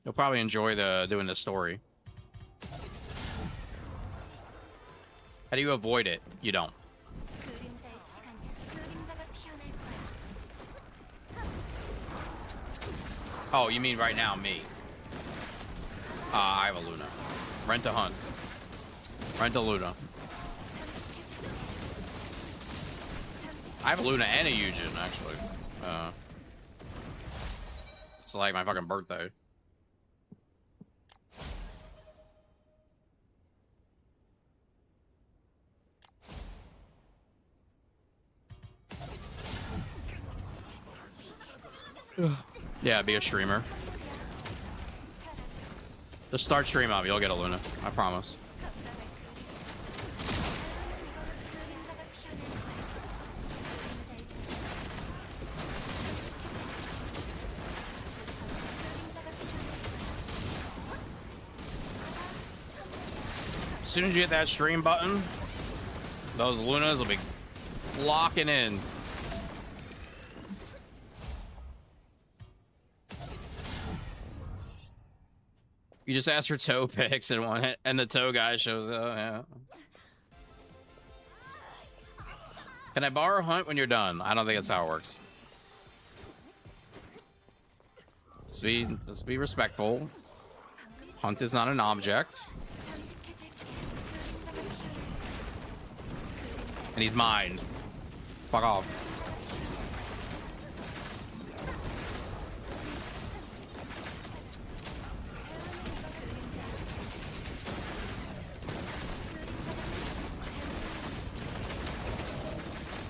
You'll probably enjoy doing the story. How do you avoid it? You don't. Oh, you mean right now, me? I have a Luna. Rent a hunt. Rent a Luna. I have a Luna and a Eugen, actually. It's like my fucking birthday. Yeah, be a streamer. Just start stream up, you'll get a Luna. I promise. As soon as you hit that stream button, those Lunas will be locking in. You just ask for toe picks and the toe guy shows up. Yeah. Can I borrow Hunt when you're done? I don't think that's how it works. Let's be respectful. Hunt is not an object. And he's mine. Fuck off.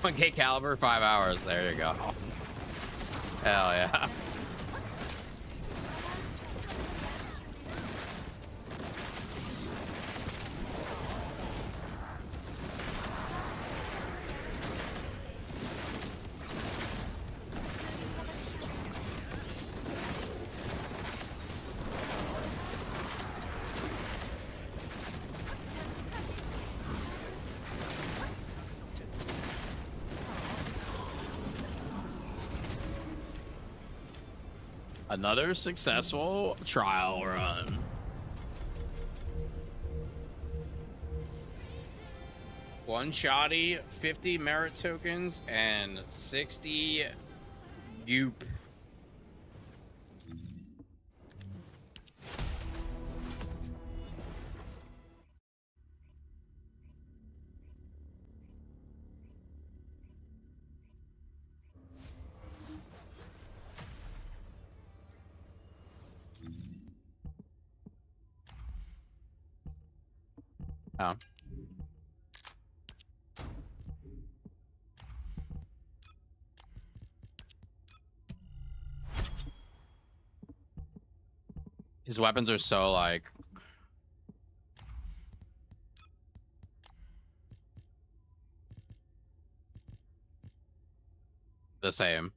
1K caliber, 5 hours. There you go. Hell yeah. Another successful trial run. One shoddy, 50 merit tokens, and 60 goop. Oh. His weapons are so like the same.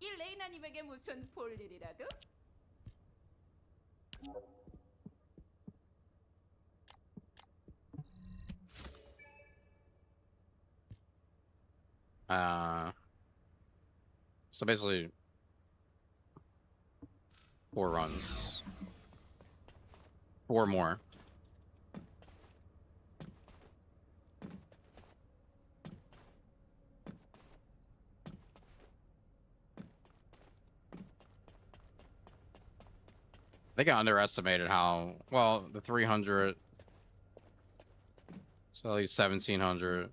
이 레이나님에게 무슨 볼일이라도? So basically 4 runs. 4 more. I think I underestimated how well the 300. So at least 1700.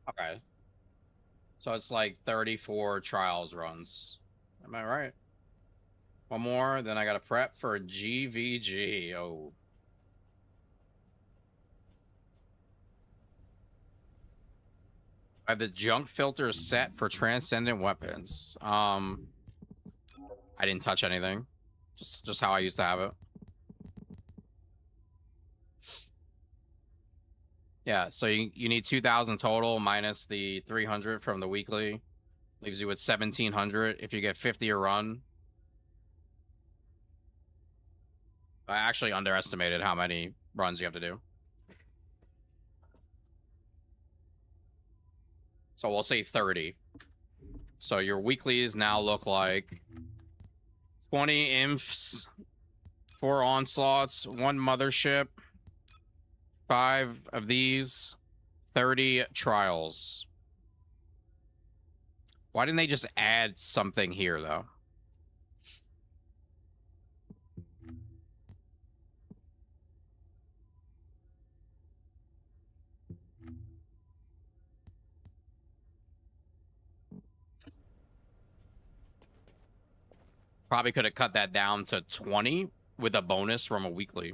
Okay. So it's like 34 trials runs. Am I right? One more, then I gotta prep for GVG. Oh. I have the junk filter set for transcendent weapons. I didn't touch anything. Just how I used to have it. Yeah, so you need 2,000 total minus the 300 from the weekly. Leaves you with 1,700 if you get 50 a run. I actually underestimated how many runs you have to do. So we'll say 30. So your weeklies now look like 20 imps, 4 onslaughts, 1 mothership, 5 of these, 30 trials. Why didn't they just add something here, though? Probably could have cut that down to 20 with a bonus from a weekly.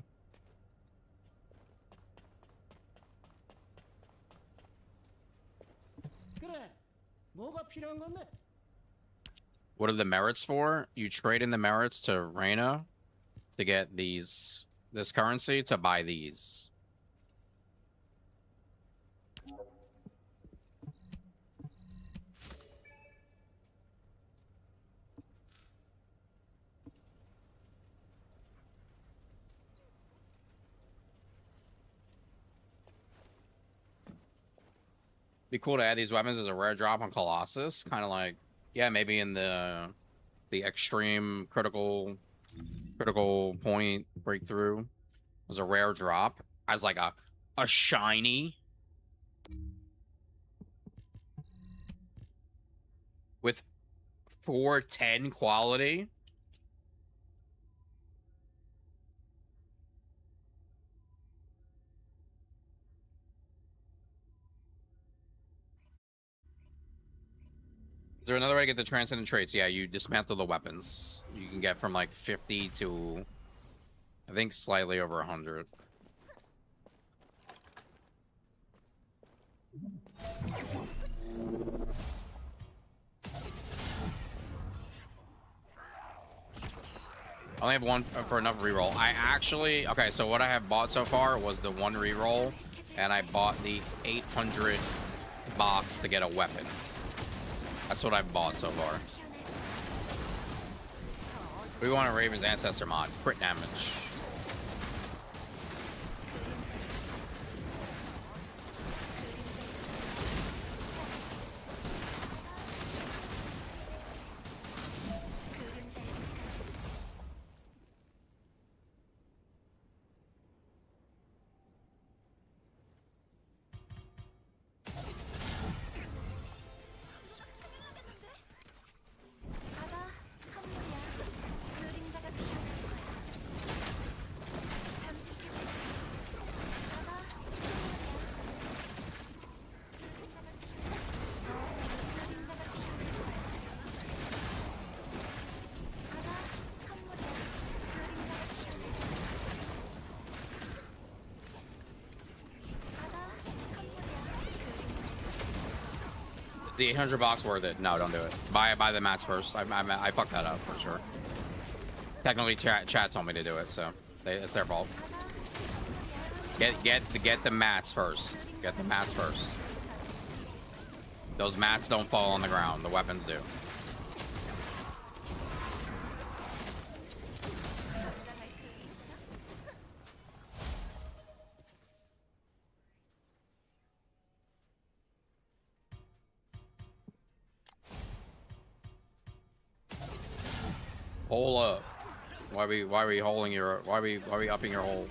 그래, 뭐가 필요한 건데? What are the merits for? You trade in the merits to Reina to get this currency to buy these. Be cool to add these weapons as a rare drop on Colossus. Kind of like, yeah, maybe in the extreme critical point breakthrough was a rare drop as like a shiny with 410 quality. Is there another way to get the transcendent traits? Yeah, you dismantle the weapons. You can get from like 50 to I think slightly over 100. I only have one for enough reroll. I actually, okay, so what I have bought so far was the one reroll, and I bought the 800 box to get a weapon. That's what I've bought so far. We want a Raven's Ancestor mod. Crit damage. The 800 box worth it? No, don't do it. Buy the mats first. I fucked that up for sure. Technically, chat told me to do it, so it's their fault. Get the mats first. Get the mats first. Those mats don't fall on the ground. The weapons do. Hole up. Why are we holding your? Why are we upping your hole?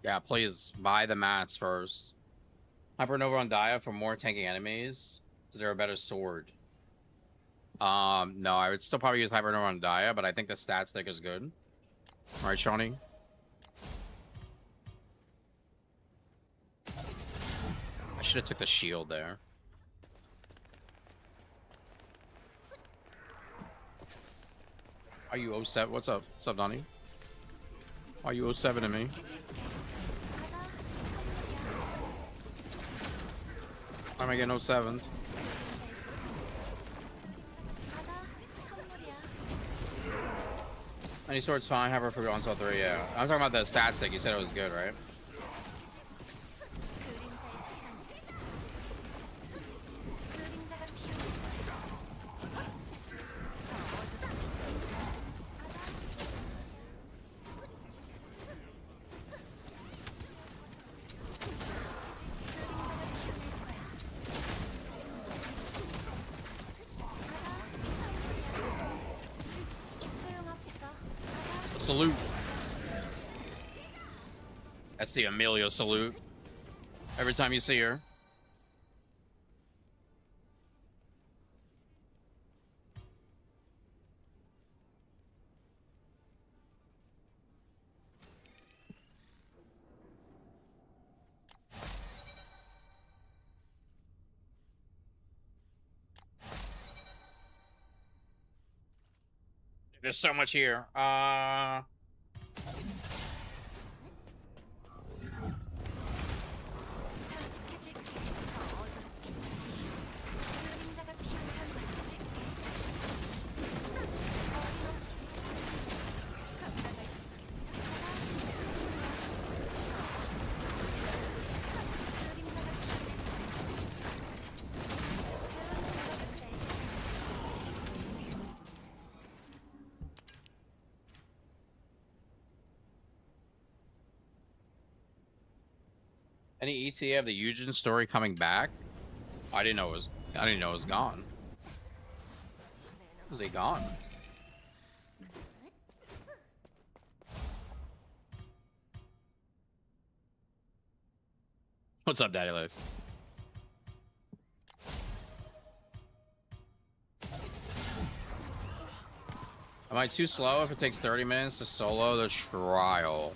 Yeah, please buy the mats first. Hypernova on Dia for more tanking enemies. Is there a better sword? No, I would still probably use Hypernova on Dia, but I think the stat stick is good. All right, Shawnee. I should have took the shield there. Are you 07? What's up? What's up, Donnie? Why are you 07 to me? Why am I getting 07? Any sword's fine, however, for onslaught 3, yeah. I'm talking about the stat stick. You said it was good, right? Salute. That's the Amelia salute. Every time you see her. There's so much here. Any ETA of the Eugen story coming back? I didn't know it was gone. Was he gone? What's up, Daddy Legs? Am I too slow if it takes 30 minutes to solo the trial?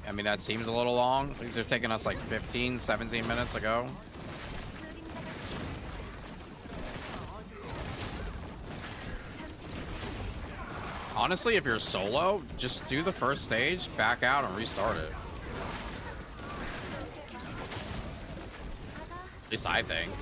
I mean, that seems a little long. These are taking us like 15, 17 minutes ago. Honestly, if you're solo, just do the first stage, back out, and restart it. At least I think.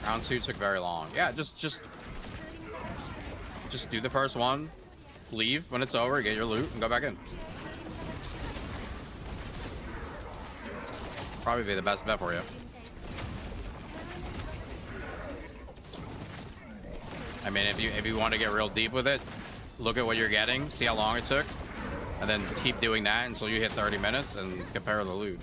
Round 2 took very long. Yeah, just do the first one, leave when it's over, get your loot, and go back in. Probably be the best bet for you. I mean, if you want to get real deep with it, look at what you're getting, see how long it took, and then keep doing that until you hit 30 minutes and compare the loot.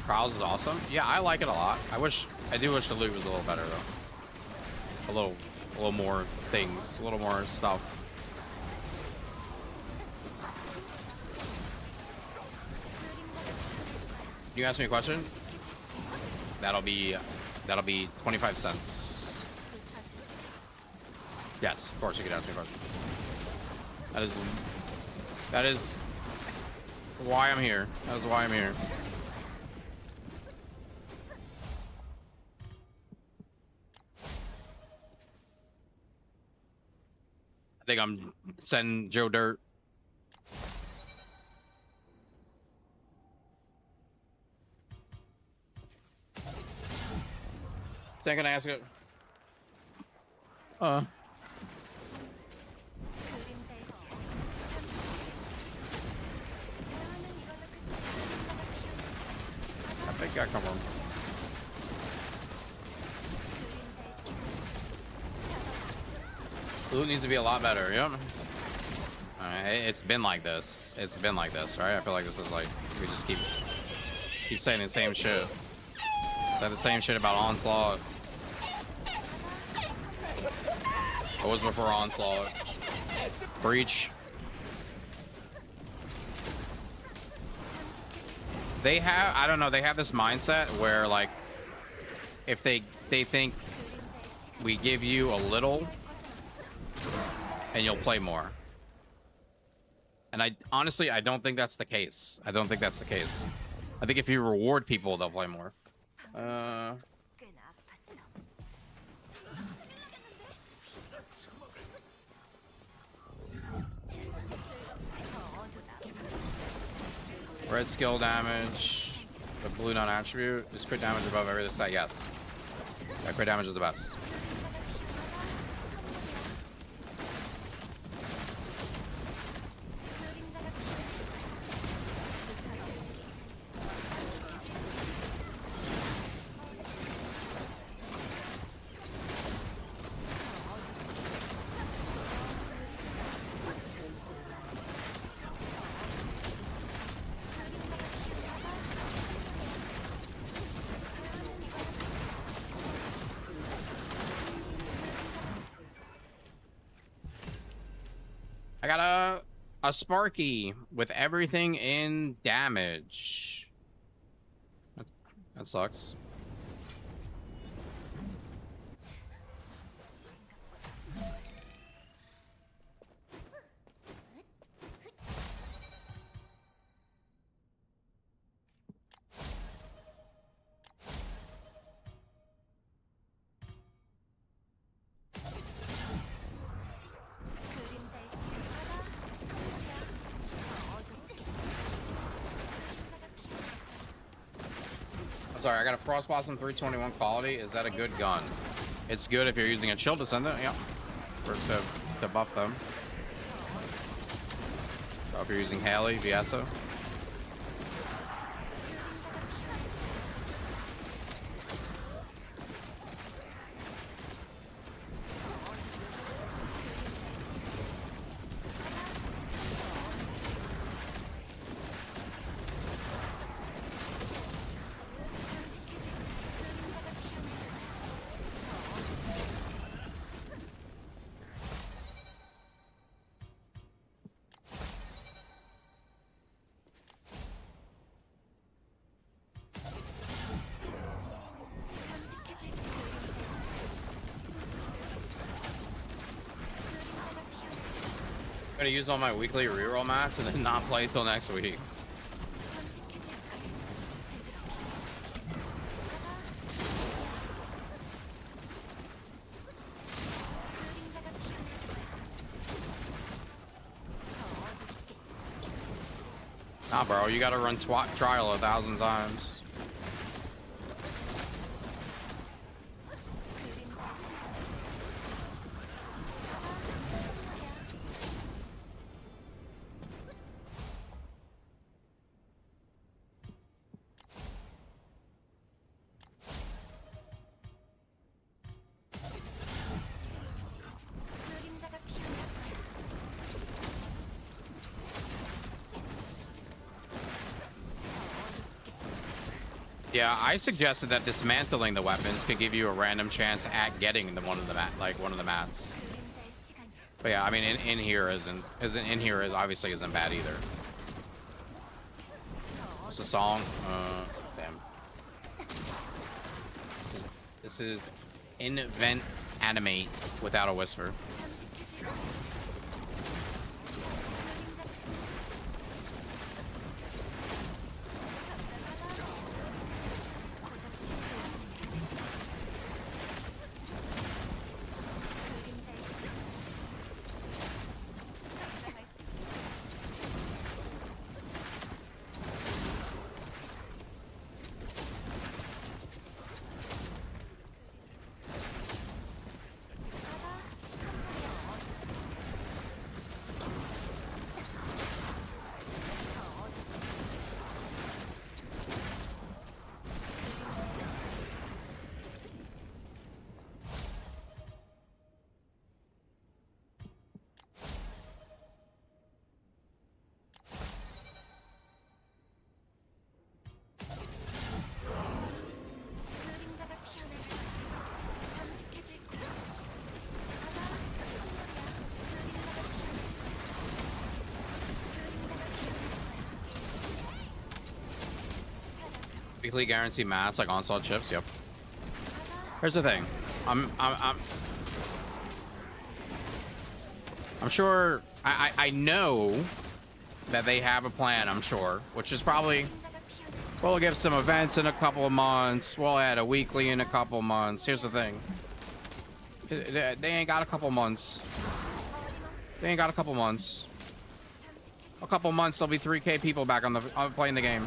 Trials is awesome. Yeah, I like it a lot. I do wish the loot was a little better though. A little more things, a little more stuff. You ask me a question? That'll be 25 cents. Yes, of course you can ask me a question. That is why I'm here. That is why I'm here. I think I'm sending Joe dirt. Think I ask it. I think I come from. Loot needs to be a lot better. Yep. It's been like this. It's been like this, right? I feel like this is like we just keep saying the same shit. Say the same shit about Onslaught. What was before Onslaught? Breach. They have, I don't know, they have this mindset where like if they think we give you a little and you'll play more. And I honestly don't think that's the case. I don't think that's the case. I think if you reward people, they'll play more. Red skill damage, the blue non-attribute. Is crit damage above every stat? Yes. Yeah, crit damage is the best. I got a Sparky with everything in damage. That sucks. I'm sorry, I got a Frost Blossom 321 quality. Is that a good gun? It's good if you're using a Chill Descendant, yeah. To buff them. So if you're using Haley, Vieso. I'm gonna use all my weekly reroll max and then not play till next week. Nah, bro, you gotta run trial 1,000 times. Yeah, I suggested that dismantling the weapons could give you a random chance at getting one of the mats. But yeah, I mean, in here isn't obviously isn't bad either. What's the song? Damn. This is invent animate without a whisper. Weekly guaranteed mats like onslaught chips. Yep. Here's the thing. I'm sure. I know that they have a plan. I'm sure, which is probably we'll give some events in a couple of months. We'll add a weekly in a couple of months. Here's the thing. They ain't got a couple months. They ain't got a couple months. A couple months, there'll be 3K people back on playing the game.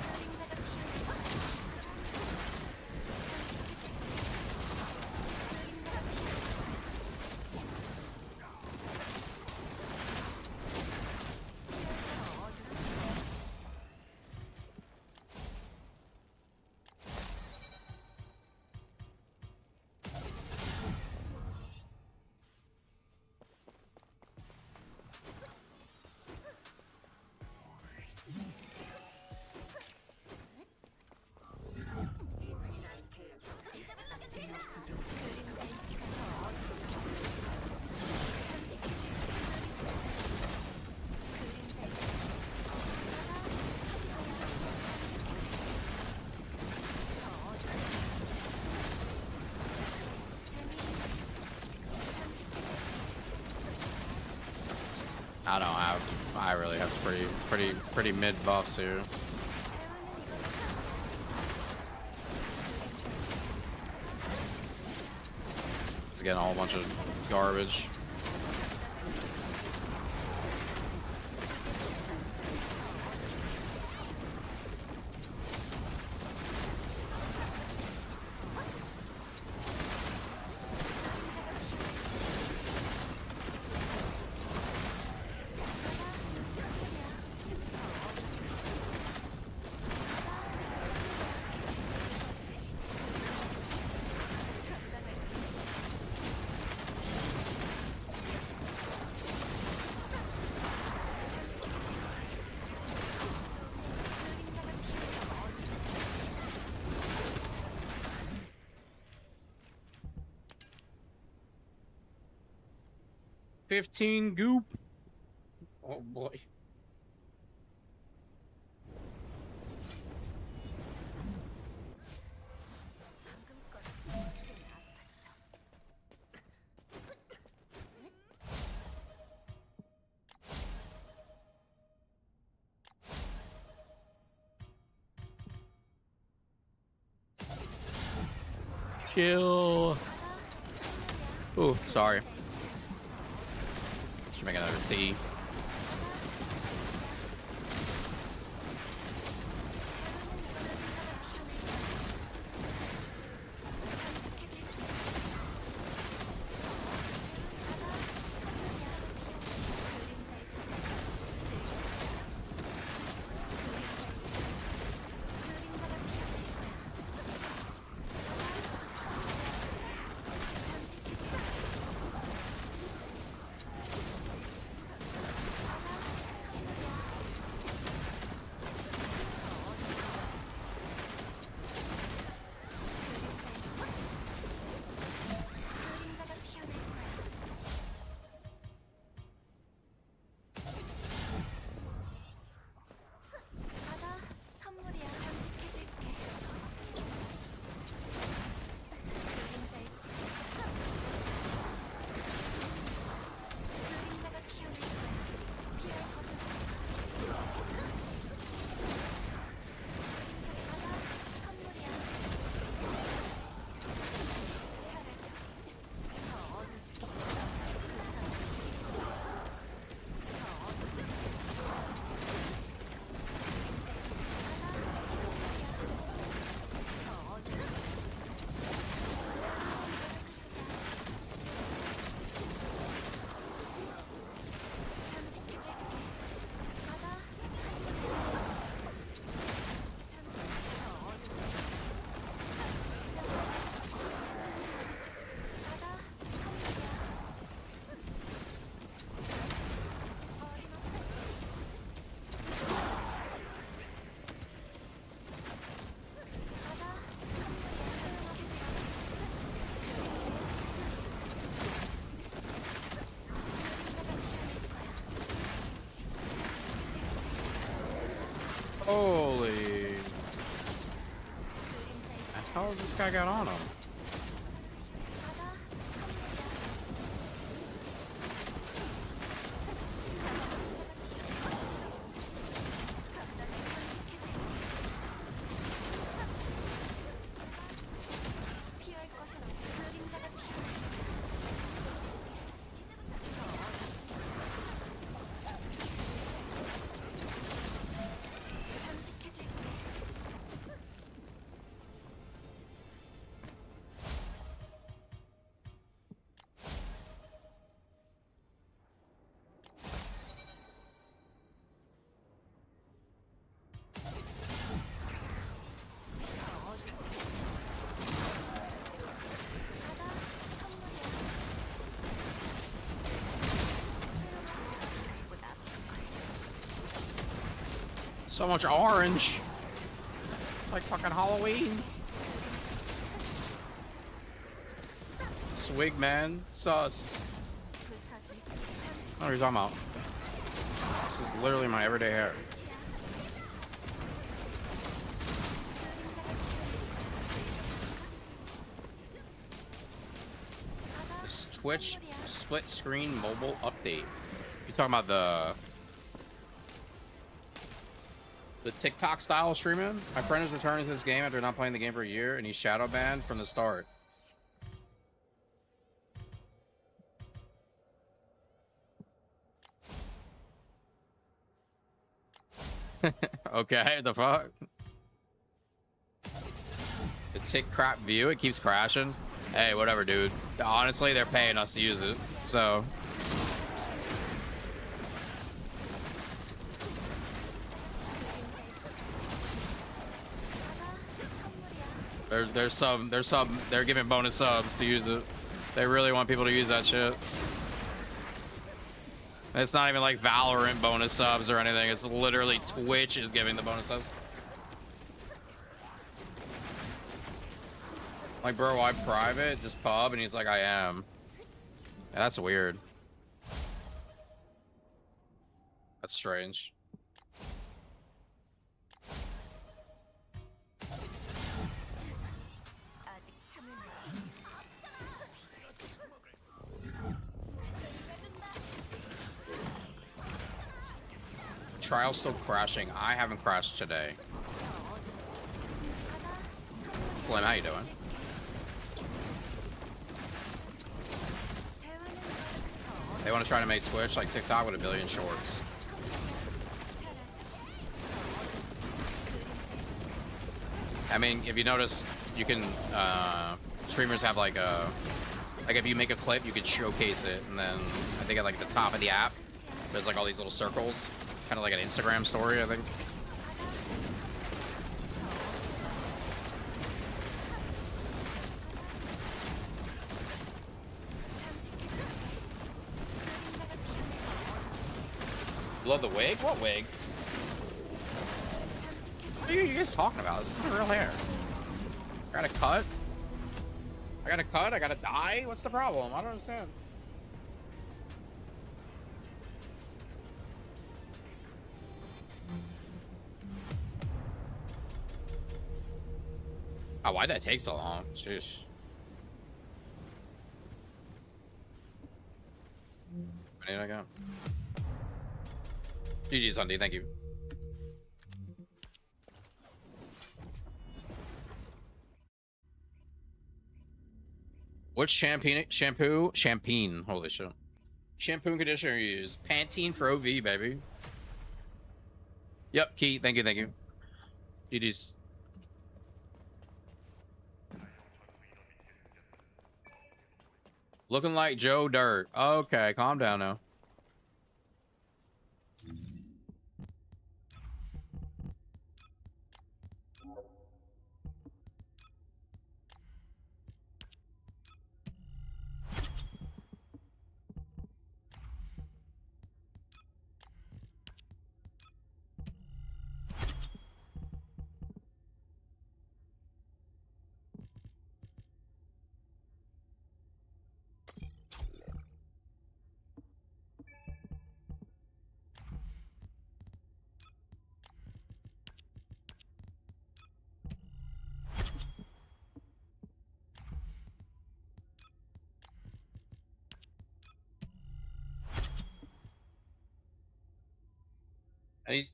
I don't have. I really have pretty mid buffs here. It's getting a whole bunch of garbage. $15 goop. Oh boy. Kill. Oh, sorry. Should make another T. Holy. How has this guy got on him? So much orange. Like fucking Halloween. Swig, man. Sus. What are you talking about? This is literally my everyday hair. This Twitch split screen mobile update. You talking about the TikTok style streaming? My friend is returning to this game after not playing the game for a year, and he's shadow banned from the start. Okay, the fuck? The tick crap view, it keeps crashing. Hey, whatever, dude. Honestly, they're paying us to use it, so. They're giving bonus subs to use it. They really want people to use that shit. It's not even like Valorant bonus subs or anything. It's literally Twitch is giving the bonus subs. Like, bro, why private? Just pub? And he's like, I am. Yeah, that's weird. That's strange. Trial's still crashing. I haven't crashed today. Slim, how you doing? They want to try to make Twitch like TikTok with 1 billion shorts. I mean, if you notice, you can, streamers have like if you make a clip, you can showcase it, and then I think at like the top of the app, there's like all these little circles, kind of like an Instagram story, I think. Love the wig? What wig? What are you guys talking about? This is my real hair. I got a cut? I got a cut? I got to dye? What's the problem? I don't understand. Oh, why'd that take so long? Sheesh. Where did I go? GG Sunday, thank you. What shampoo, holy shit. Shampoo and conditioner you use? Pantene for OV, baby. Yep, Key, thank you, thank you. GG's. Looking like Joe Dirt. Okay, calm down now.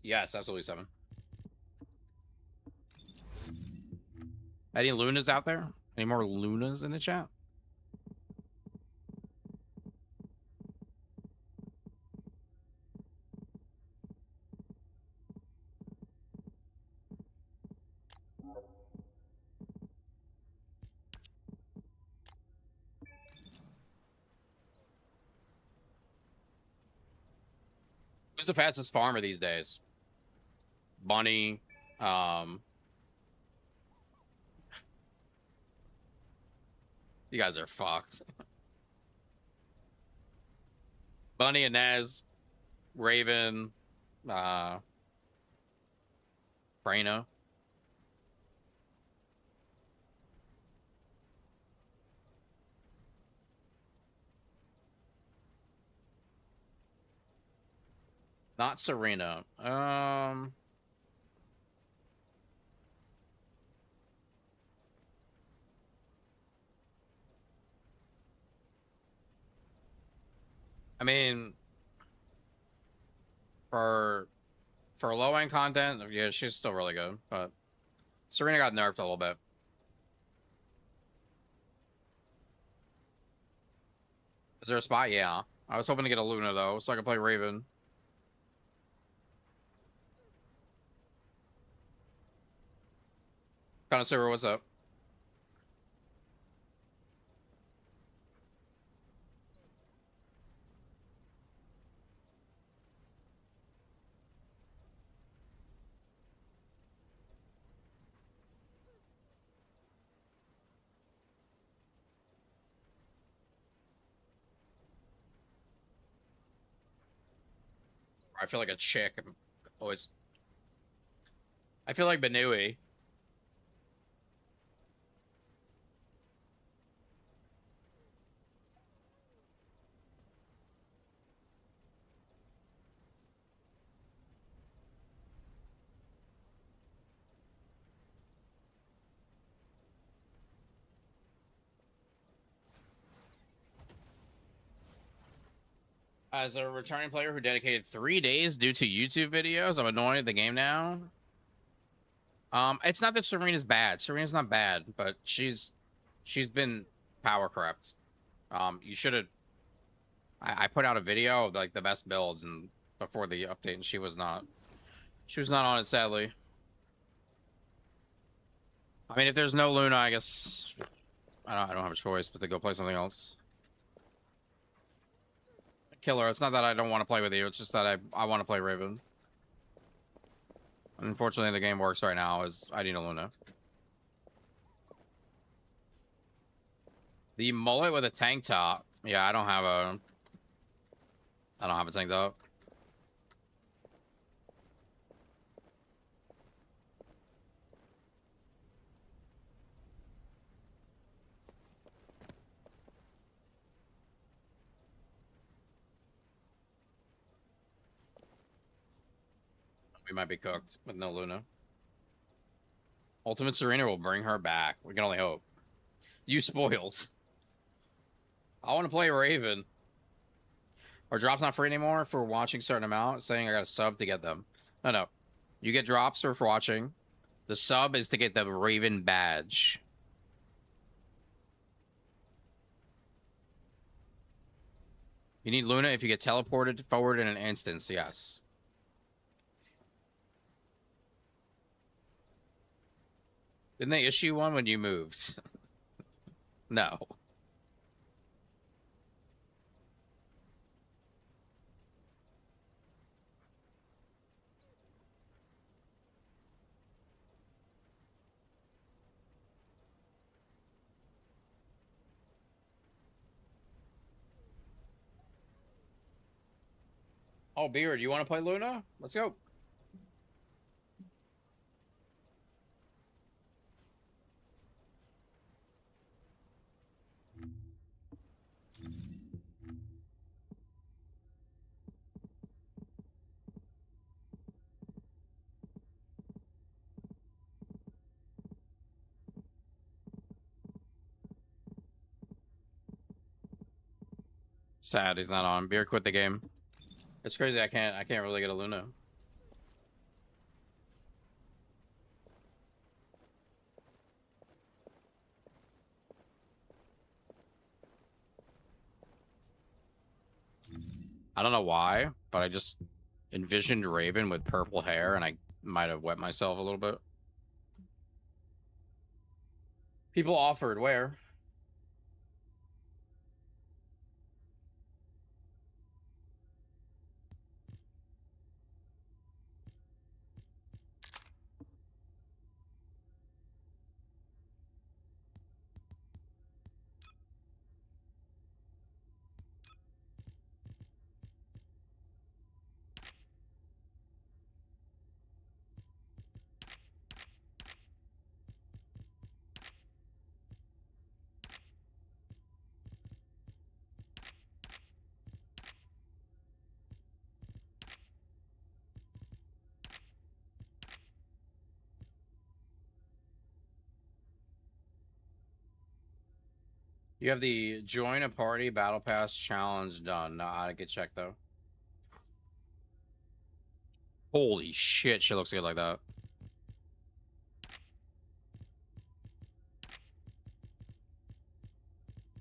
Yes, absolutely 7. Any Lunas out there? Any more Lunas in the chat? Who's the fastest farmer these days? Bunny. You guys are fucked. Bunny and Nez, Raven, Brano. Not Serena. I mean, For low-end content, yeah, she's still really good, but Serena got nerfed a little bit. Is there a spot? Yeah. I was hoping to get a Luna, though, so I could play Raven. Connoisseur, what's up? I feel like a chick. I'm always. I feel like Benui. As a returning player who dedicated 3 days due to YouTube videos, I'm annoyed at the game now. It's not that Serena's bad. Serena's not bad, but she's been power corrupt. You should have. I put out a video of like the best builds and before the update, and she was not. She was not on it, sadly. I mean, if there's no Luna, I guess I don't have a choice but to go play something else. Killer, it's not that I don't want to play with you, it's just that I want to play Raven. Unfortunately, the game works right now is I need a Luna. The mullet with a tank top. Yeah, I don't have a tank top. We might be cooked with no Luna. Ultimate Serena will bring her back. We can only hope. You spoiled. I want to play Raven. Our drop's not free anymore for watching a certain amount, saying I got a sub to get them. No. You get drops for watching. The sub is to get the Raven badge. You need Luna if you get teleported forward in an instance, yes. Didn't they issue one when you moved? No. Oh, Beard, you want to play Luna? Let's go. Sad he's not on. Beard quit the game. It's crazy. I can't really get a Luna. I don't know why, but I just envisioned Raven with purple hair, and I might have wet myself a little bit. People offered where? You have the join a party battle pass challenge done. No, I get checked though. Holy shit, she looks good like that.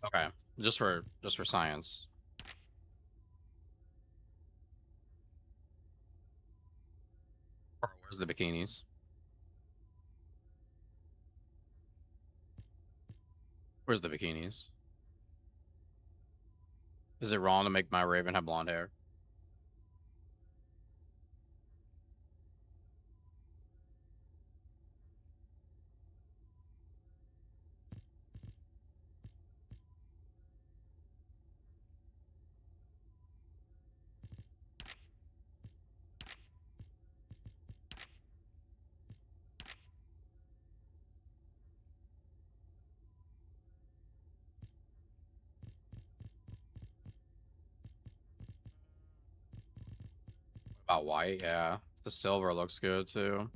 Okay, just for science. Where's the bikinis? Where's the bikinis? Is it wrong to make my Raven have blonde hair? About white, yeah. The silver looks good too.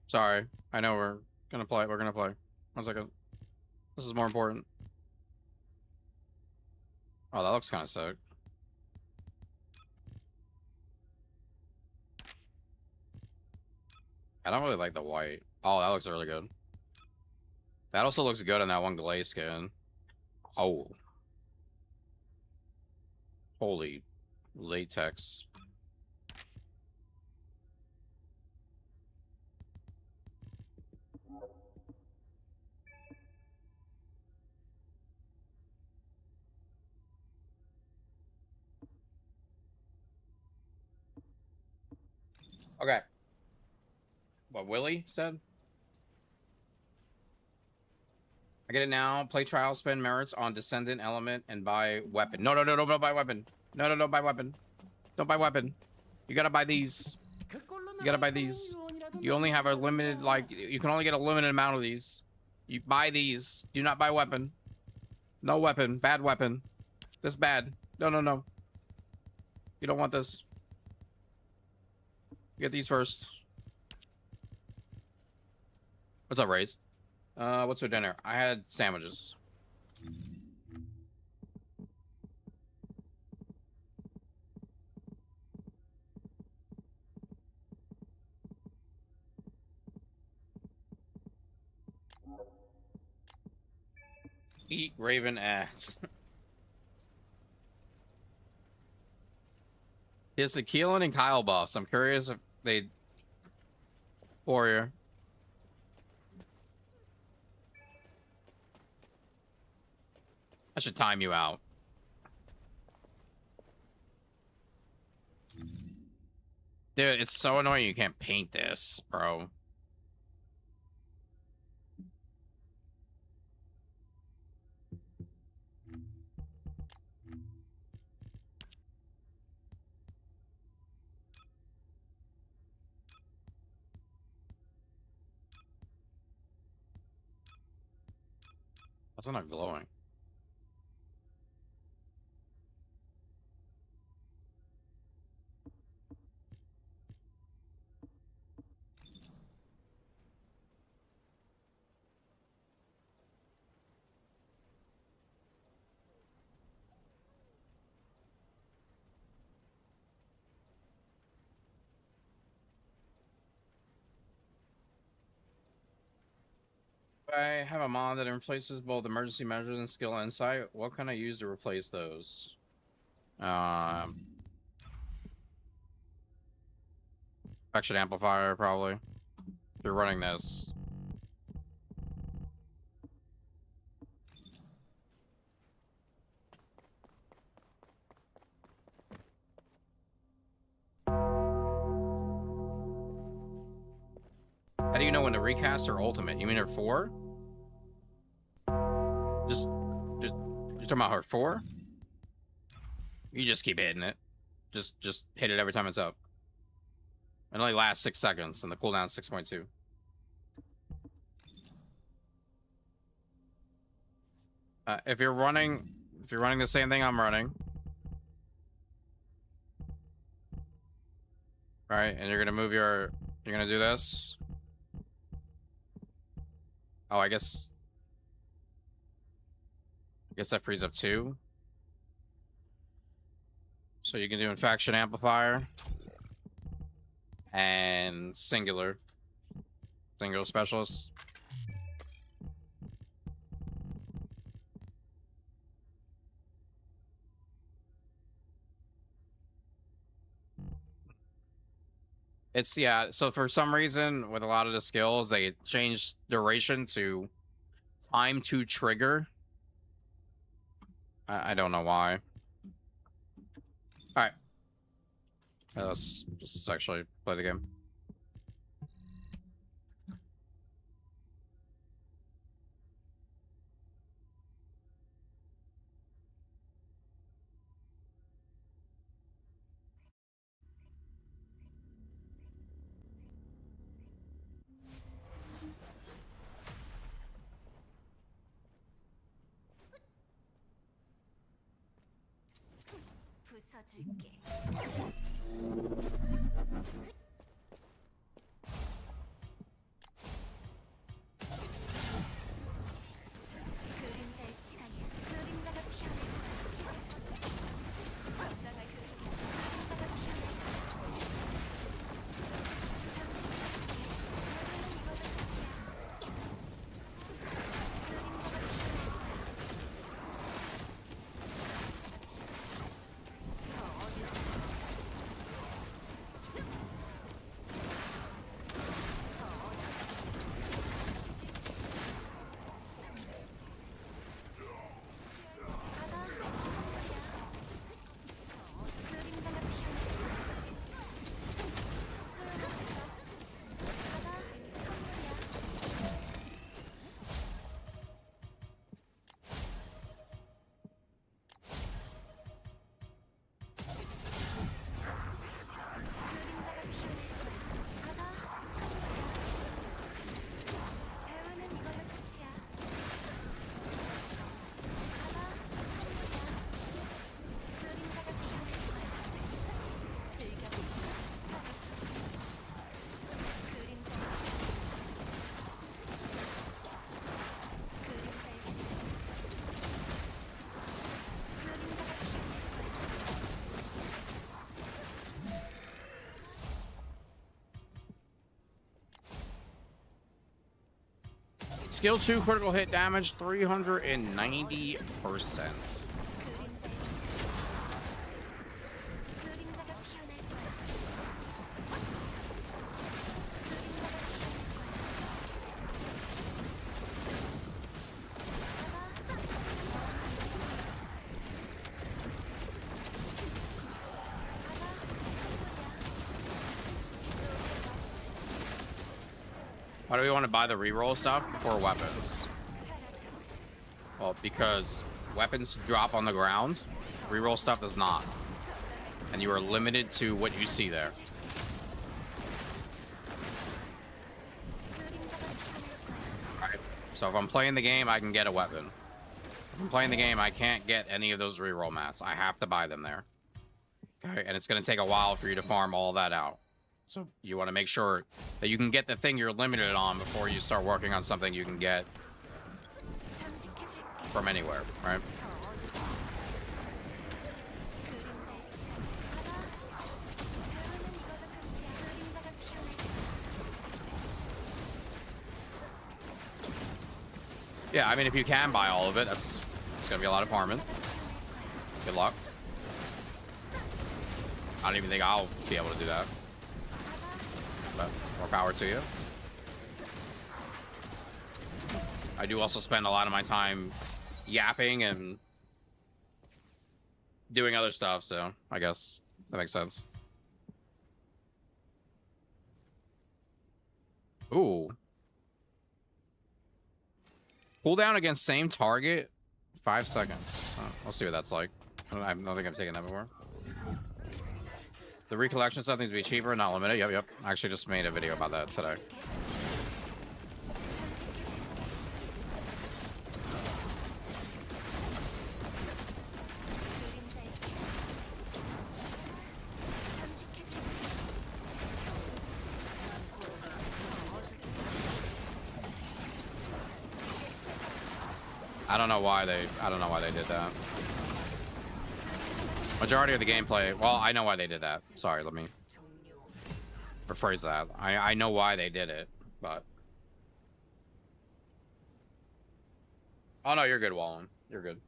Sorry, I know we're gonna play. We're gonna play. 1 second. This is more important. Oh, that looks kind of sick. I don't really like the white. Oh, that looks really good. That also looks good on that one glaze skin. Oh. Holy latex. Okay. What Willie said? I get it now. Play trial, spend merits on Descendant element, and buy weapon. No, don't buy weapon. No, don't buy weapon. Don't buy weapon. You gotta buy these. You gotta buy these. You only have a limited, like, you can only get a limited amount of these. You buy these. Do not buy weapon. No weapon. Bad weapon. This bad. No. You don't want this. Get these first. What's up, Raze? What's for dinner? I had sandwiches. Eat Raven ass. Here's the Keelan and Kyle buffs. I'm curious if they... Warrior. I should time you out. Dude, it's so annoying you can't paint this, bro. That's not glowing. I have a mod that replaces both emergency measures and skill insight. What can I use to replace those? Action amplifier, probably. If you're running this. How do you know when to recast or ultimate? You mean her 4? Just you're talking about her 4? You just keep hitting it. Just hit it every time it's up. It only lasts 6 seconds, and the cooldown's 6.2. If you're running the same thing I'm running, right, and you're gonna do this. Oh, I guess that frees up 2. So you can do infection amplifier and singular specialist. It's, yeah, so for some reason with a lot of the skills they changed duration to time to trigger. I don't know why. All right, let's just actually play the game. 부숴줄게. 그림자의 시간이야. 그림자가 피어날 거야. 감당할 수 있어. 그림자가 피어날 거야. Skill 2 critical hit damage 390%. Why do we want to buy the reroll stuff for weapons? Well, because weapons drop on the ground, reroll stuff does not. And you are limited to what you see there. Alright, so if I'm playing the game, I can get a weapon. If I'm playing the game, I can't get any of those reroll mats. I have to buy them there. Okay, and it's going to take a while for you to farm all that out. So you want to make sure that you can get the thing you're limited on before you start working on something you can get from anywhere, right? Yeah, I mean, if you can buy all of it, it's going to be a lot of farming. Good luck. I don't even think I'll be able to do that. But more power to you. I do also spend a lot of my time yapping and doing other stuff, so I guess that makes sense. Ooh. Cooldown against same target, 5 seconds. I'll see what that's like. I don't think I've taken that before. The recollection stuff needs to be cheaper, not limited. Yep. I actually just made a video about that today. I don't know why they did that. Majority of the gameplay. Well, I know why they did that. Sorry, let me rephrase that. I know why they did it, but oh no, you're good, Wallen. You're good.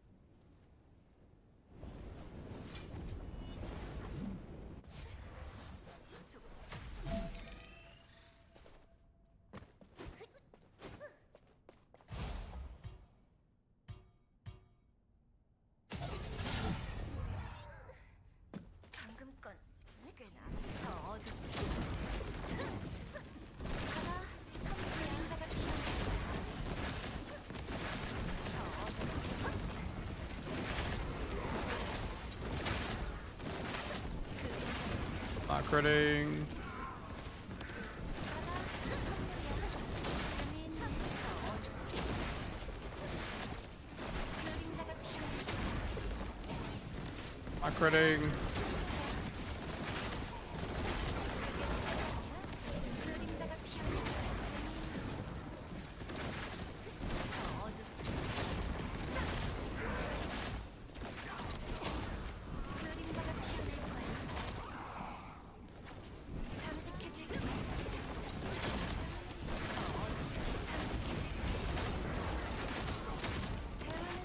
Not critting. Not critting.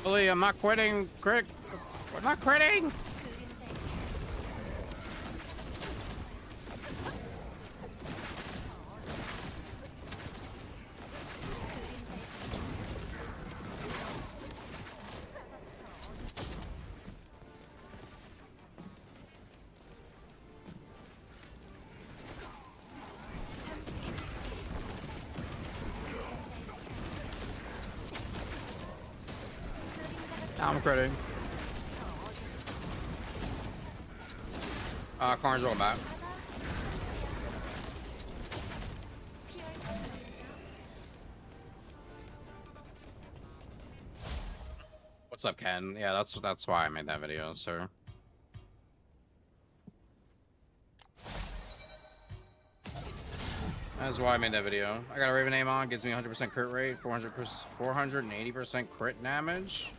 Billy, I'm not quitting. I'm not quitting. I'm critting. Karn's rolling back. What's up, Ken? Yeah, that's why I made that video, sir. That's why I made that video. I got a Raven aim on, gives me 100% crit rate, 480% crit damage.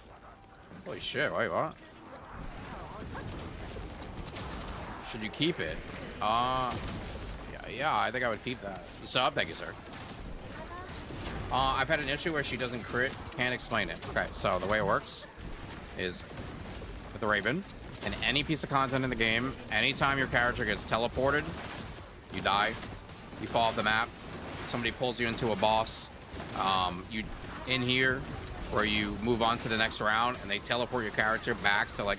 Holy shit, wait, what? Should you keep it? Yeah, I think I would keep that. Sub, thank you, sir. I've had an issue where she doesn't crit. Can't explain it. Okay, so the way it works is with the Raven, in any piece of content in the game, anytime your character gets teleported, you die. You fall off the map. Somebody pulls you into a boss. You in here, where you move on to the next round, and they teleport your character back to like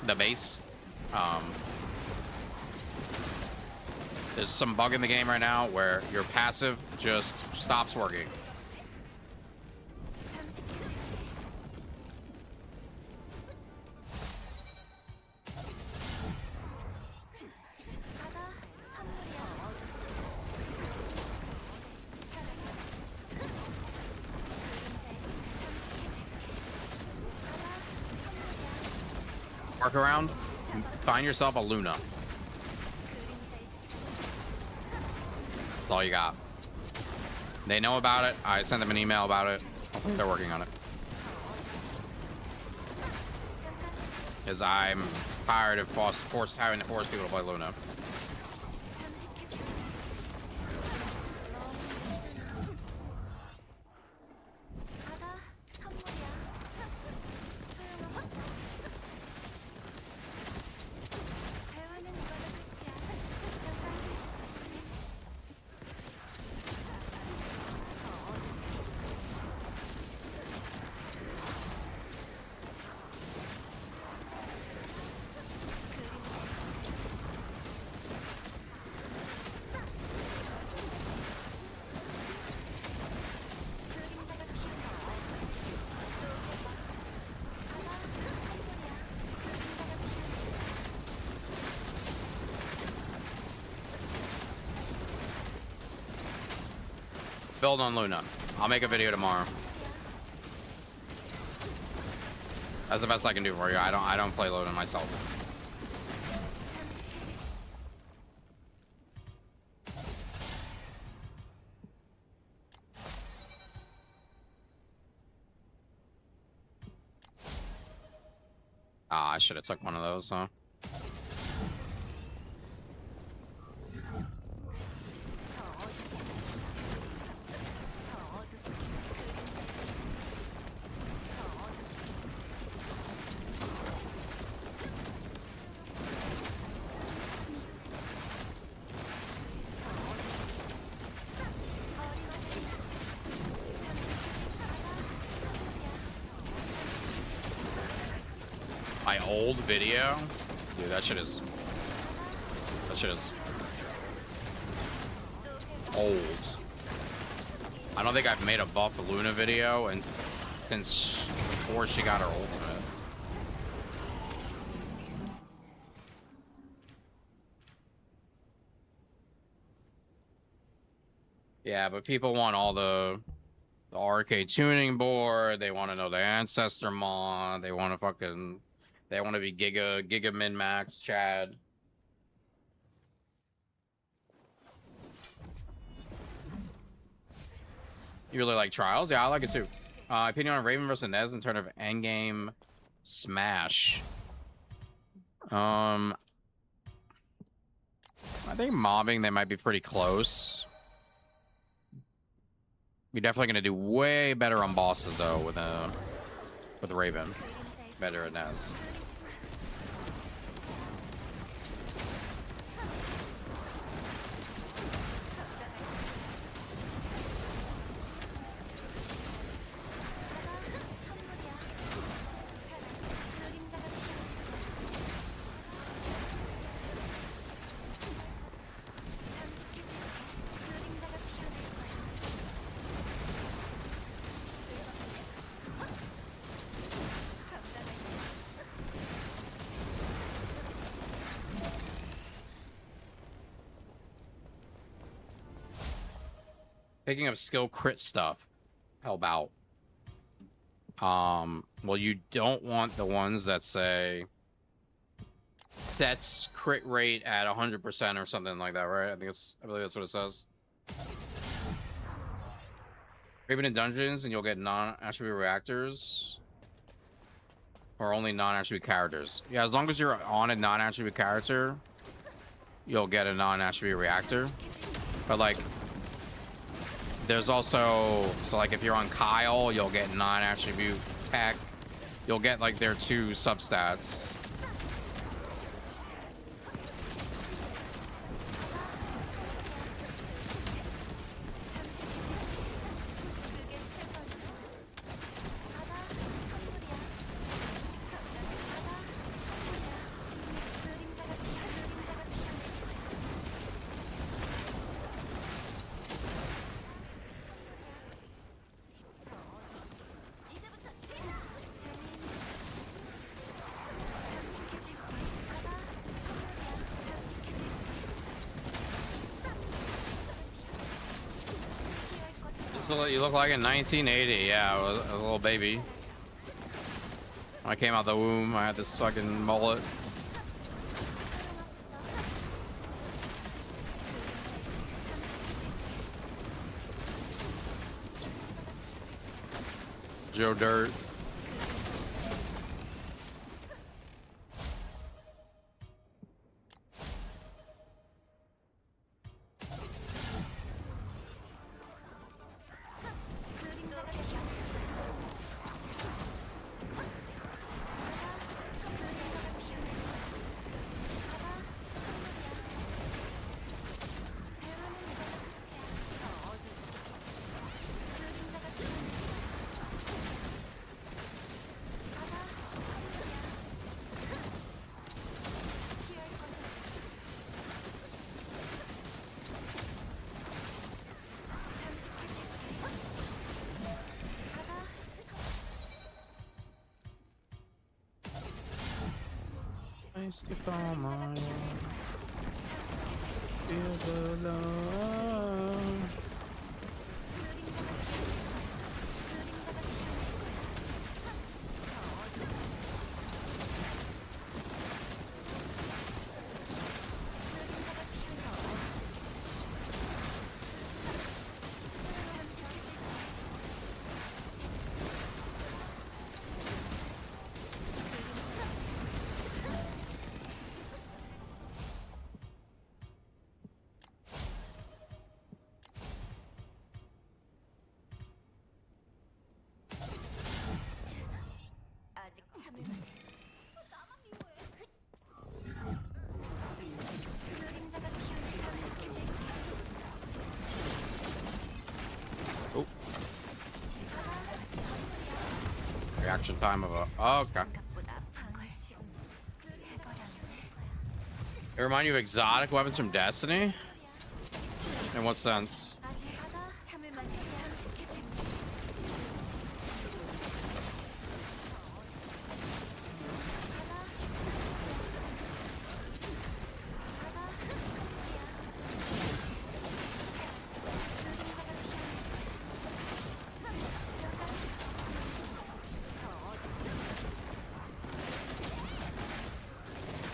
the base. There's some bug in the game right now where your passive just stops working. Workaround, find yourself a Luna. That's all you got. They know about it. I sent them an email about it. Hopefully they're working on it. Because I'm tired of having to force people to play Luna. Build on Luna. I'll make a video tomorrow. That's the best I can do for you. I don't play Luna myself. I should have took one of those, huh? My old video, dude, that shit is old. I don't think I've made a buff Luna video and since before she got her ultimate. Yeah, but people want all the arcade tuning board. They want to know the ancestor mod. They want to be giga min max Chad. You really like Trials? Yeah, I like it too. Opinion on Raven versus Nez in terms of endgame smash. I think mobbing they might be pretty close. You're definitely gonna do way better on bosses though with Raven. Better at Nez. Picking up skill crit stuff. Help out. Well, you don't want the ones that say that's crit rate at 100% or something like that, right? I believe that's what it says. Raven in dungeons and you'll get non-attribute reactors. Or only non-attribute characters. Yeah, as long as you're on a non-attribute character, you'll get a non-attribute reactor. But like there's also, so like if you're on Kyle, you'll get non-attribute tech. You'll get like their 2 substats. So you look like in 1980, yeah, I was a little baby. When I came out the womb, I had this fucking mullet. Joe Dirt. If all my feels alone. Reaction time of a... Oh, okay. It remind you of exotic weapons from Destiny? In what sense?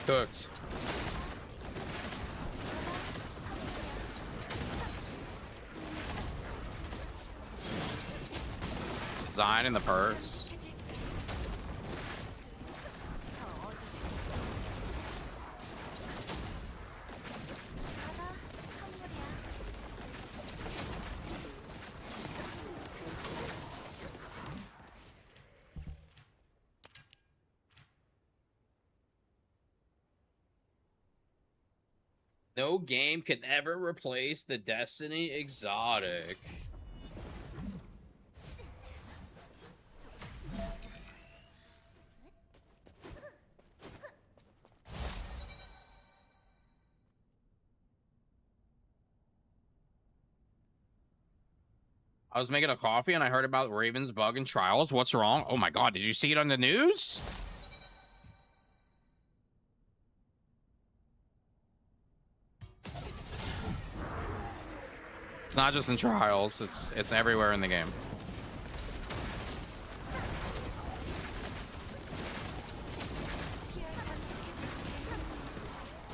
Cooked. Design in the purse. No game can ever replace the Destiny exotic. I was making a coffee and I heard about Raven's bug in Trials. What's wrong? Oh my god, did you see it on the news? It's not just in Trials, it's everywhere in the game.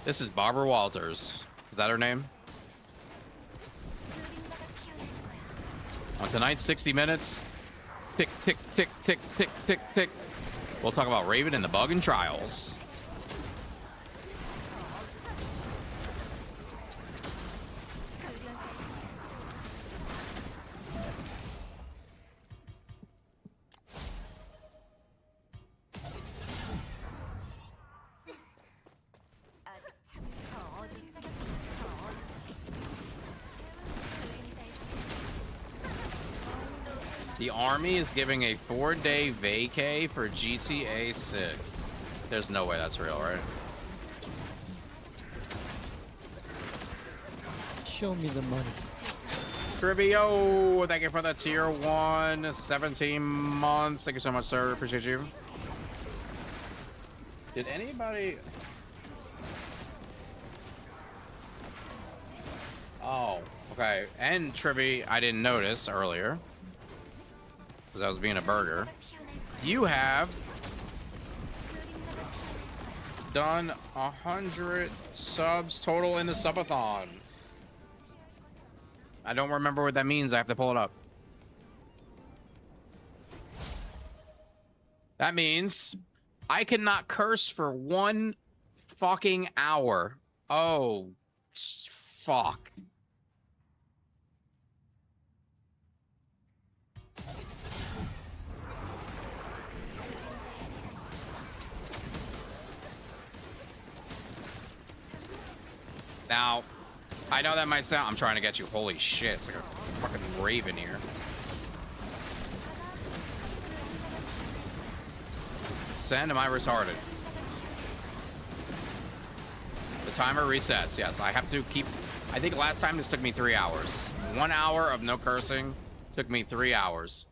This is Barbara Walters. Is that her name? On tonight's 60 Minutes, tick, tick, tick, tick, tick, tick, tick. We'll talk about Raven and the bug in Trials. The Army is giving a 4-day vacay for GTA 6. There's no way that's real, right? Show me the money. Trivio, thank you for the tier 1, 17 months. Thank you so much, sir. Appreciate you. Did anybody... Oh, okay. And Trivy, I didn't notice earlier, because I was being a burger. You have done 100 subs total in the subathon. I don't remember what that means. I have to pull it up. That means I cannot curse for 1 fucking hour. Oh, fuck. Now, I know that might sound... I'm trying to get you. Holy shit, it's like a fucking raven here. Send, am I retarded? The timer resets, yes. I have to keep... I think last time this took me 3 hours. 1 hour of no cursing took me 3 hours.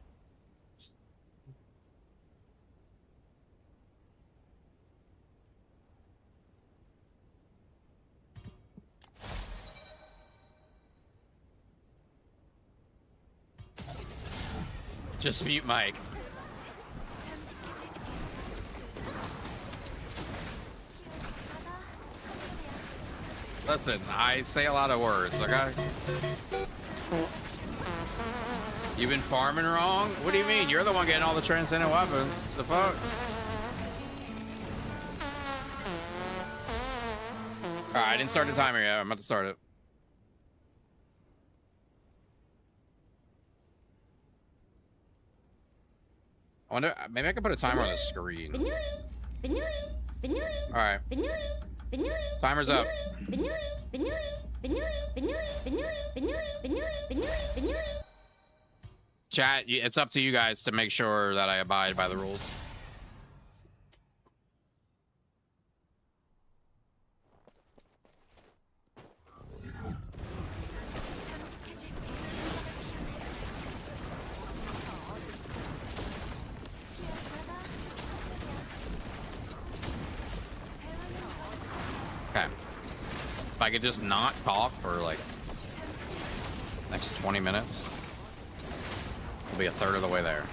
Just mute Mike. Listen, I say a lot of words, okay? You've been farming wrong? What do you mean? You're the one getting all the transcendent weapons. The fuck? Alright, I didn't start the timer yet. I'm about to start it. I wonder, maybe I can put a timer on the screen. Alright. Timer's up. Chat, it's up to you guys to make sure that I abide by the rules. Okay. If I could just not talk for like next 20 minutes, we'll be a third of the way there.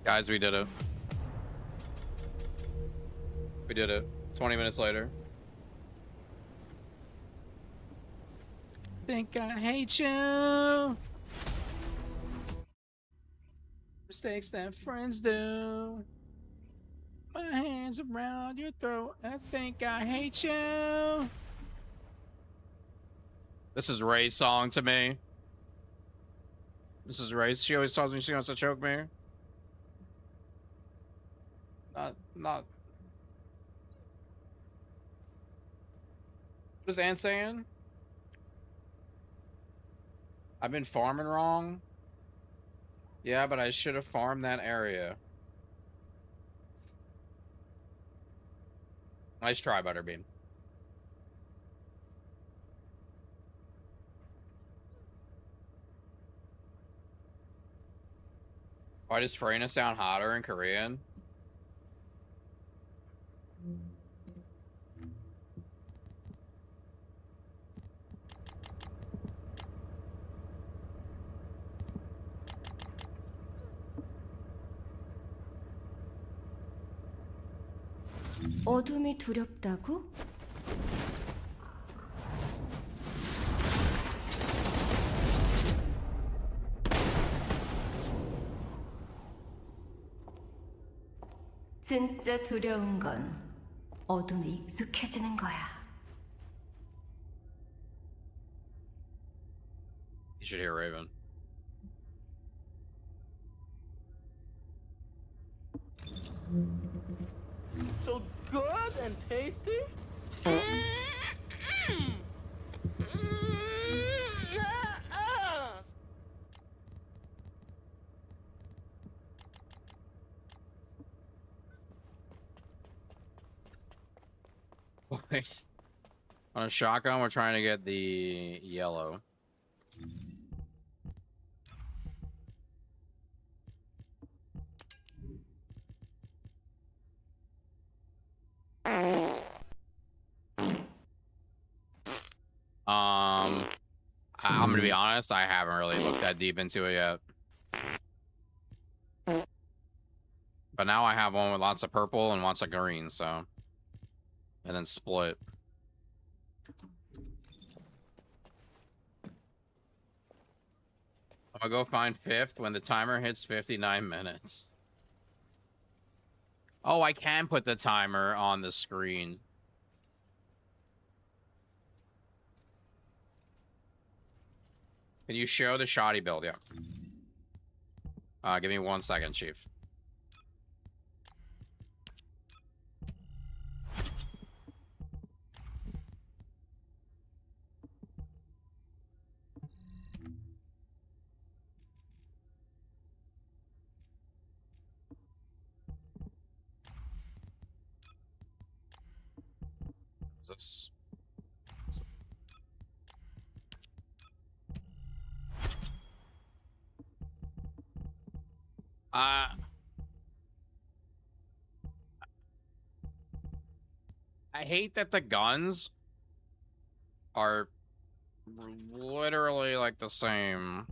Guys, we did it. We did it. 20 minutes later. Think I hate you. Mistakes that friends do. My hands around your throat. I think I hate you. This is Ray's song to me. This is Ray's. She always tells me she wants to choke me. Not. What is Ann saying? I've been farming wrong. Yeah, but I should have farmed that area. Nice try, Butterbean. Why does Freyna sound hotter in Korean? 어둠이 두렵다고? 진짜 두려운 건 어둠에 익숙해지는 거야. You should hear Raven. So good and tasty? On a shotgun, we're trying to get the yellow. I'm gonna be honest, I haven't really looked that deep into it yet. But now I have one with lots of purple and lots of green, so. And then split. I'll go find fifth when the timer hits 59 minutes. Oh, I can put the timer on the screen. Can you show the shoddy build? Yeah. Give me 1 second, Chief. This. I hate that the guns are literally like the same.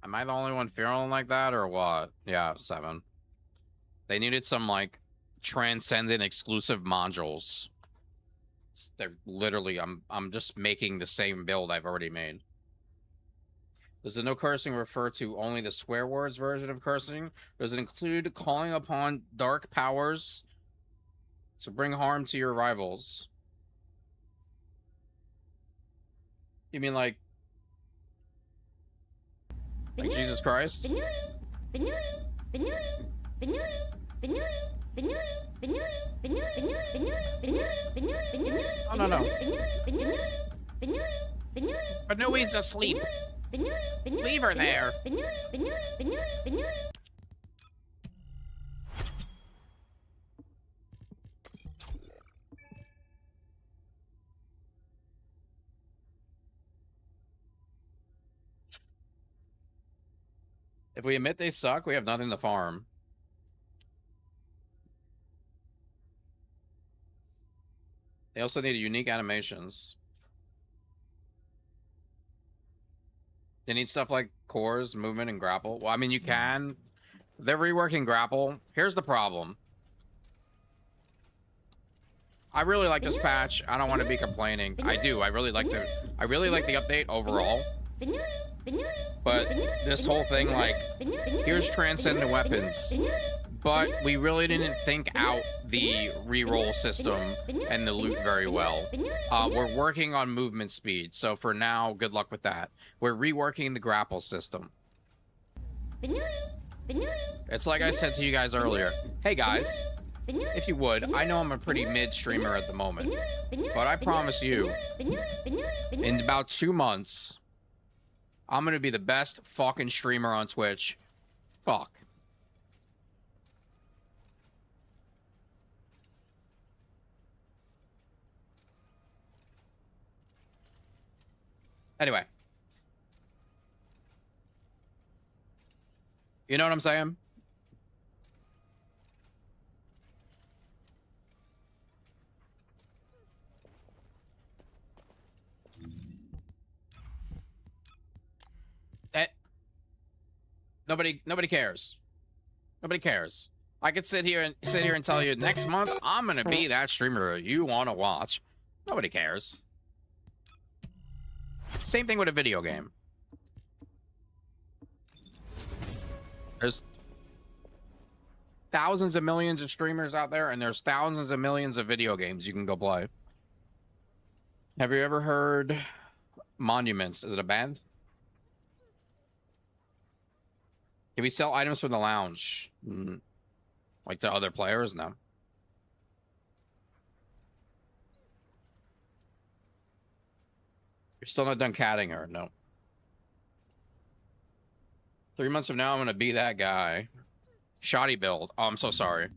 Am I the only one feeling like that or what? Yeah, 7. They needed some like Transcendent exclusive modules. They're literally I'm just making the same build I've already made. Does the no cursing refer to only the swear words version of cursing? Does it include calling upon dark powers to bring harm to your rivals? You mean like Jesus Christ? Oh, no. Banui's asleep. Leave her there. If we admit they suck, we have nothing to farm. They also need unique animations. They need stuff like cores, movement, and grapple. Well, I mean, you can. They're reworking grapple. Here's the problem. I really like this patch. I don't want to be complaining. I do. I really like the update overall. But this whole thing, like, here's Transcendent weapons. But we really didn't think out the reroll system and the loot very well. We're working on movement speed, so for now, good luck with that. We're reworking the grapple system. It's like I said to you guys earlier. Hey guys, if you would, I know I'm a pretty mid streamer at the moment, but I promise you, in about 2 months, I'm gonna be the best fucking streamer on Twitch. Fuck. Anyway. You know what I'm saying? Nobody cares. Nobody cares. I could sit here and tell you next month I'm gonna be that streamer you want to watch. Nobody cares. Same thing with a video game. There's thousands of millions of streamers out there, and there's thousands of millions of video games you can go play. Have you ever heard Monuments? Is it a band? Can we sell items from the lounge? Like to other players? No. You're still not done catting her? No. 3 months from now, I'm going to be that guy. Shoddy build. Oh, I'm so sorry.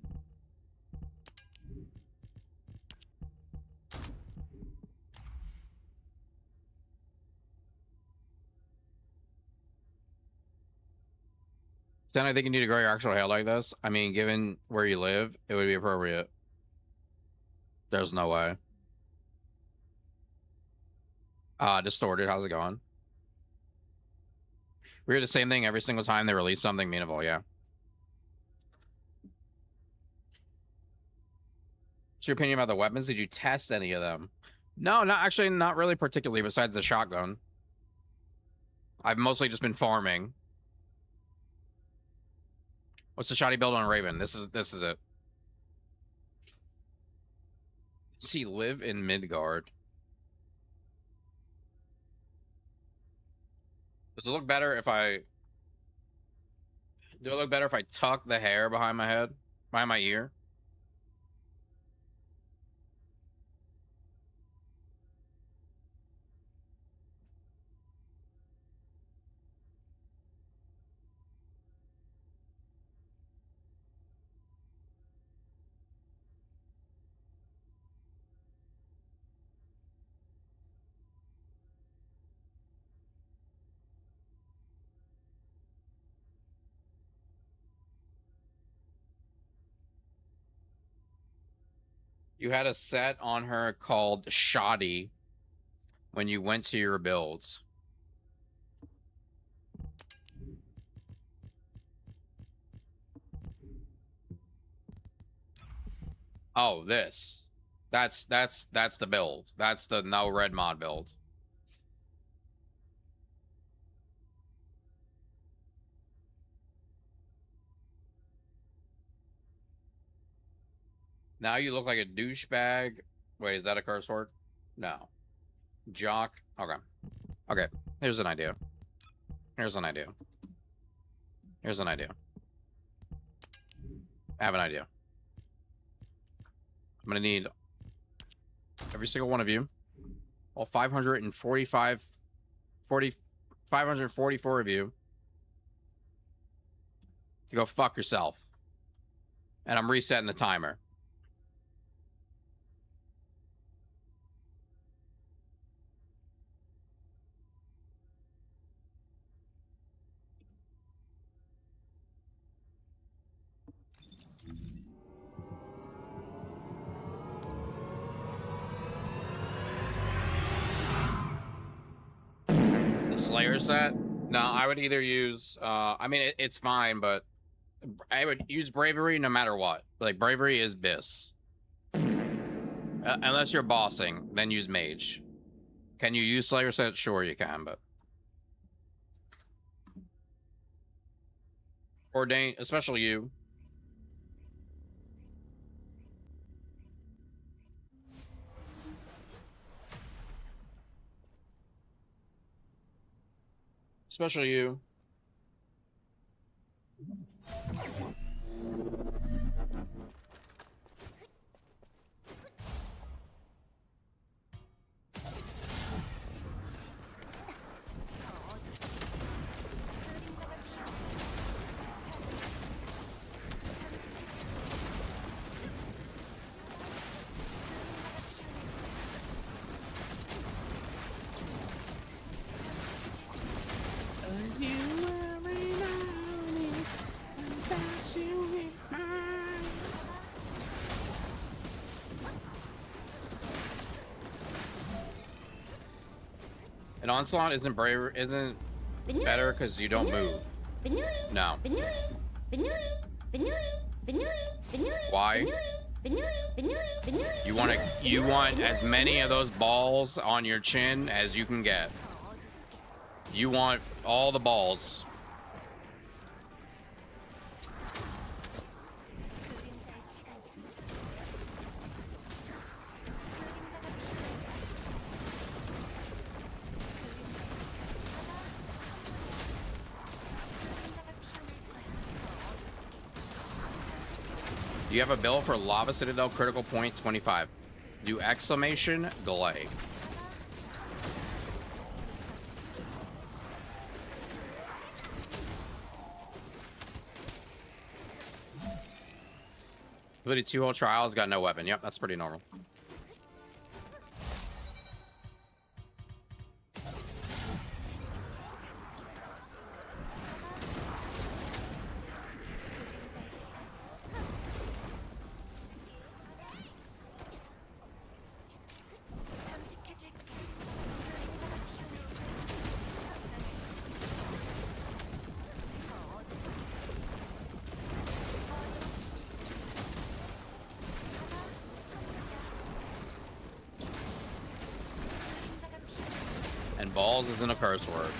Then I think you need to grow your actual hair like this. I mean, given where you live, it would be appropriate. There's no way. Distorted, how's it going? We hear the same thing every single time they release something meaningful, yeah. What's your opinion about the weapons? Did you test any of them? No, not really particularly, besides the shotgun. I've mostly just been farming. What's the shoddy build on Raven? This is it. Does he live in Midgard? Does it look better if I... Do it look better if I tuck the hair behind my head? Behind my ear? You had a set on her called Shoddy when you went to your builds. Oh, this. That's the build. That's the no red mod build. Now you look like a douchebag. Wait, is that a curse word? No. Jock. Okay. Okay. Here's an idea. Here's an idea. Here's an idea. I have an idea. I'm gonna need every single one of you, all 544 of you, to go fuck yourself. And I'm resetting the timer. Slayer set? No, I would either use I mean it's fine, but I would use bravery no matter what. Like bravery is bis. Unless you're bossing, then use mage. Can you use Slayer set? Sure you can, but ordain, especially you. Especially you. An onslaught isn't better because you don't move. No. Why? You want as many of those balls on your chin as you can get. You want all the balls. You have a bill for Lava Citadel critical point 25. Do exclamation delay. Ability 2-hole trials got no weapon. Yep, that's pretty normal. And balls isn't a curse word.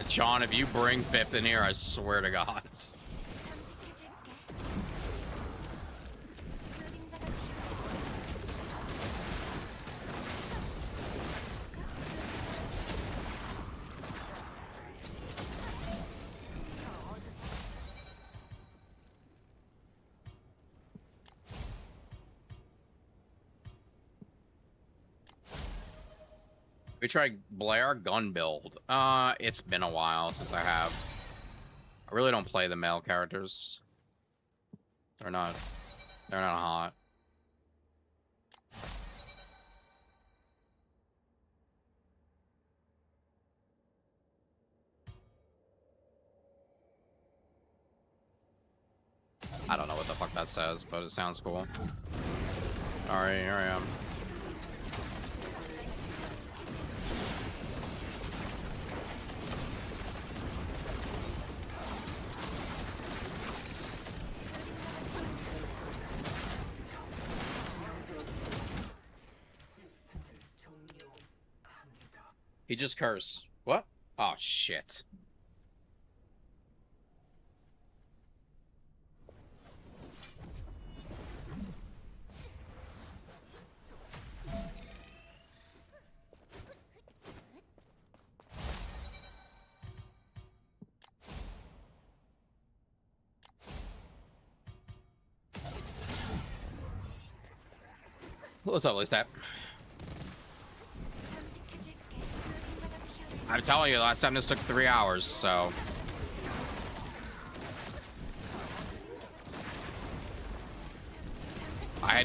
John, if you bring 5th in here, I swear to God. We tried Blair gun build. It's been a while since I have. I really don't play the male characters. They're not hot. fuck that says, but it sounds cool. Alright, here I am. He just cursed. What? Oh, shit. What's up, Listap? I'm telling you, last time this took 3 hours, so. I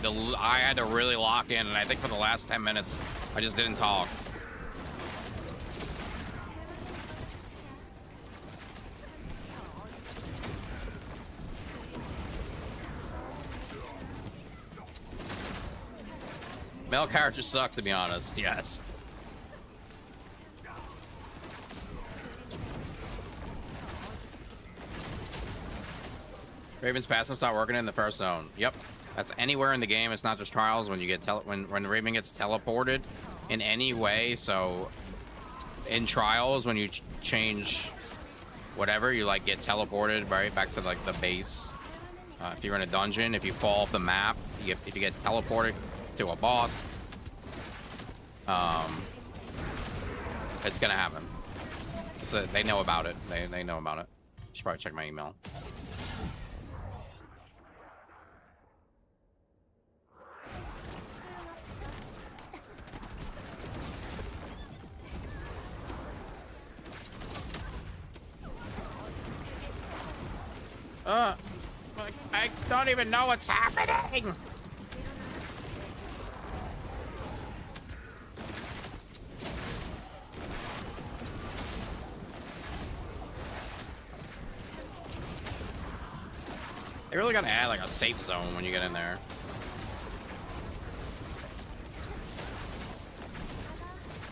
had to really lock in, and I think for the last 10 minutes, I just didn't talk. Male characters suck, to be honest. Yes. Raven's passive's not working in the first zone. Yep. That's anywhere in the game. It's not just trials. When you get when Raven gets teleported in any way. So in trials, when you change whatever, you like get teleported right back to like the base. If you're in a dungeon, if you fall off the map, if you get teleported to a boss, it's gonna happen. They know about it. They know about it. Should probably check my email. I don't even know what's happening. They really gotta add like a safe zone when you get in there.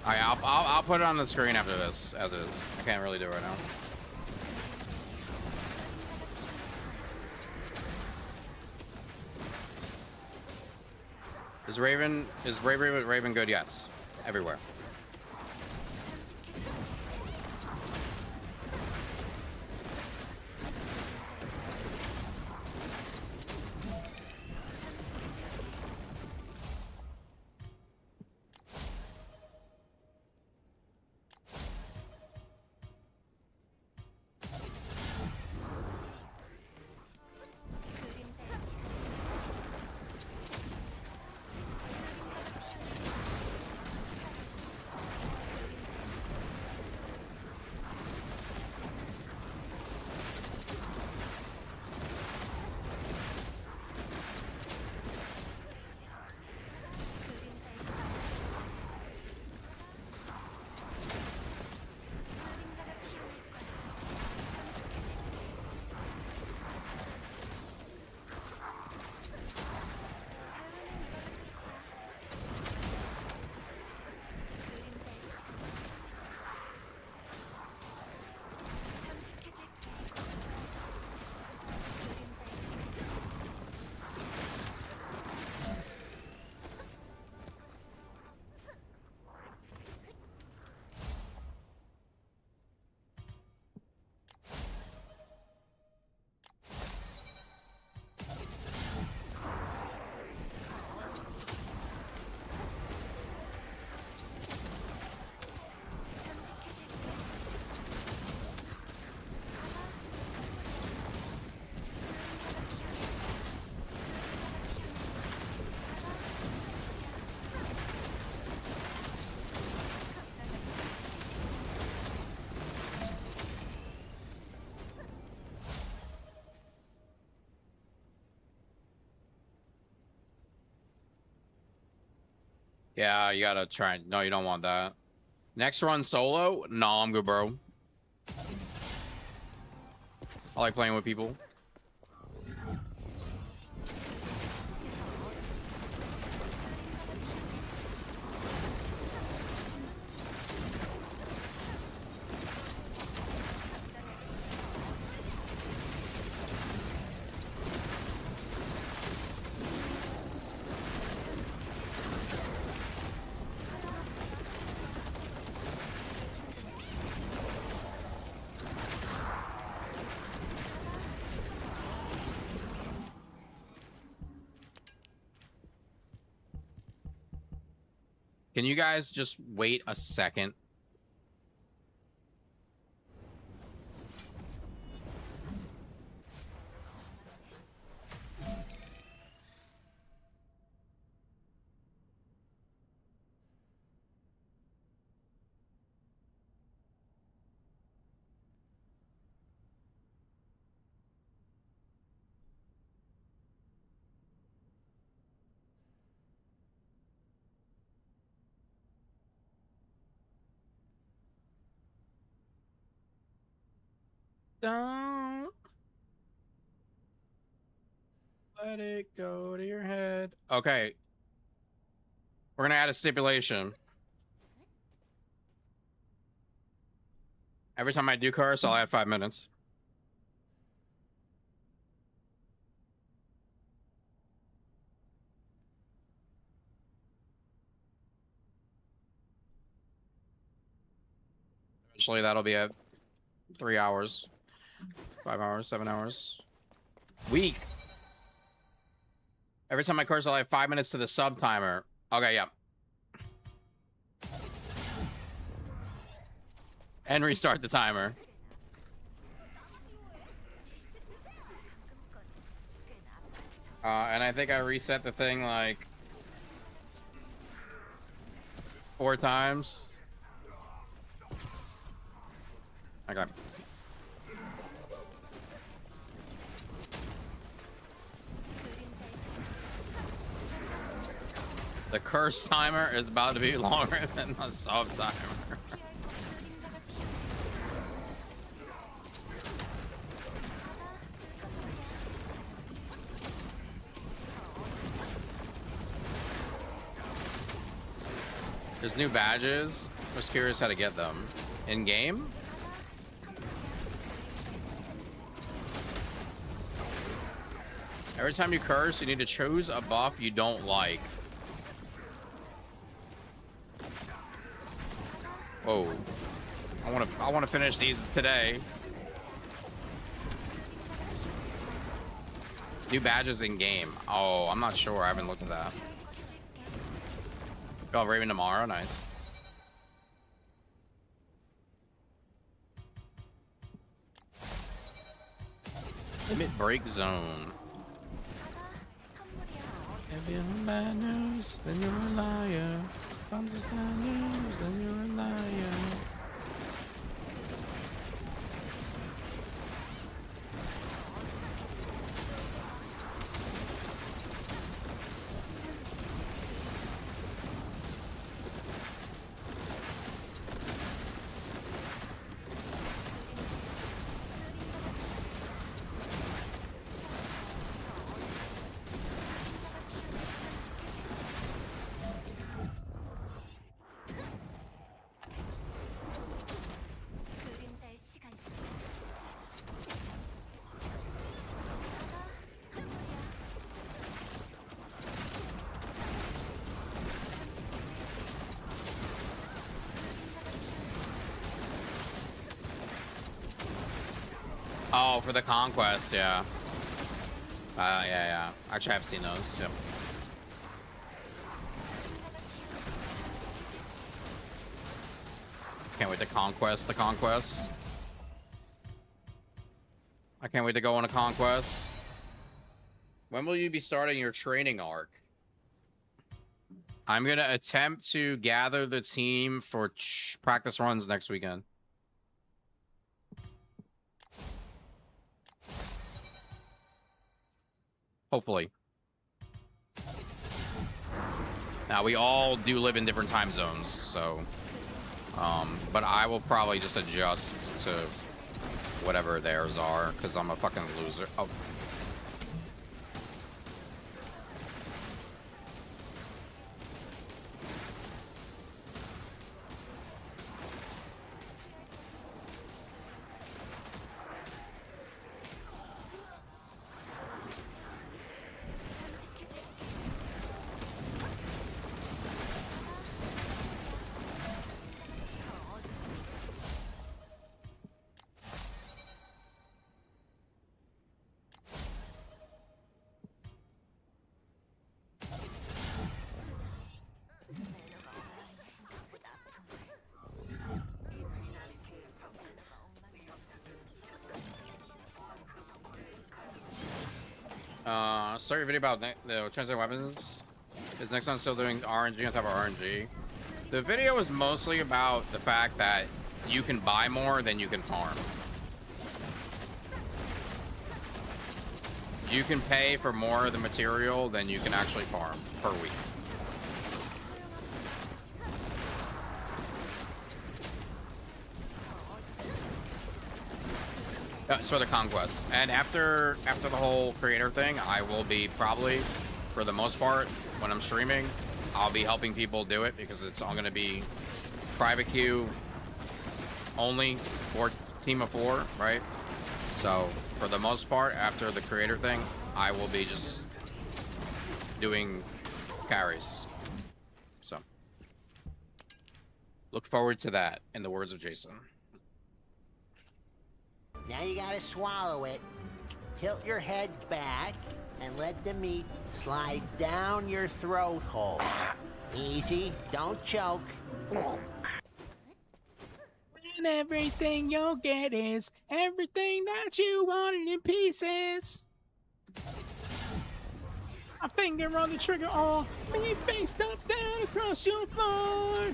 Alright, I'll put it on the screen after this, as is. I can't really do it right now. Is Raven good? Yes. Everywhere. Yeah, you gotta try. No, you don't want that. Next run solo? No, I'm good, bro. I like playing with people. Can you guys just wait a second? Don't let it go to your head. Okay. We're gonna add a stipulation. Every time I do curse, I'll add 5 minutes. Eventually, that'll be at 3 hours, 5 hours, 7 hours. Week. Every time I curse, I'll add 5 minutes to the sub timer. Okay, yeah. And restart the timer. And I think I reset the thing like 4 times. Okay. The curse timer is about to be longer than the sub timer. There's new badges. I was curious how to get them. In game? Every time you curse, you need to choose a buff you don't like. Whoa. I wanna finish these today. New badges in game. Oh, I'm not sure. I haven't looked at that. Oh, Raven tomorrow. Nice. Limit break zone. If you're bad news, then you're a liar. If I'm just bad news, then you're a liar. Oh, for the conquest, yeah. Yeah. Actually, I've seen those. Yep. Can't wait to conquest the conquest. I can't wait to go on a conquest. When will you be starting your training arc? I'm gonna attempt to gather the team for practice runs next weekend. Hopefully. Now, we all do live in different time zones, so... but I will probably just adjust to whatever theirs are, because I'm a fucking loser. Oh. Start your video about the transcendent weapons. Is next one still doing RNG on top of RNG? The video is mostly about the fact that you can buy more than you can farm. You can pay for more of the material than you can actually farm per week. It's for the conquest. And after the whole creator thing, I will be probably, for the most part, when I'm streaming, I'll be helping people do it because it's all going to be private queue only for team of 4, right? So for the most part, after the creator thing, I will be just doing carries. So look forward to that, in the words of Jason. Now you gotta swallow it. Tilt your head back and let the meat slide down your throat hole. Easy, don't choke. And everything you'll get is everything that you wanted in pieces. A finger on the trigger, all me faced up, down across your floor.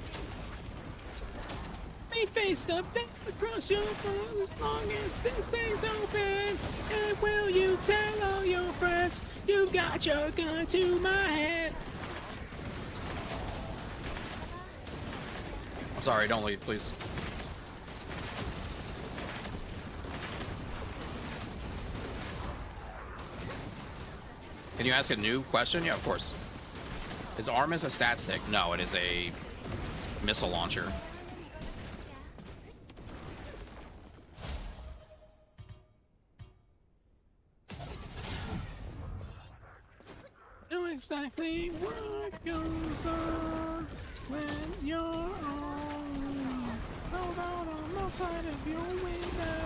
Me faced up, down across your floor, as long as this stays open. And will you tell all your friends you got your gun to my head? I'm sorry, don't leave, please. Can you ask a new question? Yeah, of course. Is Armis a stat stick? No, it is a missile launcher. Know exactly what goes on when you're on. Hold on the side of your window.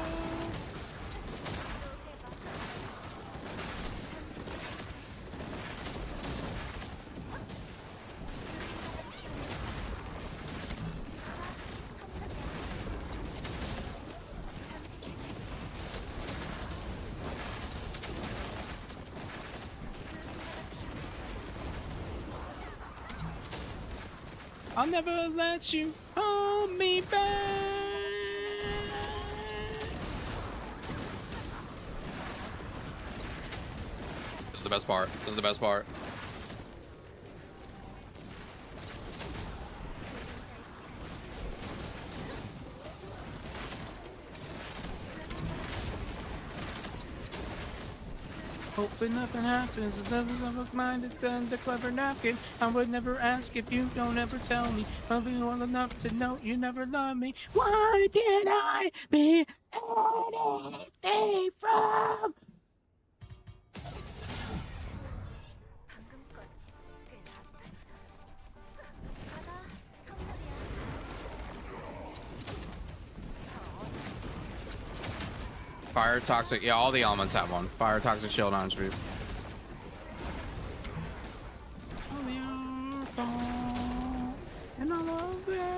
I'll never let you hold me back. This is the best part. This is the best part. Hoping nothing happens. It doesn't look minded than the clever napkin. I would never ask if you don't ever tell me. Love you well enough to know you never love me. Why can't I be anything from? Fire, toxic. Yeah, all the elements have one. Fire, toxic, shield, on speed. It's all your fault, and all of that.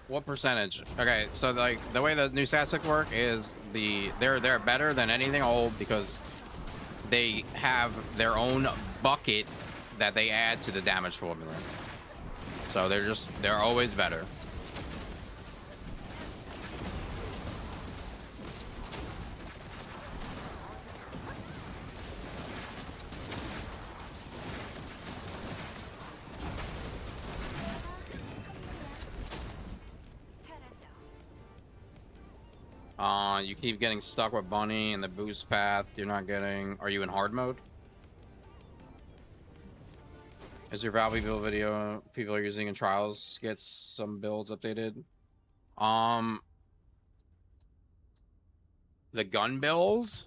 What percentage? Okay, so like the way the new stats work is they're better than anything old because they have their own bucket that they add to the damage formula. So they're always better. You keep getting stuck with Bunny and the boost path. You're not getting. Are you in hard mode? Is your Valve build video people are using in trials gets some builds updated? The gun builds?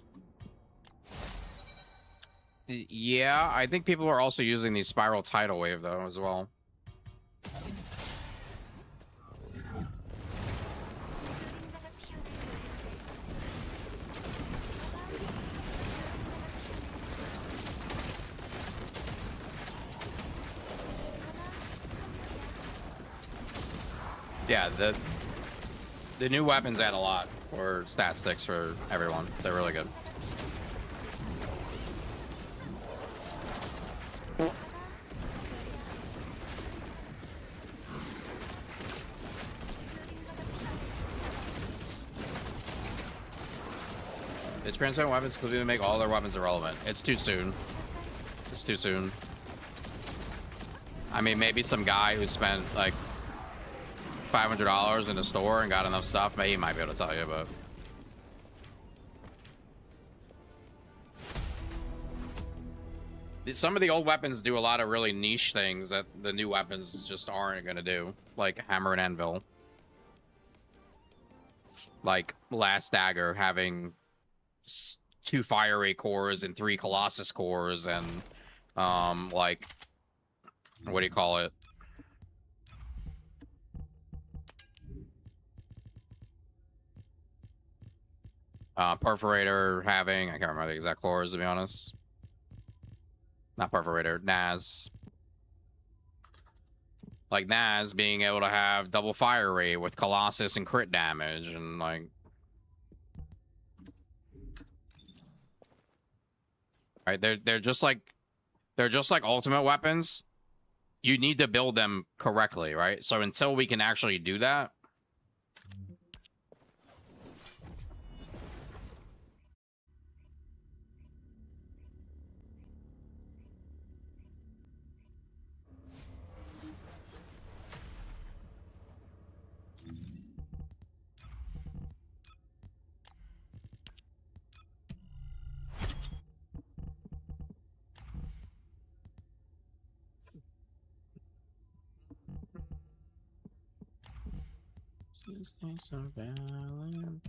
Yeah, I think people are also using the spiral tidal wave though as well. Yeah, the new weapons add a lot for stat sticks for everyone. They're really good. The transcendent weapons could even make all their weapons irrelevant. It's too soon. It's too soon. I mean, maybe some guy who spent like $500 in a store and got enough stuff, maybe he might be able to tell you, but some of the old weapons do a lot of really niche things that the new weapons just aren't going to do, like hammer and anvil. Like Last Dagger having 2 fire rate cores and 3 colossus cores, and like, what do you call it? Perforator having, I can't remember the exact cores to be honest. Not Perforator, Naz. Like Naz being able to have double fire rate with Colossus and crit damage, and like, right, they're just like ultimate weapons. You need to build them correctly, right? So until we can actually do that, these things are valid.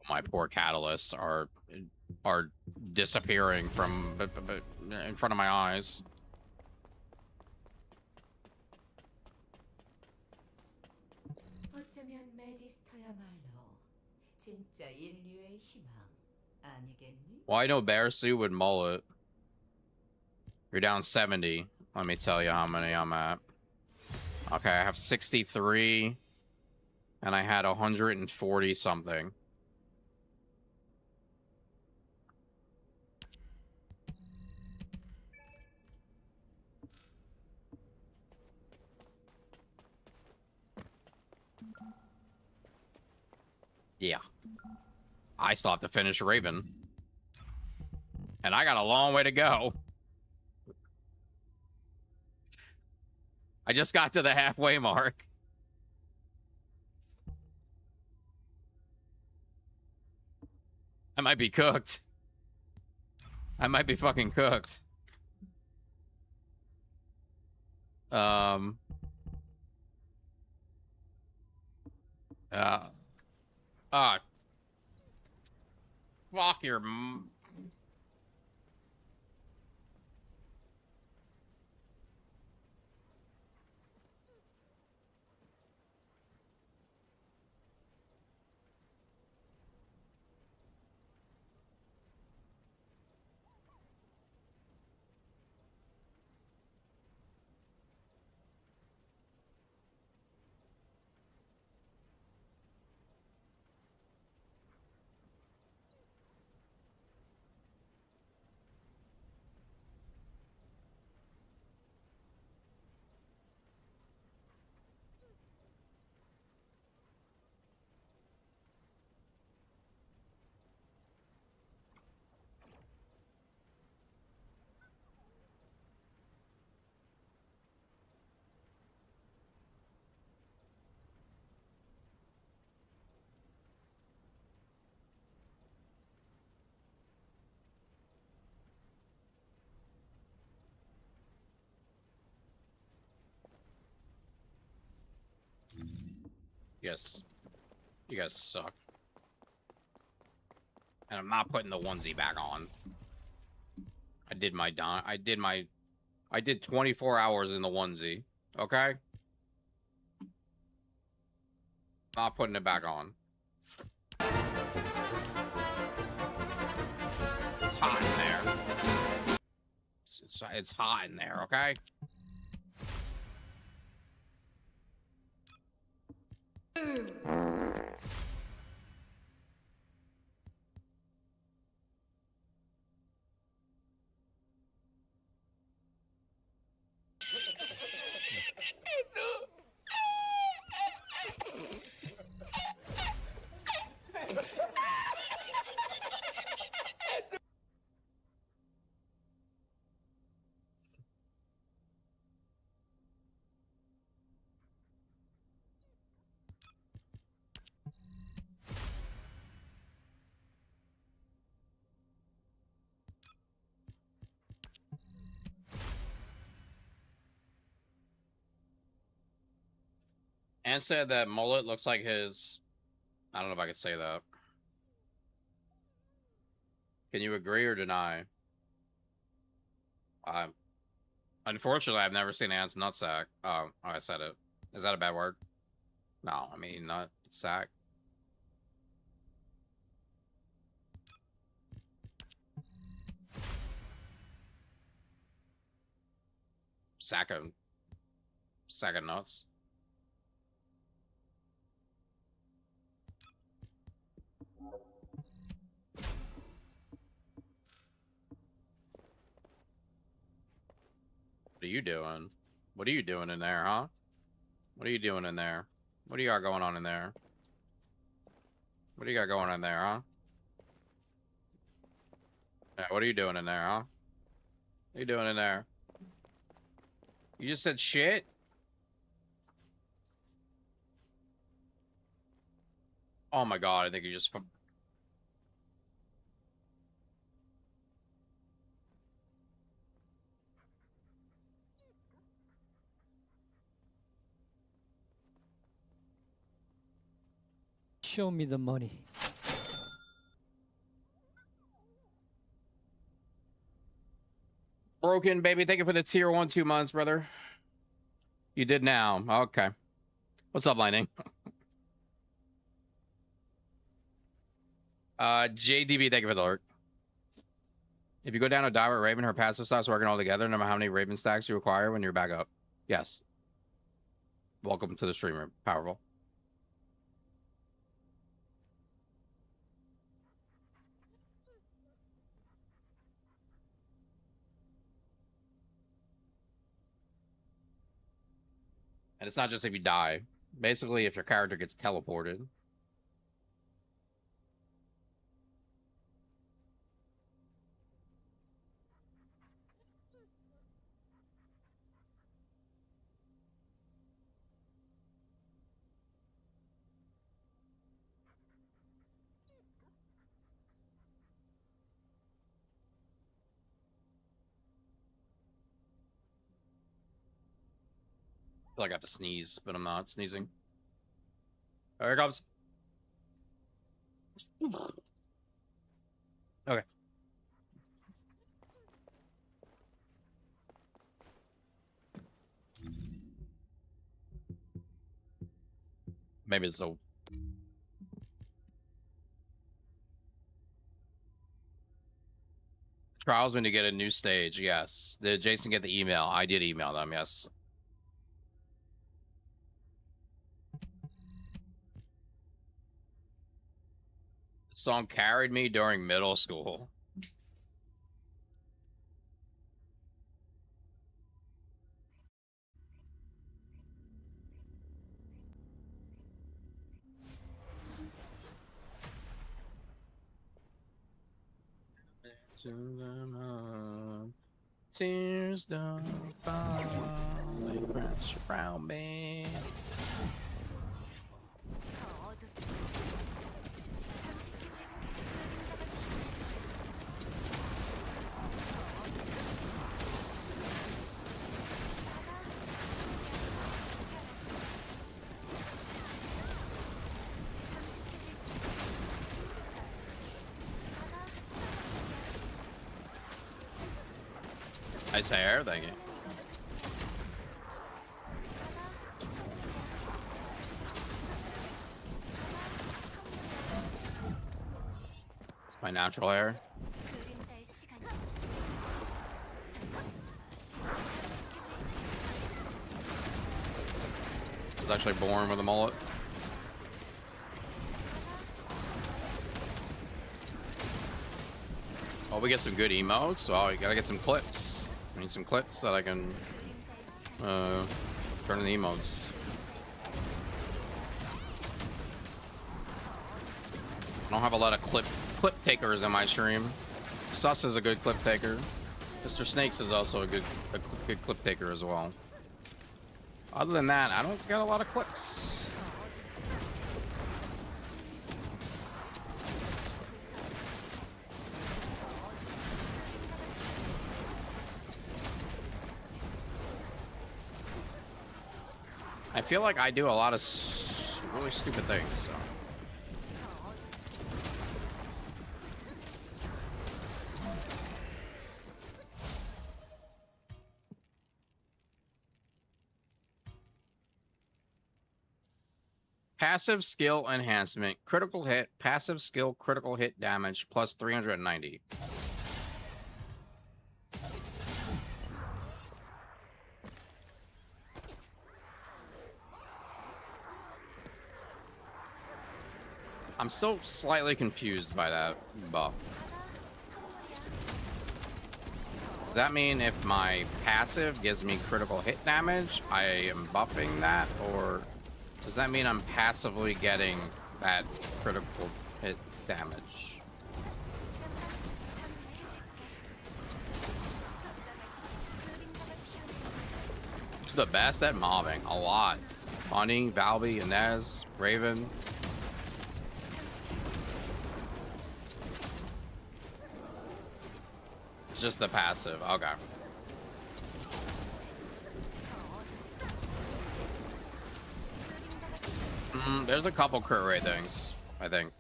My poor catalysts are disappearing from in front of my eyes. 어쩌면 매지스터야말로 진짜 인류의 희망 아니겠니? Well, I know Bear Suit would mullet. You're down 70. Let me tell you how many I'm at. Okay, I have 63, and I had 140 something. Yeah. I still have to finish Raven. And I got a long way to go. I just got to the halfway mark. I might be cooked. I might be fucking cooked. Fuck your Yes. You guys suck. And I'm not putting the onesie back on. I did 24 hours in the onesie. Okay? Not putting it back on. It's hot in there. It's hot in there, okay? And said that mullet looks like his... I don't know if I could say that. Can you agree or deny? Unfortunately, I've never seen Ant's nutsack. Oh, I said it. Is that a bad word? No, I mean nut sack. Sack of nuts. What are you doing? What are you doing in there, huh? What are you doing in there? What do you got going on in there? What do you got going on there, huh? Yeah, what are you doing in there, huh? What are you doing in there? You just said shit? Oh my god, I think you just... Show me the money. Broken, baby. Thank you for the tier 1, 2 months, brother. You did now. Okay. What's up, Lightning? JDB, thank you for the alert. If you go down a dive with Raven, her passive stops working all together, no matter how many Raven stacks you require when you're back up. Yes. Welcome to the streamer. Powerful. And it's not just if you die. Basically, if your character gets teleported. I feel like I have to sneeze, but I'm not sneezing. Here it comes. Okay. Maybe it's so. Trials when you get a new stage. Yes. Did Jason get the email? I did email them. Yes. The song carried me during middle school. Tears don't fall, they crash around me. Nice hair, thank you. It's my natural hair. I was actually born with a mullet. Oh, we get some good emotes. Oh, you gotta get some clips. I need some clips that I can turn into emotes. I don't have a lot of clip takers in my stream. Sus is a good clip taker. Mr. Snakes is also a good clip taker as well. Other than that, I don't get a lot of clips. I feel like I do a lot of really stupid things, so. Passive skill enhancement, critical hit, passive skill, critical hit damage, plus 390. I'm still slightly confused by that buff. Does that mean if my passive gives me critical hit damage, I am buffing that? Or does that mean I'm passively getting that critical hit damage? Who's the best at mobbing? A lot. Bunny, Valby, Inez, Raven. It's just the passive. Okay. There's a couple crit rate things, I think.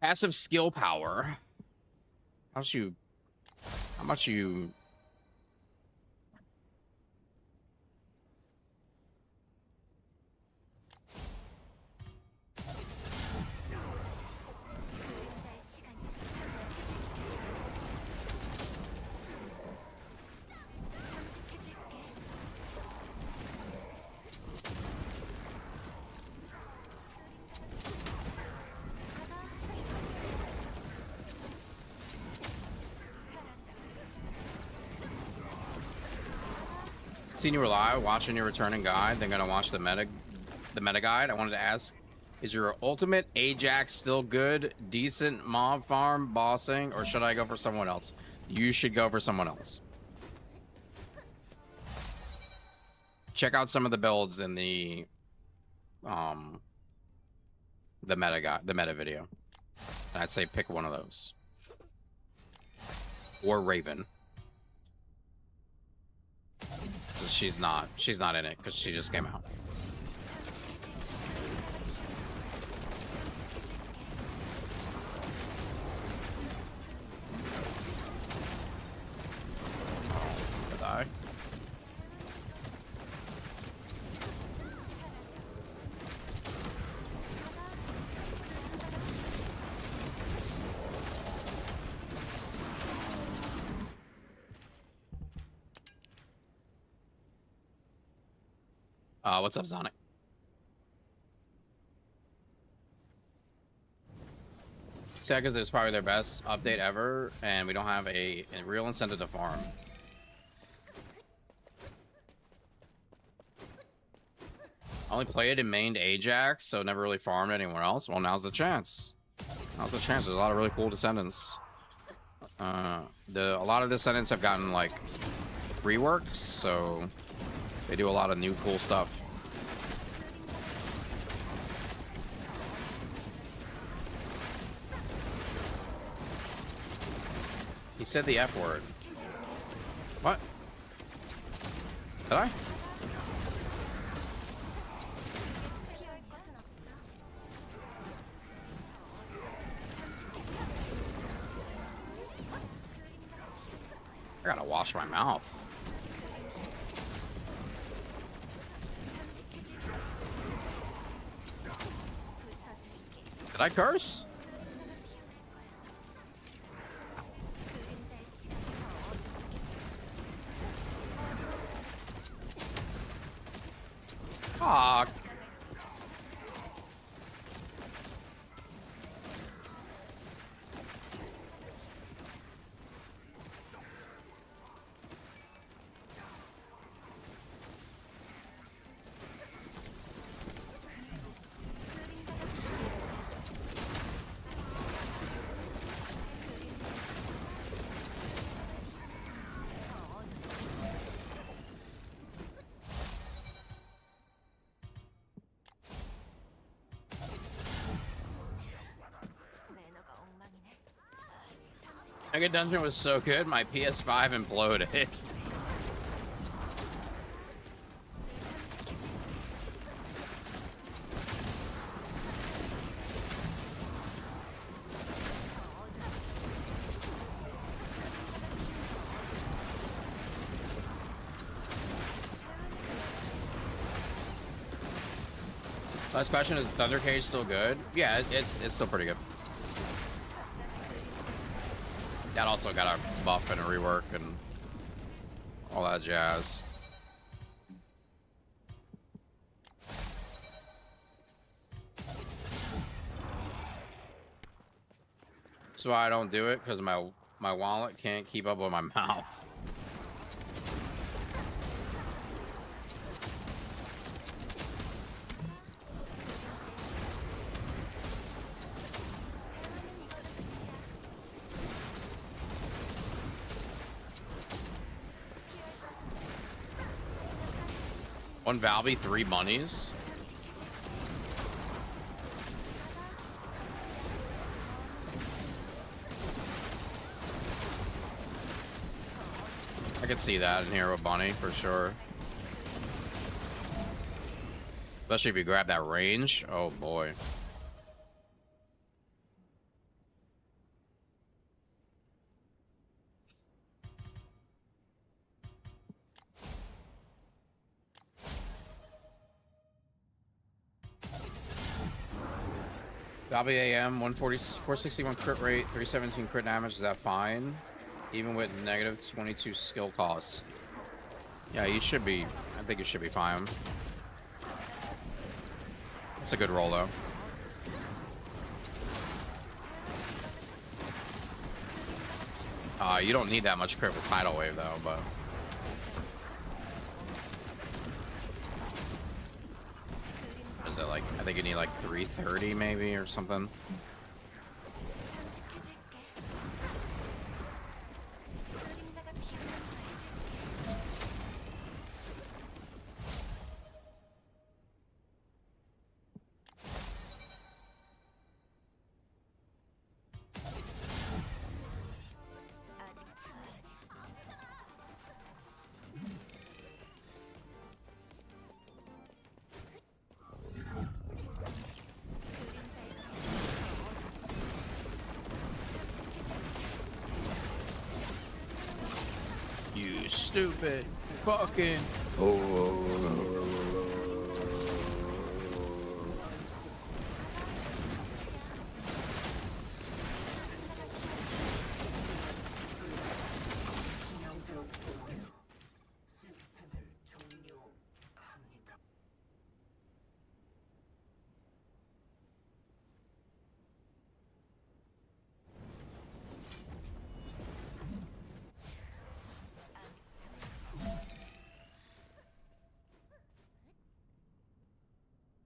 Passive skill power. How much you seen you were live watching your returning guide, then gonna watch the meta guide. I wanted to ask, is your ultimate Ajax still good, decent mob farm bossing, or should I go for someone else? You should go for someone else. Check out some of the builds in the meta guide, the meta video. And I'd say pick one of those. Or Raven. So she's not in it because she just came out. Did I? What's up, Sonic? Seconds is probably their best update ever, and we don't have a real incentive to farm. Only played in mained Ajax, so never really farmed anywhere else. Well, now's the chance. Now's the chance. There's a lot of really cool Descendants. A lot of Descendants have gotten like reworks, so they do a lot of new cool stuff. He said the F word. What? Did I? I gotta wash my mouth. Did I curse? Fuck. Mega Dungeon was so good, my PS5 imploded. Last question, is Thunder Cage still good? Yeah, it's still pretty good. That also got a buff and a rework and all that jazz. That's why I don't do it, because my wallet can't keep up with my mouth. One Valby, 3 monies. I could see that in here with Bunny for sure. Especially if you grab that range. Oh boy. Valby AM, 461 crit rate, 317 crit damage. Is that fine? Even with negative 22 skill costs. Yeah, you should be. I think you should be fine. It's a good roll though. You don't need that much crit with Tidal Wave though, but. Is it like, I think you need like 330 maybe or something. You stupid fucking.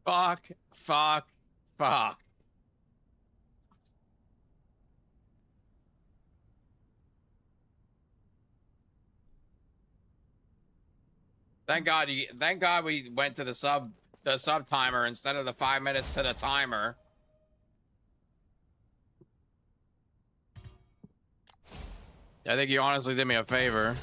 Fuck, fuck, fuck. Thank God we went to the sub timer instead of the 5 minutes to the timer. I think you honestly did me a favor.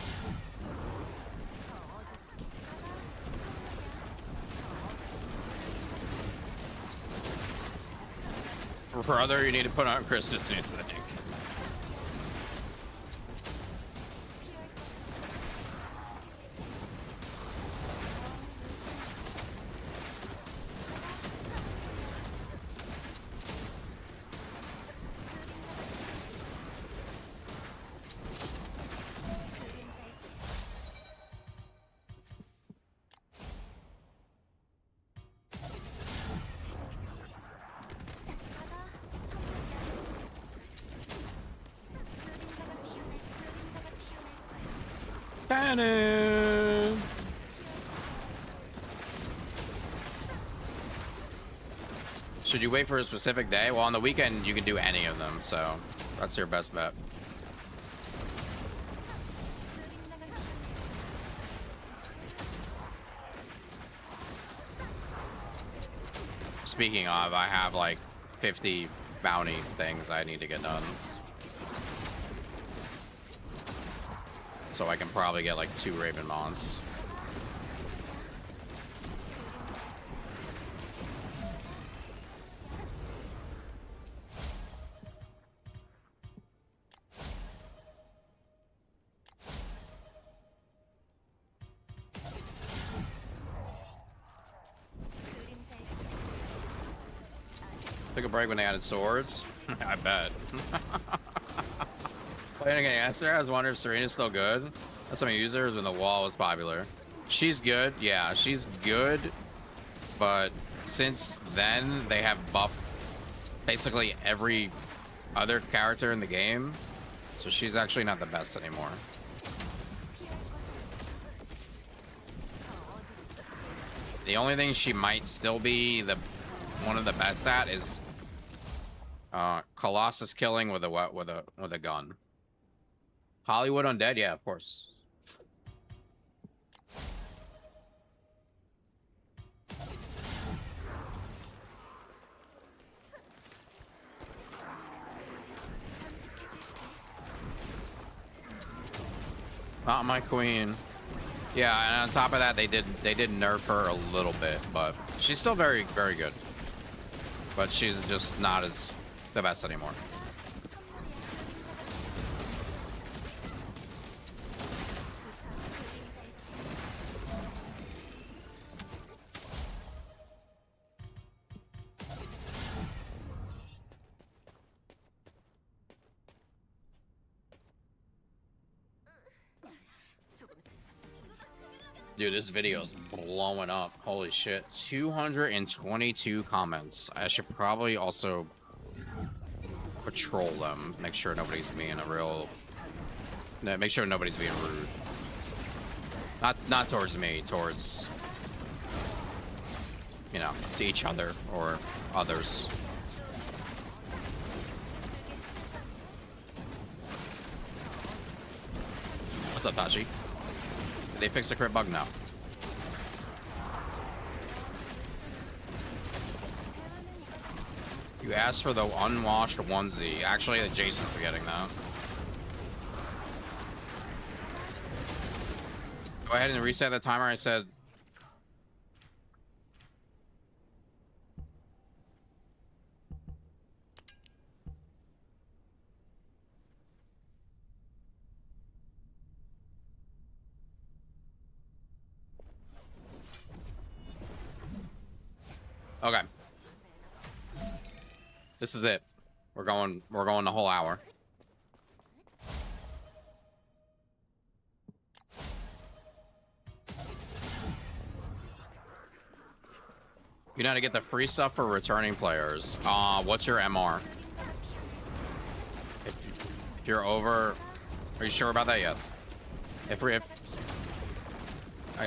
Brother, you need to put on Christmas music. cannon. Should you wait for a specific day? Well, on the weekend, you can do any of them, so that's your best bet. Speaking of, I have like 50 bounty things I need to get done. So I can probably get like 2 Raven Mons. Took a break when they added swords. I bet. Playing again yesterday, I was wondering if Serena's still good. That's some users when the wall was popular. She's good, yeah, she's good. But since then, they have buffed basically every other character in the game. So she's actually not the best anymore. The only thing she might still be one of the best at is Colossus killing with a gun. Hollywood Undead, yeah, of course. Not my queen. Yeah, and on top of that, they did nerf her a little bit, but she's still very, very good. But she's just not as the best anymore. Dude, this video is blowing up. Holy shit. 222 comments. I should probably also patrol them. Make sure nobody's being make sure nobody's being rude. Not towards me, towards, you know, to each other or others. What's up, Tachi? Did they fix the crit bug? No. You asked for the unwashed onesie. Actually, Jason's getting that. Go ahead and reset the timer. I said. Okay. This is it. We're going the whole hour. You know how to get the free stuff for returning players. What's your MR? If you're over, are you sure about that? Yes. Okay,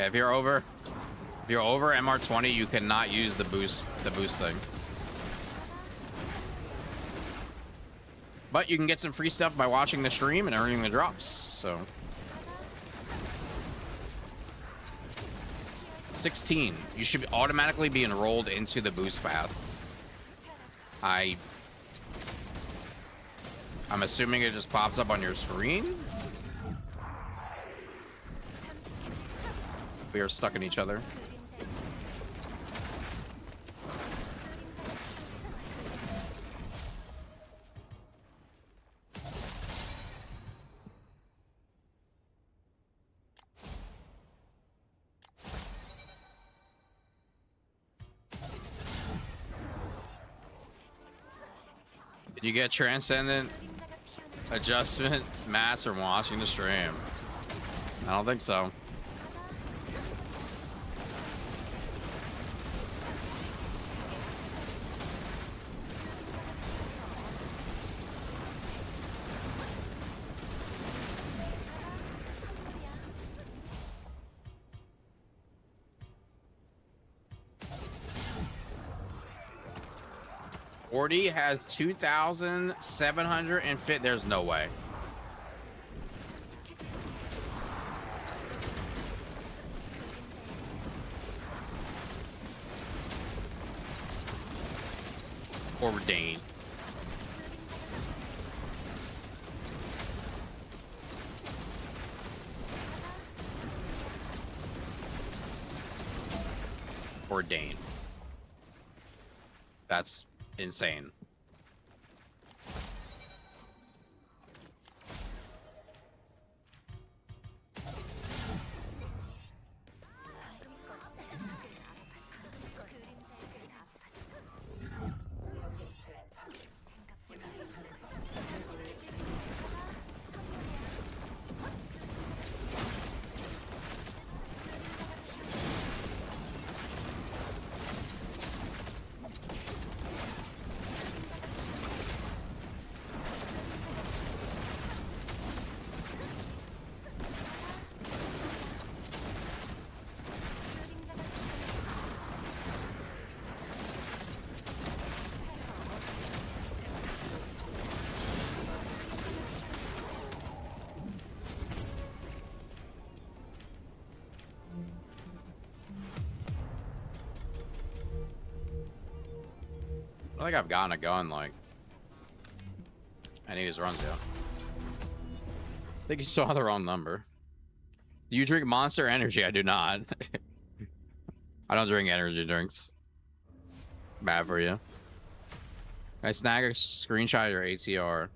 if you're over MR 20, you cannot use the boost thing. But you can get some free stuff by watching the stream and earning the drops. So 16. You should automatically be enrolled into the boost path. I'm assuming it just pops up on your screen. We are stuck in each other. Did you get Transcendent adjustment mass from watching the stream? I don't think so. 40 has 2,750. There's no way. Ordained. Ordained. That's insane. I don't think I've gotten a gun like any of these runs yet. I think you saw the wrong number. Do you drink Monster Energy? I do not. I don't drink energy drinks. Bad for you. I snag a screenshot of your ATR.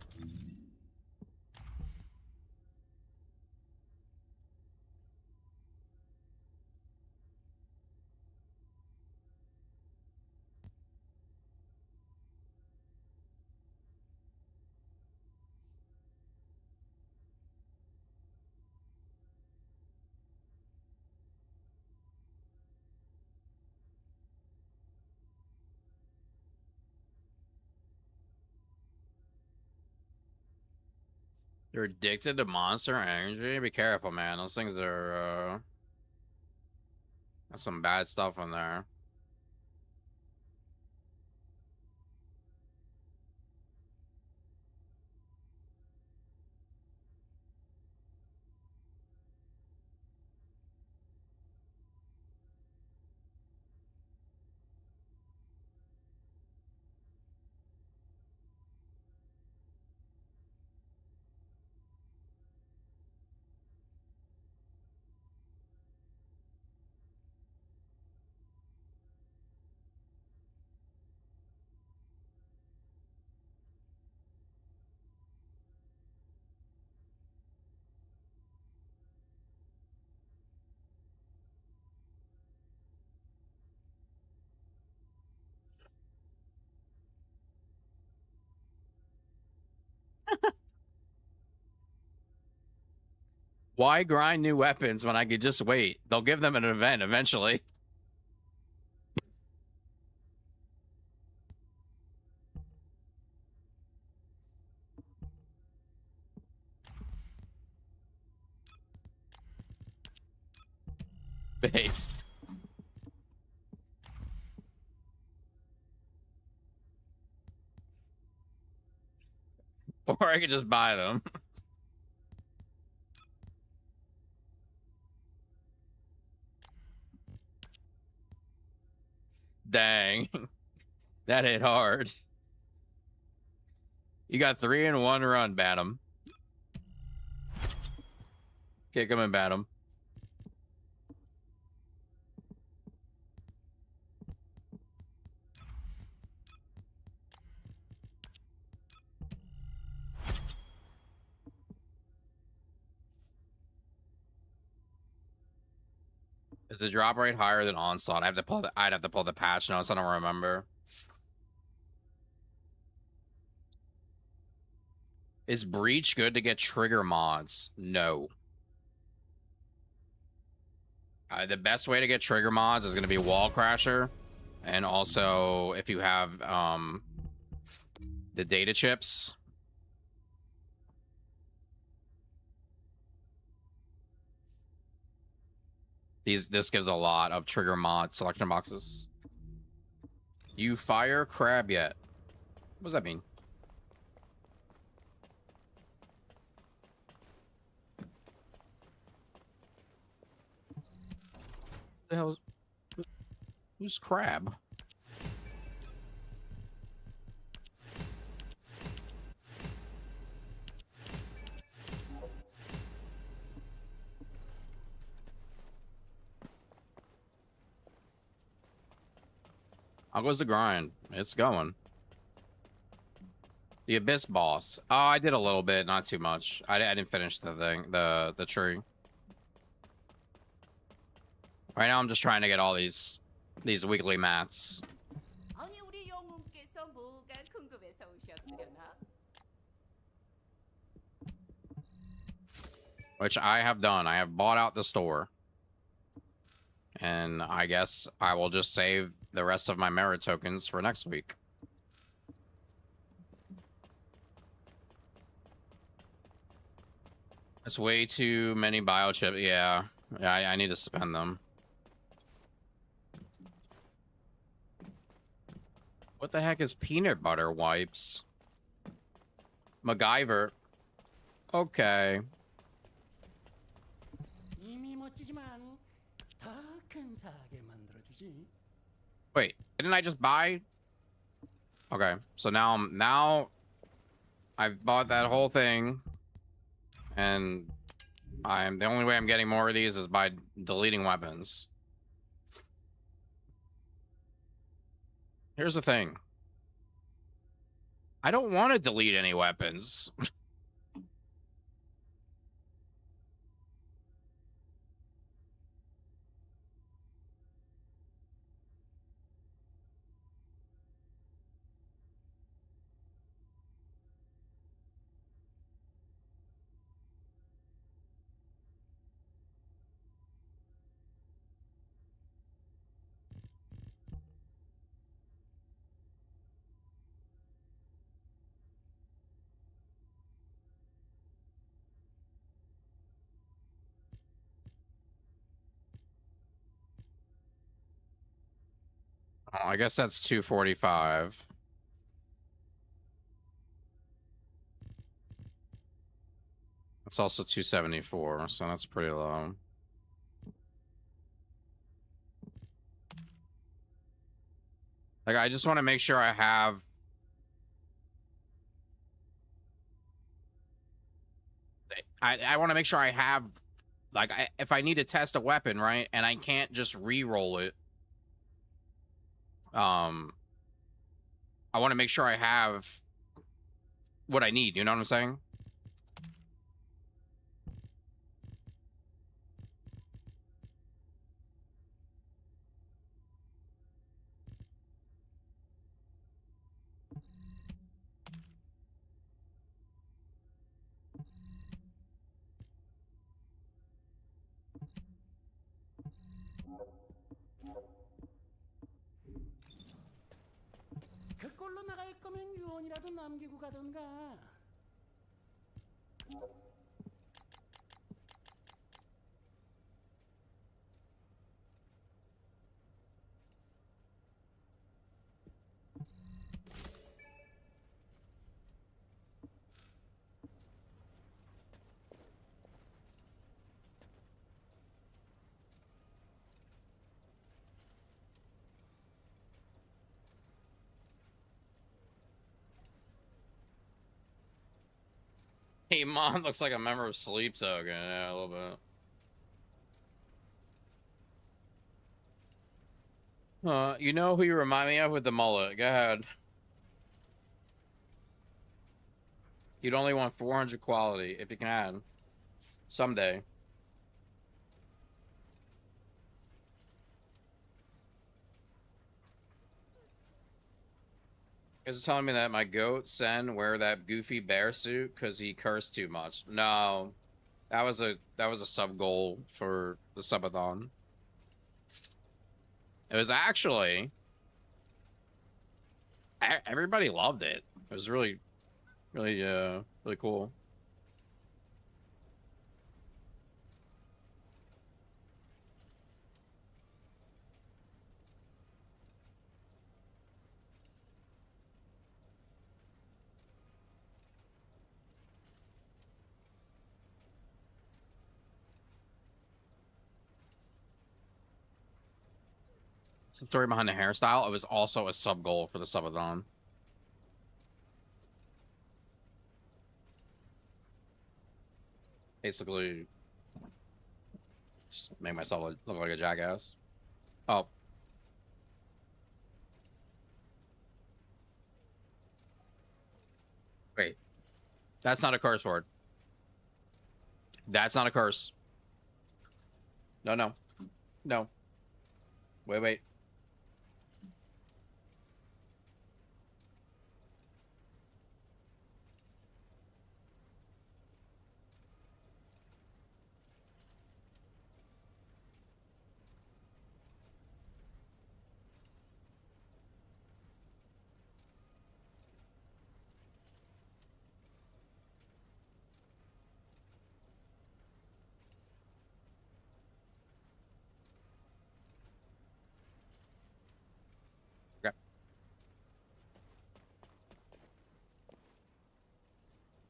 You're addicted to Monster Energy? Be careful, man. Those things are, got some bad stuff in there. Why grind new weapons when I could just wait? They'll give them an event eventually. Based. Or I could just buy them. Dang. That hit hard. You got 3 in 1 run, Bantam. Kick him and bat him. Is the drop rate higher than Onslaught? I'd have to pull the patch notes. I don't remember. Is Breach good to get trigger mods? No. The best way to get trigger mods is going to be Wall Crasher, and also if you have the data chips. This gives a lot of trigger mod selection boxes. You fire crab yet? What does that mean? The hell? Who's Crab? How goes the grind? It's going. The Abyss boss. Oh, I did a little bit, not too much. I didn't finish the thing, the tree. Right now, I'm just trying to get all these weekly mats. 아니 우리 영웅께서 뭐가 궁금해서 오셨으려나? Which I have done. I have bought out the store. And I guess I will just save the rest of my merit tokens for next week. It's way too many biochip. Yeah. I need to spend them. What the heck is peanut butter wipes? MacGyver. Okay. Wait, didn't I just buy? Okay, so now I've bought that whole thing, and the only way I'm getting more of these is by deleting weapons. Here's the thing. I don't want to delete any weapons. Oh, I guess that's 245. It's also 274, so that's pretty low. Like, I just want to make sure I have... I want to make sure I have... Like, if I need to test a weapon, right, and I can't just re-roll it, I want to make sure I have what I need, you know what I'm saying? 그꼴로 나갈 거면 유언이라도 남기고 가던가. Hey, Mon looks like a member of Sleep Token. Yeah, a little bit. You know who you remind me of with the mullet? Go ahead. You'd only want 400 quality if you can. Someday. You guys are telling me that my goat Sen wear that goofy bear suit because he cursed too much. No, that was a sub goal for the subathon. It was actually everybody loved it. It was really cool. Some story behind the hairstyle. It was also a sub goal for the subathon. Basically, just make myself look like a jackass. Oh. Wait. That's not a curse word. That's not a curse. No, no. No. Wait, wait.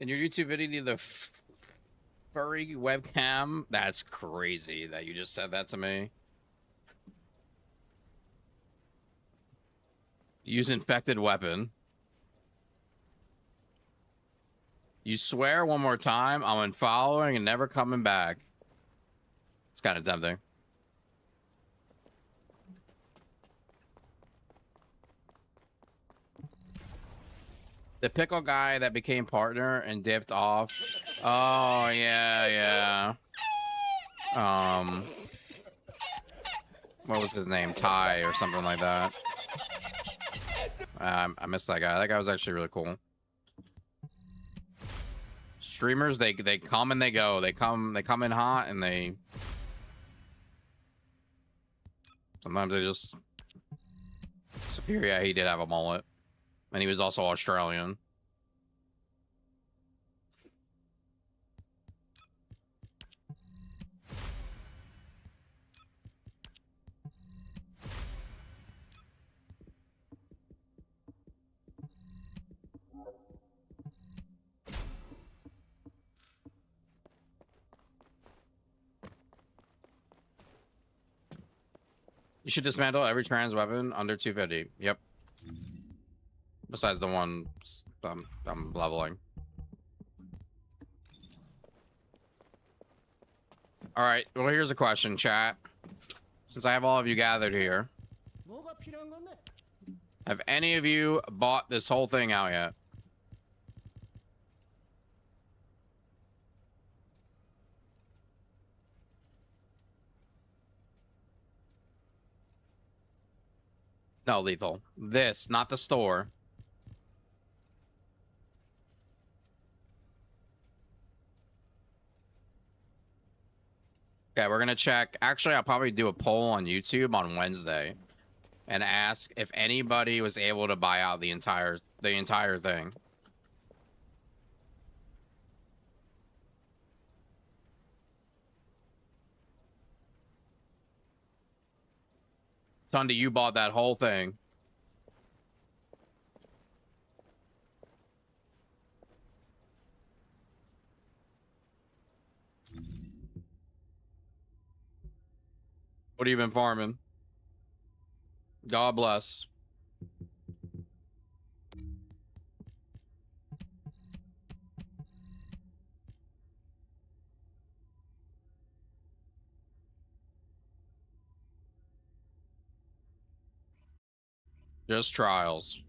In your YouTube video, the furry webcam? That's crazy that you just said that to me. Use infected weapon. You swear one more time, I'm unfollowing and never coming back. It's kind of tempting. The pickle guy that became partner and dipped off. Oh, yeah, yeah. What was his name? Ty or something like that. I missed that guy. That guy was actually really cool. Streamers, they come and they go. They come in hot and they sometimes they just disappear. Yeah, he did have a mullet. And he was also Australian. You should dismantle every trans weapon under 250. Yep. Besides the one I'm leveling. All right. Well, here's a question, chat. Since I have all of you gathered here, have any of you bought this whole thing out yet? No, Lethal. This, not the store. Okay, we're gonna check. Actually, I'll probably do a poll on YouTube on Wednesday and ask if anybody was able to buy out the entire thing. Tundi, you bought that whole thing. What have you been farming? God bless. Just trials.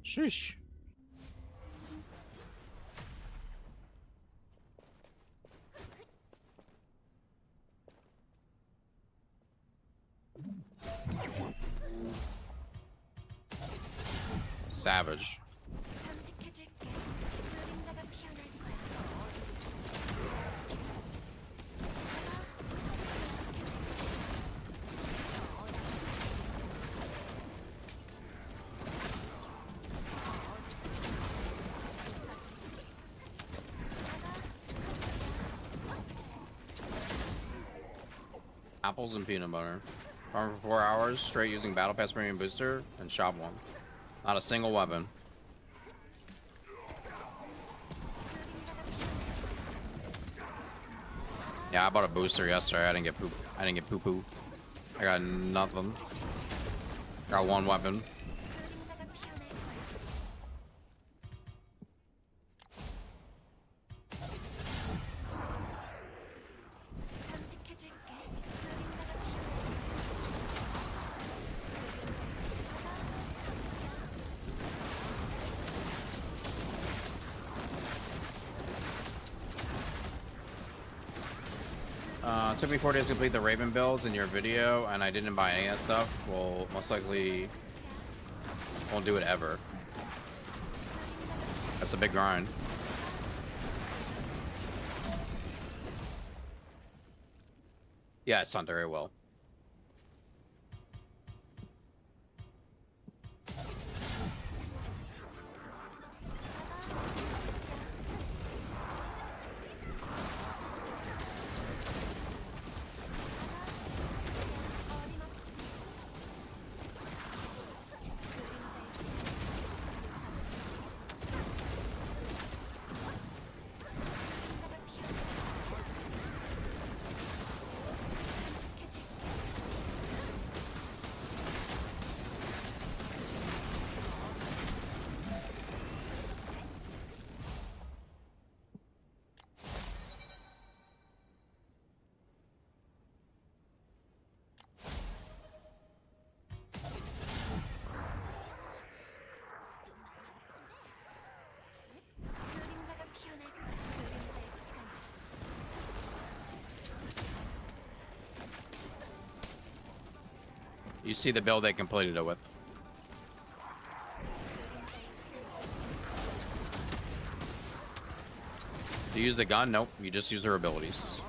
Sheesh. Savage. Apples and peanut butter. Farm for 4 hours straight using Battle Pass Premium Booster and Shop 1. Not a single weapon. Yeah, I bought a booster yesterday. I didn't get poo poo. I got nothing. Got one weapon. It took me 4 days to complete the Raven builds in your video, and I didn't buy any of that stuff. Well, most likely won't do it ever. That's a big grind. Yeah, it's done very well. You see the build they completed it with. Do you use the gun? Nope. You just use their abilities.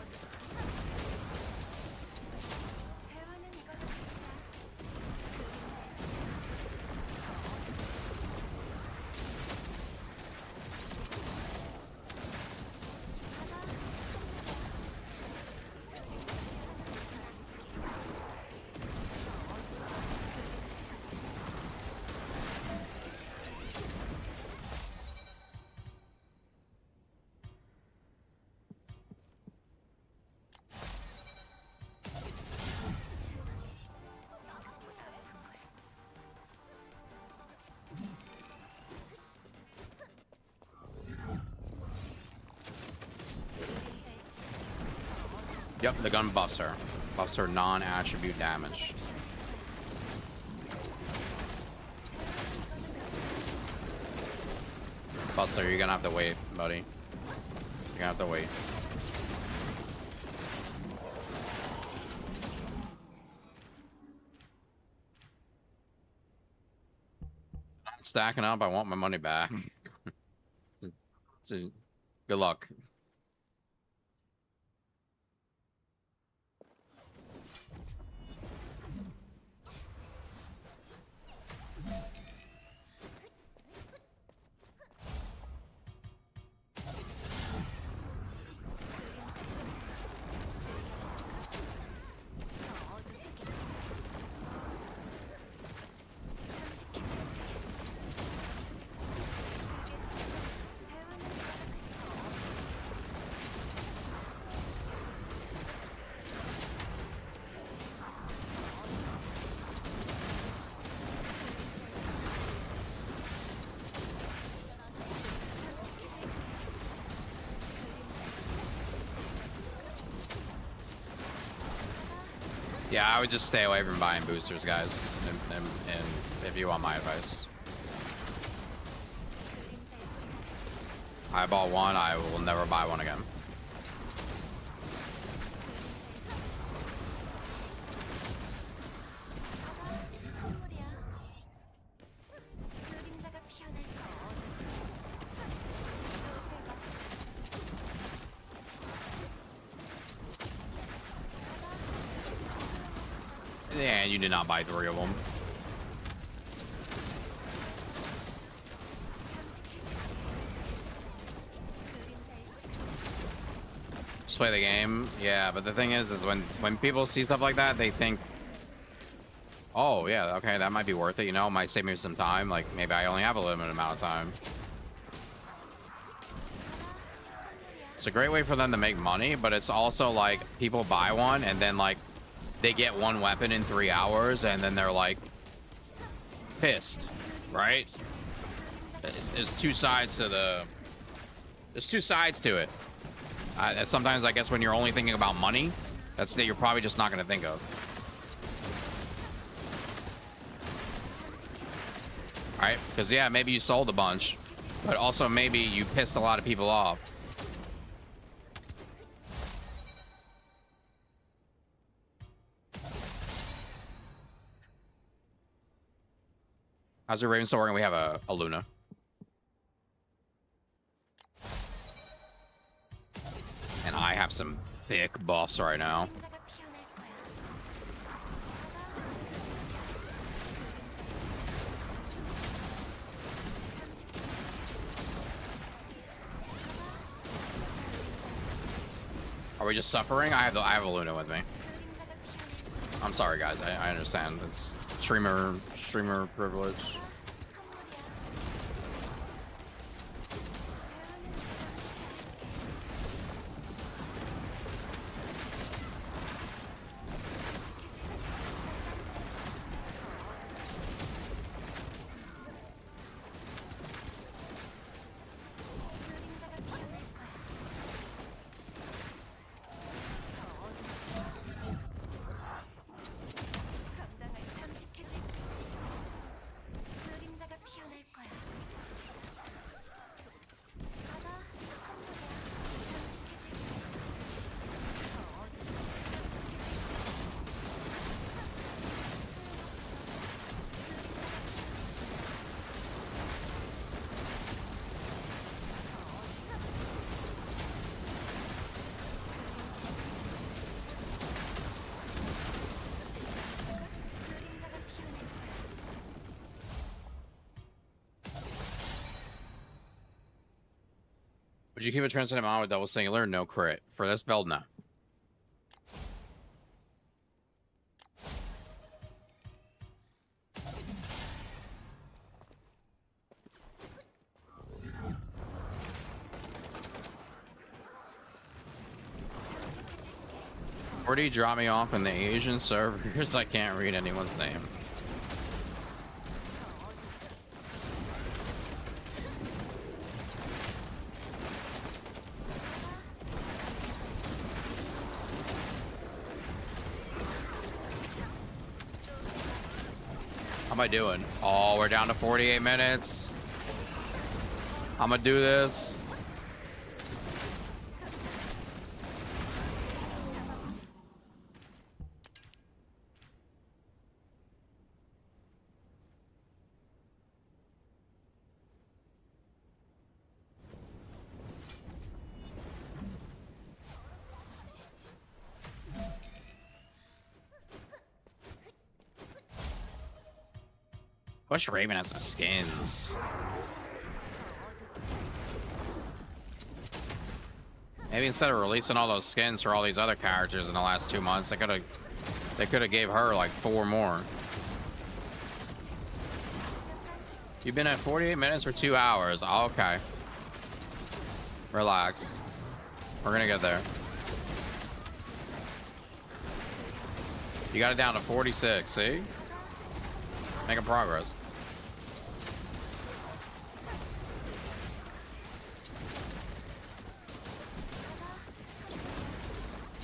Yep, the gun buffs her. Buffs her non-attribute damage. Buster, you're gonna have to wait, buddy. You're gonna have to wait. Not stacking up, I want my money back. So, good luck. Yeah, I would just stay away from buying boosters, guys, and if you want my advice. I bought one, I will never buy one again. Yeah, you did not buy 3 of them. Just play the game. Yeah, but the thing is when people see stuff like that, they think, oh yeah, okay, that might be worth it, you know, might save me some time, like maybe I only have a limited amount of time. It's a great way for them to make money, but it's also like people buy one and then like they get one weapon in 3 hours and then they're like pissed, right? There's two sides to the. There's two sides to it. Sometimes I guess when you're only thinking about money, that's that you're probably just not going to think of. Right? Because yeah, maybe you sold a bunch, but also maybe you pissed a lot of people off. How's your Raven still working? We have a Luna. And I have some thick buffs right now. Are we just suffering? I have a Luna with me. I'm sorry, guys. I understand. It's streamer privilege. Would you keep a Transcendent on with double singular? No crit. For this build, no. Where do you drop me off in the Asian servers? I can't read anyone's name. How am I doing? Oh, we're down to 48 minutes. I'm gonna do this. Wish Raven had some skins. Maybe instead of releasing all those skins for all these other characters in the last 2 months, they could have gave her like 4 more. You've been at 48 minutes for 2 hours. Oh, okay. Relax. We're gonna get there. You got it down to 46, see? Making progress.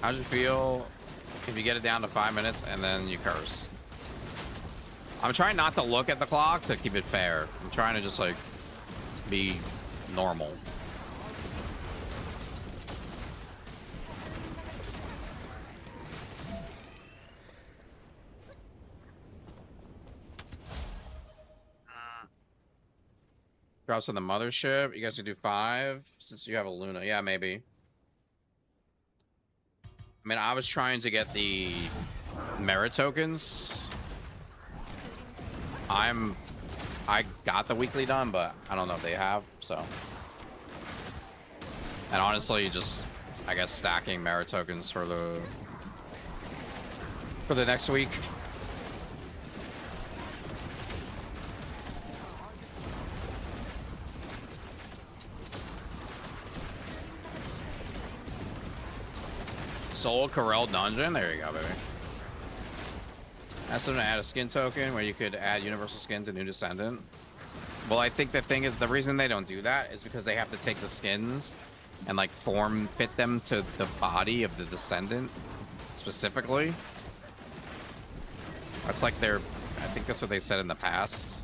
How'd you feel if you get it down to 5 minutes and then you curse? I'm trying not to look at the clock to keep it fair. I'm trying to just like be normal. Drops on the mothership. You guys can do 5 since you have a Luna. Yeah, maybe. I mean, I was trying to get the merit tokens. I got the weekly done, but I don't know if they have, so. And honestly, just, I guess, stacking merit tokens for the next week. Soul Corel Dungeon? There you go, baby. Asked them to add a skin token where you could add universal skin to new Descendant. Well, I think the thing is, the reason they don't do that is because they have to take the skins and like form fit them to the body of the Descendant specifically. That's like their, I think that's what they said in the past.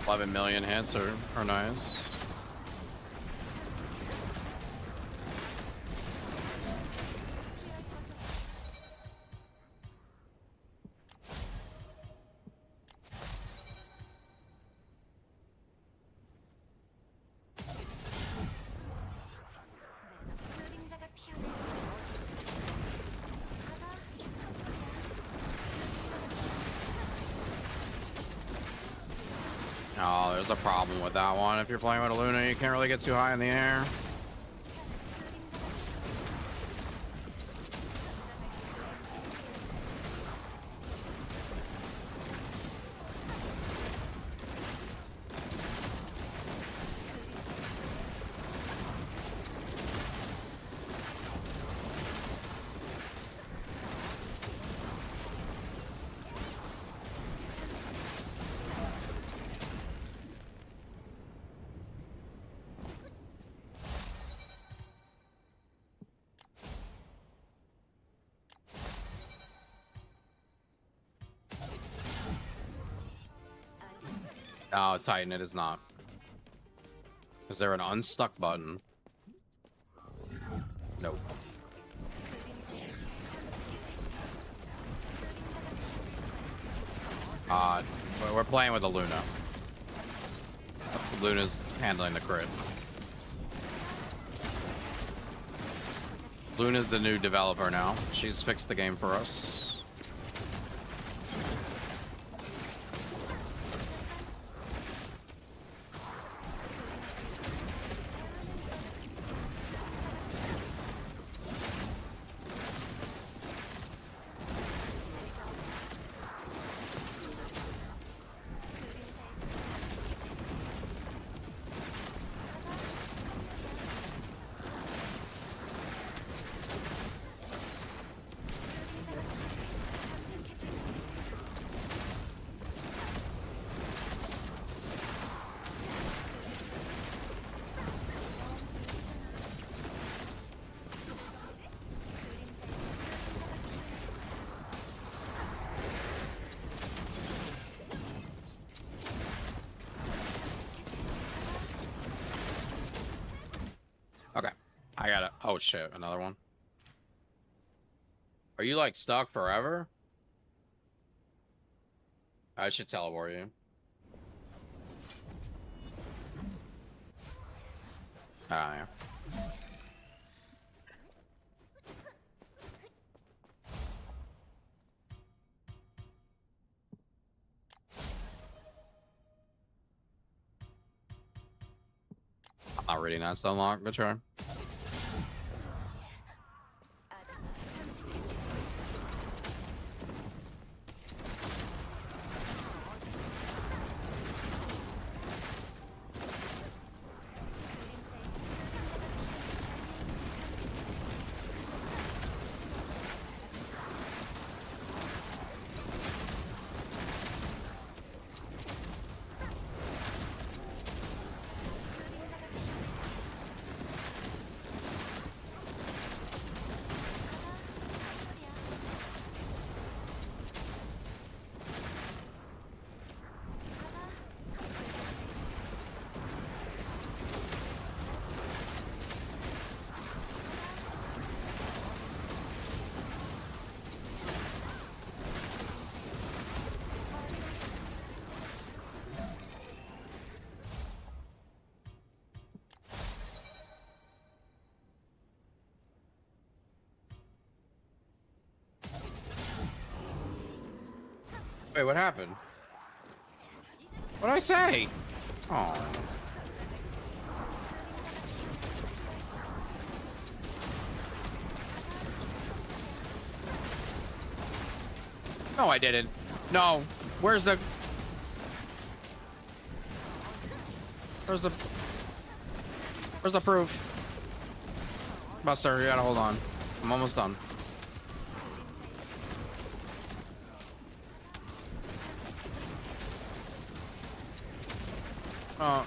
$11 million hits are nice. Oh, there's a problem with that one. If you're playing with a Luna, you can't really get too high in the air. Oh, Titan, it is not. Is there an unstuck button? Nope. We're playing with a Luna. Luna's handling the crit. Luna's the new developer now. She's fixed the game for us. Okay, I got it. Oh shit, another one. Are you like stuck forever? I should teleport you. Ah, yeah. I'm not reading that, so unlock. Good try. Wait, what happened? What'd I say? Oh. No, I didn't. No. Where's the proof? Buster, you gotta hold on. I'm almost done. Oh.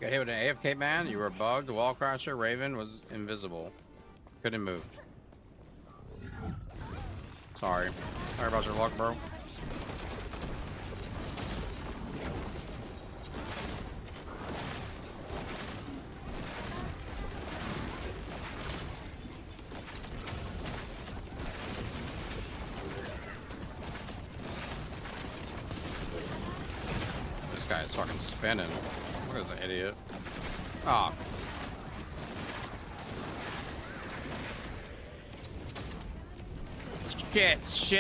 Got hit with an AFK man. You were bugged. Wall crasher. Raven was invisible. Couldn't move. Sorry. Sorry about your luck, bro. This guy is fucking spinning. Look at this idiot. Ah. Shit.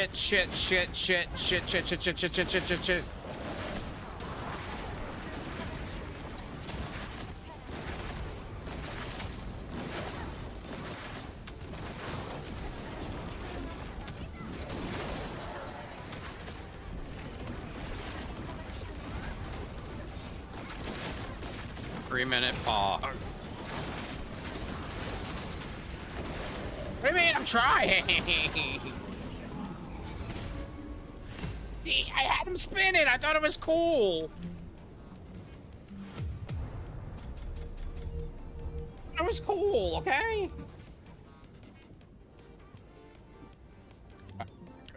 3-minute pause. What do you mean? I'm trying. I had him spinning. I thought it was cool. It was cool, okay?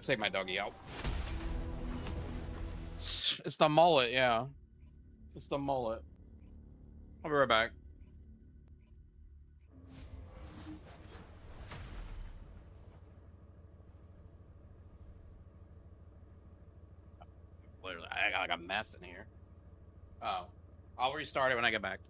Take my doggy out. It's the mullet, yeah. It's the mullet. I'll be right back. Literally, I got like a mess in here. Oh. I'll restart it when I get back.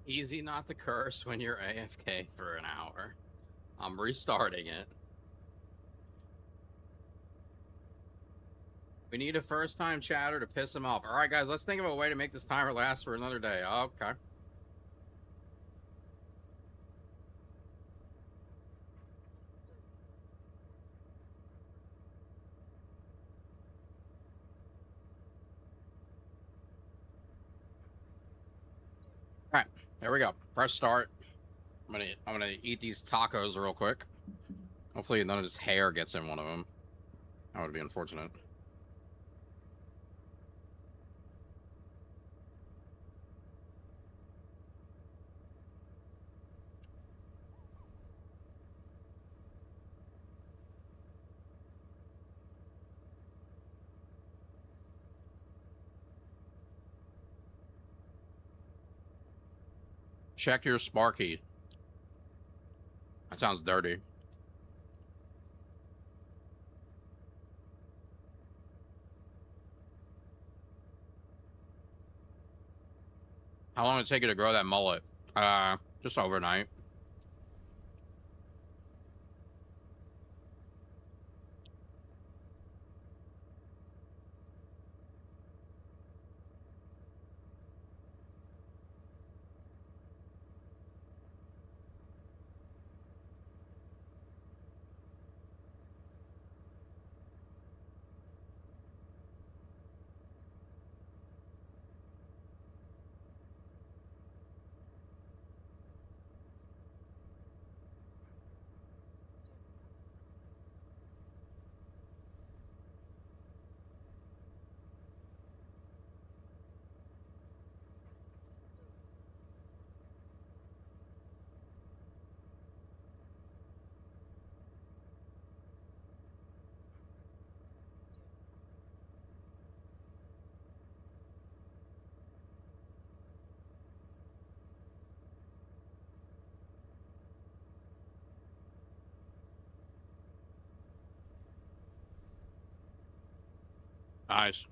Easy not to curse when you're AFK for an hour. I'm restarting it. We need a first-time chatter to piss him off. All right, guys, let's think of a way to make this timer last for another day. Okay. All right, there we go. Press start. I'm gonna eat these tacos real quick. Hopefully none of his hair gets in one of them. That would be unfortunate. Check your Sparky. That sounds dirty. How long did it take you to grow that mullet? Just overnight. Nice.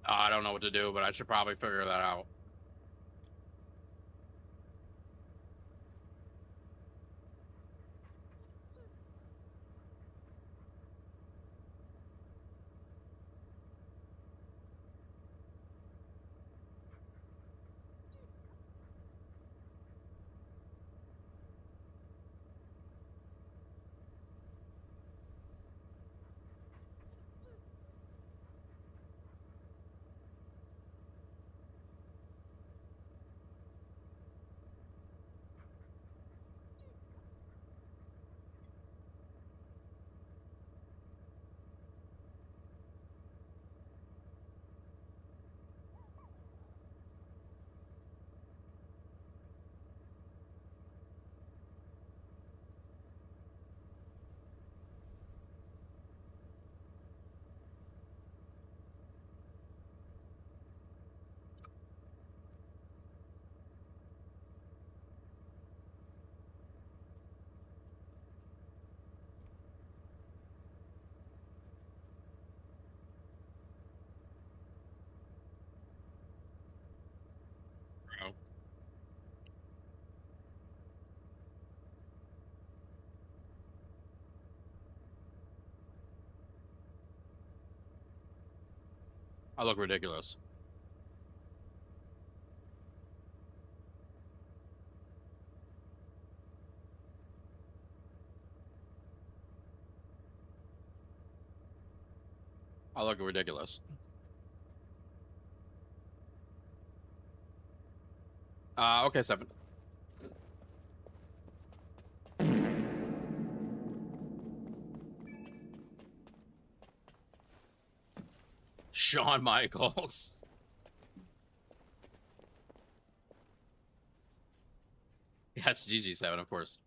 I don't know what to do, but I should probably figure that out. I look ridiculous. I look ridiculous. Okay, 7. Shawn Michaels. Yes, GG7, of course.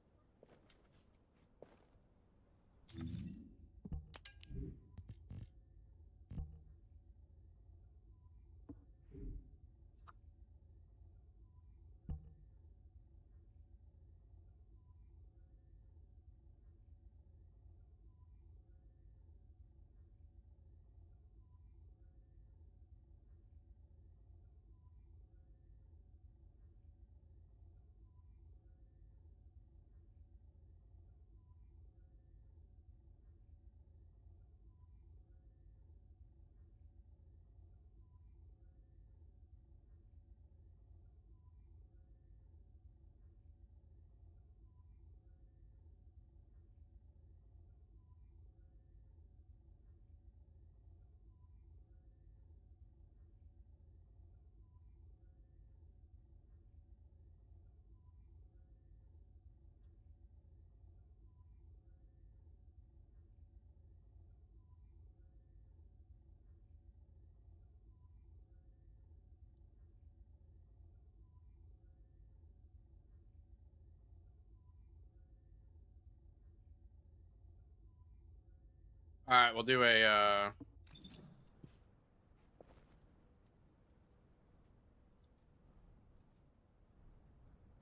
All right, we'll do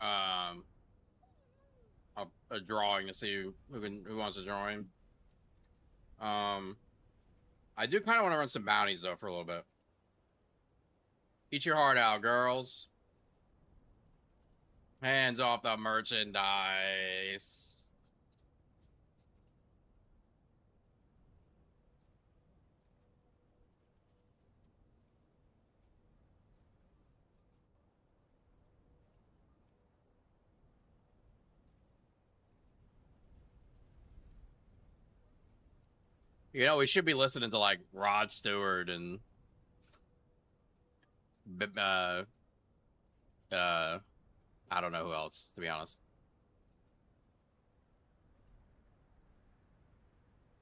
um a drawing to see who wants to join. I do kind of want to run some bounties though for a little bit. Eat your heart out, girls. Hands off the merchandise. You know, we should be listening to like Rod Stewart and I don't know who else, to be honest.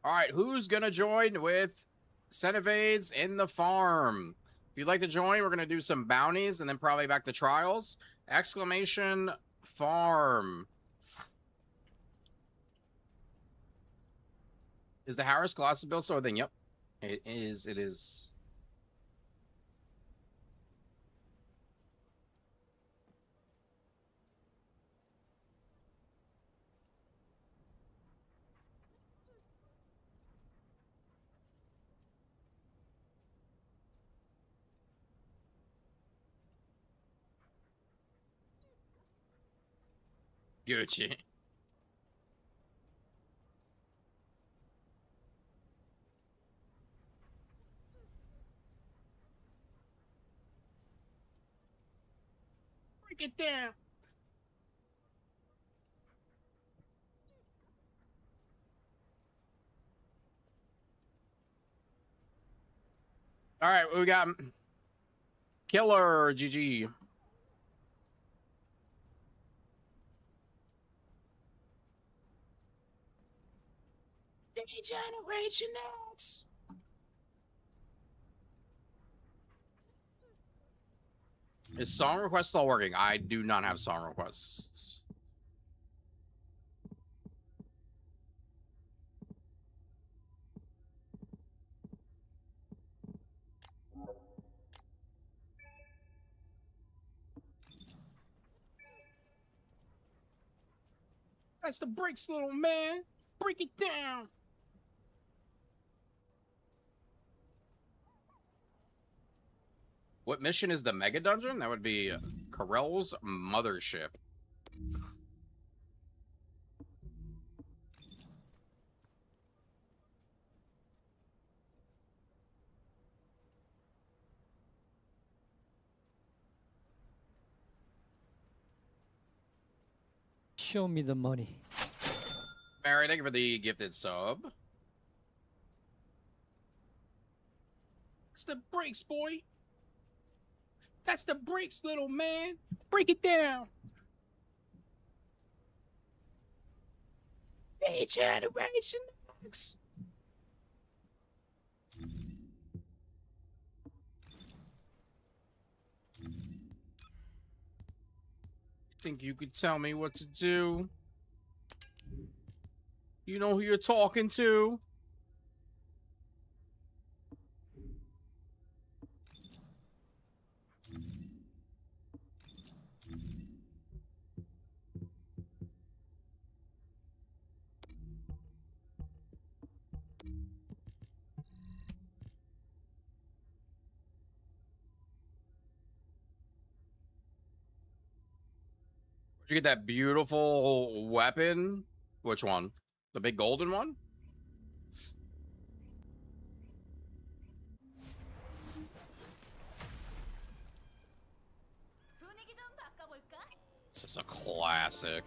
All right, who's gonna join with Centivades in the farm? If you'd like to join, we're gonna do some bounties and then probably back to trials. Exclamation farm. Is the Harris Colossus bill so then? Yep. It is. It is. Gucci. Break it down. All right, we got Killer GG. Generation X. Is song request still working? I do not have song requests. That's the breaks, little man. Break it down. What mission is the mega dungeon? That would be Carell's mothership. Show me the money. Mary, thank you for the gifted sub. It's the brakes, boy. That's the brakes, little man. Break it down. Hey, Generation X. Think you could tell me what to do? You know who you're talking to? Did you get that beautiful weapon? Which one? The big golden one? This is a classic.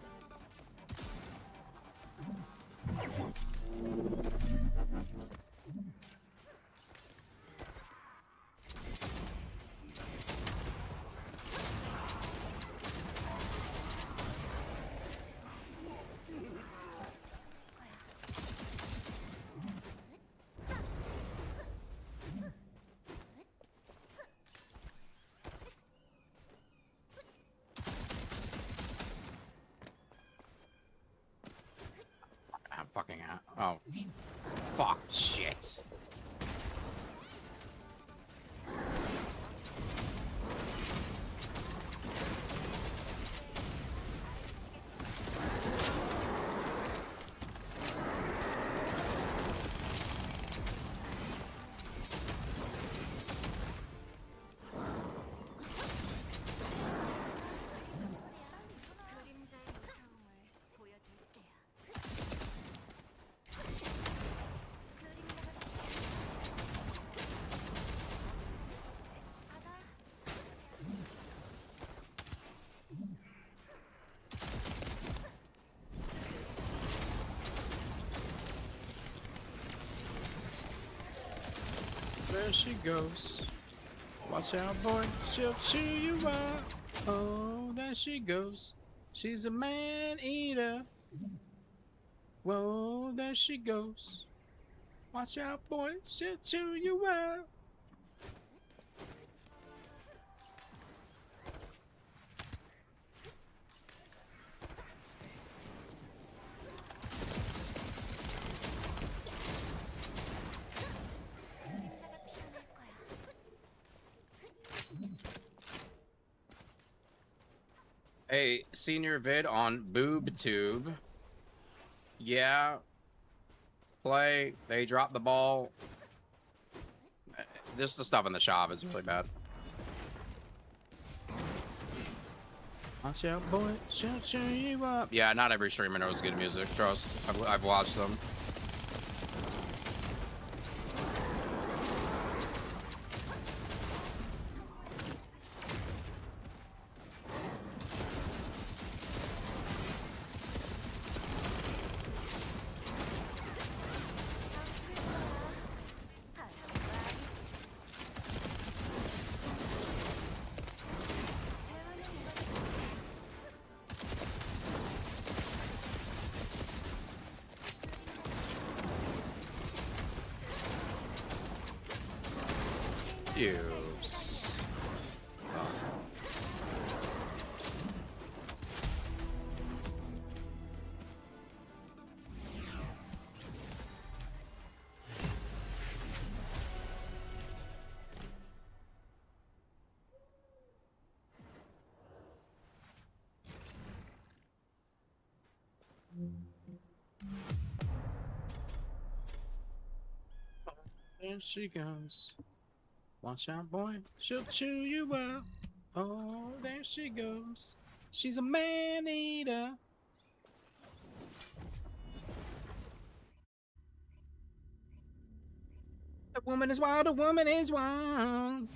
I'm fucking out. Oh, fuck, shit. There she goes. Watch out, boy. She'll chew you up. Oh, there she goes. She's a man-eater. Whoa, there she goes. Watch out, boy. She'll chew you up. Hey, senior vid on BoobTube. Yeah. Play. They dropped the ball. This the stuff in the shop is really bad. Watch out, boy. She'll chew you up. Yeah, not every streamer knows good music. Trust. I've watched them. Use. Oh. There she goes. Watch out, boy. She'll chew you up. Oh, there she goes. She's a man-eater. A woman is wild, a woman is wild.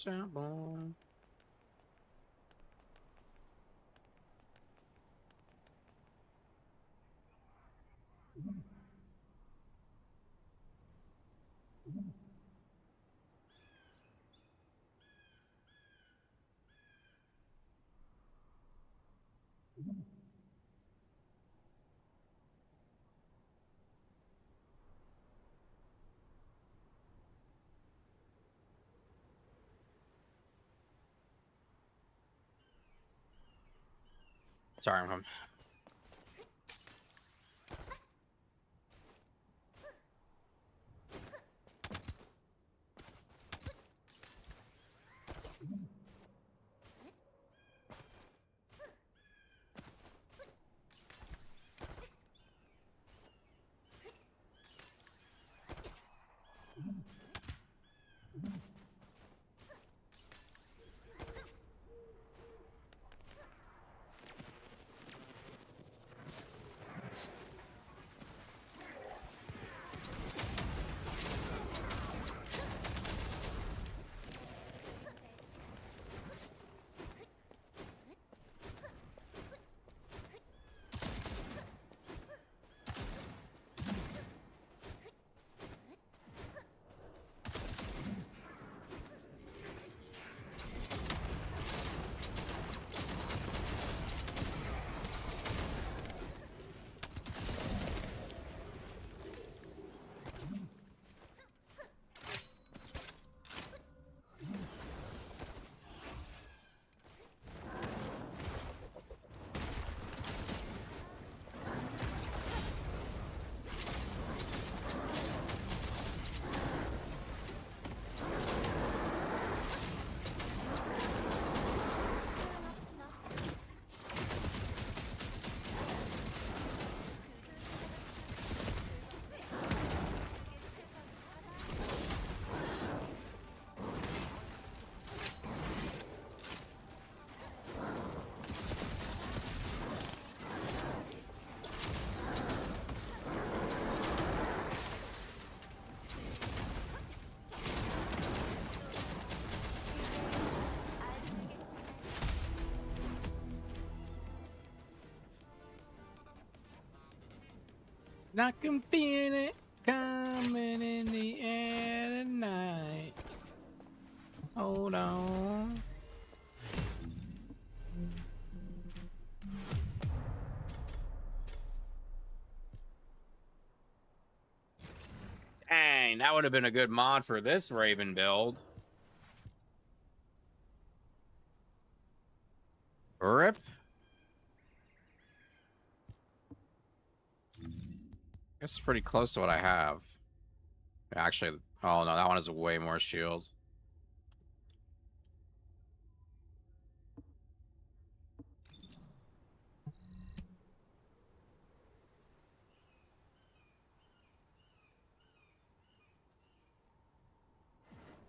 Trouble. Sorry, I'm I can feel it coming in the air tonight. Hold on. Dang, that would have been a good mod for this Raven build. Rip. It's pretty close to what I have. Actually, oh no, that one has way more shield.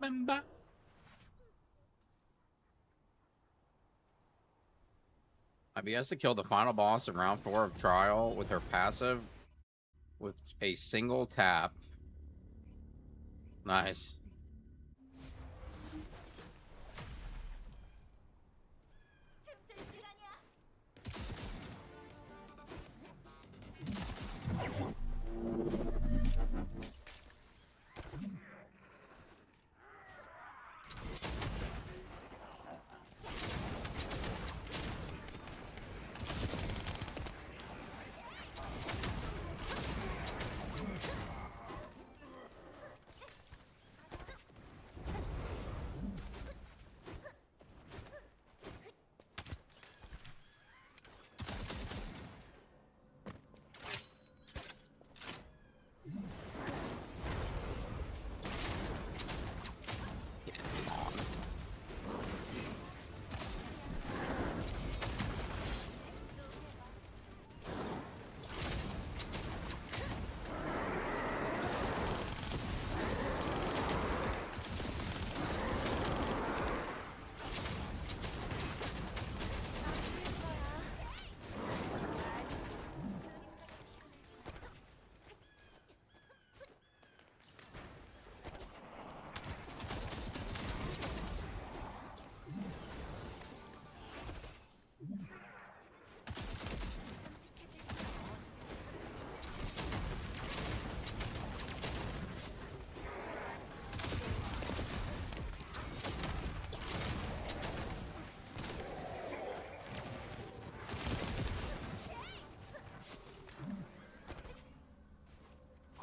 Remember? I've has to kill the final boss in round 4 of Trial with her passive with a single tap. Nice.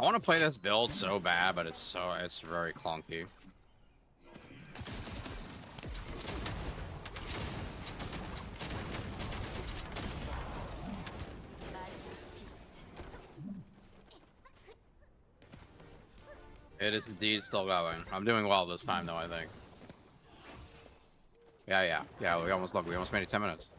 want to play this build so bad, but it's very clunky. It is indeed still going. I'm doing well this time, though, I think. Yeah. We almost made it 10 minutes.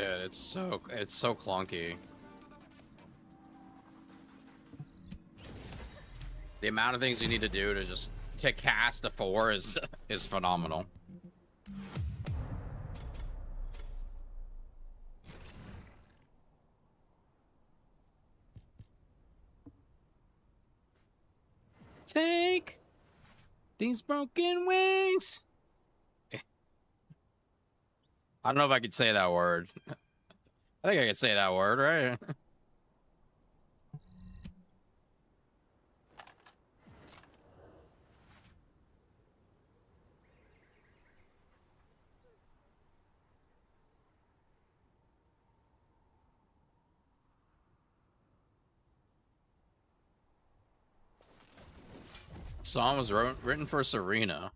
Dude, it's so clunky. The amount of things you need to do to cast a 4 is phenomenal. Take these broken wings. I don't know if I could say that word. I think I could say that word, right? Song was written for Serena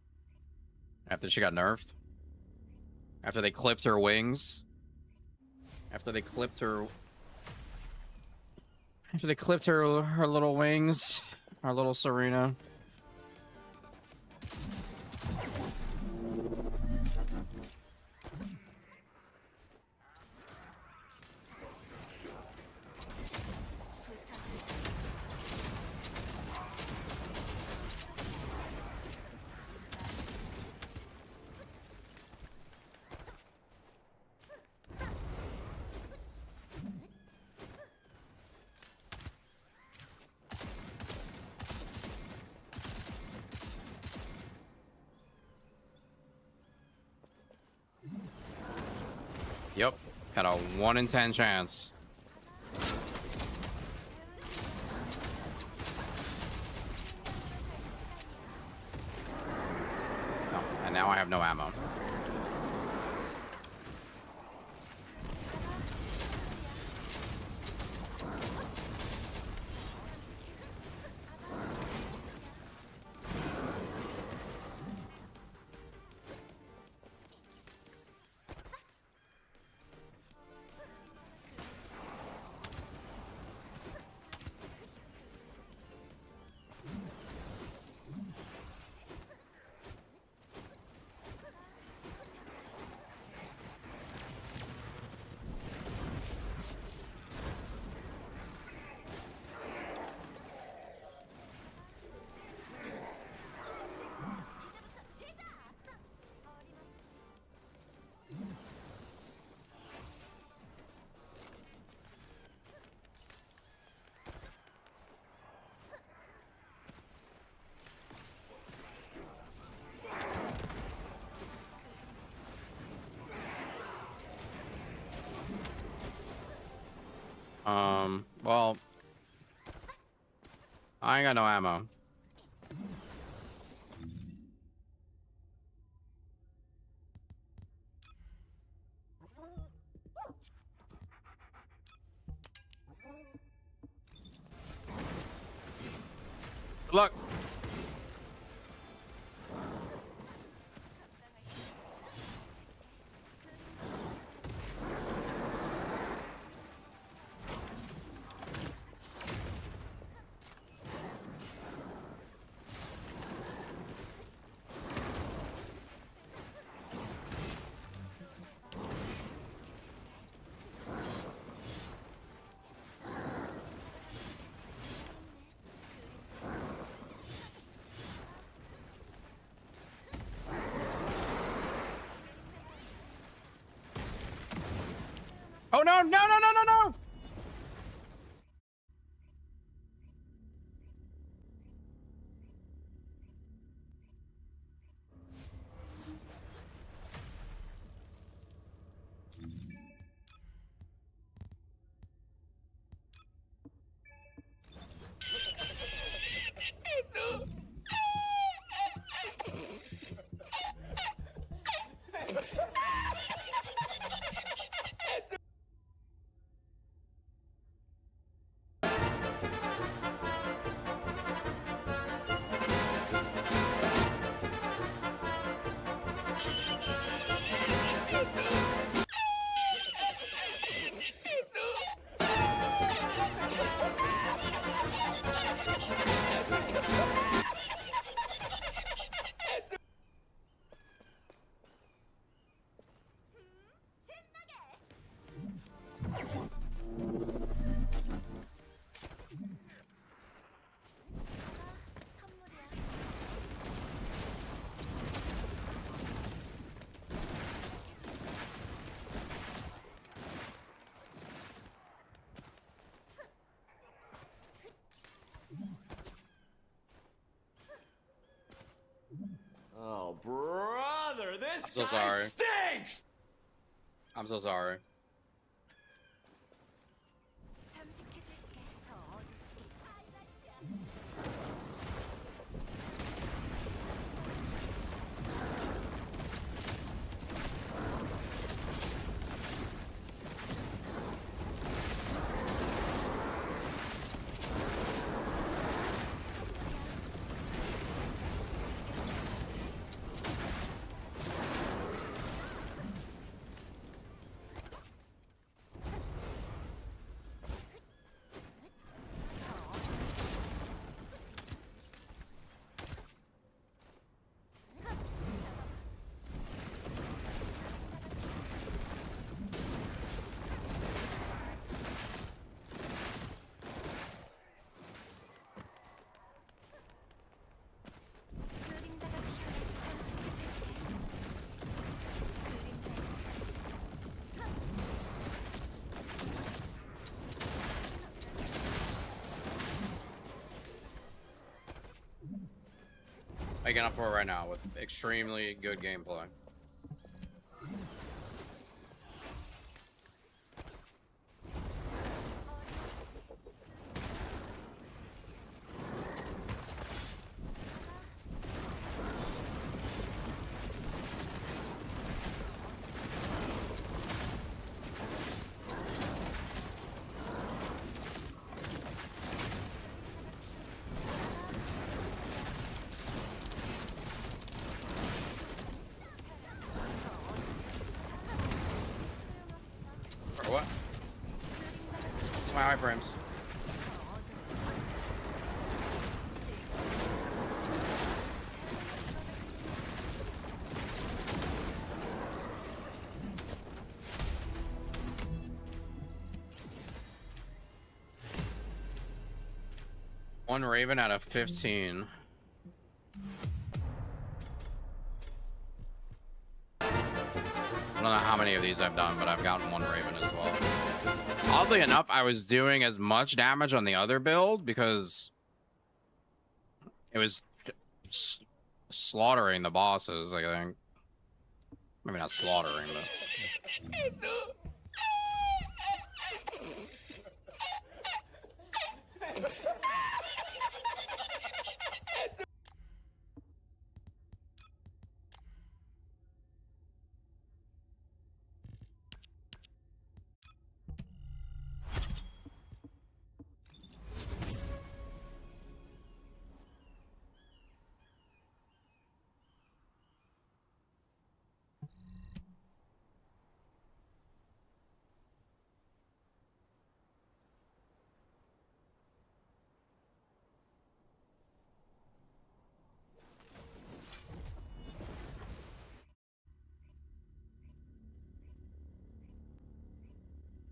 after she got nerfed. After they clipped her wings. After they clipped her little wings. Our little Serena. Yep, had a 1 in 10 chance. Oh, and now I have no ammo. Well, I ain't got no ammo. Good luck. Oh no, no, no, no, no, no! Oh, brother, this I'm so guy sorry. stinks! I'm so sorry. Making up for it right now with extremely good gameplay. Or what? My iframes. One Raven out of 15. I don't know how many of these I've done, but I've gotten one Raven as well. Oddly enough, I was doing as much damage on the other build because it was slaughtering the bosses, I think. Maybe not slaughtering, but...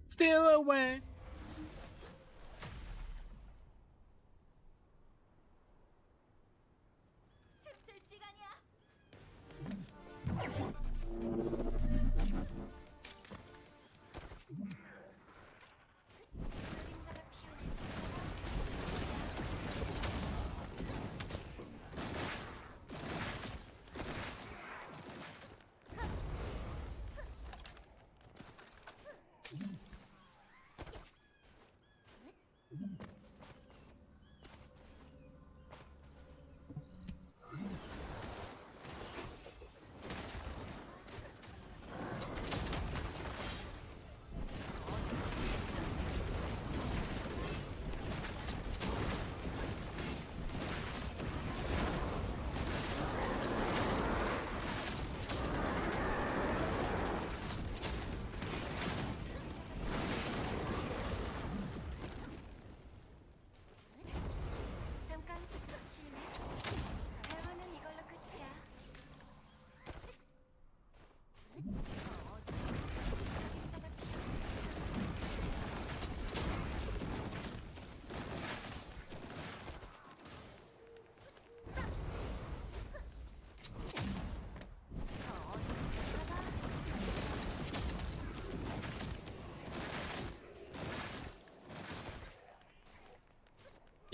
Steal away.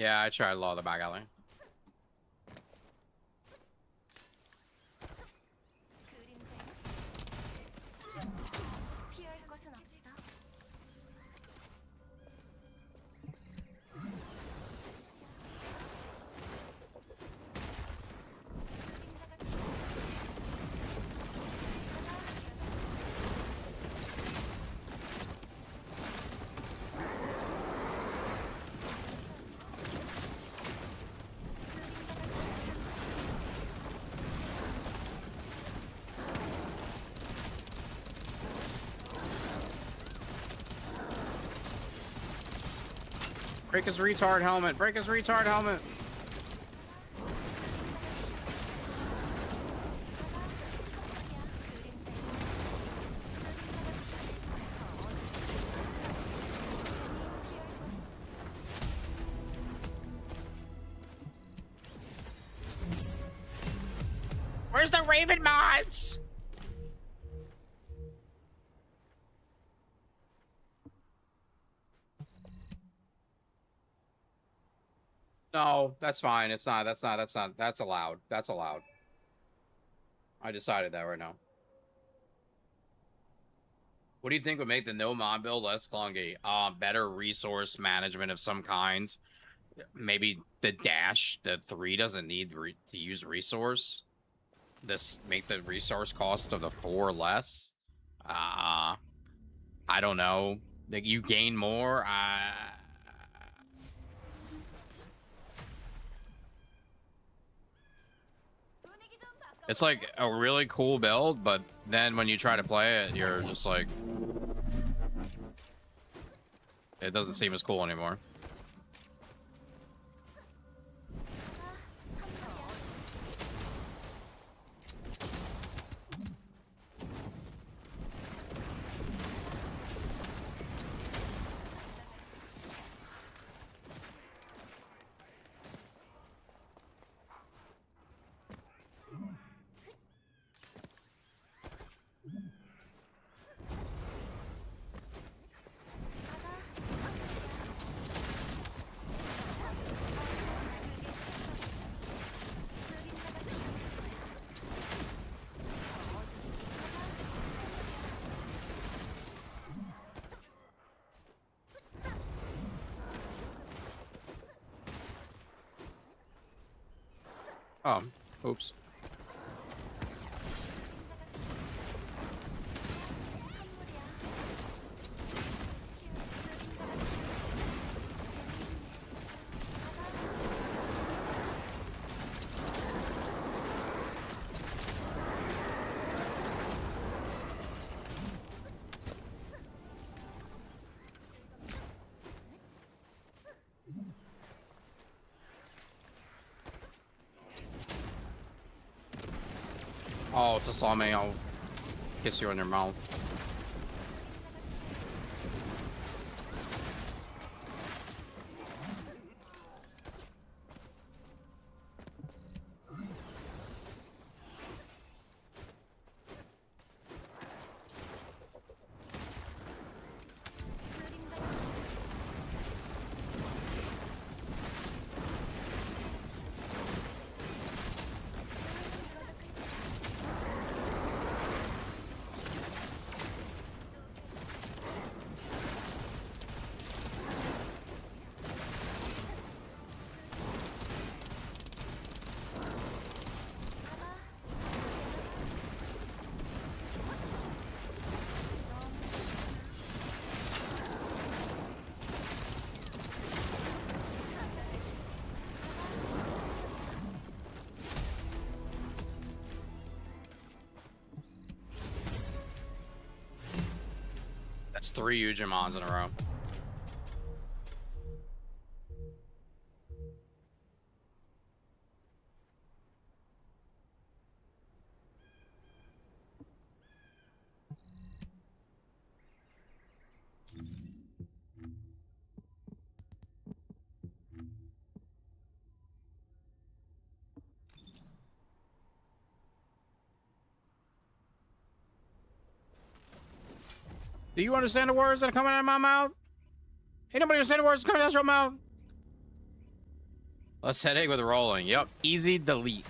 Yeah, I tried law the back alley. Break his retard helmet. Break his retard helmet. Where's the Raven mods? No, that's fine. It's not. That's allowed. That's allowed. I decided that right now. What do you think would make the no mod build less clunky? Better resource management of some kind. Maybe the dash, the 3 doesn't need to use resource. This make the resource cost of the 4 less. I don't know. Like you gain more. It's like a really cool build, but then when you try to play it, you're just like, it doesn't seem as cool anymore. Oops. Oh, just saw me. I'll kiss you on your mouth. That's 3 Ujimons in a row. Do you understand the words that are coming out of my mouth? Ain't nobody understand the words that are coming out of your mouth? Less headache with rolling. Yep. Easy delete.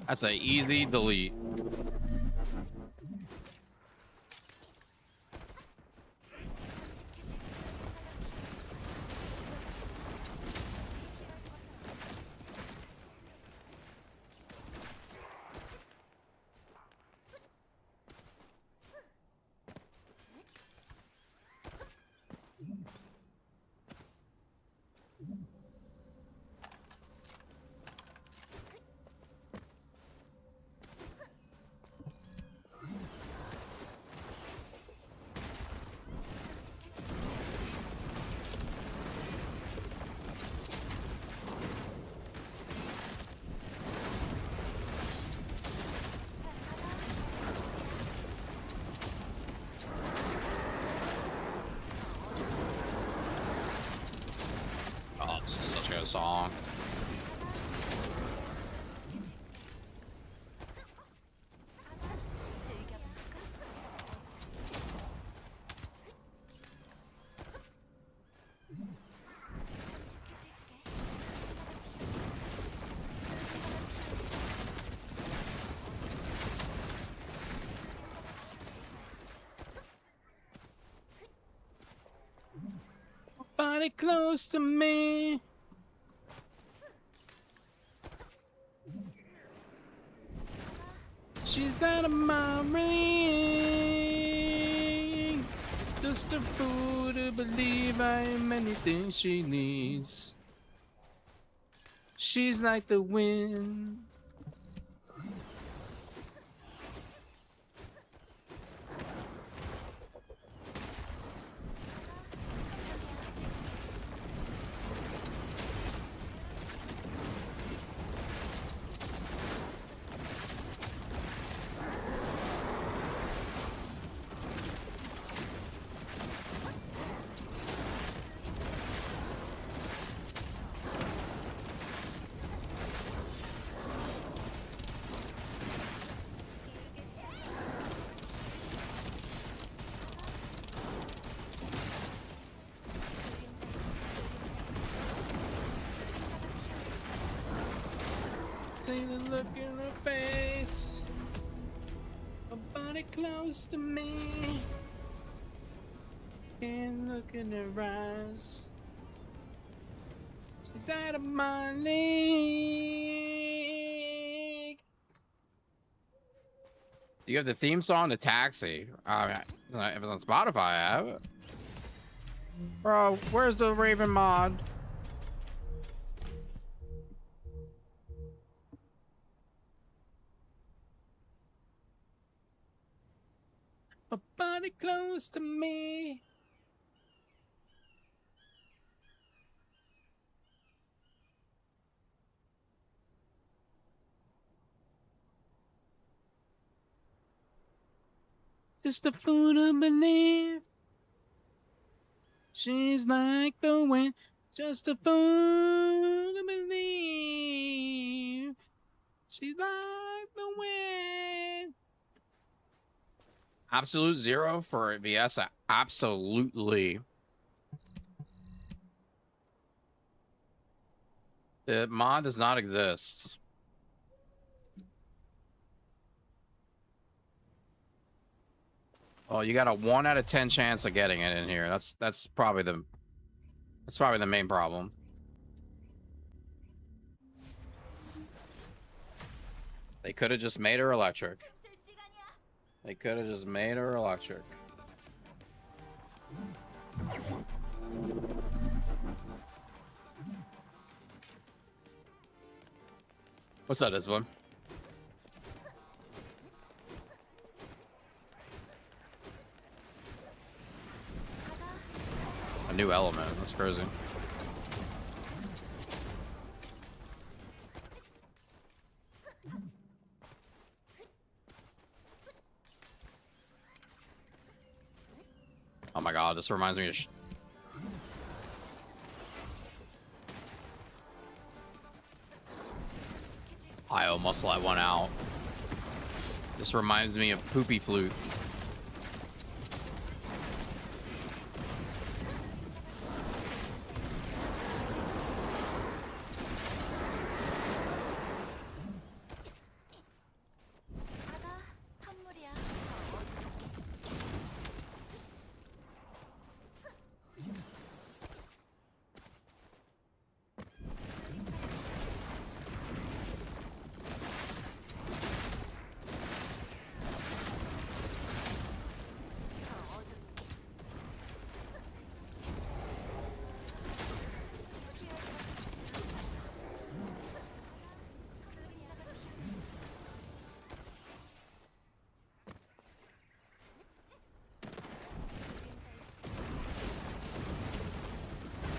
That's a easy delete. Oh, this is such a good song. Body close to me. She's out of my ring. Just a fool to believe I am anything she needs. She's like the wind. See the look in her face. Her body close to me. Can't look in her eyes. She's out of my league. You have the theme song to Taxi. If it's on Spotify, I have it. Bro, where's the Raven mod? Her body close to me. Just a fool to believe she's like the wind. Just a fool to believe she's like the wind. Absolute zero for VS. Absolutely. The mod does not exist. Oh, you got a 1 out of 10 chance of getting it in here. That's probably the main problem. They could have just made her electric. They could have just made her electric. What's that, this one? A new element. That's crazy. Oh my god, this reminds me of I almost let one out. This reminds me of Poopy Flute.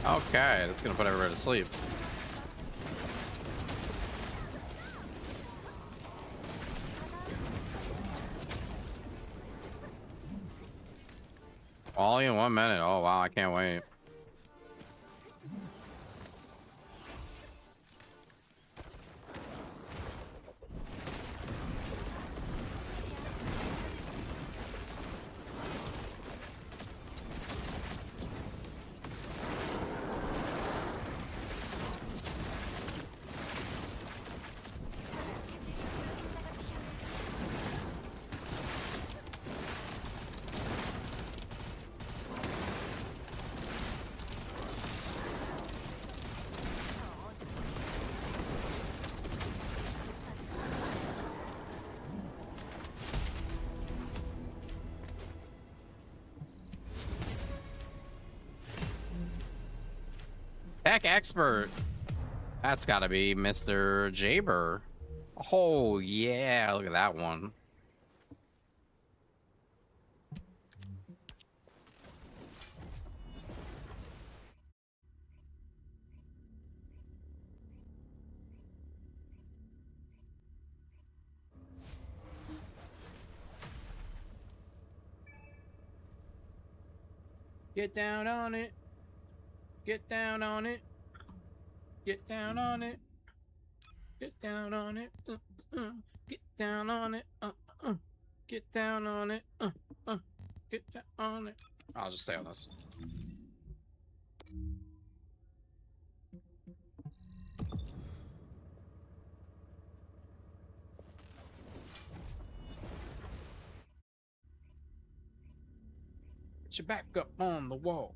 Okay, that's gonna put everybody to sleep. All in 1 minute. Oh wow, I can't wait. Tech expert. That's gotta be Mr. Jaber. Oh yeah, look at that one. Get down on it. Get down on it. Get down on it. Get down on it. Get down on it. Get down on it. Get down on it. I'll just stay on this. Get your back up on the wall.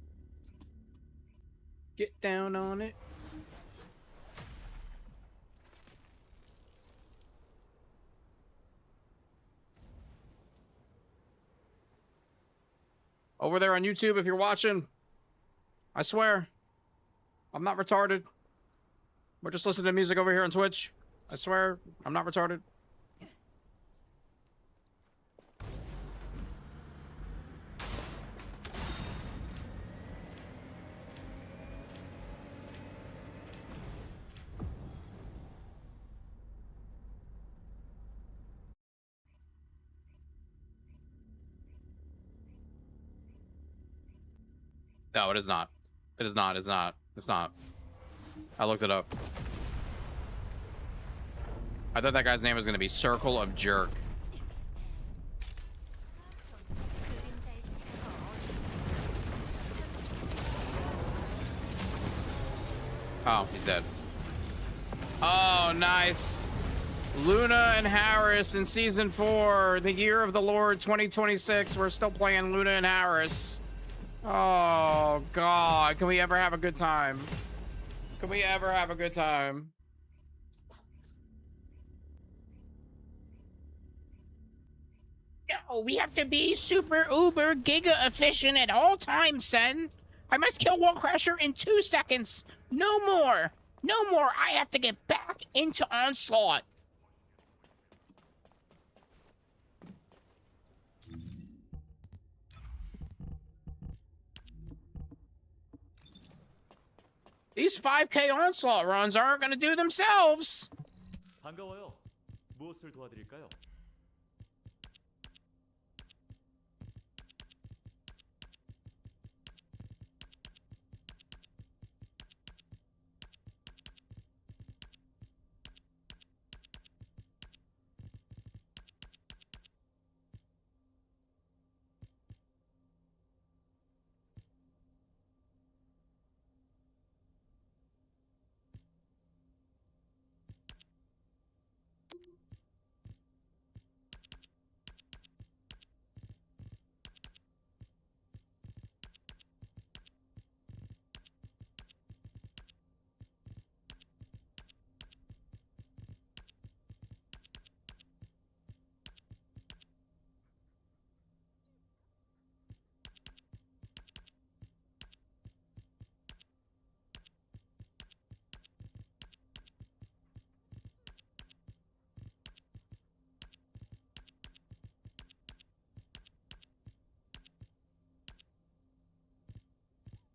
Get down on it. Over there on YouTube, if you're watching, I swear, I'm not retarded. We're just listening to music over here on Twitch. I swear, I'm not retarded. No, it is not. It is not. It's not. It's not. I looked it up. I thought that guy's name was going to be Circle of Jerk. Oh, he's dead. Oh, nice. Luna and Harris in season 4, the year of the Lord 2026. We're still playing Luna and Harris. Oh, God. Can we ever have a good time? Can we ever have a good time? Yo, we have to be super uber giga efficient at all times, Sen. I must kill Wall Crasher in 2 seconds. No more. No more. I have to get back into Onslaught. These 5K Onslaught runs aren't going to do themselves. 반가워요. 무엇을 도와드릴까요?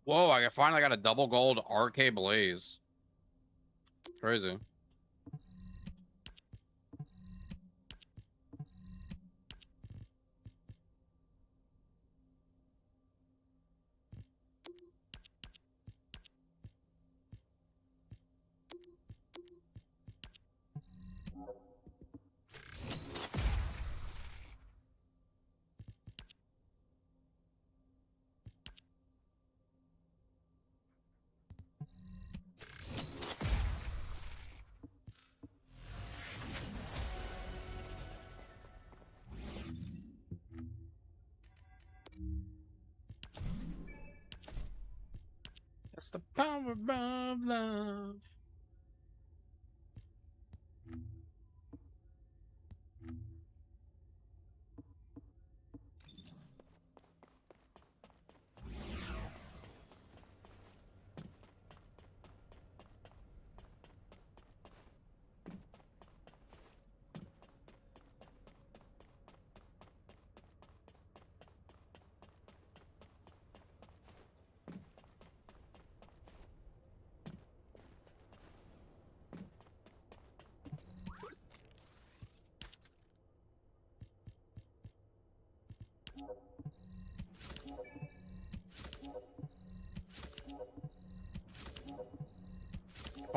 Whoa, I finally got a double gold RK Blaze. Crazy. That's the power of love.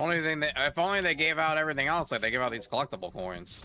If only they gave out everything else, like they give out these collectible coins.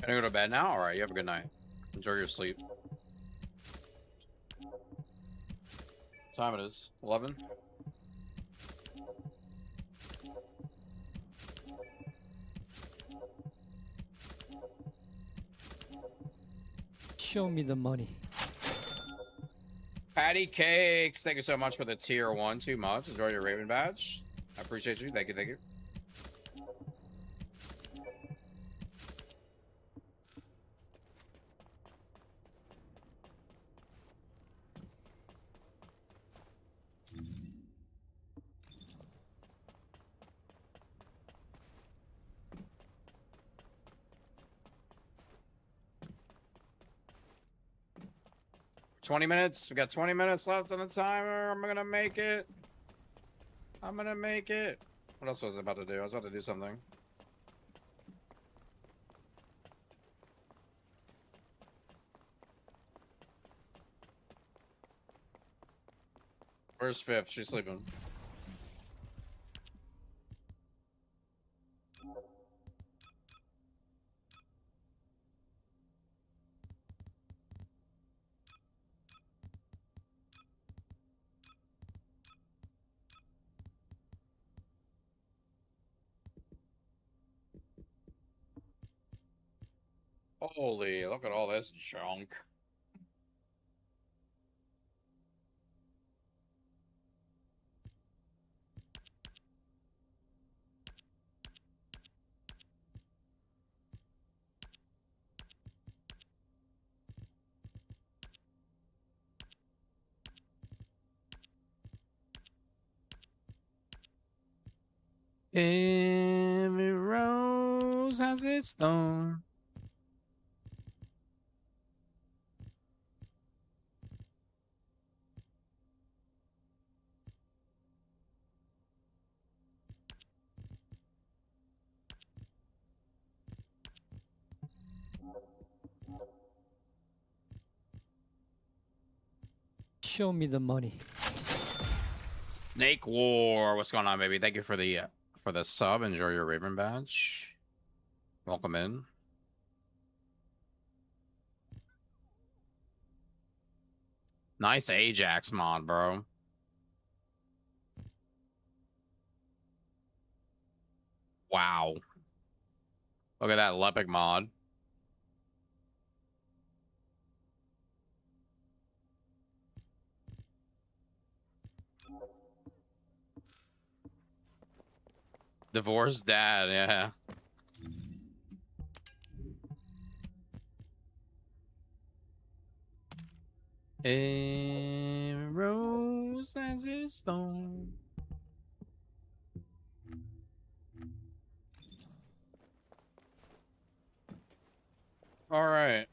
Gonna go to bed now? Alright, you have a good night. Enjoy your sleep. What time it is? 11? Show me the money. Patty Cakes, thank you so much for the tier 1, 2 months. Enjoy your Raven badge. I appreciate you. Thank you, thank you. $20 minutes. We got 20 minutes left on the timer. I'm gonna make it. I'm gonna make it. What else was I about to do? I was about to do something. Where's Fifth? She's sleeping. Holy, look at all this junk. Every rose has its thorn. Show me the money. Snake War, what's going on, baby? Thank you for the sub. Enjoy your Raven badge. Welcome in. Nice Ajax mod, bro. Wow. Look at that Lepic mod. Divorced dad, yeah. Every rose has its thorn. All right.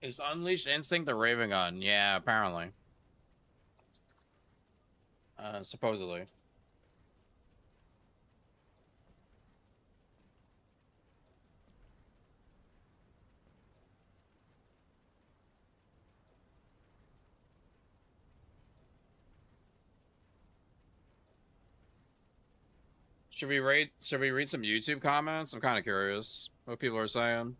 Is Unleashed Instinct the Raven gun? Yeah, apparently. Supposedly. Should we read some YouTube comments? I'm kind of curious what people are saying.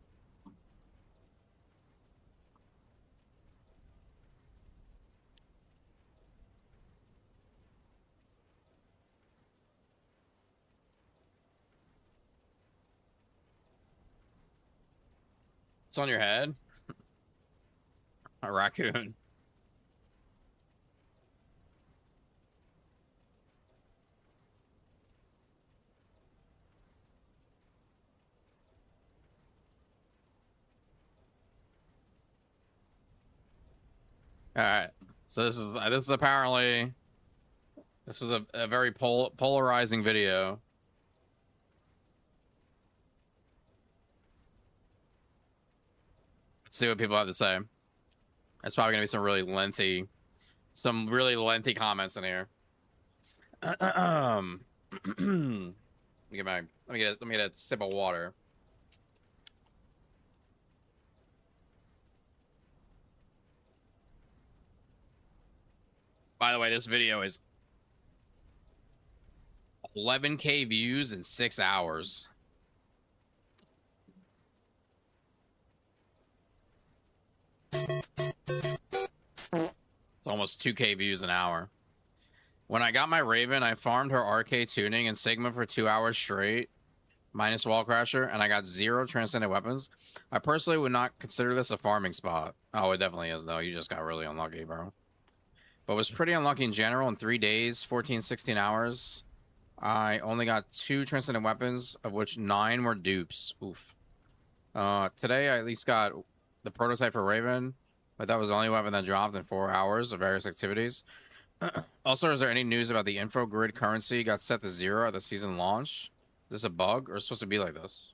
It's on your head? A raccoon. All right. So this is apparently this was a very polarizing video. Let's see what people have to say. There's probably gonna be some really lengthy comments in here. Let me get a sip of water. By the way, this video is 11K views in 6 hours. It's almost 2K views an hour. When I got my Raven, I farmed her RK tuning and Sigma for 2 hours straight, minus Wall Crasher, and I got 0 Transcendent weapons. I personally would not consider this a farming spot. Oh, it definitely is, though. You just got really unlucky, bro. But was pretty unlucky in general. In 3 days, 14, 16 hours, I only got 2 Transcendent weapons, of which 9 were dupes. Oof. Today, I at least got the prototype for Raven, but that was the only weapon that dropped in 4 hours of various activities. Also, is there any news about the info grid currency got set to 0 at the season launch? Is this a bug, or is it supposed to be like this?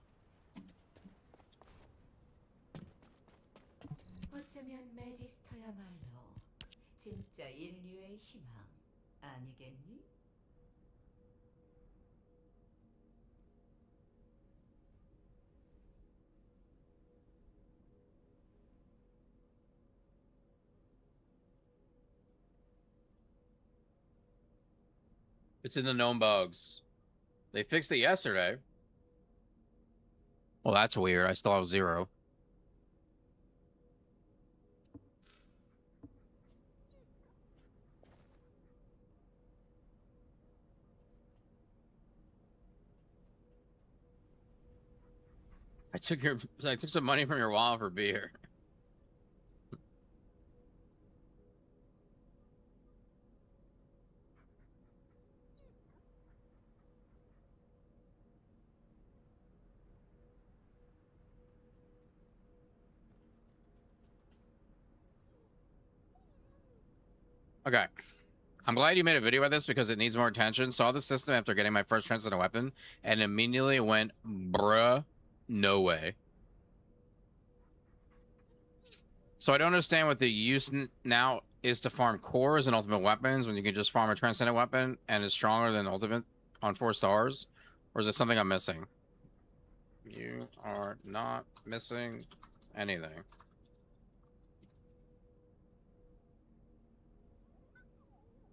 어쩌면 매지스터야말로 진짜 인류의 희망 아니겠니? It's in the known bugs. They fixed it yesterday. Well, that's weird. I still have 0. I took some money from your wallet for beer. Okay. I'm glad you made a video about this because it needs more attention. Saw the system after getting my first Transcendent weapon and immediately went, bruh, no way. So I don't understand what the use now is to farm cores and ultimate weapons when you can just farm a Transcendent weapon and is stronger than ultimate on 4 stars. Or is it something I'm missing? You are not missing anything.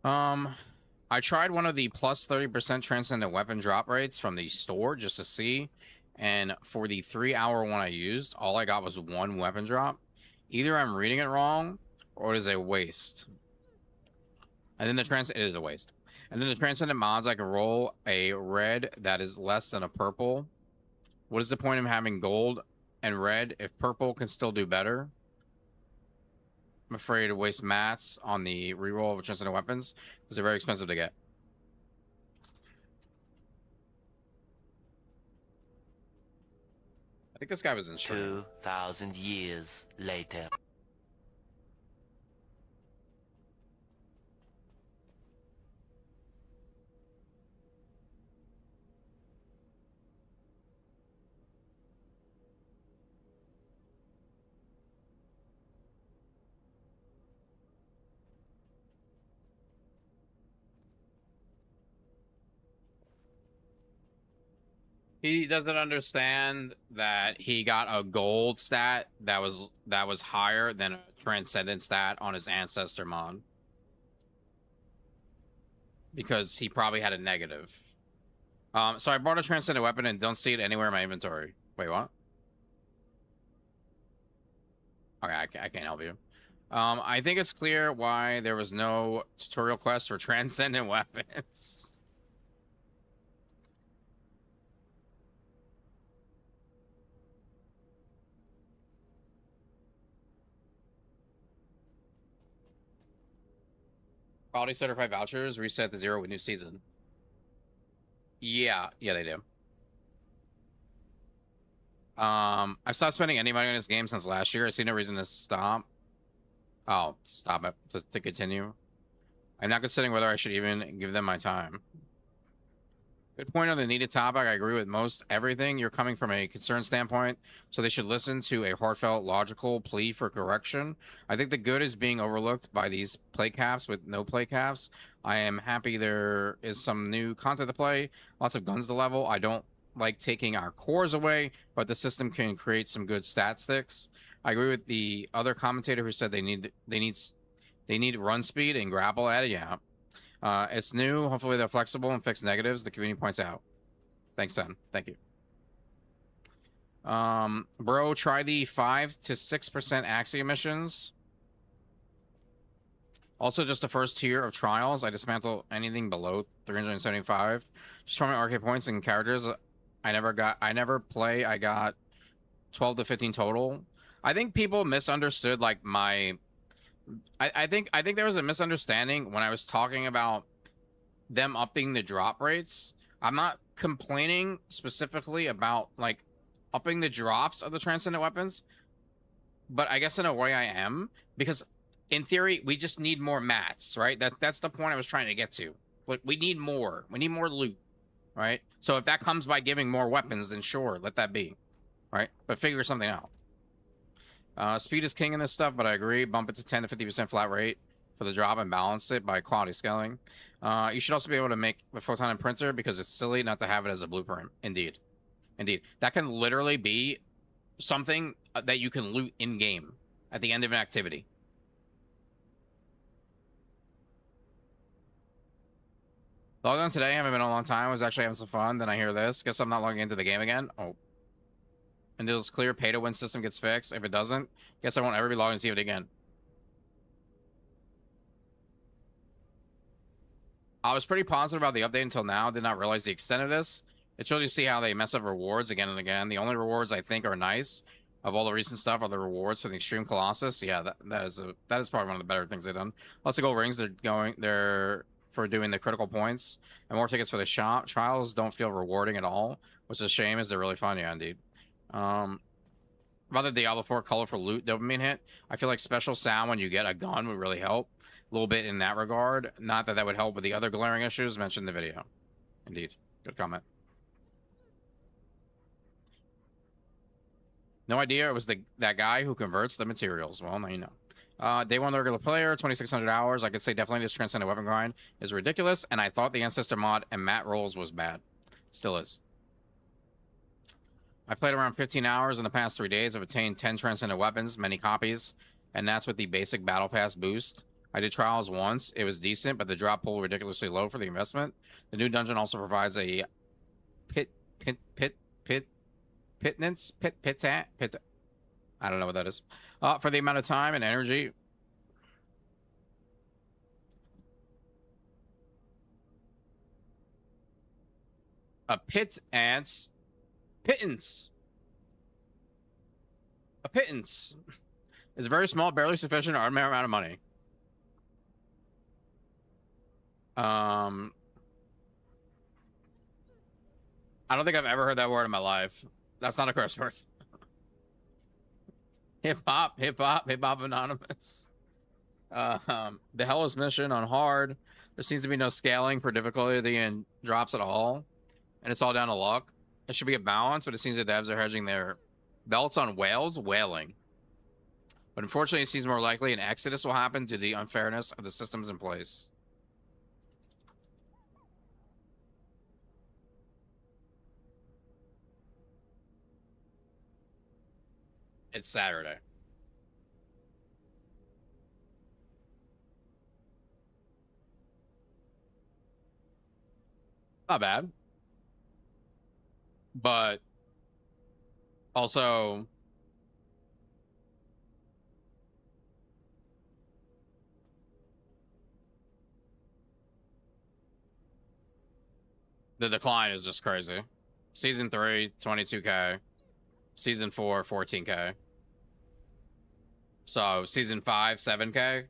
I tried one of the plus 30% Transcendent weapon drop rates from the store just to see, and for the 3-hour one I used, all I got was 1 weapon drop. Either I'm reading it wrong, or it is a waste. And then it is a waste. And then the Transcendent mods, I can roll a red that is less than a purple. What is the point of having gold and red if purple can still do better? I'm afraid to waste mats on the reroll of Transcendent weapons because they're very expensive to get. I think this guy was in stream. 2,000 years later. He doesn't understand that he got a gold stat that was higher than a transcendent stat on his ancestor mod. Because he probably had a negative. So I bought a transcendent weapon and don't see it anywhere in my inventory. Wait, what? Okay, I can't help you. I think it's clear why there was no tutorial quest for transcendent weapons. Quality certified vouchers reset to 0 with new season. Yeah, they do. I've stopped spending any money on this game since last year. I see no reason to stop. Oh, stop it. To continue. I'm not considering whether I should even give them my time. Good point on the needed topic. I agree with most everything. You're coming from a concerned standpoint, so they should listen to a heartfelt, logical plea for correction. I think the good is being overlooked by these play caps with no play caps. I am happy there is some new content to play, lots of guns to level. I don't like taking our cores away, but the system can create some good stat sticks. I agree with the other commentator who said they need run speed and grapple added. Yeah. It's new. Hopefully they're flexible and fix negatives. The community points out. Thanks, son. Thank you. Bro, try the 5 to 6% Axia missions. Also, just the first tier of trials. I dismantle anything below 375. Just from my arcade points and characters. I never play. I got 12 to 15 total. I think people misunderstood like my. I think there was a misunderstanding when I was talking about them upping the drop rates. I'm not complaining specifically about like upping the drops of the transcendent weapons, but I guess in a way I am, because in theory we just need more mats, right? That's the point I was trying to get to. Like we need more loot, right? So if that comes by giving more weapons, then sure, let that be, right? But figure something out. Speed is king in this stuff, but I agree. Bump it to 10 to 50% flat rate for the drop and balance it by quality scaling. You should also be able to make the photon printer because it's silly not to have it as a blueprint. Indeed. That can literally be something that you can loot in-game at the end of an activity. Logged on today. Haven't been in a long time. I was actually having some fun. Then I hear this. Guess I'm not logging into the game again. Oh. Until it's clear pay to win system gets fixed. If it doesn't, guess I won't ever be logged into it again. I was pretty positive about the update until now. Did not realize the extent of this. It's really to see how they mess up rewards again and again. The only rewards I think are nice of all the recent stuff are the rewards for the Extreme Colossus. Yeah, that is probably one of the better things they've done. Lots of gold rings. They're for doing the critical points, and more tickets for the shop. Trials don't feel rewarding at all, which is a shame as they're really fun. Yeah, indeed. About the Diablo 4 colorful loot dopamine hit, I feel like special sound when you get a gun would really help a little bit in that regard. Not that would help with the other glaring issues mentioned in the video. Indeed. Good comment. No idea it was that guy who converts the materials. Well, now you know. Day one, the regular player, 2,600 hours. I could say definitely this transcendent weapon grind is ridiculous, and I thought the Ancestor mod and mat rolls was bad. Still is. I played around 15 hours in the past 3 days. I've obtained 10 transcendent weapons, many copies, and that's with the basic battle pass boost. I did trials once. It was decent, but the drop pool ridiculously low for the investment. The new dungeon also provides a pittance. I don't know what that is. For the amount of time and energy. A pittance. Pittance. A pittance is a very small, barely sufficient, or ordinary amount of money. I don't think I've ever heard that word in my life. That's not a curse word. Hip hop anonymous. The Hellas mission on hard. There seems to be no scaling for difficulty and drops at all, and it's all down to luck. It should be a balance, but it seems the devs are hedging their belts on whaling. But unfortunately, it seems more likely an exodus will happen due to the unfairness of the systems in place. It's Saturday. Not bad. But also the decline is just crazy. Season 3, 22K. Season 4, 14K. So season 5, 7K.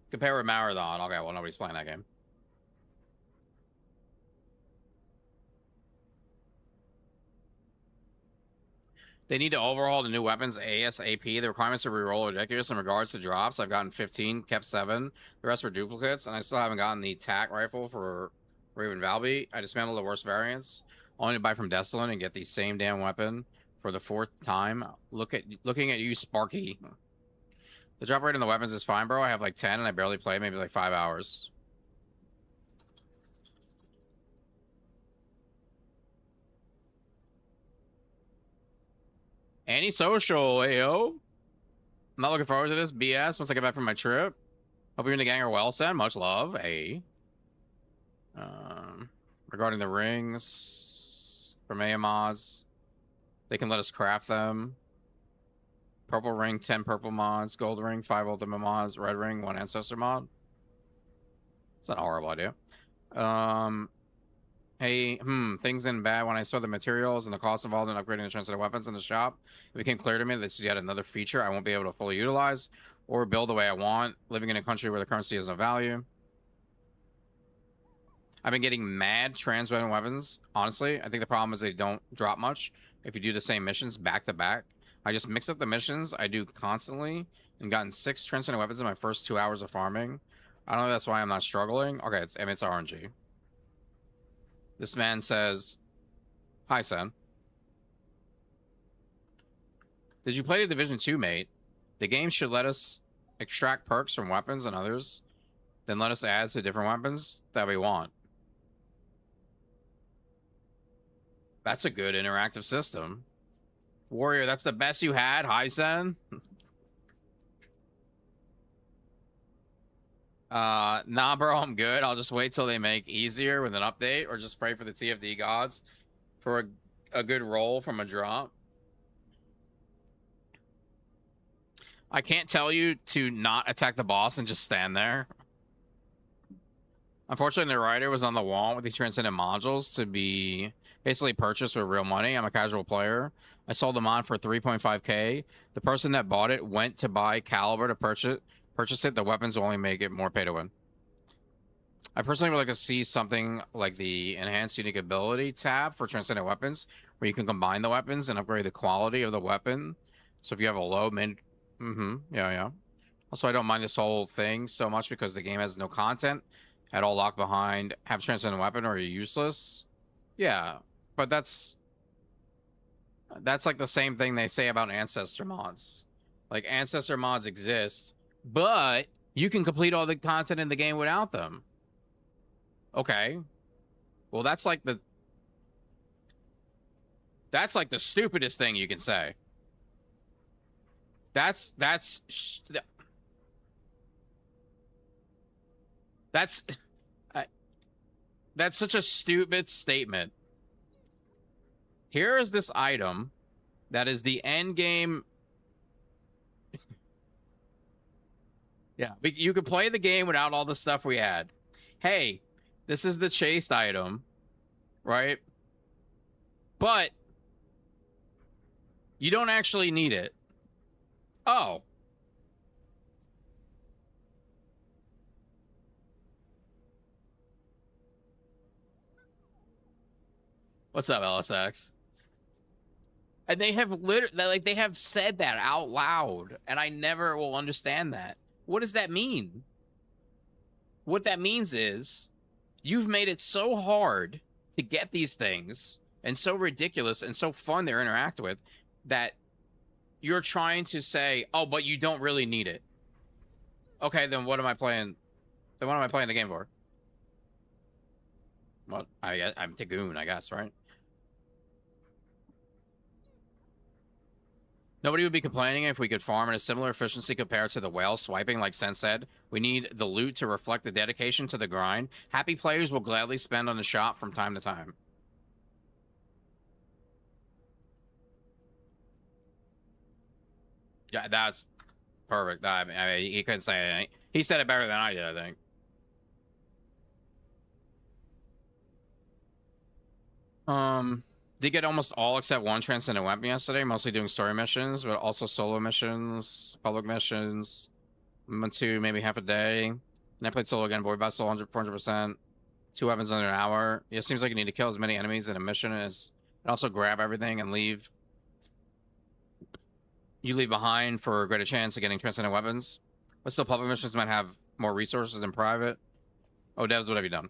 Compare with Marathon. Okay, well, nobody's playing that game. They need to overhaul the new weapons ASAP. The requirements to reroll are ridiculous in regards to drops. I've gotten 15, kept 7. The rest were duplicates, and I still haven't gotten the TAC rifle for Raven Valby. I dismantled the worst variants, only to buy from Descendant and get the same damn weapon for the 4th time. Looking at you, Sparky. The drop rate on the weapons is fine, bro. I have like 10, and I barely play, maybe like 5 hours. Antisocial, ayo. I'm not looking forward to this BS once I get back from my trip. Hope you and the gang are well, Sen. Much love. Hey. Regarding the rings from AMOS, they can let us craft them. Purple ring, 10 purple mods. Gold ring, 5 ultimate mods. Red ring, 1 ancestor mod. It's not a horrible idea. Hey, things in bad. When I saw the materials and the cost involved in upgrading the transcendent weapons in the shop, it became clear to me that this is yet another feature I won't be able to fully utilize or build the way I want, living in a country where the currency has no value. I've been getting mad transcendent weapons, honestly. I think the problem is they don't drop much if you do the same missions back to back. I just mix up the missions I do constantly and gotten 6 transcendent weapons in my first 2 hours of farming. I don't know if that's why I'm not struggling. Okay, it's RNG. This man says, "Hi, son. Did you play the Division 2, mate? The game should let us extract perks from weapons and others, then let us add to different weapons that we want. That's a good interactive system. Warrior, that's the best you had? Hi, son." Nah, bro, I'm good. I'll just wait till they make easier with an update, or just pray for the TFD gods for a good roll from a drop. I can't tell you to not attack the boss and just stand there. Unfortunately, the writer was on the wall with the transcendent modules to be basically purchased with real money. I'm a casual player. I sold them on for 3.5K. The person that bought it went to buy Caliber to purchase it. The weapons will only make it more pay to win. I personally would like to see something like the enhanced unique ability tab for transcendent weapons, where you can combine the weapons and upgrade the quality of the weapon. So if you have a low, mid, yeah. Also, I don't mind this whole thing so much because the game has no content at all locked behind. Have transcendent weapon or you're useless. Yeah, but that's like the same thing they say about ancestor mods. Like, ancestor mods exist, but you can complete all the content in the game without them. Okay. Well, that's like the stupidest thing you can say. That's such a stupid statement. Here is this item that is the end game. Yeah, you could play the game without all the stuff we had. Hey, this is the chased item. right? But you don't actually need it. Oh. What's up, LSX? And they have literally, they have said that out loud, and I never will understand that. What does that mean? What that means is you've made it so hard to get these things and so ridiculous and so fun to interact with that you're trying to say, oh, but you don't really need it. Okay, then what am I playing? Then what am I playing the game for? Well, I'm Tagoon, I guess, right? Nobody would be complaining if we could farm at a similar efficiency compared to the whale swiping, like Sen said. We need the loot to reflect the dedication to the grind. Happy players will gladly spend on the shop from time to time. Yeah, that's perfect. I mean, he couldn't say anything. He said it better than I did, I think. Did get almost all except one transcendent weapon yesterday, mostly doing story missions, but also solo missions, public missions. Went to maybe half a day. And I played solo again, Void Vessel, 400%. 2 weapons under an hour. Yeah, it seems like you need to kill as many enemies in a mission as, and also grab everything and leave. You leave behind for a greater chance of getting transcendent weapons. But still, public missions might have more resources than private. Oh, devs, what have you done?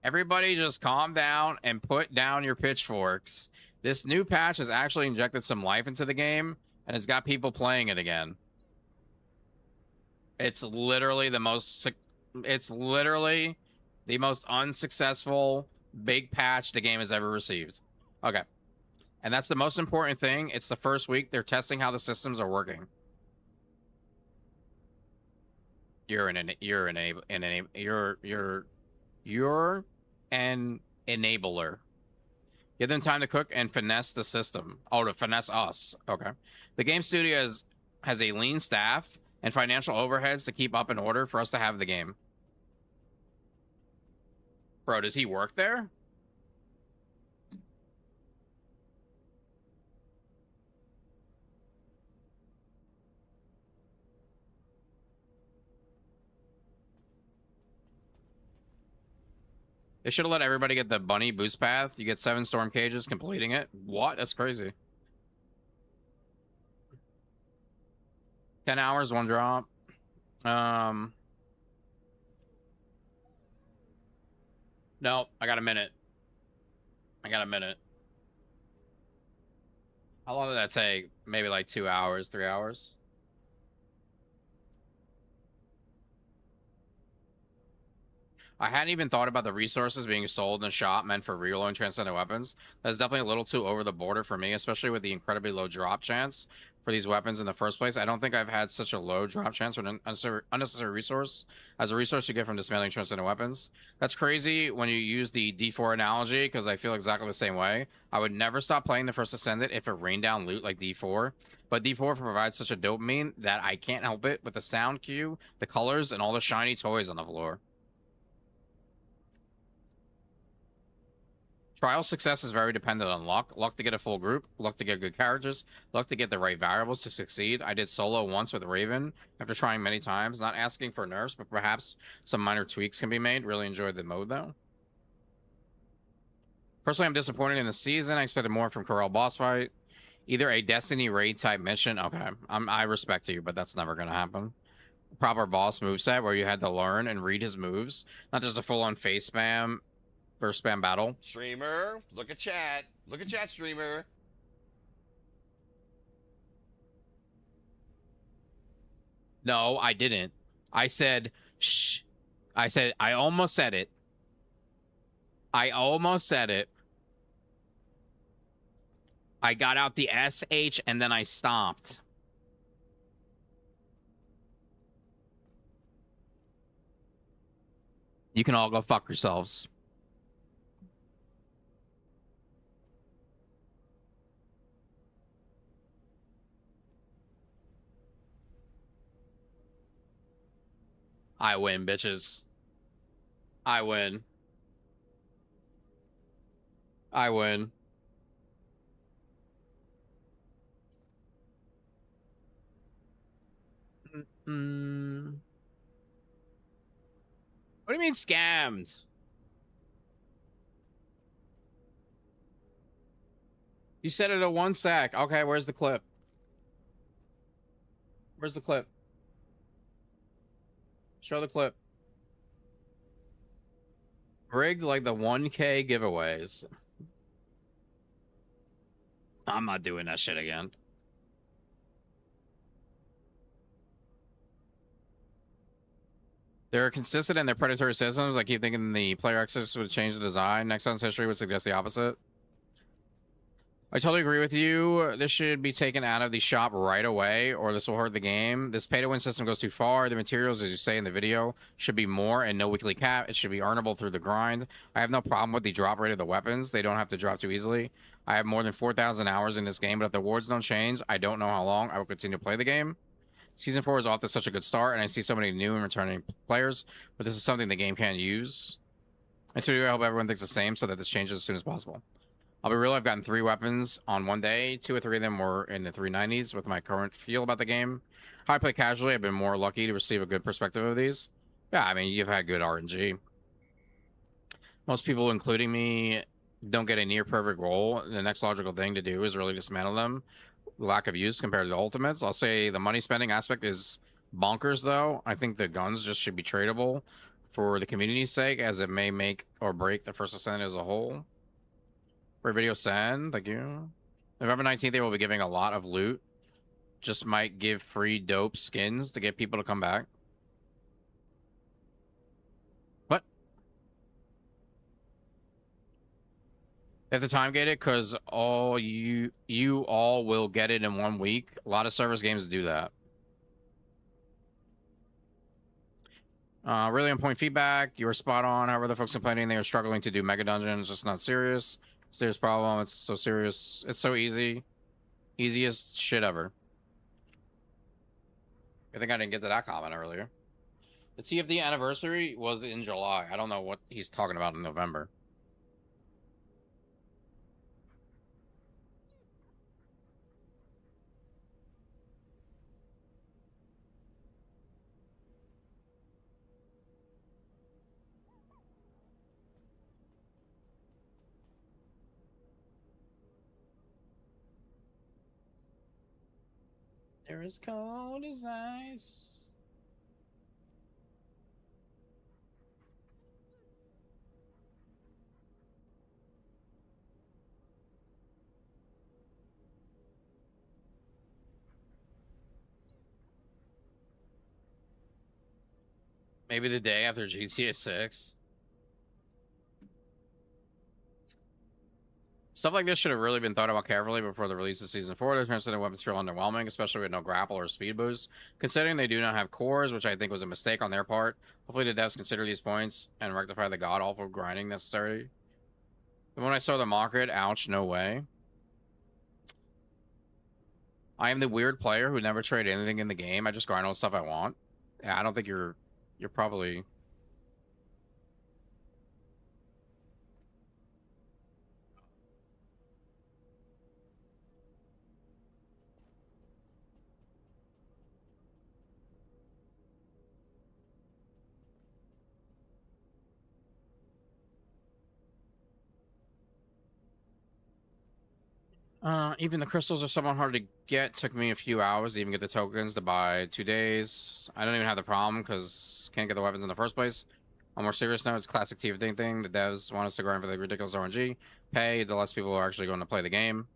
Everybody just calm down and put down your pitchforks. This new patch has actually injected some life into the game and has got people playing it again. It's literally the most unsuccessful big patch the game has ever received. Okay. And that's the most important thing. It's the first week. They're testing how the systems are working. You're an enabler. Give them time to cook and finesse the system. Oh, to finesse us. Okay. The game studio has a lean staff and financial overheads to keep up in order for us to have the game. Bro, does he work there? They should have let everybody get the bunny boost path. You get 7 storm cages completing it. What? That's crazy. 10 hours, 1 drop. No, I got a minute. How long did that take? Maybe like 2 hours, 3 hours. I hadn't even thought about the resources being sold in a shop meant for reloading transcendent weapons. That's definitely a little too over the border for me, especially with the incredibly low drop chance for these weapons in the first place. I don't think I've had such a low drop chance for an unnecessary resource as a resource you get from dismantling transcendent weapons. That's crazy when you use the D4 analogy, because I feel exactly the same way. I would never stop playing the first Descendant if it rained down loot like D4, but D4 provides such a dopamine that I can't help it with the sound cue, the colors, and all the shiny toys on the floor. Trial success is very dependent on luck. Luck to get a full group, luck to get good characters, luck to get the right variables to succeed. I did solo once with Raven after trying many times, not asking for nerfs, but perhaps some minor tweaks can be made. Really enjoyed the mode though. Personally, I'm disappointed in the season. I expected more from Corel boss fight. Either a Destiny raid type mission. Okay, I respect you, but that's never going to happen. Proper boss moveset where you had to learn and read his moves, not just a full-on face spam. First spam battle. Streamer, look at chat. Look at chat, streamer. No, I didn't. I said, shh. I said, I almost said it. I got out the SH and then I stopped. You can all go fuck yourselves. I win, bitches. I win. I win. Mm. What do you mean scammed? You said it at 1 sec. Okay, where's the clip? Where's the clip? Show the clip. Rigged like the 1K giveaways. I'm not doing that shit again. They're consistent in their predatory systems. I keep thinking the player access would change the design. Nexon's history would suggest the opposite. I totally agree with you. This should be taken out of the shop right away, or this will hurt the game. This pay-to-win system goes too far. The materials, as you say in the video, should be more and no weekly cap. It should be earnable through the grind. I have no problem with the drop rate of the weapons. They don't have to drop too easily. I have more than 4,000 hours in this game, but if the rewards don't change, I don't know how long I will continue to play the game. Season 4 is off to such a good start, and I see so many new and returning players, but this is something the game can use. And so I hope everyone thinks the same so that this changes as soon as possible. I'll be real, I've gotten 3 weapons on one day. 2 or 3 of them were in the 390s with my current feel about the game. How I play casually, I've been more lucky to receive a good perspective of these. Yeah, I mean, you've had good RNG. Most people, including me, don't get a near perfect roll. The next logical thing to do is really dismantle them. Lack of use compared to the ultimates. I'll say the money spending aspect is bonkers, though. I think the guns just should be tradable for the community's sake, as it may make or break the first Ascent as a whole. For video send, thank you. November 19th, they will be giving a lot of loot. Just might give free dope skins to get people to come back. What? They have to time gate it because all you all will get it in 1 week. A lot of service games do that. Really on point feedback. You were spot on. However, the folks complaining they are struggling to do mega dungeons. Just not serious. Serious problem. It's so serious. It's so easy. Easiest shit ever. I think I didn't get to that comment earlier. The TFD anniversary was in July. I don't know what he's talking about in November. They're as cold as ice. Maybe the day after GTA 6. Stuff like this should have really been thought about carefully before the release of Season 4. The transcendent weapons feel underwhelming, especially with no grapple or speed boost. Considering they do not have cores, which I think was a mistake on their part. Hopefully the devs consider these points and rectify the god-awful grinding necessary. And when I saw the market, ouch, no way. I am the weird player who never trade anything in the game. I just grind all the stuff I want. Yeah, I don't think you're probably... Even the crystals are somewhat hard to get. Took me a few hours to even get the tokens to buy 2 days. I don't even have the problem because can't get the weapons in the first place. On a more serious note, it's a classic TF thing. The devs want us to grind for the ridiculous RNG. Pay, the less people are actually going to play the game.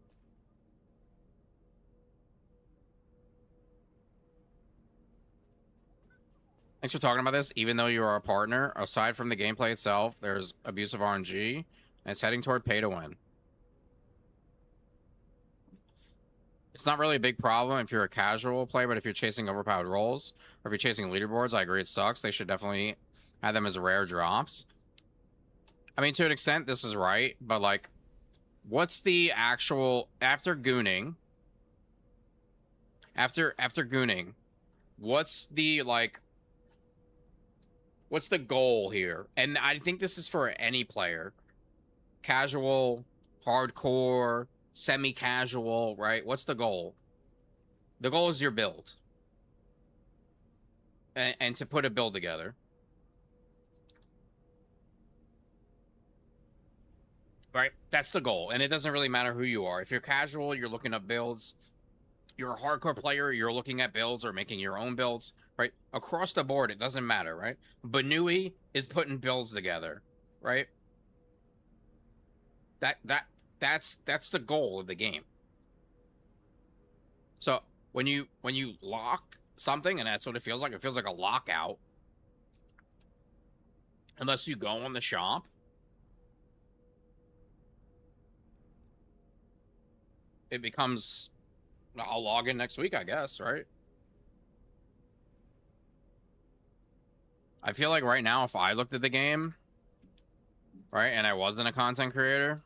Thanks for talking about this. Even though you are a partner, aside from the gameplay itself, there's abusive RNG, and it's heading toward pay to win. It's not really a big problem if you're a casual player, but if you're chasing overpowered rolls, or if you're chasing leaderboards, I agree it sucks. They should definitely have them as rare drops. I mean, to an extent, this is right, but like, what's the actual, after gooning, what's the, like, What's the goal here? And I think this is for any player. Casual, hardcore, semi-casual, right? What's the goal? The goal is your build. And to put a build together. Right? That's the goal. And it doesn't really matter who you are. If you're casual, you're looking up builds. You're a hardcore player, you're looking at builds or making your own builds, right? Across the board, it doesn't matter, right? Banui is putting builds together, right? That's the goal of the game. So when you lock something, and that's what it feels like a lockout. Unless you go on the shop. It becomes, I'll log in next week, I guess, right? I feel like right now, if I looked at the game, right, and I wasn't a content creator,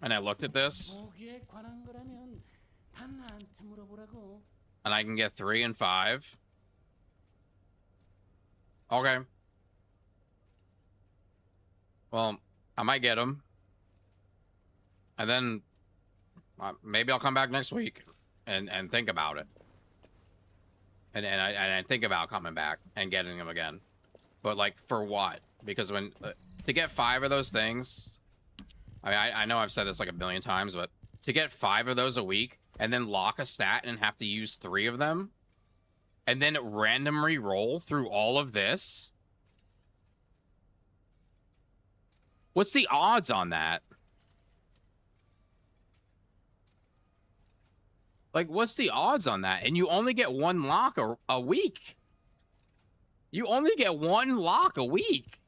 and I looked at this, and I can get 3 and 5. Okay. Well, I might get them. And then maybe I'll come back next week and think about it. And I think about coming back and getting them again. But like, for what? Because when to get 5 of those things, I know I've said this like a billion times, but to get 5 of those a week and then lock a stat and have to use 3 of them and then random re-roll through all of this. What's the odds on that? Like, what's the odds on that? And you only get 1 lock a week. You only get 1 lock a week.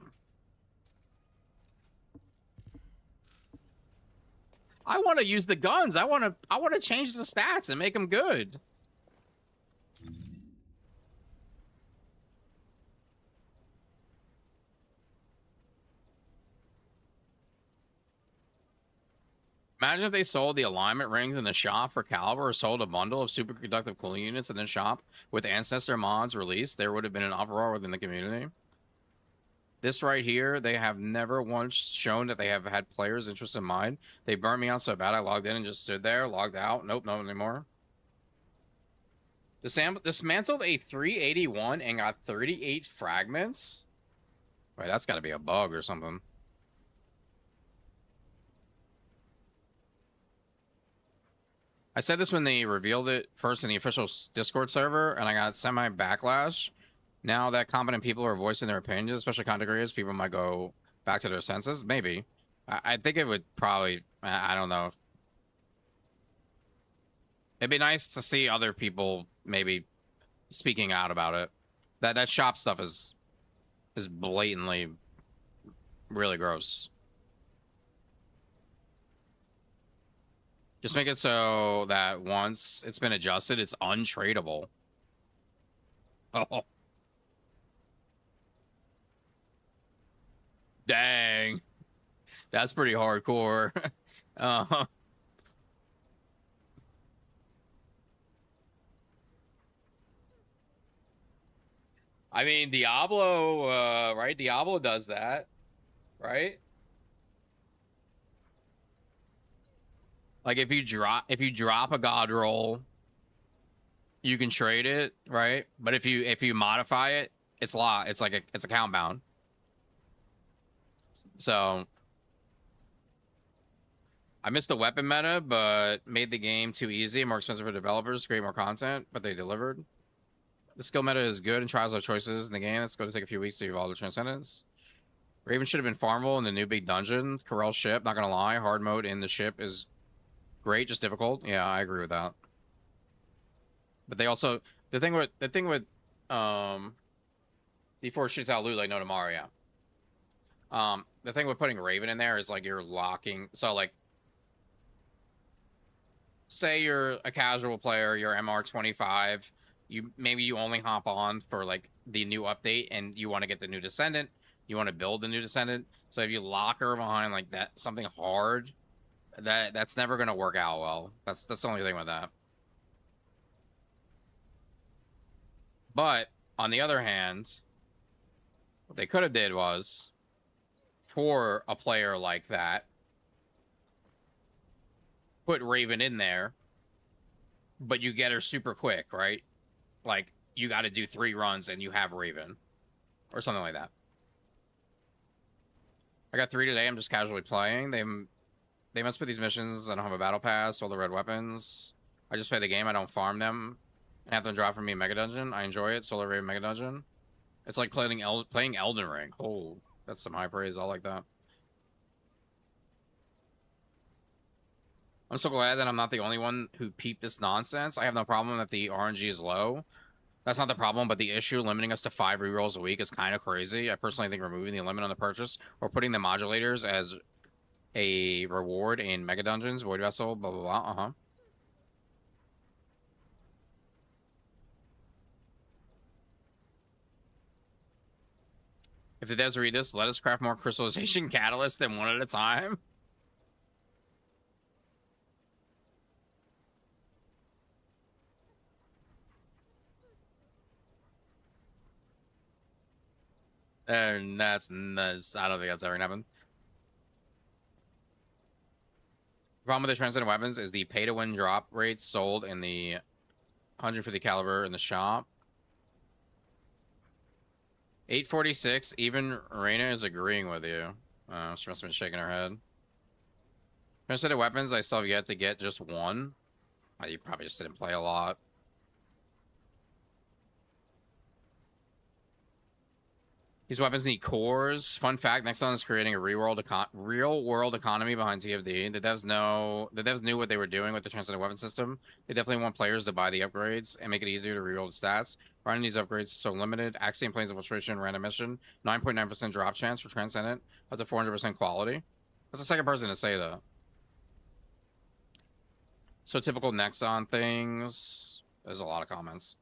I want to use the guns. I want to change the stats and make them good. Imagine if they sold the alignment rings in the shop for Caliber, or sold a bundle of superconductive cooling units in the shop with Ancestor mods released. There would have been an uproar within the community. This right here, they have never once shown that they have had players' interest in mind. They burned me out so bad I logged in and just stood there, logged out. Nope, no anymore. Dismantled a 381 and got 38 fragments? Right, that's got to be a bug or something. I said this when they revealed it first in the official Discord server, and I got semi-backlash. Now that competent people are voicing their opinions, especially content creators, people might go back to their senses. Maybe. I think it would probably... I don't know. It'd be nice to see other people maybe speaking out about it. That shop stuff is blatantly really gross. Just make it so that once it's been adjusted, it's untradeable. Oh. Dang. That's pretty hardcore. I mean, Diablo, right? Diablo does that, right? Like if you drop a god roll, you can trade it, right? But if you modify it, it's account bound. So I missed the weapon meta, but made the game too easy, more expensive for developers to create more content, but they delivered. The skill meta is good and trials have choices in the game. It's going to take a few weeks to evolve the Transcendence. Raven should have been farmable in the new big dungeon. Corel ship, not gonna lie, hard mode in the ship is great, just difficult. Yeah, I agree with that. But they also the thing with D4 shoots out loot like no tomorrow, yeah. The thing with putting Raven in there is like you're locking, so like say you're a casual player, you're MR25, maybe you only hop on for like the new update and you want to get the new Descendant, you want to build the new Descendant. So if you lock her behind like that something hard, that's never gonna work out well. That's the only thing with that. But On the other hand, what they could have did was, for a player like that, put Raven in there, but you get her super quick, right? Like, you got to do 3 runs and you have Raven. Or something like that. I got 3 today. I'm just casually playing. They must put these missions. I don't have a battle pass. All the red weapons. I just play the game. I don't farm them. And have them drop from me Mega Dungeon. I enjoy it. Solar Raven Mega Dungeon. It's like playing Elden Ring. Oh, that's some high praise. I like that. I'm so glad that I'm not the only one who peeped this nonsense. I have no problem that the RNG is low. That's not the problem, but the issue limiting us to 5 rerolls a week is kind of crazy. I personally think removing the limit on the purchase or putting the modulators as a reward in Mega Dungeons, Void Vessel, blah, blah, blah. If the devs read this, let us craft more crystallization catalysts than one at a time. And that's I don't think that's ever gonna happen. The problem with the transcendent weapons is the pay-to-win drop rates sold in the 150 caliber in the shop. 846. Even Reina is agreeing with you. She must have been shaking her head. Transcendent weapons, I still have yet to get just one. You probably just didn't play a lot. These weapons need cores. Fun fact: Nexon is creating a real-world economy behind TFD. The devs knew what they were doing with the transcendent weapon system. They definitely want players to buy the upgrades and make it easier to reroll the stats. Running these upgrades is so limited. Axiom Planes Infiltration, random mission, 9.9% drop chance for transcendent, up to 400% quality. That's the second person to say that. So typical Nexon things. There's a lot of comments.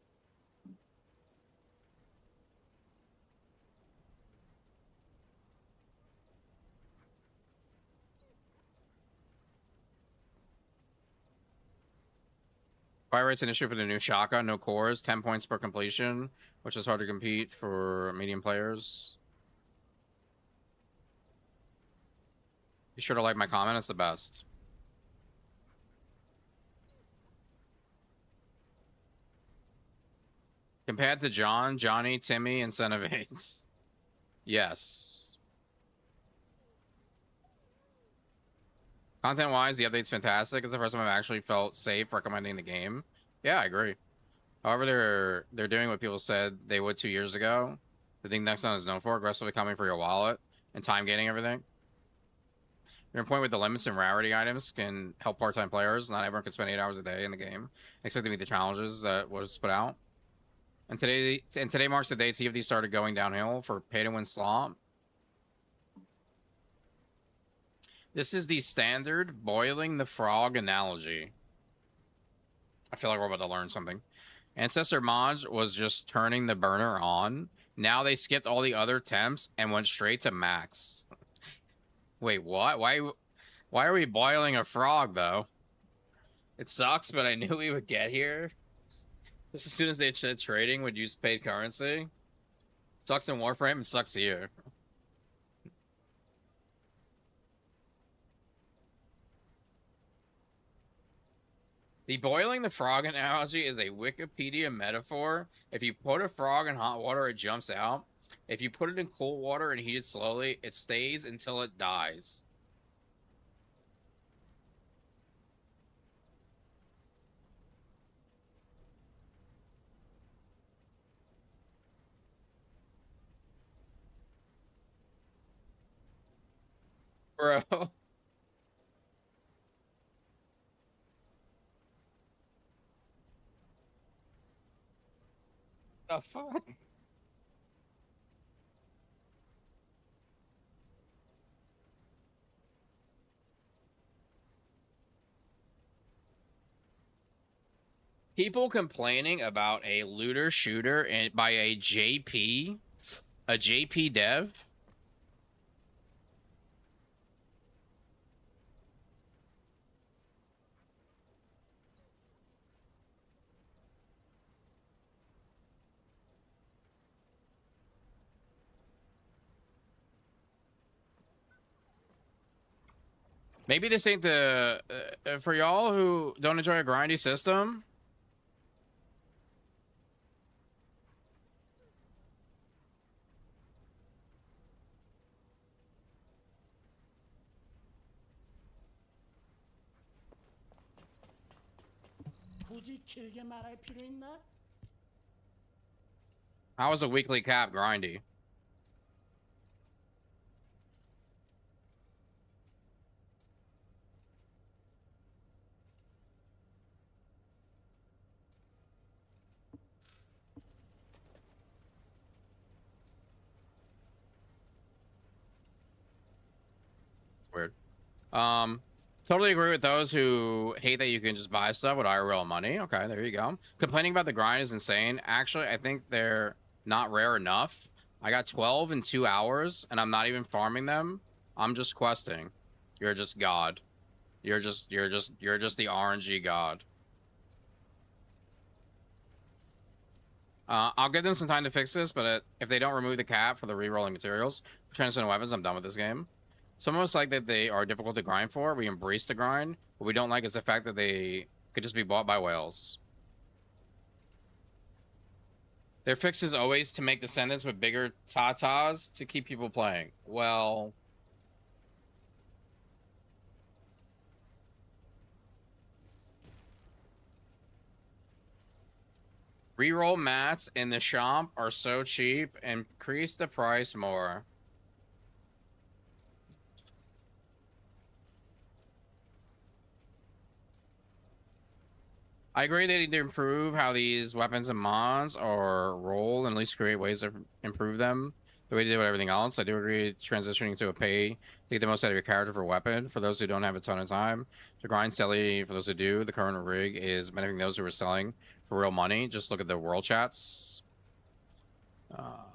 Fire rate's an issue for the new Shaka. No cores, 10 points per completion, which is hard to compete for medium players. Be sure to like my comment. It's the best. Compared to John, Johnny, Timmy, and Son of Eights. Yes. Content-wise, the update's fantastic. It's the first time I've actually felt safe recommending the game. Yeah, I agree. However, they're doing what people said they would 2 years ago. The thing Nexon is known for, aggressively coming for your wallet and time gaining everything. Your point with the limits and rarity items can help part-time players. Not everyone can spend 8 hours a day in the game. Expect to meet the challenges that was put out. And today marks the day TFD started going downhill for pay-to-win slot. This is the standard boiling the frog analogy. I feel like we're about to learn something. Ancestor Mods was just turning the burner on. Now they skipped all the other temps and went straight to max. Wait, what? Why are we boiling a frog, though? It sucks, but I knew we would get here. Just as soon as they said trading would use paid currency. Sucks in Warframe, it sucks here. The boiling the frog analogy is a Wikipedia metaphor. If you put a frog in hot water, it jumps out. If you put it in cold water and heat it slowly, it stays until it dies. Bro. The fuck? People complaining about a looter shooter and by a JP dev. Maybe this ain't the for y'all who don't enjoy a grindy system. 굳이 길게 말할 필요 있나? How is a weekly cap grindy? Weird. Totally agree with those who hate that you can just buy stuff with IRL money. Okay, there you go. Complaining about the grind is insane. Actually, I think they're not rare enough. I got 12 in 2 hours, and I'm not even farming them. I'm just questing. You're just God. You're just the RNG God. I'll give them some time to fix this, but if they don't remove the cap for the re-rolling materials for transcendent weapons, I'm done with this game. Some of us like that they are difficult to grind for. We embrace the grind. What we don't like is the fact that they could just be bought by whales. Their fix is always to make Descendants with bigger tatas to keep people playing. Well... Reroll mats in the shop are so cheap, increase the price more. I agree they need to improve how these weapons and mods are rolled, and at least create ways to improve them the way they did with everything else. I do agree transitioning to a pay to get the most out of your character for weapon. For those who don't have a ton of time to grind silly, for those who do, the current rig is benefiting those who are selling for real money. Just look at the world chats. Well,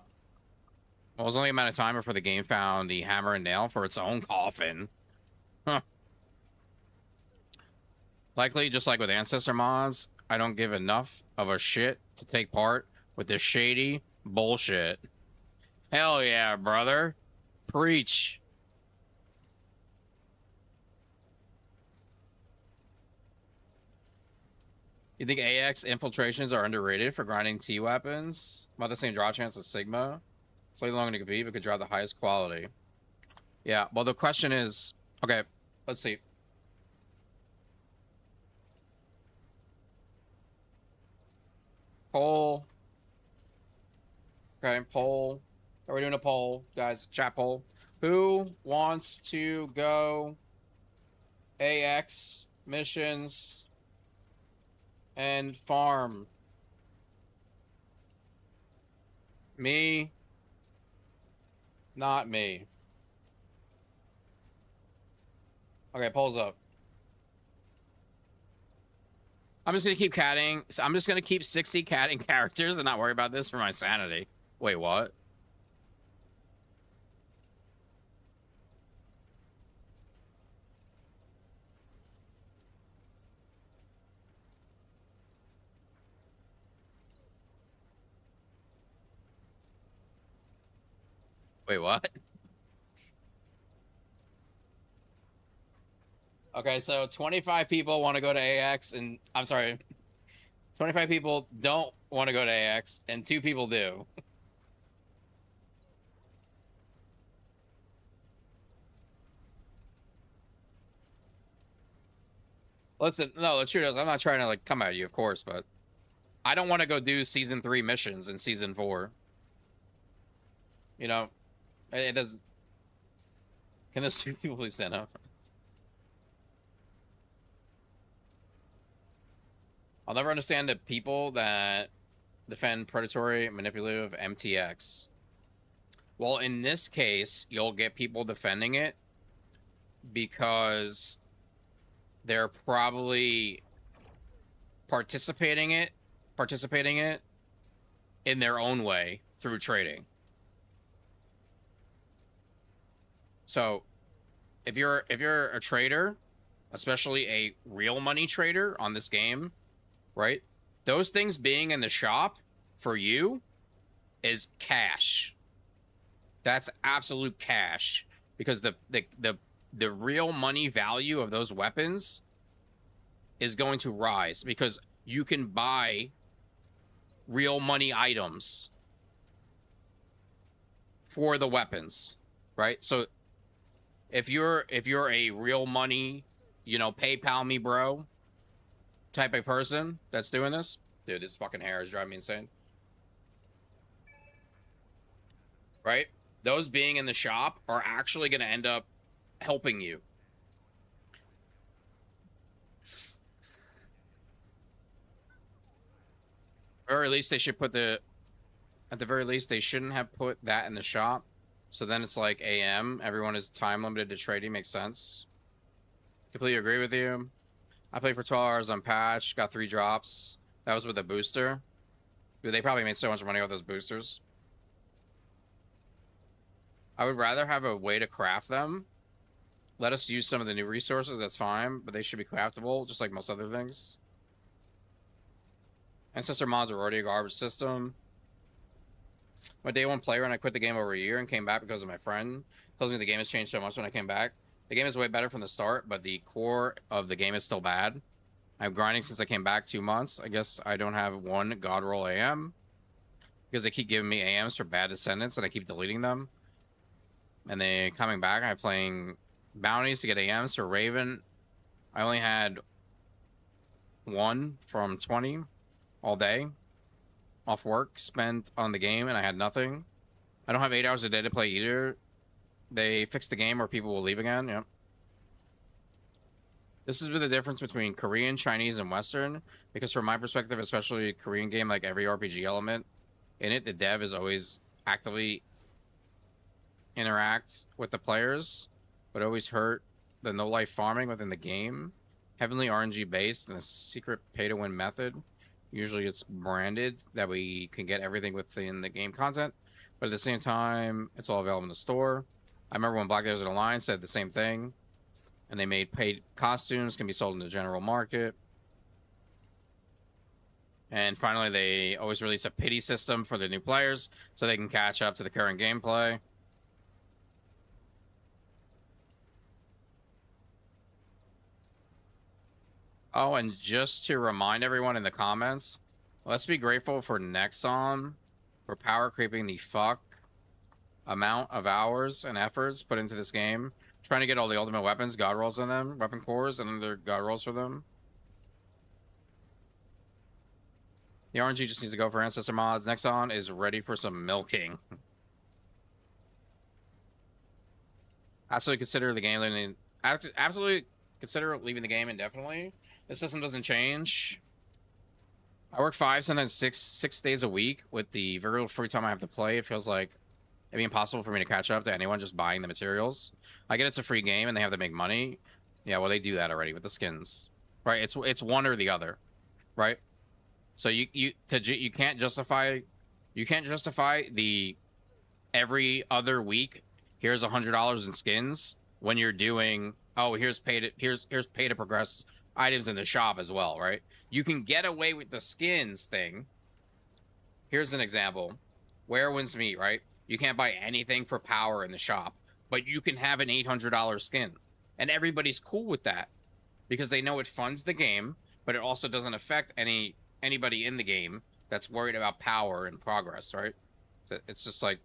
it was only a matter of time before the game found the hammer and nail for its own coffin. Huh. Likely, just like with Ancestor mods, I don't give enough of a shit to take part with this shady bullshit. Hell yeah, brother. Preach. You think AX infiltrations are underrated for grinding T weapons? About the same draw chance as Sigma. Slightly longer to compete, but could draw the highest quality. Yeah, well, the question is... Okay, let's see. Poll. Okay, poll. Are we doing a poll, guys? Chat poll. Who wants to go AX missions and farm? Me? Not me. Okay, poll's up. I'm just gonna keep catting. I'm just gonna keep 60 catting characters and not worry about this for my sanity. Wait, what? Wait, what? Okay, so 25 people want to go to AX, and I'm sorry, 25 people don't want to go to AX, and 2 people do. Listen, no, the truth is, I'm not trying to like come at you, of course, but I don't want to go do season 3 missions in season 4. You know, it does. Can those 2 people please stand up? I'll never understand the people that defend predatory, manipulative MTX. Well, in this case, you'll get people defending it because they're probably participating it in their own way through trading. So, if you're a trader, especially a real money trader on this game, right? Those things being in the shop for you is cash. That's absolute cash because the the real money value of those weapons is going to rise because you can buy real money items for the weapons, right? So if you're a real money, you know, PayPal me bro type of person that's doing this, dude, this fucking hair is driving me insane. Right? Those being in the shop are actually going to end up helping you. Or at least they should put at the very least, they shouldn't have put that in the shop. So then it's like AM. Everyone is time limited to trading. Makes sense. Completely agree with you. I played for 12 hours on patch. Got 3 drops. That was with a booster. Dude, they probably made so much money off those boosters. I would rather have a way to craft them. Let us use some of the new resources. That's fine. But they should be craftable, just like most other things. Ancestor mods are already a garbage system. My day 1 player and I quit the game over a year and came back because of my friend. Tells me the game has changed so much when I came back. The game is way better from the start, but the core of the game is still bad. I'm grinding since I came back 2 months. I guess I don't have one god roll AM because they keep giving me AMs for bad Descendants and I keep deleting them. And then coming back, I'm playing bounties to get AMs for Raven. I only had 1 from 20 all day. Off work, spent on the game, and I had nothing. I don't have 8 hours a day to play either. They fixed the game where people will leave again. Yep. This is the difference between Korean, Chinese, and Western. Because from my perspective, especially a Korean game, like every RPG element in it, the dev is always actively interact with the players, but always hurt the no-life farming within the game. Heavily RNG based and a secret pay-to-win method. Usually it's branded that we can get everything within the game content, but at the same time, it's all available in the store. I remember when Black Desert Alliance said the same thing, and they made paid costumes can be sold in the general market. And finally, they always release a pity system for the new players so they can catch up to the current gameplay. Oh, and just to remind everyone in the comments, let's be grateful for Nexon for power creeping the fuck amount of hours and efforts put into this game. Trying to get all the ultimate weapons, god rolls in them, weapon cores, and other god rolls for them. The RNG just needs to go for Ancestor mods. Nexon is ready for some milking. Absolutely consider the game. Absolutely consider leaving the game indefinitely. The system doesn't change. I work 5, sometimes six days a week. With the very little free time I have to play, it feels like it'd be impossible for me to catch up to anyone just buying the materials. I get it's a free game and they have to make money. Yeah, well, they do that already with the skins, right? It's one or the other, right? So you can't justify the every other week here's $100 in skins when you're doing, oh, here's pay to progress items in the shop as well, right? You can get away with the skins thing. Here's an example. Werewolf's Meat, right? You can't buy anything for power in the shop, but you can have an $800 skin. And everybody's cool with that because they know it funds the game, but it also doesn't affect anybody in the game that's worried about power and progress, right? It's just like,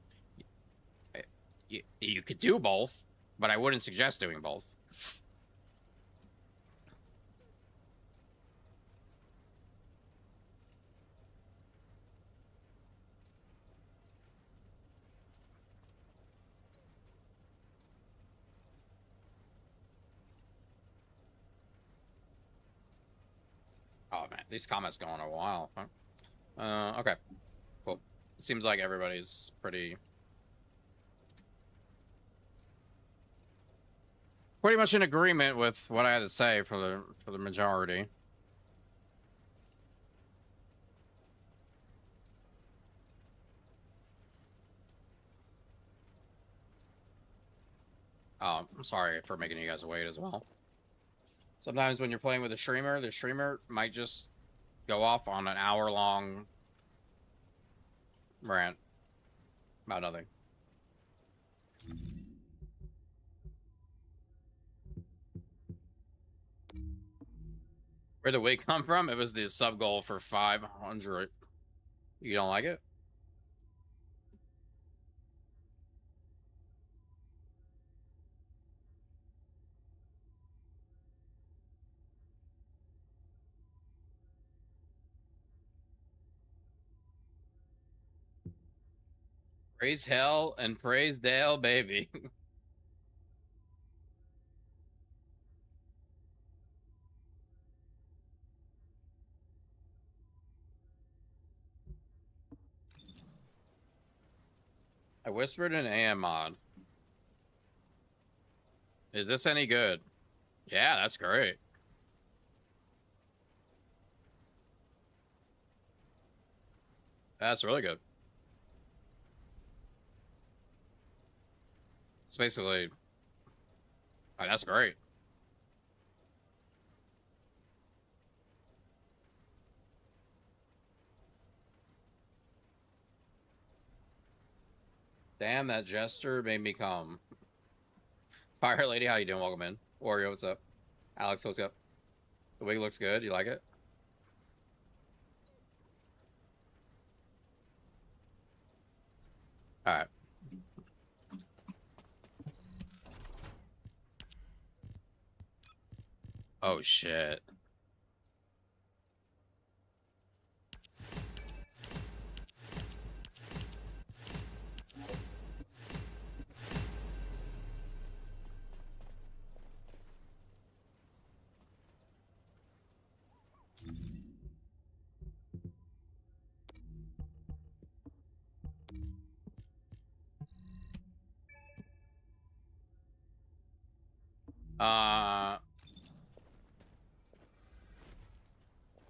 you could do both, but I wouldn't suggest doing both. Oh man, these comments go on a while. Huh? Okay, cool. It seems like everybody's pretty much in agreement with what I had to say for the majority. Oh, I'm sorry for making you guys wait as well. Sometimes when you're playing with a streamer, the streamer might just go off on an hour-long rant about nothing. Where'd the wig come from? It was the sub goal for 500. You don't like it? Praise hell and praise Dale, baby. I whispered an AM mod. Is this any good? Yeah, that's great. That's really good. It's basically... Oh, that's great. Damn, that gesture made me come. Fire Lady, how you doing? Welcome in. Wario, what's up? Alex, what's up? The wig looks good. You like it? All right. Oh, shit.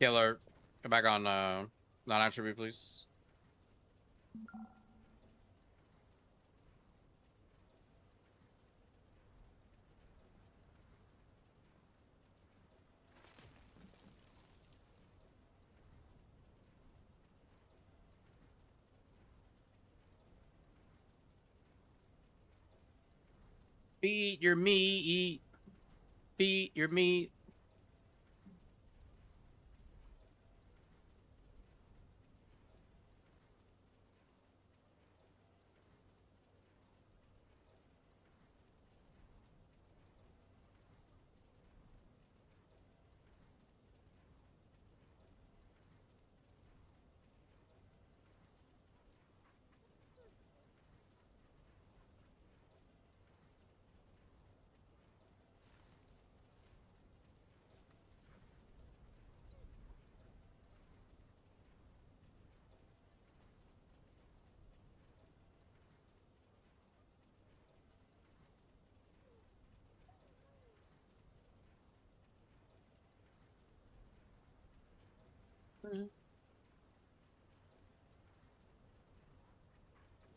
Killer, come back on non-attribute, please. Beat your meat. Beat your meat.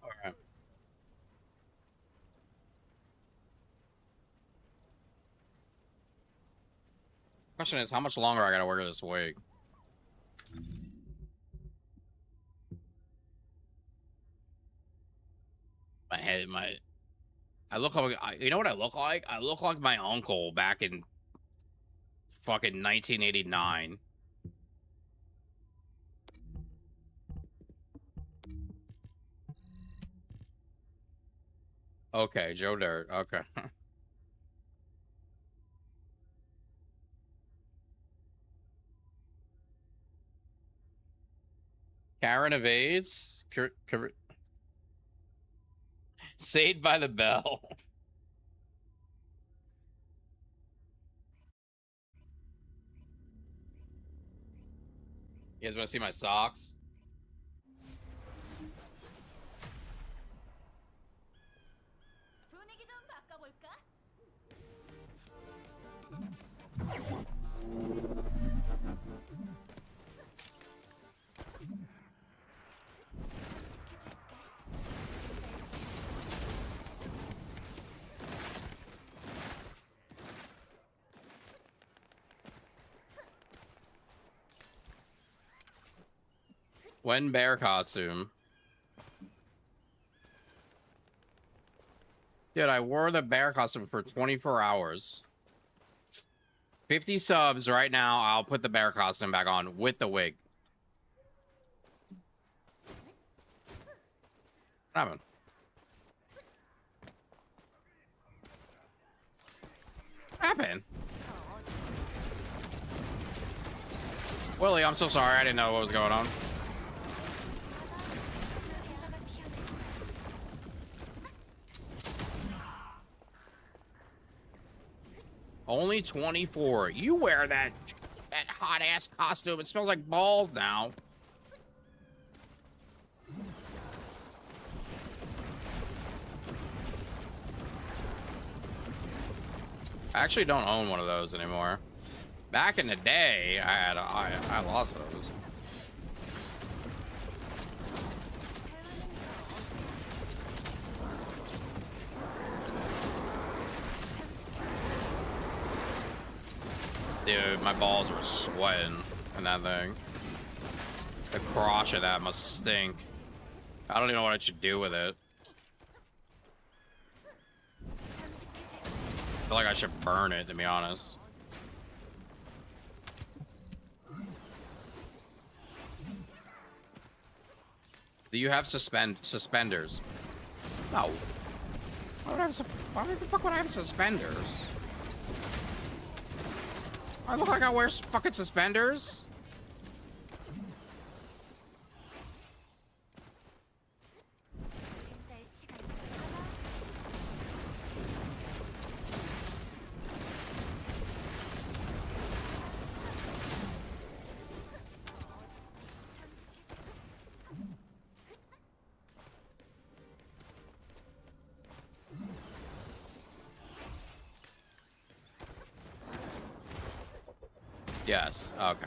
All right. Question is, how much longer I gotta wear this wig? My head, I look like, you know what I look like? I look like my uncle back in fucking 1989. Okay, Joe Dirt. Okay. Karen evades. Saved by the bell. You guys want to see my socks? 분위기 좀 바꿔볼까? When bear costume. Dude, I wore the bear costume for 24 hours. 50 subs right now. I'll put the bear costume back on with the wig. What happened? What happened? Willie, I'm so sorry. I didn't know what was going on. Only 24. You wear that hot ass costume. It smells like balls now. I actually don't own one of those anymore. Back in the day, I lost those. Dude, my balls were sweating in that thing. The crotch of that must stink. I don't even know what I should do with it. I feel like I should burn it, to be honest. Do you have suspenders? No. Why the fuck would I have suspenders? I look like I wear fucking suspenders? Yes, okay.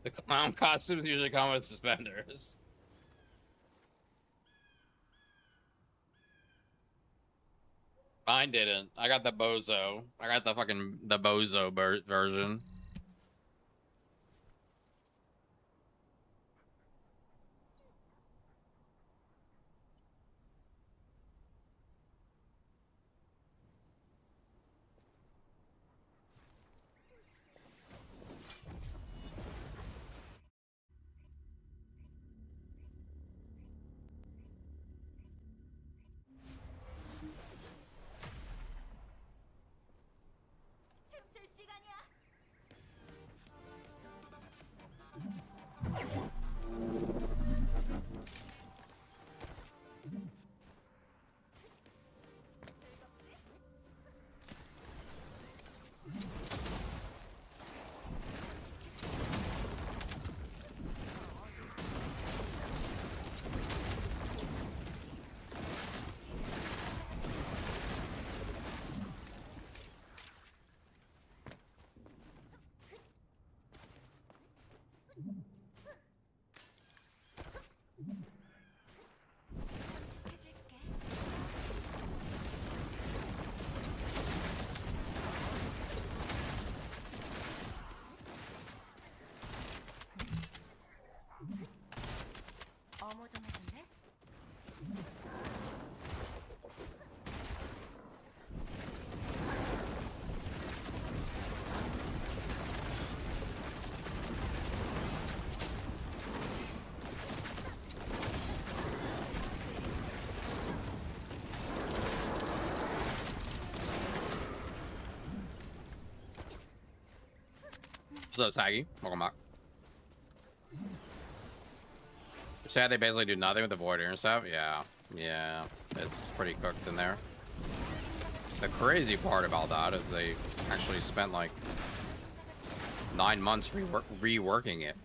The clown costumes usually come with suspenders. Mine didn't. I got the bozo. I got the bozo version. What's up, Saggy? Welcome back. Sad they basically do nothing with the Void and stuff. Yeah, it's pretty cooked in there. the crazy part about that is they actually spent like 9 months reworking it.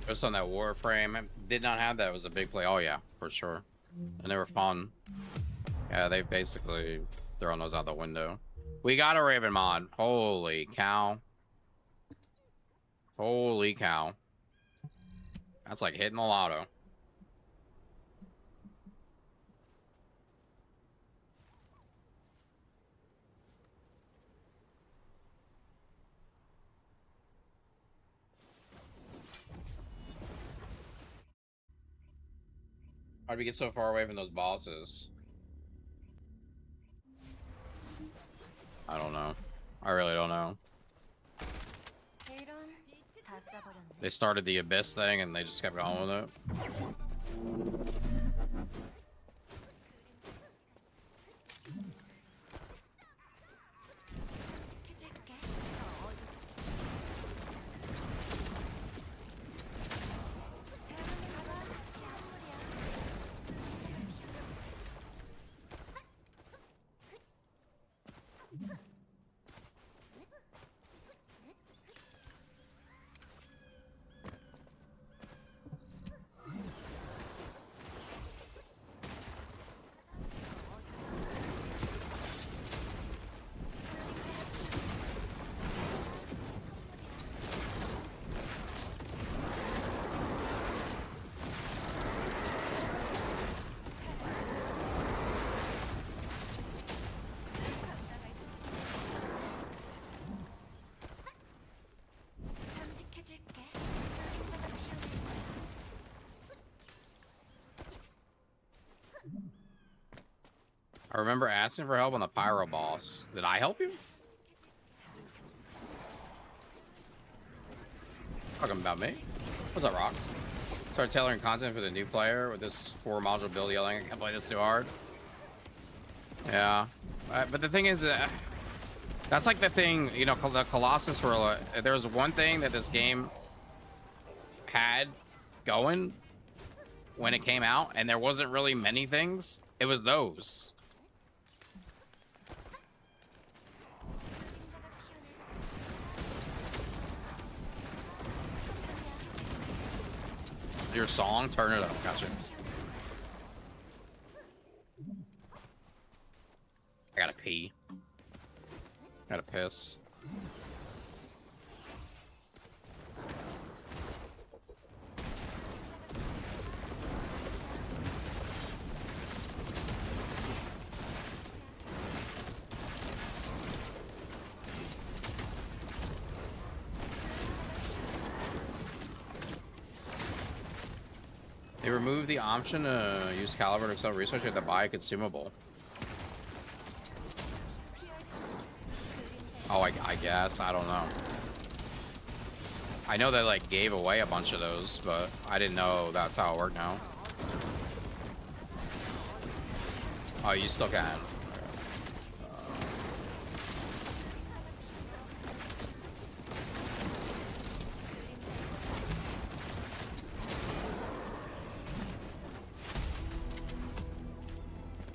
Just on that Warframe, did not have that. It was a big play. Oh yeah, for sure. And they were fun. Yeah, they've basically thrown those out the window. We got a Raven mod. Holy cow. Holy cow. That's like hitting the lotto. How'd we get so far away from those bosses? I don't know. I really don't know. They started the Abyss thing and they just kept going with it. I remember asking for help on the Pyro boss. Did I help you? Talking about me? What's up, Rocks? Start tailoring content for the new player with this 4-module build yelling, I can't play this too hard. Yeah. But the thing is, that's like the thing, you know, the Colossus were, there was one thing that this game had going when it came out, and there wasn't really many things. It was those. Your song, turn it up. Gotcha. I gotta pee. Gotta piss. They removed the option to use Caliber to sell research. You had to buy a consumable. Oh, I guess. I don't know. I know they like gave away a bunch of those, but I didn't know that's how it worked now. Oh, you still can.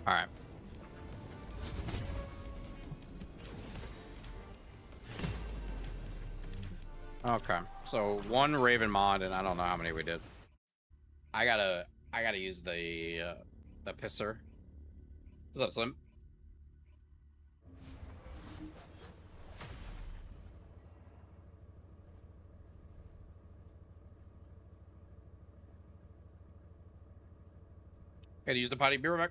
All right. Okay, so one Raven mod, and I don't know how many we did. I gotta use the pisser. What's up, Slim? Had to use the potty. Be right back.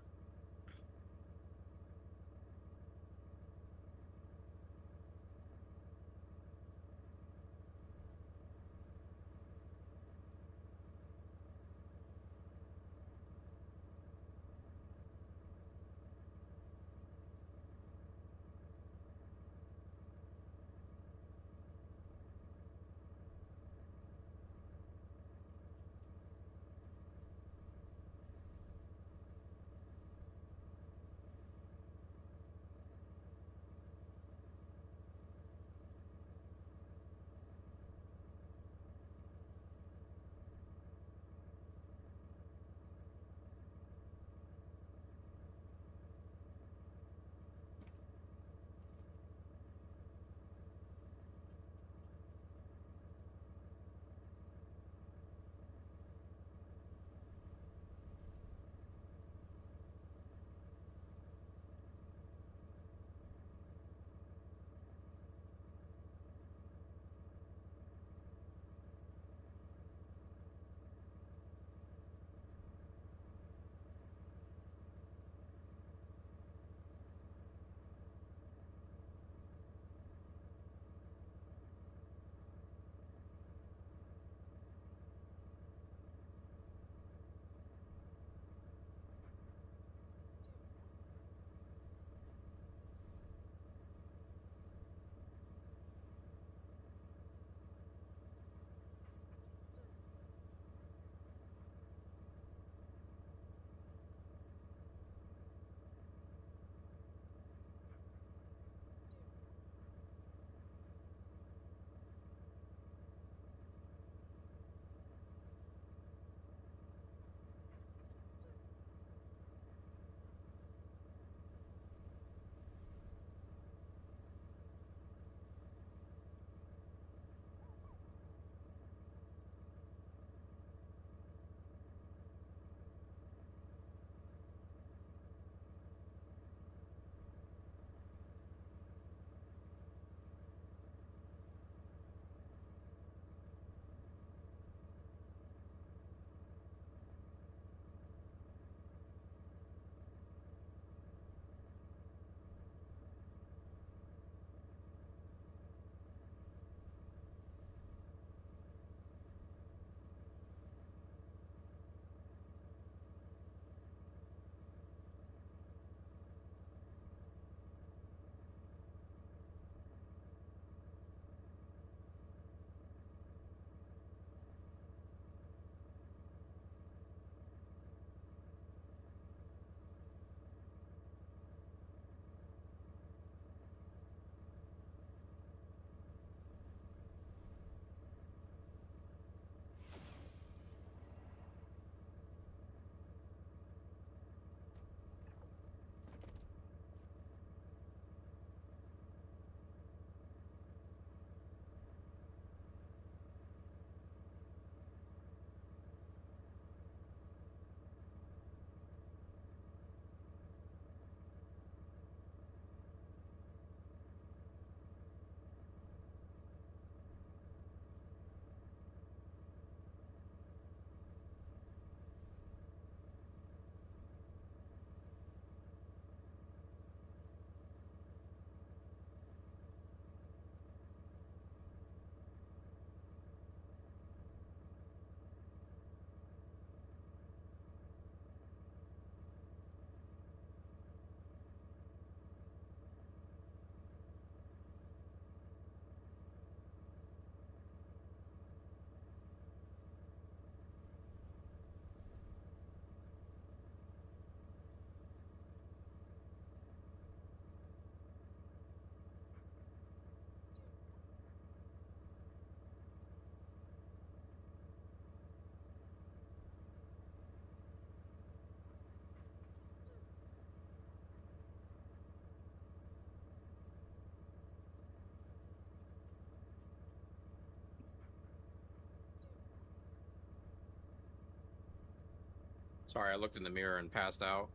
Sorry, I looked in the mirror and passed out.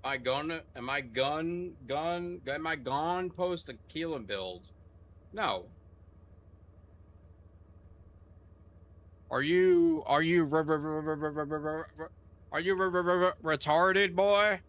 Am I gone post a Keelan build? No. Are you retarded, boy?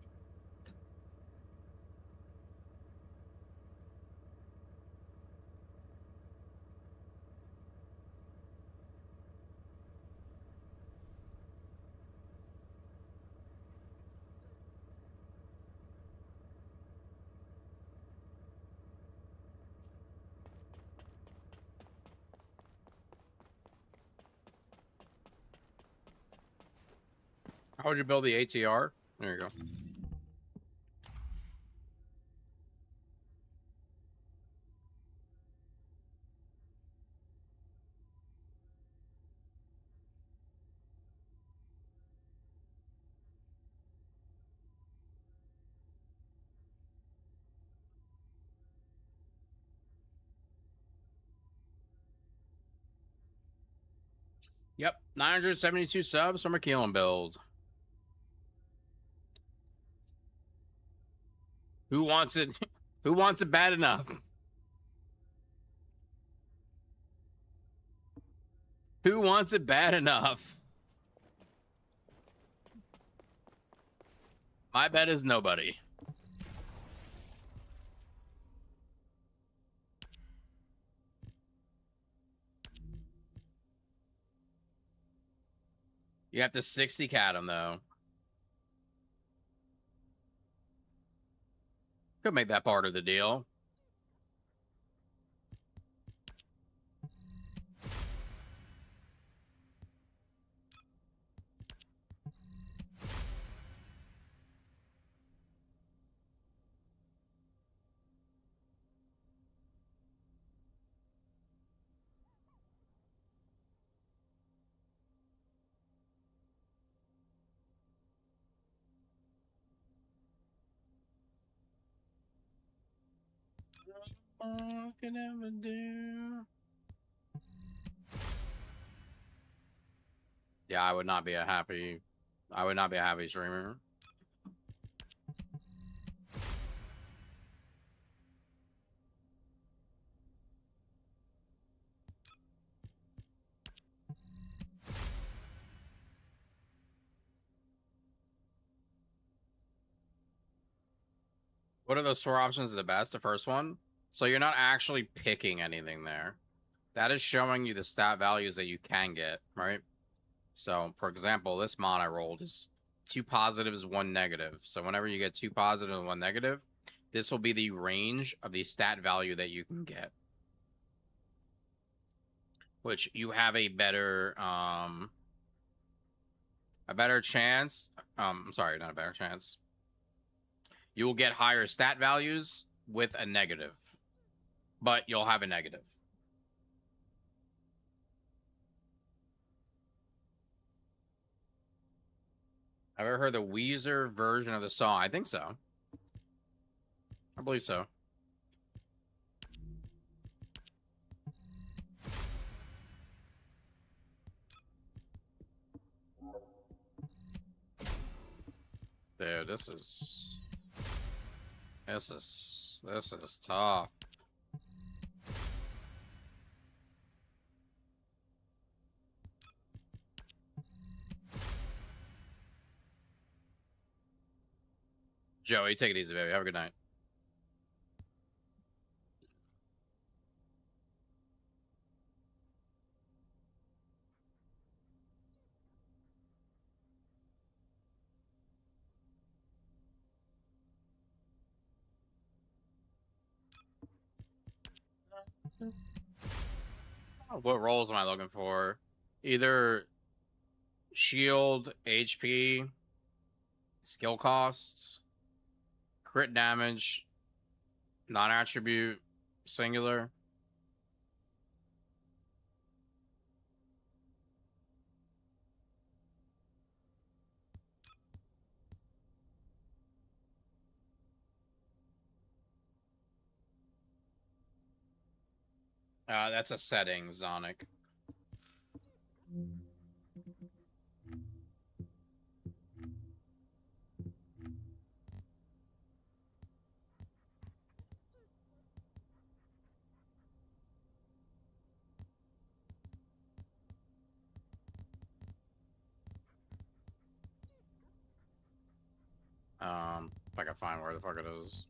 How would you build the ATR? There you go. Yep, 972 subs from a Keelan build. Who wants it? Who wants it bad enough? Who wants it bad enough? My bet is nobody. You have to 60 cat him though. Could make that part of the deal. All I can ever do. Yeah, I would not be a happy streamer. What are those 4 options the best? The first one? So you're not actually picking anything there. That is showing you the stat values that you can get, right? So, for example, this mod I rolled is 2 positives, 1 negative. So whenever you get 2 positive and 1 negative, this will be the range of the stat value that you can get. Which you have a better chance. I'm sorry, not a better chance. You will get higher stat values with a negative, but you'll have a negative. Have you ever heard the Weezer version of the song? I think so. I believe so. Dude, this is tough. Joey, take it easy, baby. Have a good night. What roles am I looking for? Either shield, HP, skill cost, crit damage, non-attribute, singular. That's a setting, Zonic. If I can find where the fuck it is.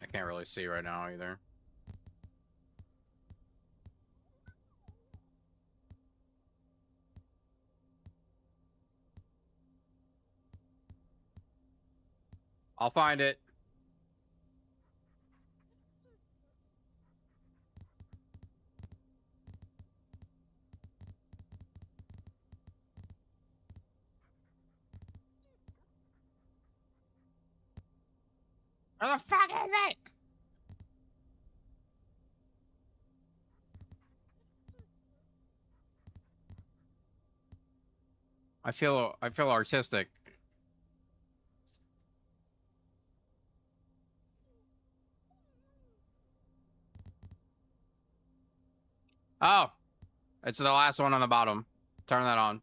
I can't really see right now either. I'll find it. Where the fuck is it? I feel artistic. Oh, it's the last one on the bottom. Turn that on.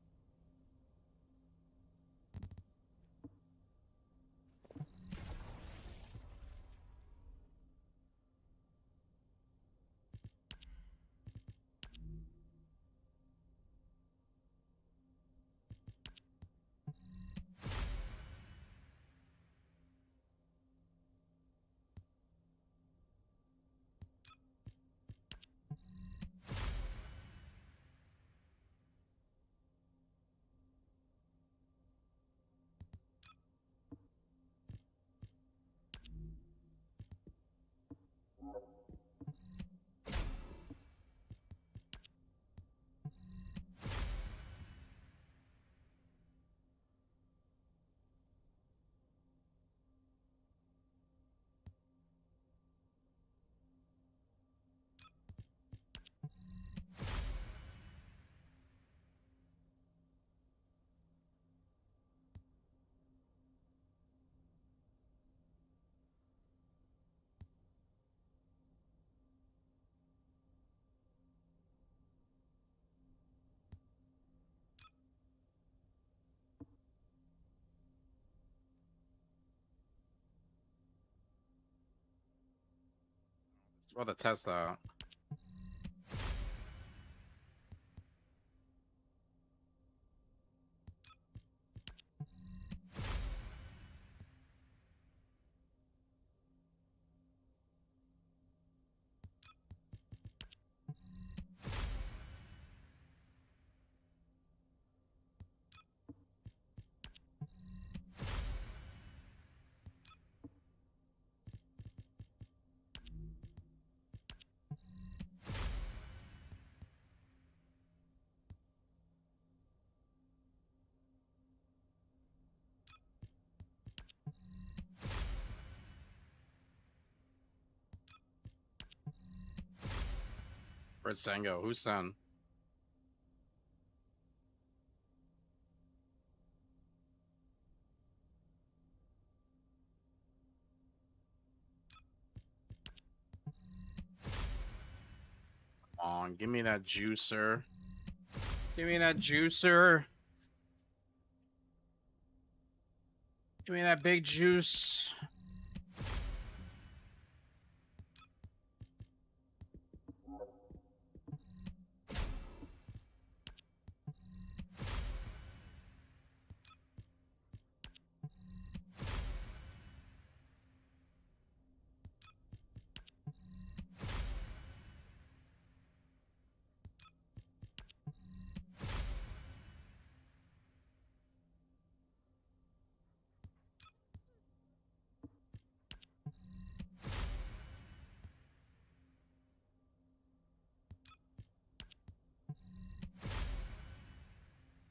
It's about to test that. Where'd Sen go? Who's Sen? Come on, give me that juicer. Give me that juicer. Give me that big juice.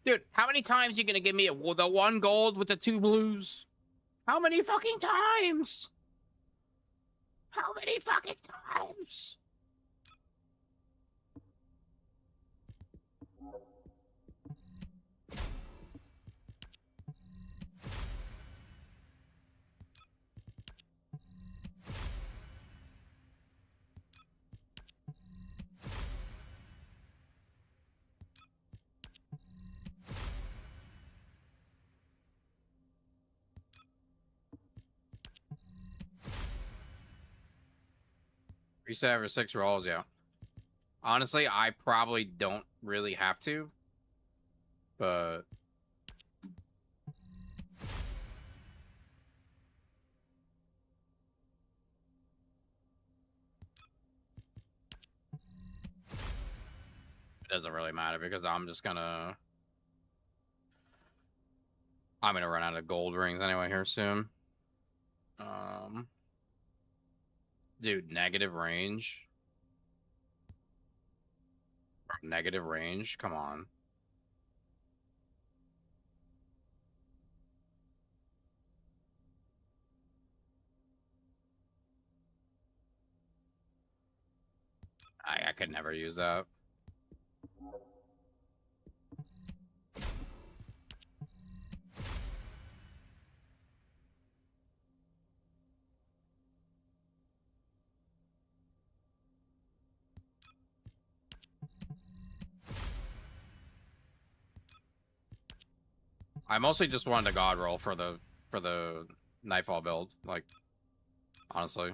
Dude, how many times are you gonna give me the 1 gold with the 2 blues? How many fucking times? How many fucking times? Reset every 6 rolls, yeah. Honestly, I probably don't really have to, but Doesn't really matter because I'm gonna run out of gold rings anyway here soon. Dude, negative range. Negative range? Come on. I could never use that. I mostly just wanted a god roll for the Nightfall build, like, honestly.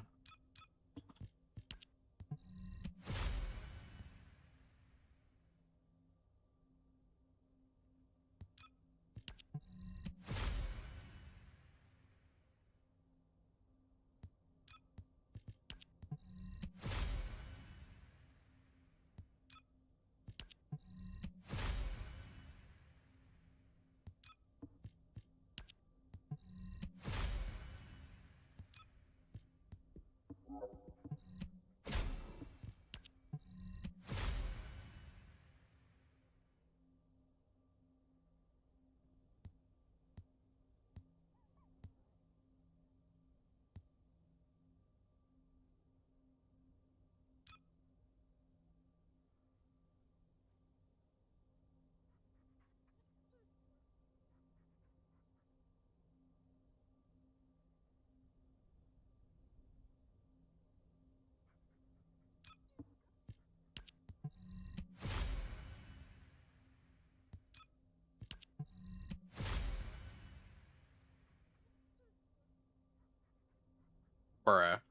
Bruh.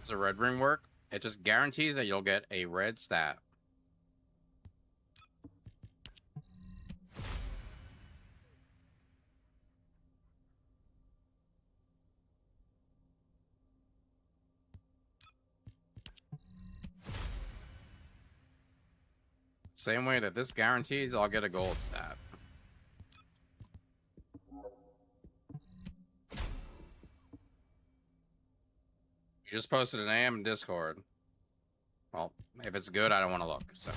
Does a red ring work? It just guarantees that you'll get a red stat. Same way that this guarantees I'll get a gold stat. You just posted an AM in Discord. Well, if it's good, I don't want to look, so.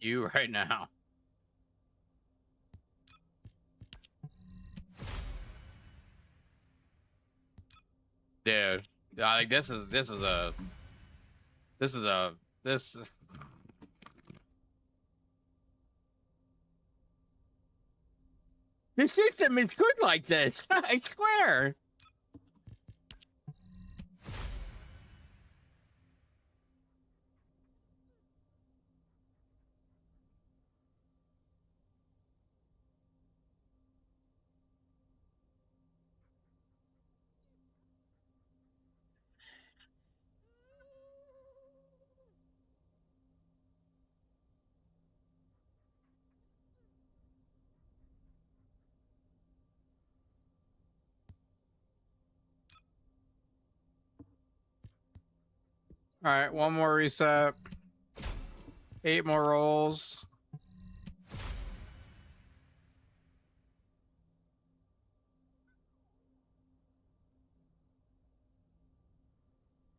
You right now. Dude, like this is a this. This system is good like this. I swear. All right, one more reset. 8 more rolls.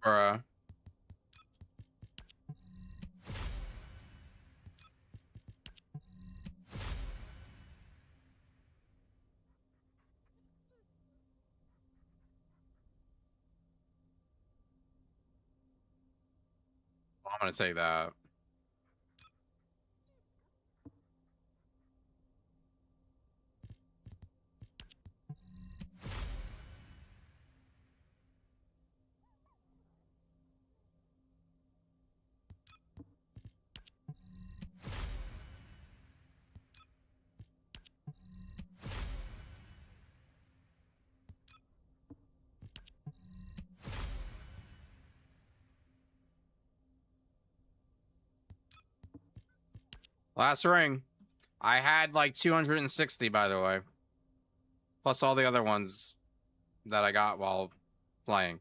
Bruh. I'm gonna take that. Last ring. I had like 260, by the way. Plus all the other ones that I got while playing.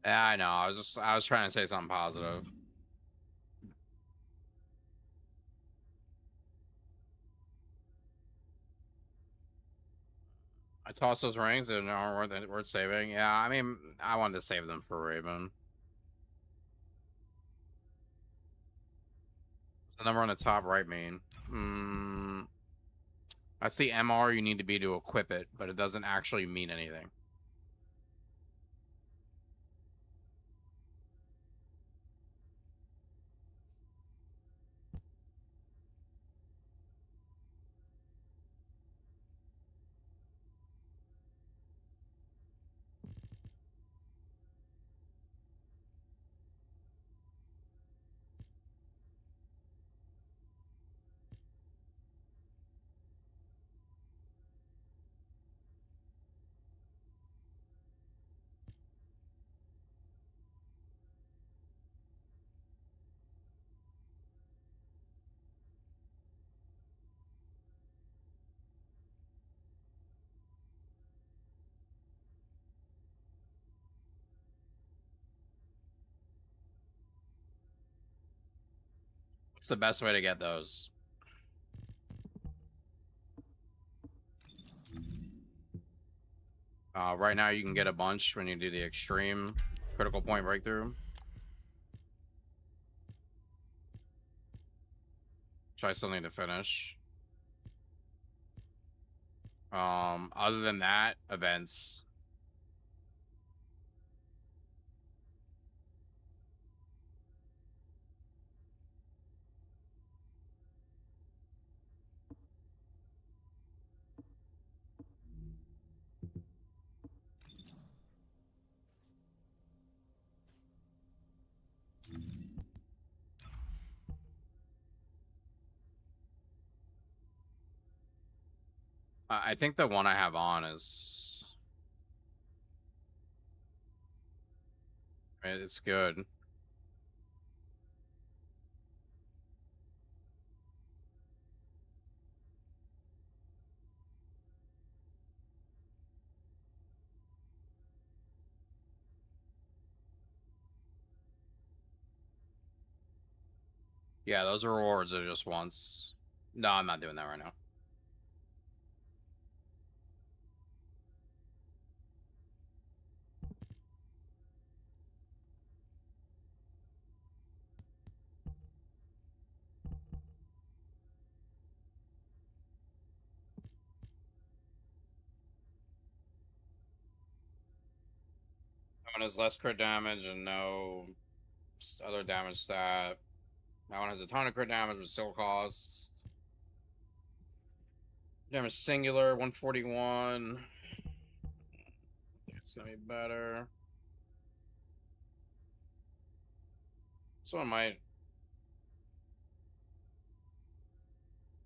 Yeah, I know. I was trying to say something positive. I tossed those rings and aren't worth saving. Yeah, I mean, I wanted to save them for Raven. The number on the top right mean? That's the MR you need to be to equip it, but it doesn't actually mean anything. What's the best way to get those? Right now you can get a bunch when you do the extreme critical point breakthrough, which I still need to finish. Other than that, events. I think the one I have on is... It's good. Yeah, those rewards are just once. No, I'm not doing that right now. That one has less crit damage and no other damage stat. That one has a ton of crit damage but still costs. Damage singular, 141. I think it's gonna be better. This one might...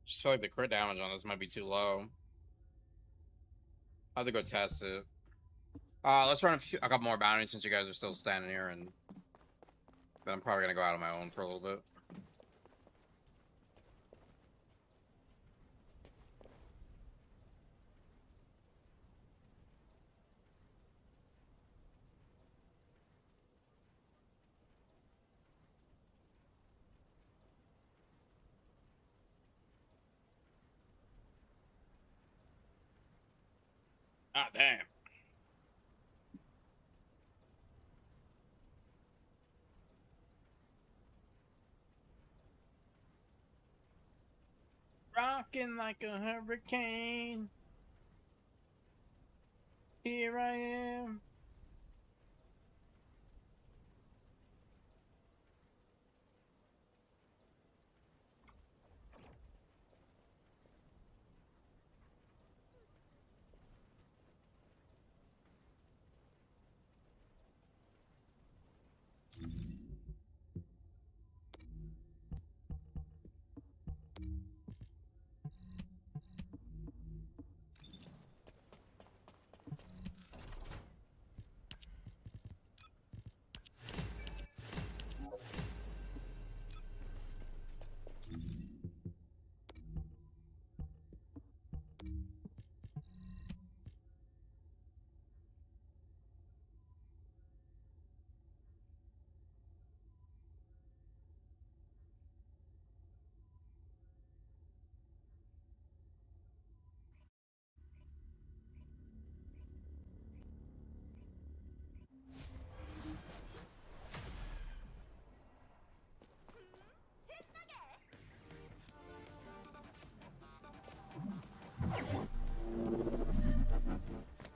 Just feel like the crit damage on this might be too low. I'll have to go test it. Let's run a couple more bounties since you guys are still standing here, and then I'm probably gonna go out on my own for a little bit. Ah, damn. Rocking like a hurricane. Here I am.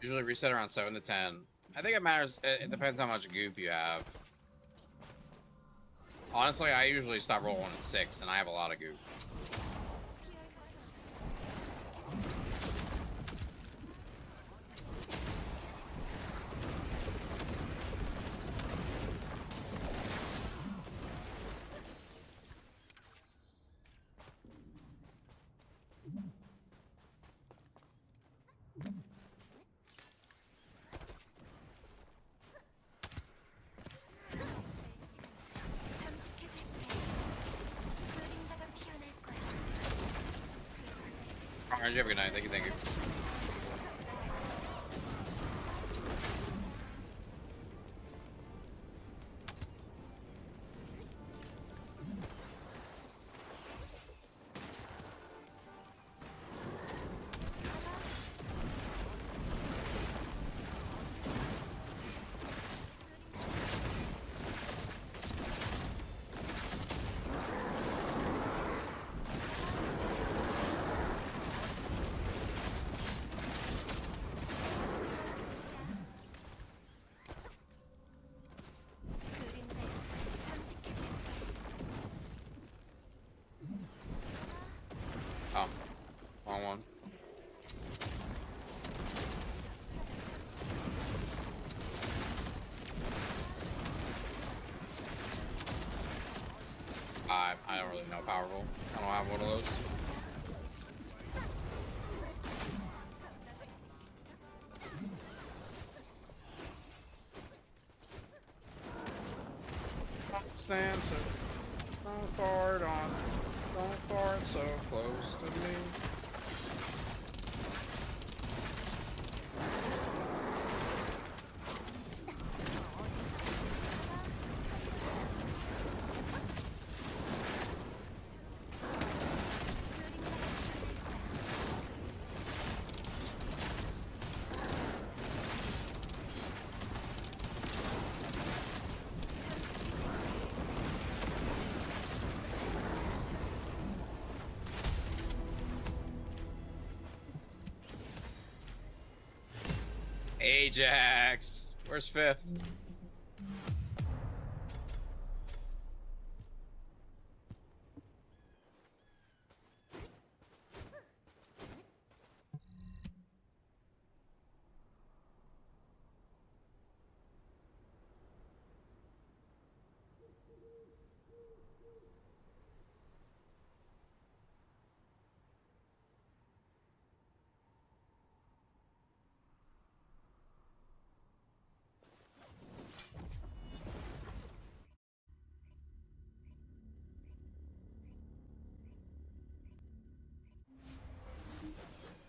Usually reset around 7 to 10. I think it matters. It depends how much goop you have. Honestly, I usually stop rolling at 6, and I have a lot of goop. Alright, you have a good night. Thank you, thank you. Oh, wrong one. I don't really know powerful. I don't have one of those. fart on. Don't fart so close to me. Ajax! Where's fifth?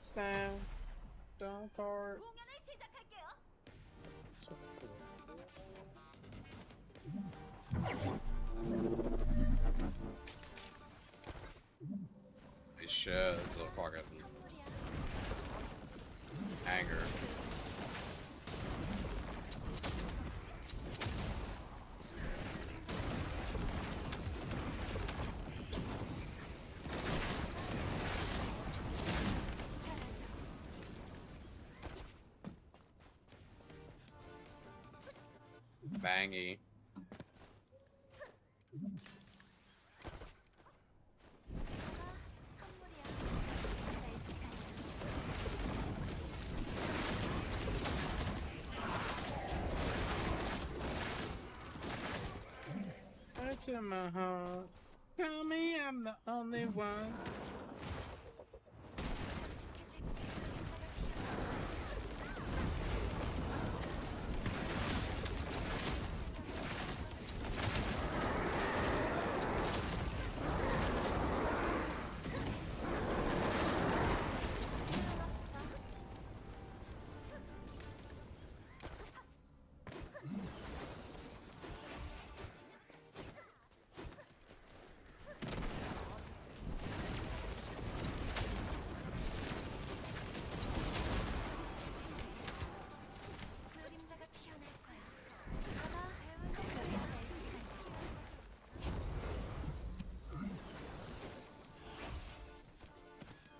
Stand. Don't fart. Holy shit, this is a fucking anger. Bangy. What's in my heart? Tell me I'm the only one.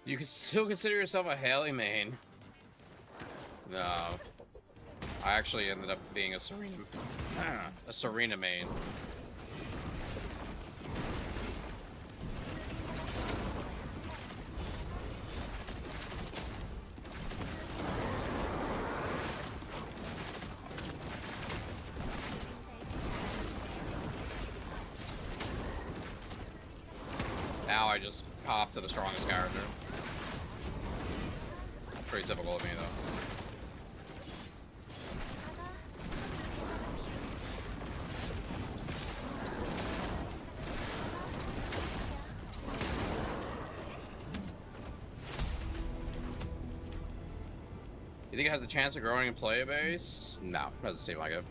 You can still consider yourself a Haley main. No. I actually ended up being a Serena main. Now I just pop to the strongest character. Pretty typical of me, though. You think it has a chance of growing in player base? No, doesn't seem like it.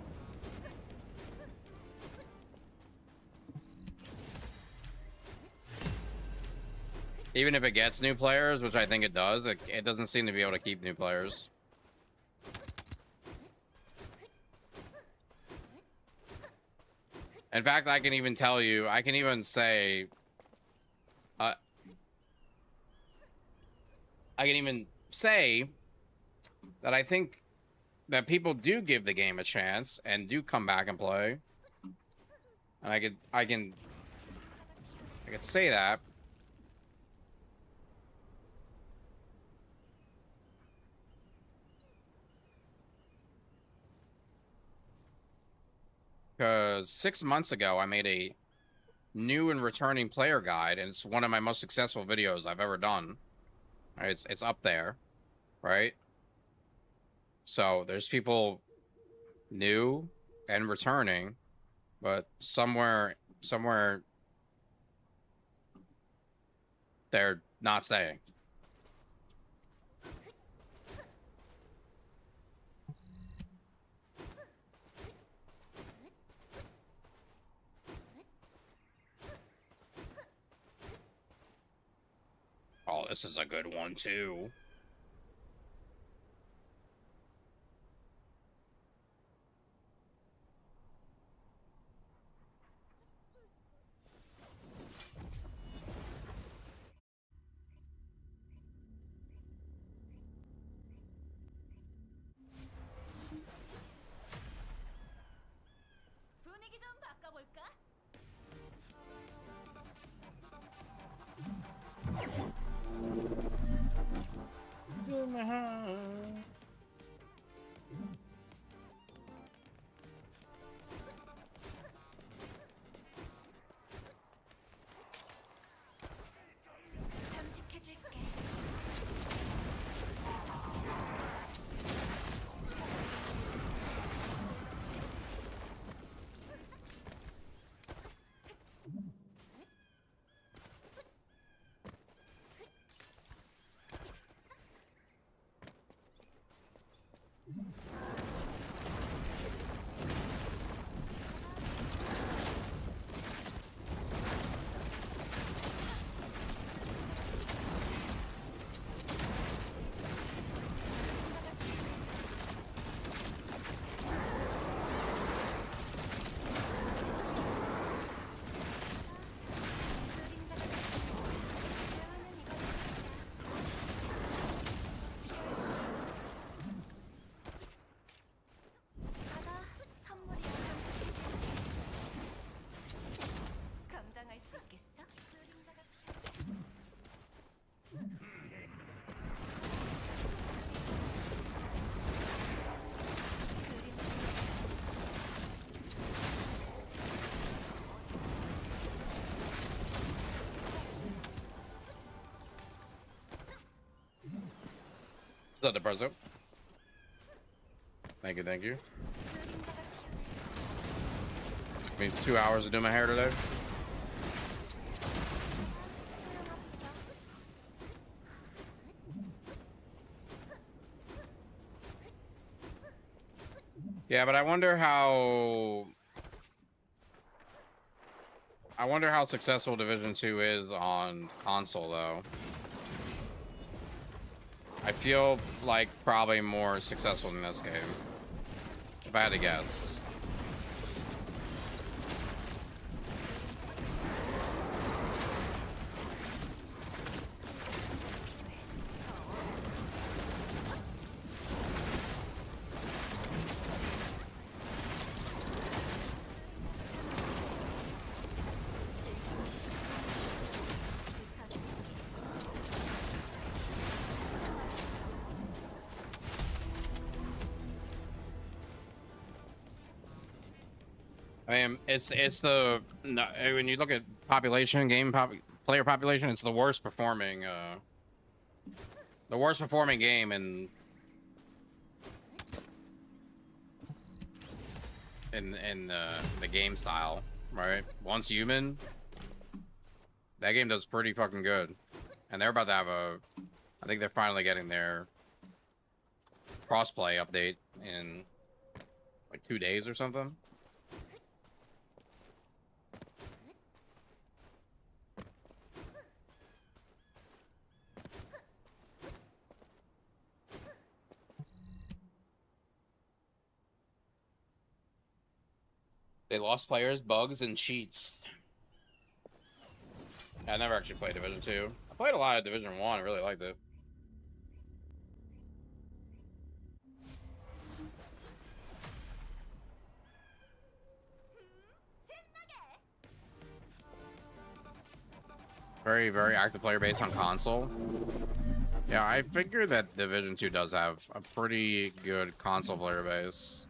Even if it gets new players, which I think it does, it doesn't seem to be able to keep new players. In fact, I can even tell you, I can even say, I can even say that I think that people do give the game a chance and do come back and play. And I can say that. Because 6 months ago, I made a new and returning player guide, and it's one of my most successful videos I've ever done. Right, it's up there, right? So there's people new and returning, but somewhere they're not staying. Oh, this is a good one too. 분위기 좀 바꿔볼까? 잠식해줄게. 가자, 선물이야. 감당할 수 있겠어? 그림자가 Is that the present? Thank you, thank you. Took me 2 hours to do my hair today. Yeah, but I wonder how successful Division 2 is on console though. I feel like probably more successful in this game, if I had to guess. I mean, it's the when you look at population, player population, it's the worst performing game in the game style, right? Once Human, that game does pretty fucking good, and they're about to have I think they're finally getting their crossplay update in like 2 days or something. They lost players, bugs, and cheats. I never actually played Division 2. I played a lot of Division 1. I really liked it. Very, very active player base on console. Yeah, I figure that Division 2 does have a pretty good console player base.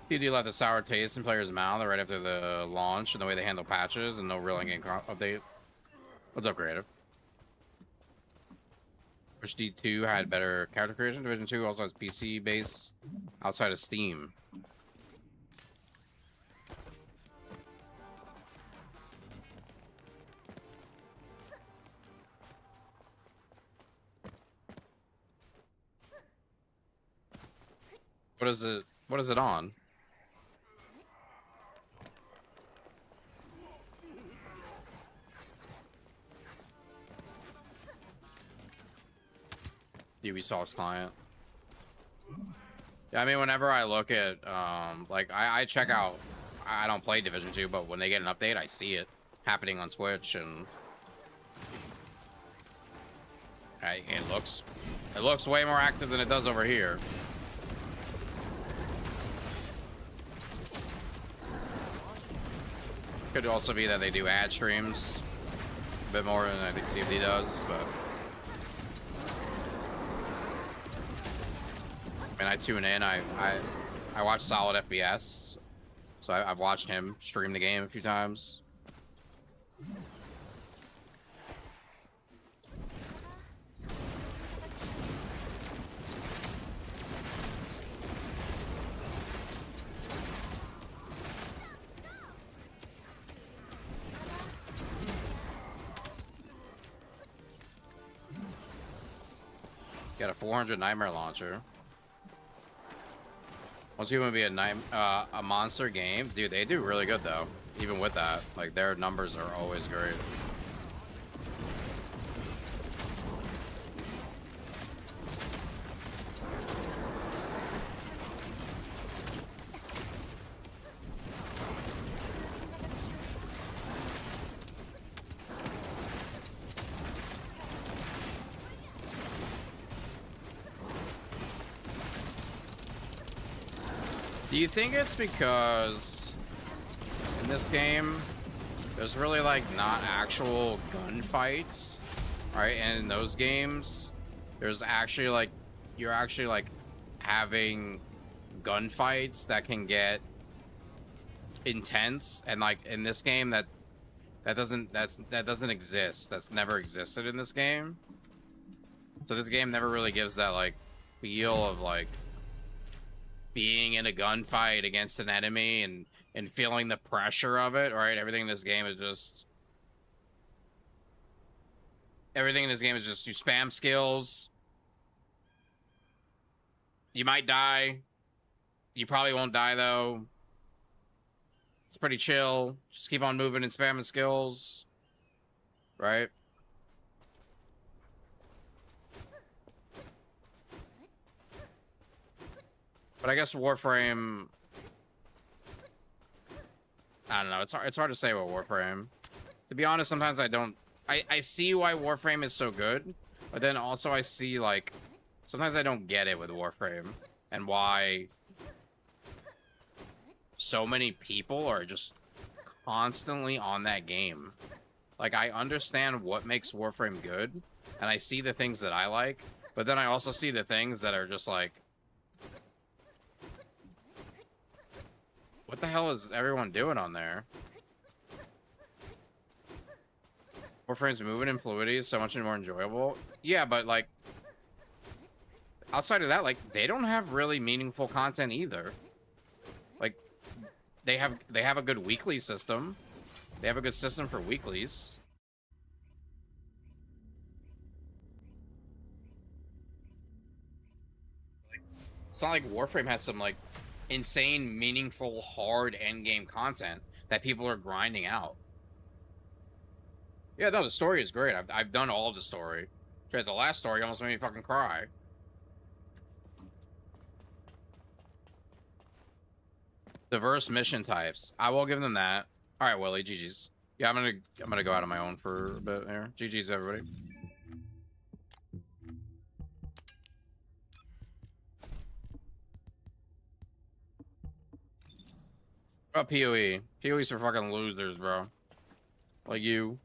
PD left a sour taste in players' mouth right after the launch and the way they handle patches and no real in-game update. What's up, Creative? Which D2 had better character creation. Division 2 also has PC base outside of Steam. What is it? What is it on? Ubisoft's client. Yeah, I mean, whenever I look at, like, I check out, I don't play Division 2, but when they get an update, I see it happening on Twitch, and it looks way more active than it does over here. Could also be that they do ad streams a bit more than I think TFD does, but and I tune in. I watch Solid FPS, so I've watched him stream the game a few times. Got a 400 nightmare launcher. Once you want to be a monster game, dude, they do really good though. Even with that, like their numbers are always great. Do you think it's because in this game there's really like not actual gunfights, right? And in those games there's actually like you're actually like having gunfights that can get intense, and like in this game that doesn't exist. That's never existed in this game. So this game never really gives that like feel of like being in a gunfight against an enemy and feeling the pressure of it, right? Everything in this game is just you spam skills. You might die. You probably won't die though. It's pretty chill. Just keep on moving and spamming skills, right? But I guess Warframe, I don't know. It's hard to say about Warframe. To be honest, sometimes I see why Warframe is so good, but then also I see like sometimes I don't get it with Warframe and why so many people are just constantly on that game. Like I understand what makes Warframe good, and I see the things that I like, but then I also see the things that are just like, what the hell is everyone doing on there? Warframe's movement and fluidity is so much more enjoyable. Yeah, but like outside of that, like they don't have really meaningful content either. Like they have a good weekly system. They have a good system for weeklies. It's not like Warframe has some like insane, meaningful, hard endgame content that people are grinding out. Yeah, no, the story is great. I've done all of the story. Shit, the last story almost made me fucking cry. Diverse mission types. I will give them that. All right, Willie, GG's. Yeah, I'm gonna go out on my own for a bit here. GG's, everybody. What about PoE? PoE's for fucking losers, bro. Like you.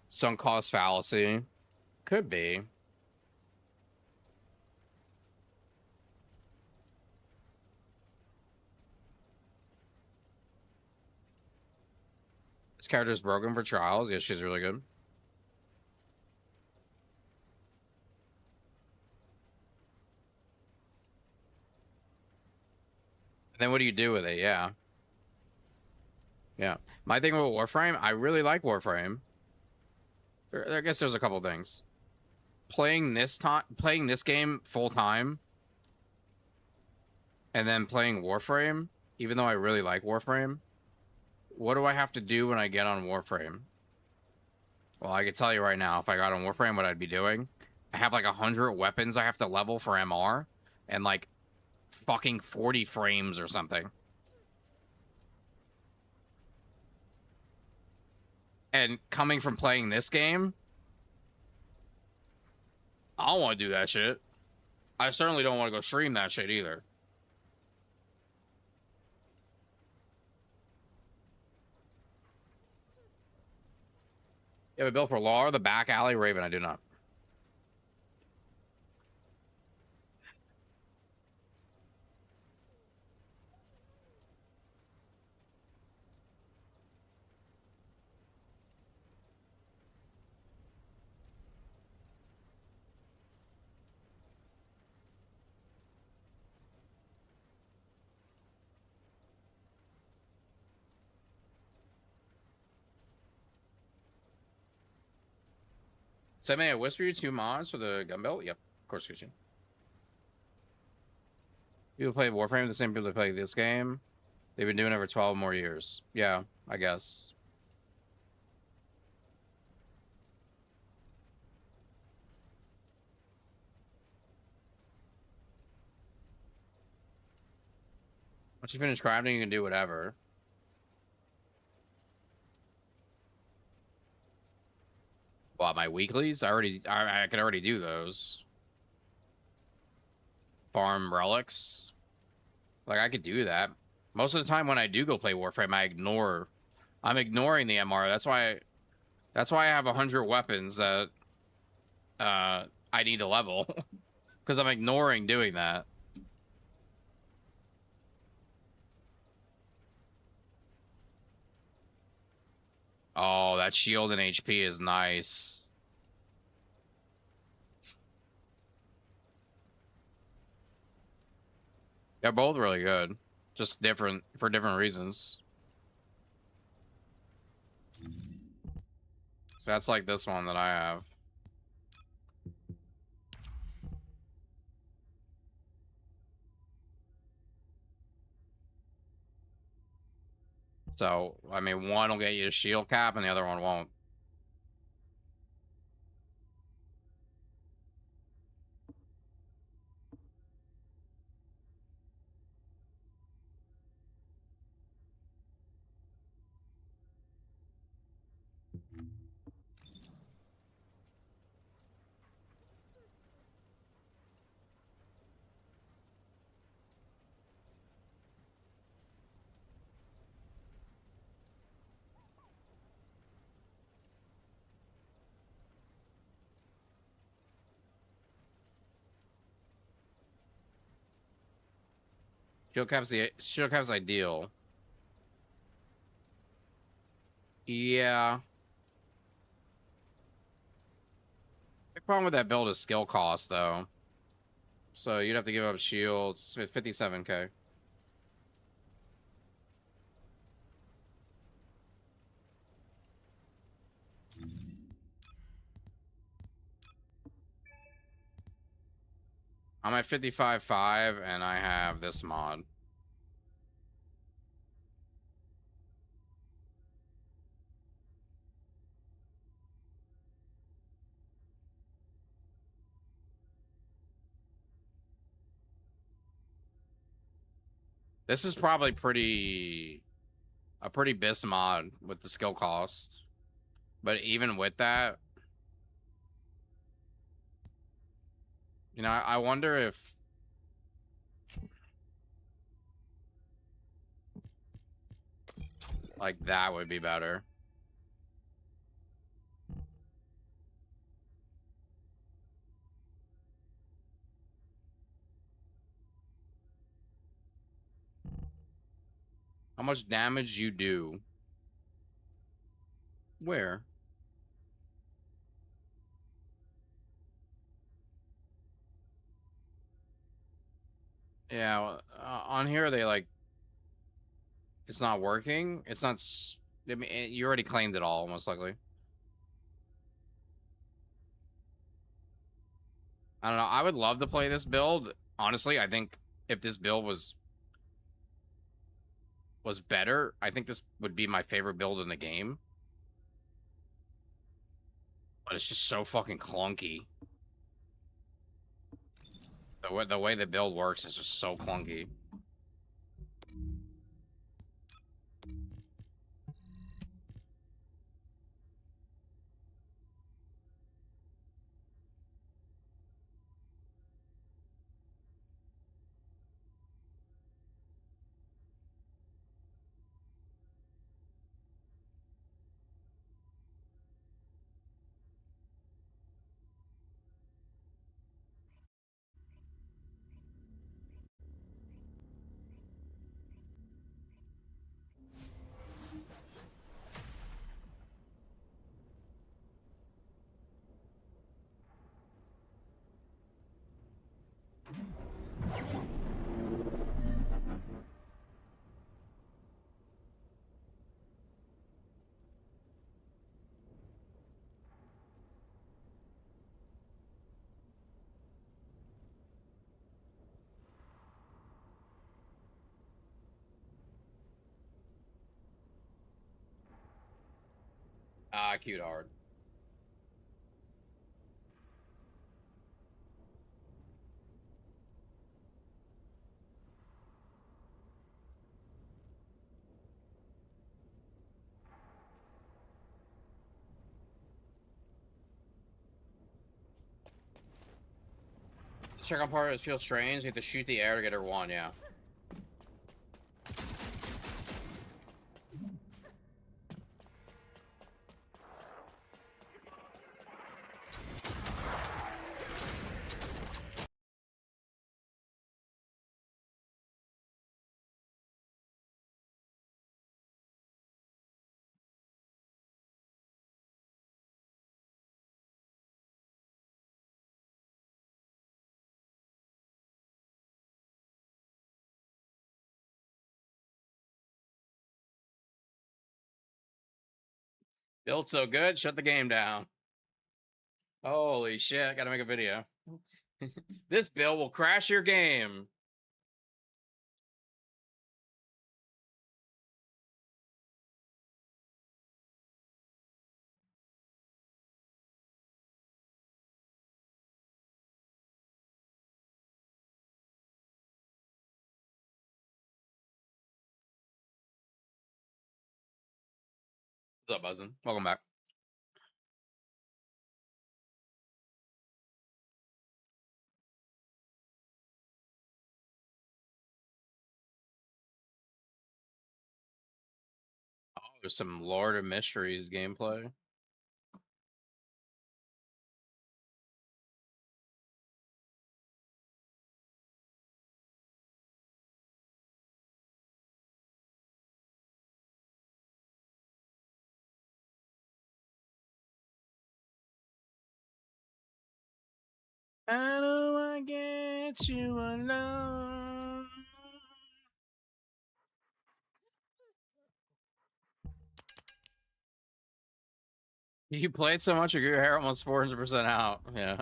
Sunk cost fallacy. Could be. This character is broken for trials. Yeah, she's really good. And then what do you do with it? Yeah. Yeah. My thing with Warframe, I really like Warframe. I guess there's a couple things. Playing this game full time, and then playing Warframe, even though I really like Warframe, what do I have to do when I get on Warframe? Well, I can tell you right now, if I got on Warframe, what I'd be doing. I have like 100 weapons I have to level for MR, and like fucking 40 frames or something. And coming from playing this game, I don't want to do that shit. I certainly don't want to go stream that shit either. You have a build for Lar, the back alley, Raven. I do not. So, may I whisper you 2 mods for the gun belt? Yep, of course, Christian. People play Warframe, the same people that play this game. They've been doing it for 12 more years. Yeah, I guess. Once you finish crafting, you can do whatever. Well, my weeklies? I can already do those. Farm relics. Like, I could do that. Most of the time when I do go play Warframe, I'm ignoring the MR. That's why I have 100 weapons that I need to level. Because I'm ignoring doing that. Oh, that shield and HP is nice. They're both really good. Just different for different reasons. So that's like this one that I have. So, I mean, one will get you a shield cap and the other one won't. Shield cap's ideal. Yeah. The problem with that build is skill cost, though. So you'd have to give up shields. 57k. I'm at 55.5 and I have this mod. This is probably a pretty bis mod with the skill cost. But even with that, you know, I wonder if like that would be better. How much damage you do. Where? Yeah, well, on here they like it's not working. It's not. I mean, you already claimed it all, most likely. I don't know. I would love to play this build. Honestly, I think if this build was better, I think this would be my favorite build in the game. But it's just so fucking clunky. The way the build works is just so clunky. Ah, cute hard. The second part is feels strange. You have to shoot the air to get her one, yeah. Built so good, shut the game down. Holy shit, I gotta make a video. This build will crash your game. What's up, Buzzin'? Welcome back. Oh, there's some Lord of Mysteries gameplay. How do I get you alone? You played so much, your hair almost 400% out. Yeah.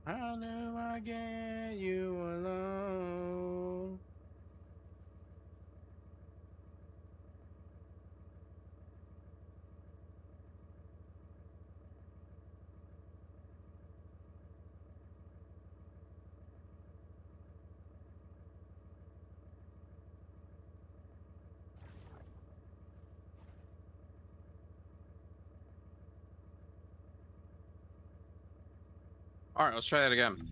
How do I get you alone? All right, let's try that again.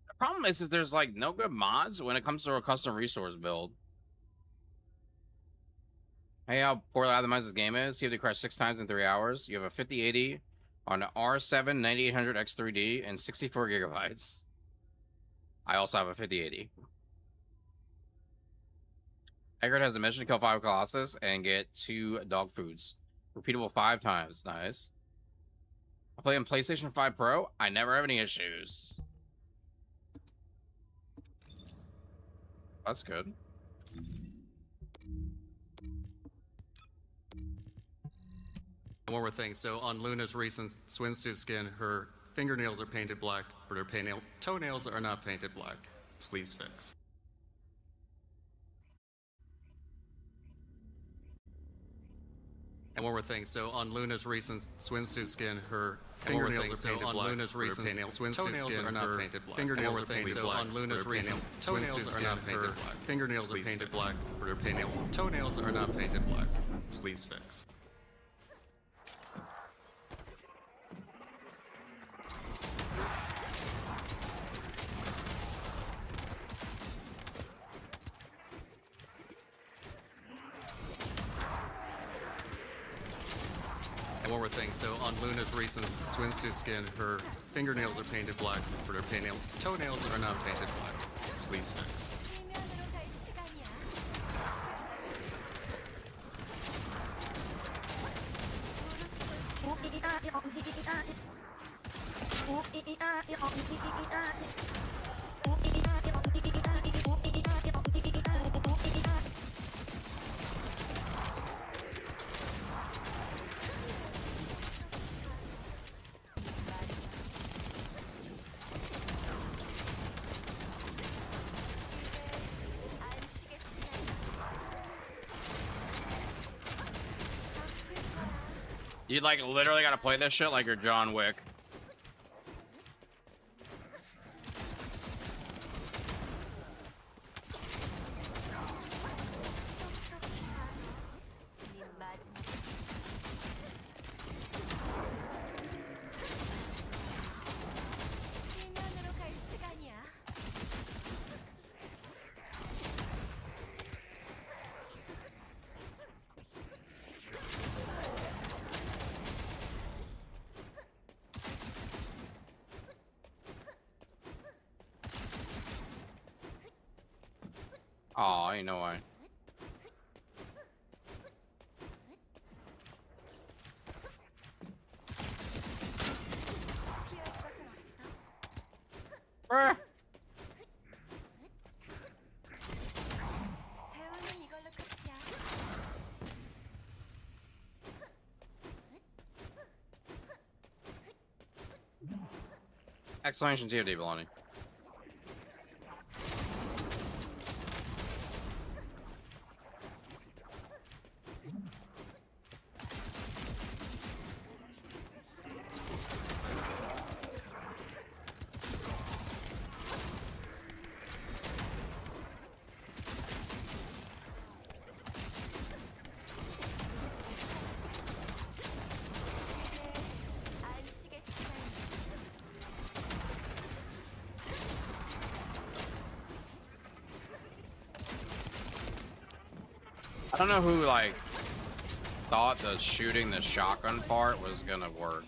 The problem is that there's like no good mods when it comes to a custom resource build. Hey, how poorly optimized this game is. You have to crash 6 times in 3 hours. You have a 5080 on an R7 9800 X3D and 64 gigabytes. I also have a 5080. Eggert has a mission to kill 5 Colossus and get 2 dog foods. Repeatable 5 times. Nice. I play on PlayStation 5 Pro. I never have any issues. That's good. One more thing. So on Luna's recent swimsuit skin, her fingernails are painted black, but her toenails are not painted black. Please fix. And one more thing. So on Luna's recent swimsuit skin, her fingernails are painted black. Luna's recent toenails are not painted black. Fingernails are painted black. On Luna's recent toenails are not painted black. Fingernails are painted black, but her toenails are not painted black. Please fix. And one more thing. So on Luna's recent swimsuit skin, her fingernails are painted black, but her toenails are not painted black. Please fix. You like literally gotta play this shit like you're John Wick. Oh, ain't no way. Bruh. Exclamation TOD, Baloney. I don't know who, like, thought the shooting the shotgun part was gonna work.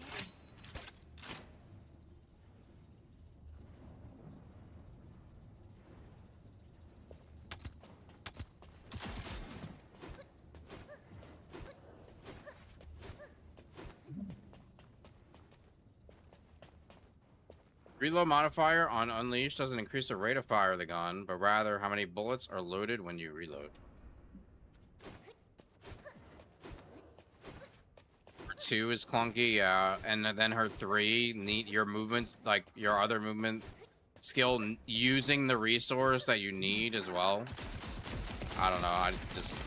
Reload modifier on Unleashed doesn't increase the rate of fire of the gun, but rather how many bullets are loaded when you reload. Her 2 is clunky, yeah, and then her 3, your movements, like your other movement skill using the resource that you need as well. I don't know. I just.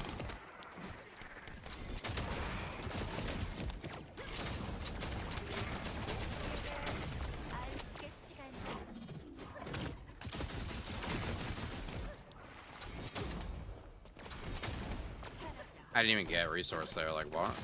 I didn't even get a resource there. Like what?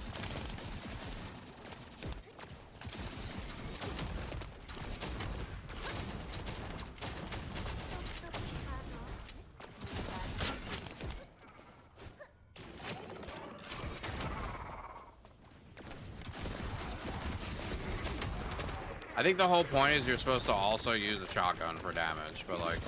I think the whole point is you're supposed to also use a shotgun for damage, but like.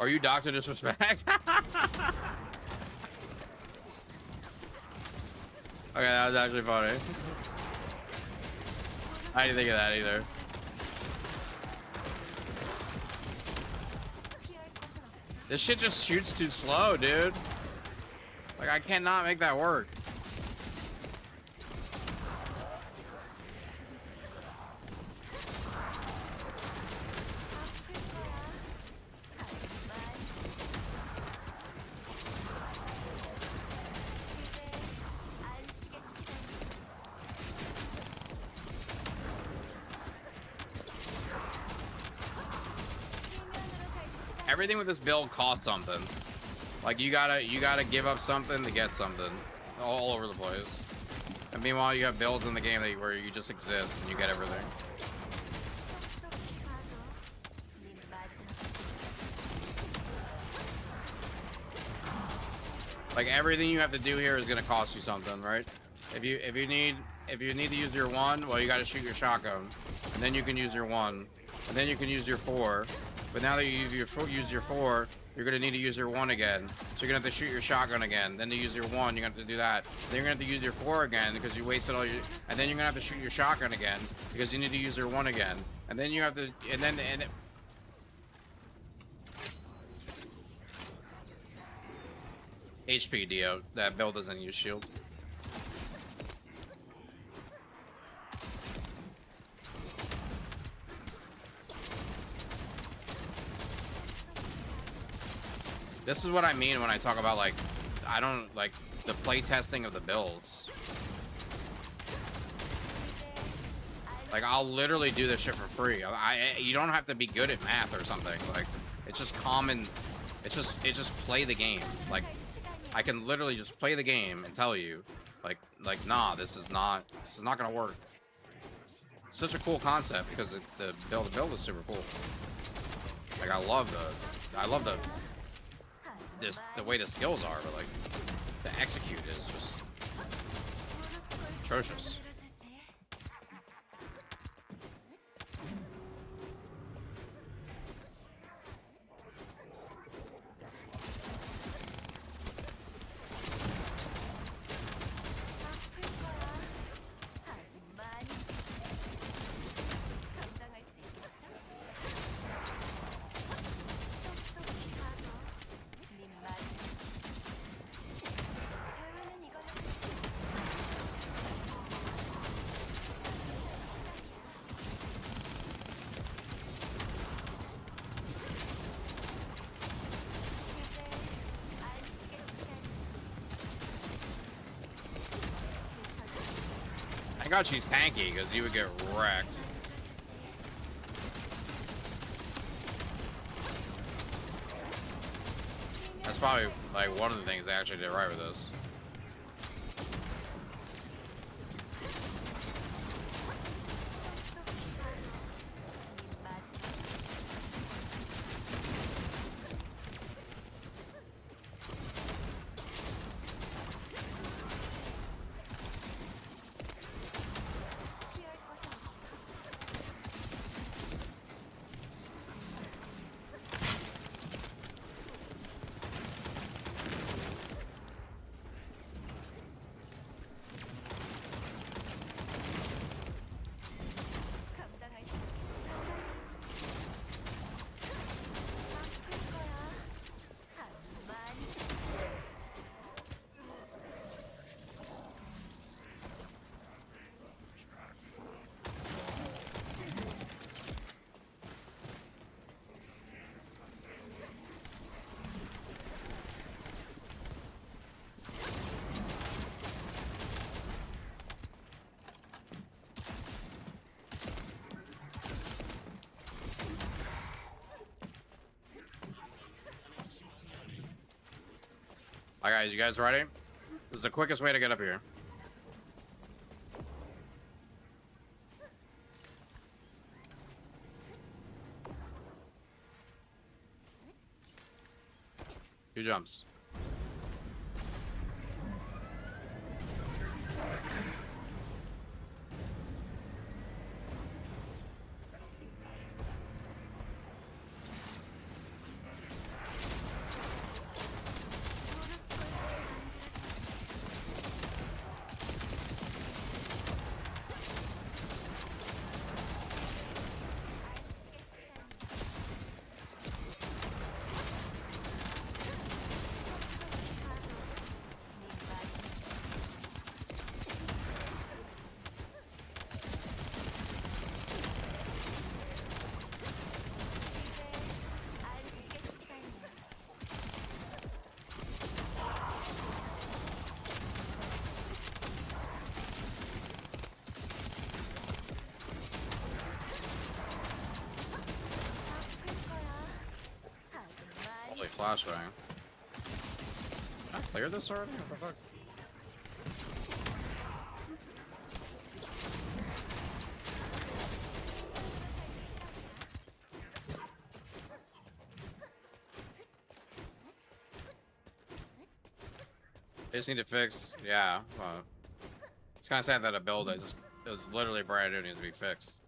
Are you Dr. Disrespect? Okay, that was actually funny. I didn't think of that either. This shit just shoots too slow, dude. Like, I cannot make that work. Everything with this build costs something. Like you gotta give up something to get something, all over the place. And meanwhile, you have builds in the game where you just exist and you get everything. Like everything you have to do here is gonna cost you something, right? If you need to use your 1, well, you gotta shoot your shotgun, and then you can use your 1, and then you can use your 4. But now that you use your 4, you're gonna need to use your 1 again. So you're gonna have to shoot your shotgun again. Then to use your 1, you're gonna have to do that. Then you're gonna have to use your 4 again because you wasted all your. And then you're gonna have to shoot your shotgun again because you need to use your 1 again. And then you have to. HP Dio. That build doesn't use shield. This is what I mean when I talk about, like, I don't, like, the play testing of the builds. Like, I'll literally do this shit for free. You don't have to be good at math or something. Like, it's just common. It's just play the game. Like, I can literally just play the game and tell you, like, nah, this is not gonna work. It's such a cool concept because the build is super cool. Like, I love the way the skills are, but like the execute is just atrocious. Thank God she's tanky, because you would get wrecked. That's probably like one of the things I actually did right with this. Alright guys, you guys ready? This is the quickest way to get up here. Two jumps. Holy flashbang. I cleared this already? What the fuck? They just need to fix, yeah. It's kind of sad that a build that just it was literally brand new needs to be fixed.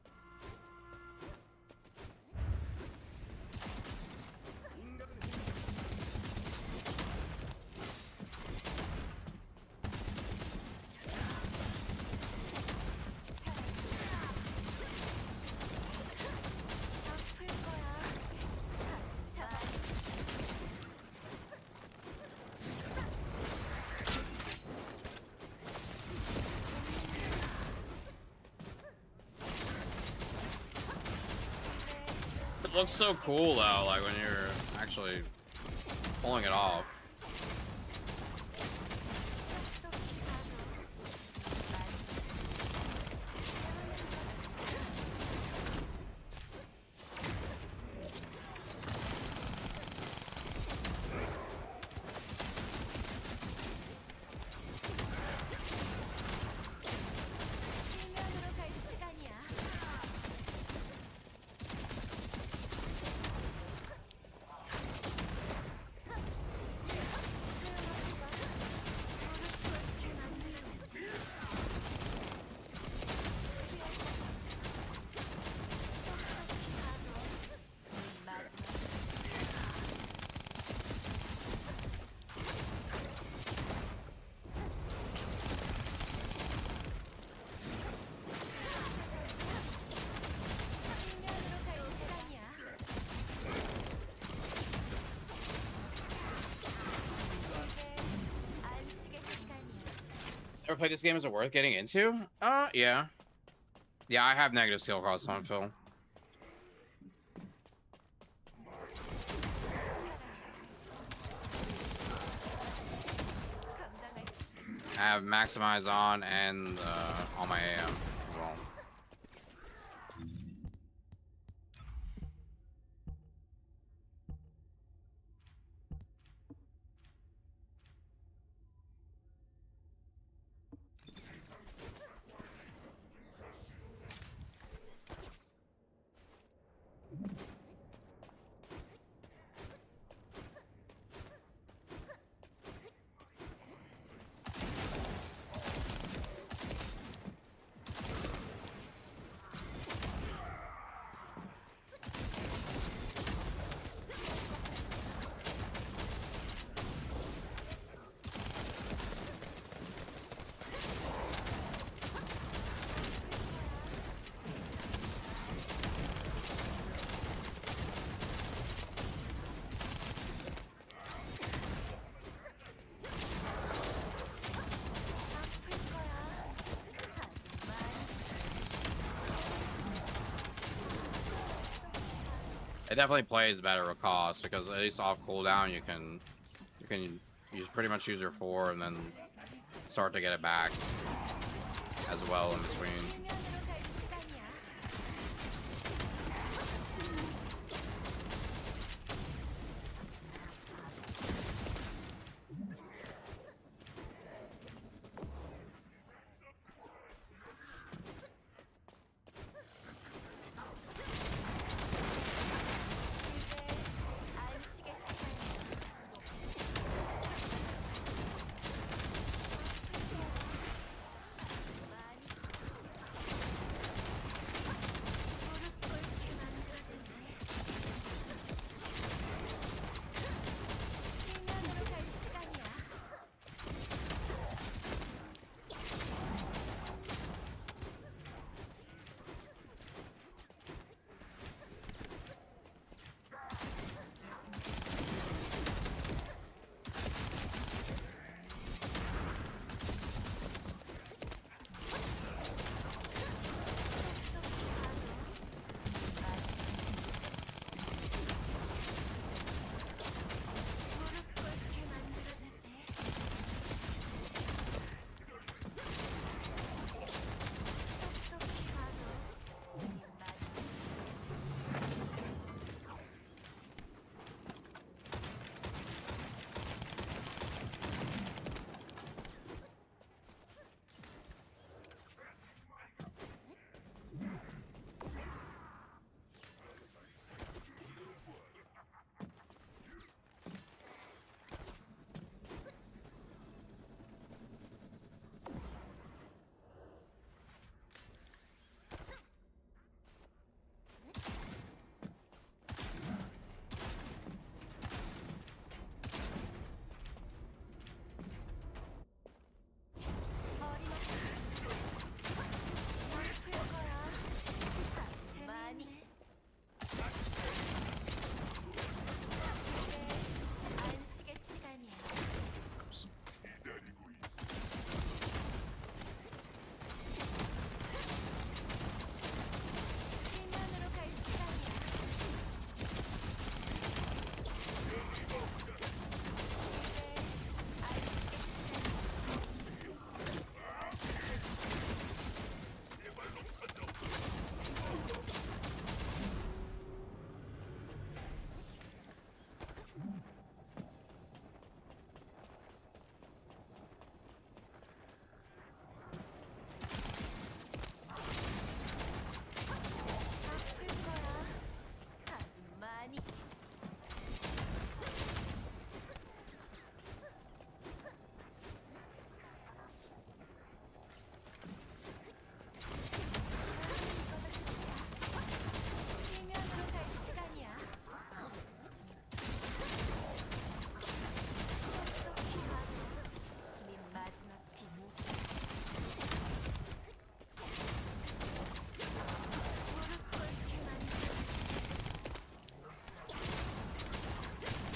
It looks so cool though, like when you're actually pulling it off. Ever played this game? Is it worth getting into? Yeah. Yeah, I have negative skill cost on Phil. have maximize on and on my AM as well. It definitely plays better with cost because at least off cooldown you can pretty much use your 4 and then start to get it back as well in between.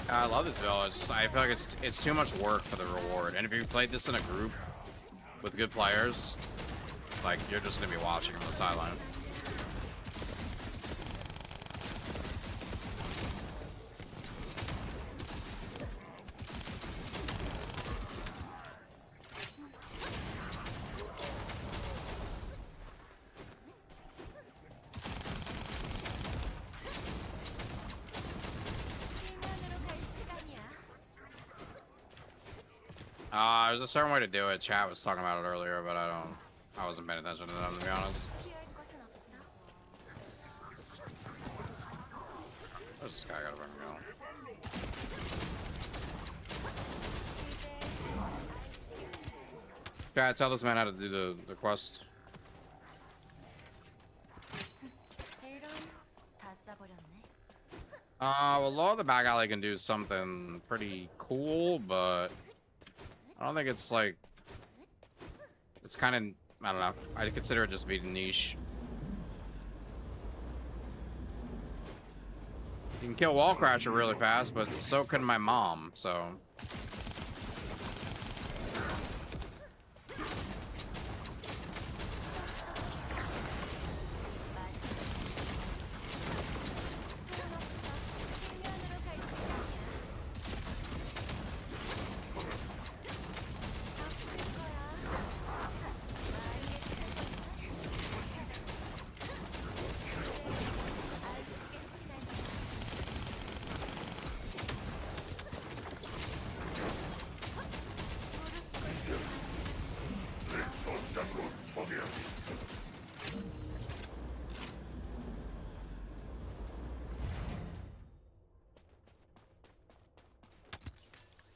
I love this village. I feel like it's too much work for the reward. And if you played this in a group with good players, like you're just gonna be watching from the sideline. There's a certain way to do it. Chat was talking about it earlier, but I wasn't paying attention to them, to be honest. Where's this guy? I gotta bring him going. Chat, tell this man how to do the quest. Well, Law of the Back Alley can do something pretty cool, but I don't think it's like, it's kind of, I don't know. I consider it just being niche. You can kill Wall Crasher really fast, but so can my mom, so